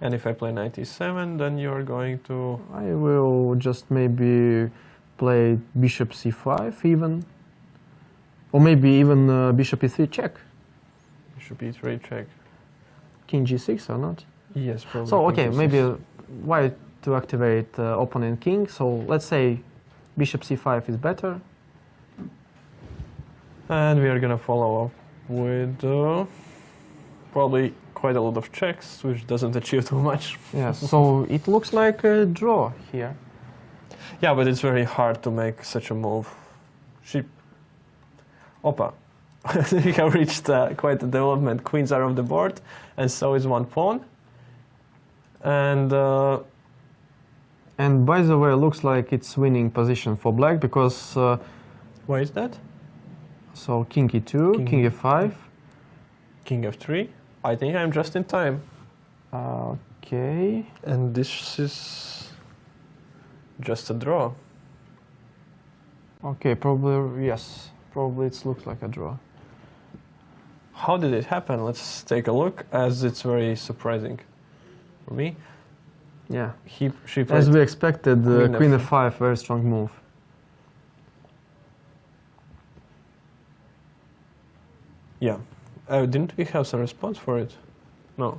And if I play knight e7, then you're going to... I will just maybe play bishop c5 even. Or maybe even bishop e3 check. Bishop e3 check. King g6 or not? Yes, probably. So, king okay, g6. maybe why to activate opponent king. So let's say bishop c5 is better. And we are gonna follow up with probably quite a lot of checks, which doesn't achieve too much. Yes, so it looks like a draw here. Yeah, but it's very hard to make such a move. Opa. We have reached quite a development. Queens are off the board, and so is one pawn. And by the way, it looks like it's winning position for black because... why is that? So king e2, king f5. King f3. I think I'm just in time. Okay. And this is just a draw. Okay, probably, yes. Probably it looks like a draw. How did it happen? Let's take a look, as it's very surprising for me. Yeah. She played As we expected, queen f5. f5, very strong move. Yeah. Didn't we have some response for it? No.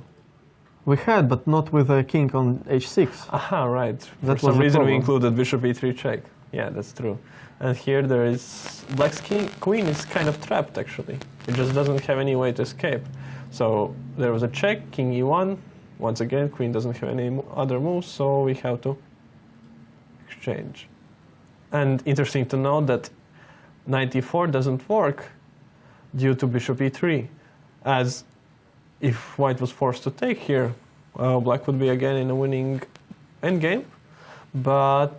We had, but not with a king on h6. Aha, right. That For was some the reason we problem. included bishop e3 check. Yeah, that's true. And here there is... Black's queen is kind of trapped, actually. It just doesn't have any way to escape. So there was a check, king e1. Once again, queen doesn't have any other moves, so we have to exchange. And interesting to note that knight e4 doesn't work due to bishop e3, as if white was forced to take here, black would be again in a winning endgame. But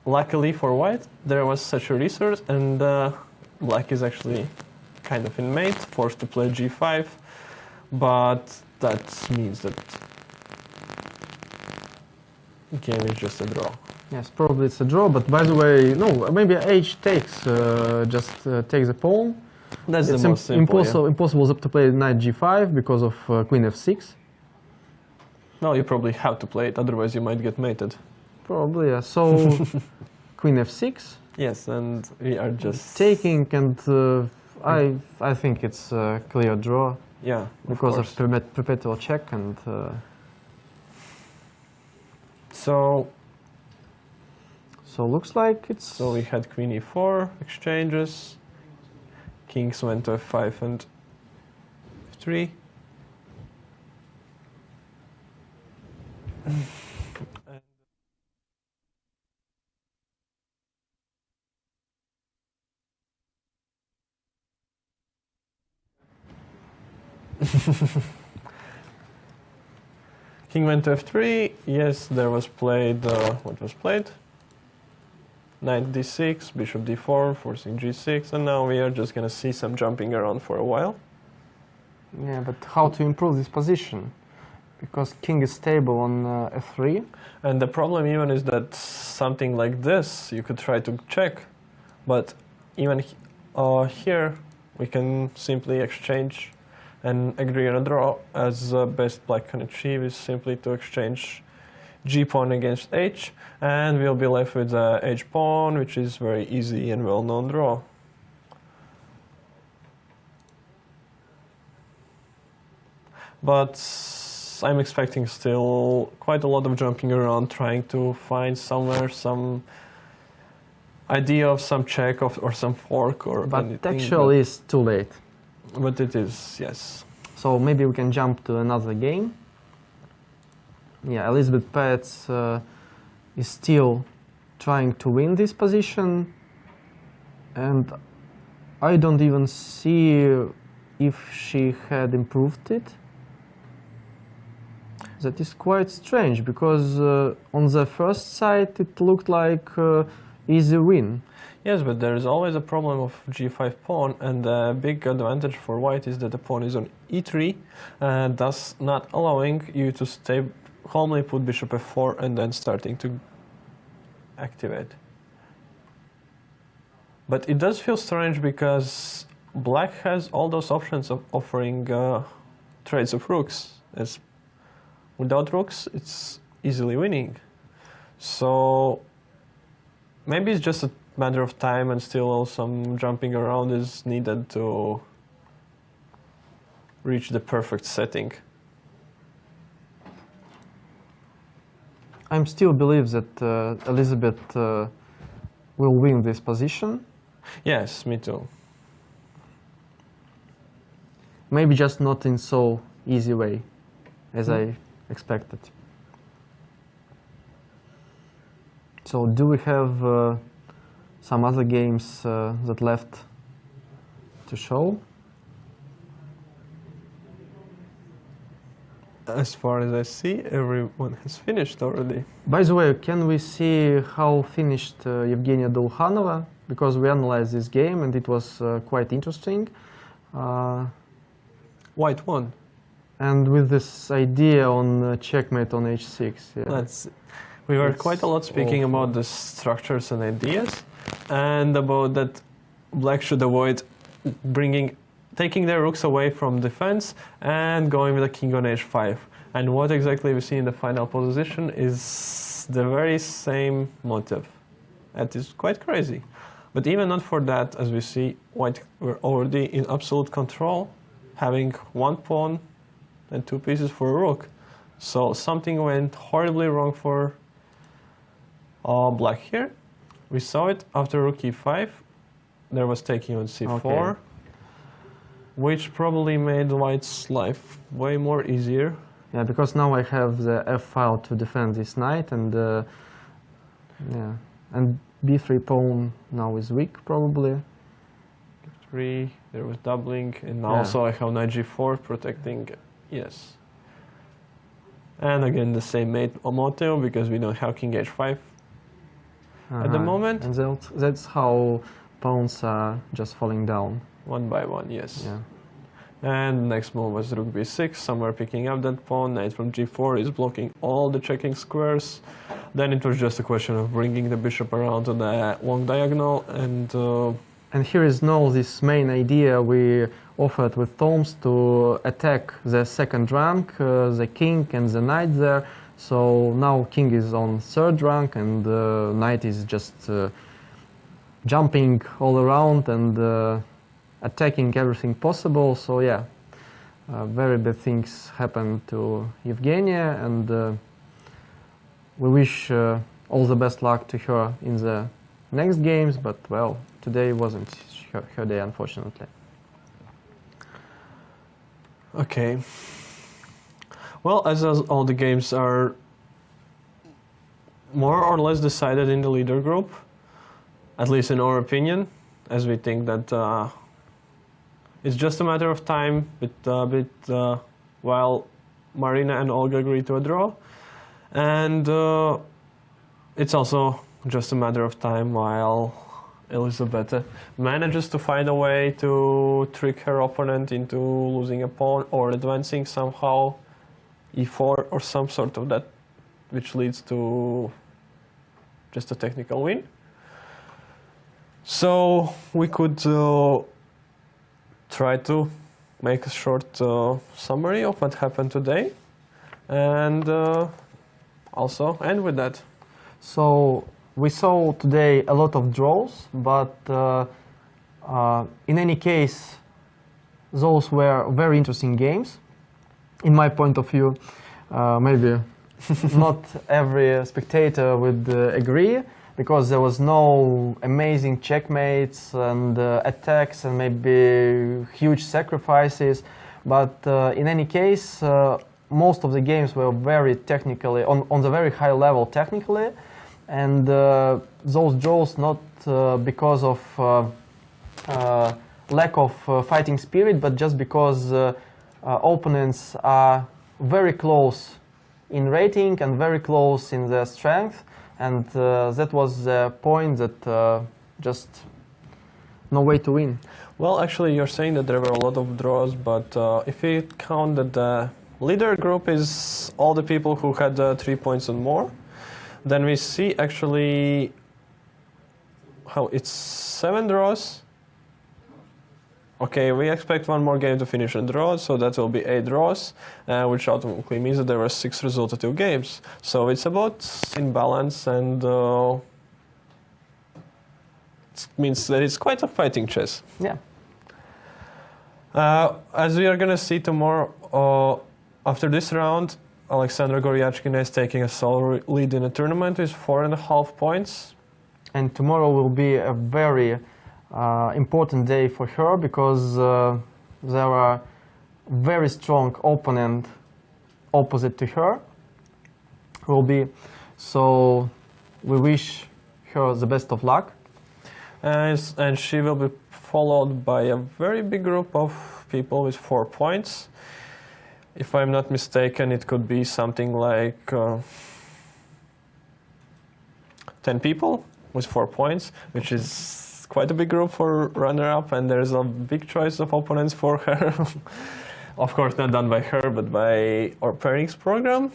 luckily for white, there was such a resource, and black is actually kind of in mate, forced to play g5, but that means that game is just a draw. Yes, probably it's a draw. But by the way, no, maybe H takes takes a pawn. That's It's the most simple. Yeah. impossible to play knight g5 because of queen f6. No, you probably have to play it, otherwise you might get mated. Probably, yeah. So queen f6. Yes, and we are just Taking, and I think it's a clear draw yeah because course. of perpetual check and. So So looks like it's. so we had queen e4 exchanges. Kings went to f5 and f3. King went to f3. Yes, there was played. What was played? Knight d6, bishop d4, forcing g6, and now we are just gonna see some jumping around for a while. Yeah, but how to improve this position? Because king is stable on f3. And the problem even is that something like this you could try to check, but even here we can simply exchange and agree on a draw, as best black can achieve is simply to exchange g pawn against h, and we'll be left with h pawn, which is very easy and well-known draw. But I'm expecting still quite a lot of jumping around, trying to find somewhere some idea of some check or some fork or But anything. actually it's too late. But it is, yes. So maybe we can jump to another game. Yeah, Elizabeth Petz is still trying to win this position, and I don't even see if she had improved it. That is quite strange, because on the first sight it looked like easy win. Yes, but there is always a problem of g5 pawn, and the big advantage for white is that the pawn is on e3, thus not allowing you to stay calmly, put bishop f4, and then starting to activate. But it does feel strange because black has all those options of offering trades of rooks. As without rooks, it's easily winning. So maybe it's just a matter of time, and still some jumping around is needed to reach the perfect setting. I still believe that Elizabeth will win this position. Yes, me too. Maybe just not in so easy way as I expected. So do we have some other games that left to show? As far as I see, everyone has finished already. By the way, can we see how finished Evgenia Dolkhanova? Because we analyzed this game and it was quite interesting. White won. And with this idea on checkmate on h6. Yeah. We were It's quite a lot speaking awful. about the structures and ideas, and about that black should avoid taking their rooks away from defense and going with a king on h5. And what exactly we see in the final position is the very same motive. That is quite crazy. But even not for that, as we see, white were already in absolute control, having one pawn and two pieces for a rook. So something went horribly wrong for black here. We saw it after rook e5. There was taking on c4. Okay. Which probably made white's life way more easier. Yeah, because now I have the f file to defend this knight, and yeah, and b3 pawn now is weak probably. 3, there was doubling, and Yeah. also I have knight g4 protecting, yes. And again the same motive, because we don't have king h5 at the moment. And that's how pawns are just falling down. One by one, yes. Yeah. And next move was rook b6, somewhere picking up that pawn. Knight from g4 is blocking all the checking squares. Then it was just a question of bringing the bishop around to the long diagonal. And here is now this main idea we offered with Toms to attack the second rank, the king and the knight there. So now king is on third rank and knight is just jumping all around and attacking everything possible. So yeah, very bad things happened to Evgenia, and we wish all the best luck to her in the next games, but well, today wasn't her day, unfortunately. Okay. Well, as all the games are more or less decided in the leader group, at least in our opinion, as we think that it's just a matter of time while Marina and Olga agree to a draw, and it's also just a matter of time while Elizabeth manages to find a way to trick her opponent into losing a pawn or advancing somehow e4 or some sort of that, which leads to just a technical win. So we could try to make a short summary of what happened today, and also end with that. So we saw today a lot of draws, but in any case, those were very interesting games. In my point of view, maybe not every spectator would agree, because there was no amazing checkmates and attacks and maybe huge sacrifices. But in any case, most of the games were very technically, on the very high level technically. And those draws not because of lack of fighting spirit, but just because opponents are very close in rating and very close in their strength. And that was the point that just no way to win. Well, actually, you're saying that there were a lot of draws, but if we count that the leader group is all the people who had 3 points and more, then we see actually how it's 7 draws. Okay, we expect one more game to finish a draw, so that will be 8 draws, which automatically means that there were 6 resultative games. So it's about in balance, and it means that it's quite a fighting chess. Yeah. As we are going to see tomorrow, after this round, Alexandra Goryachkina is taking a solo lead in the tournament with 4.5 points. And tomorrow will be a very important day for her, because there are very strong opponent opposite to her will be. So we wish her the best of luck. And she will be followed by a very big group of people with 4 points. If I'm not mistaken, it could be something like 10 people with 4 points, which is quite a big group for runner-up, and there's a big choice of opponents for her. Of course, not done by her, but by our pairings program.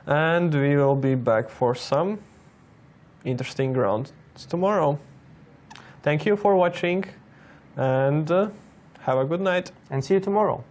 And we will be back for some interesting rounds tomorrow. Thank you for watching, and have a good night. And see you tomorrow.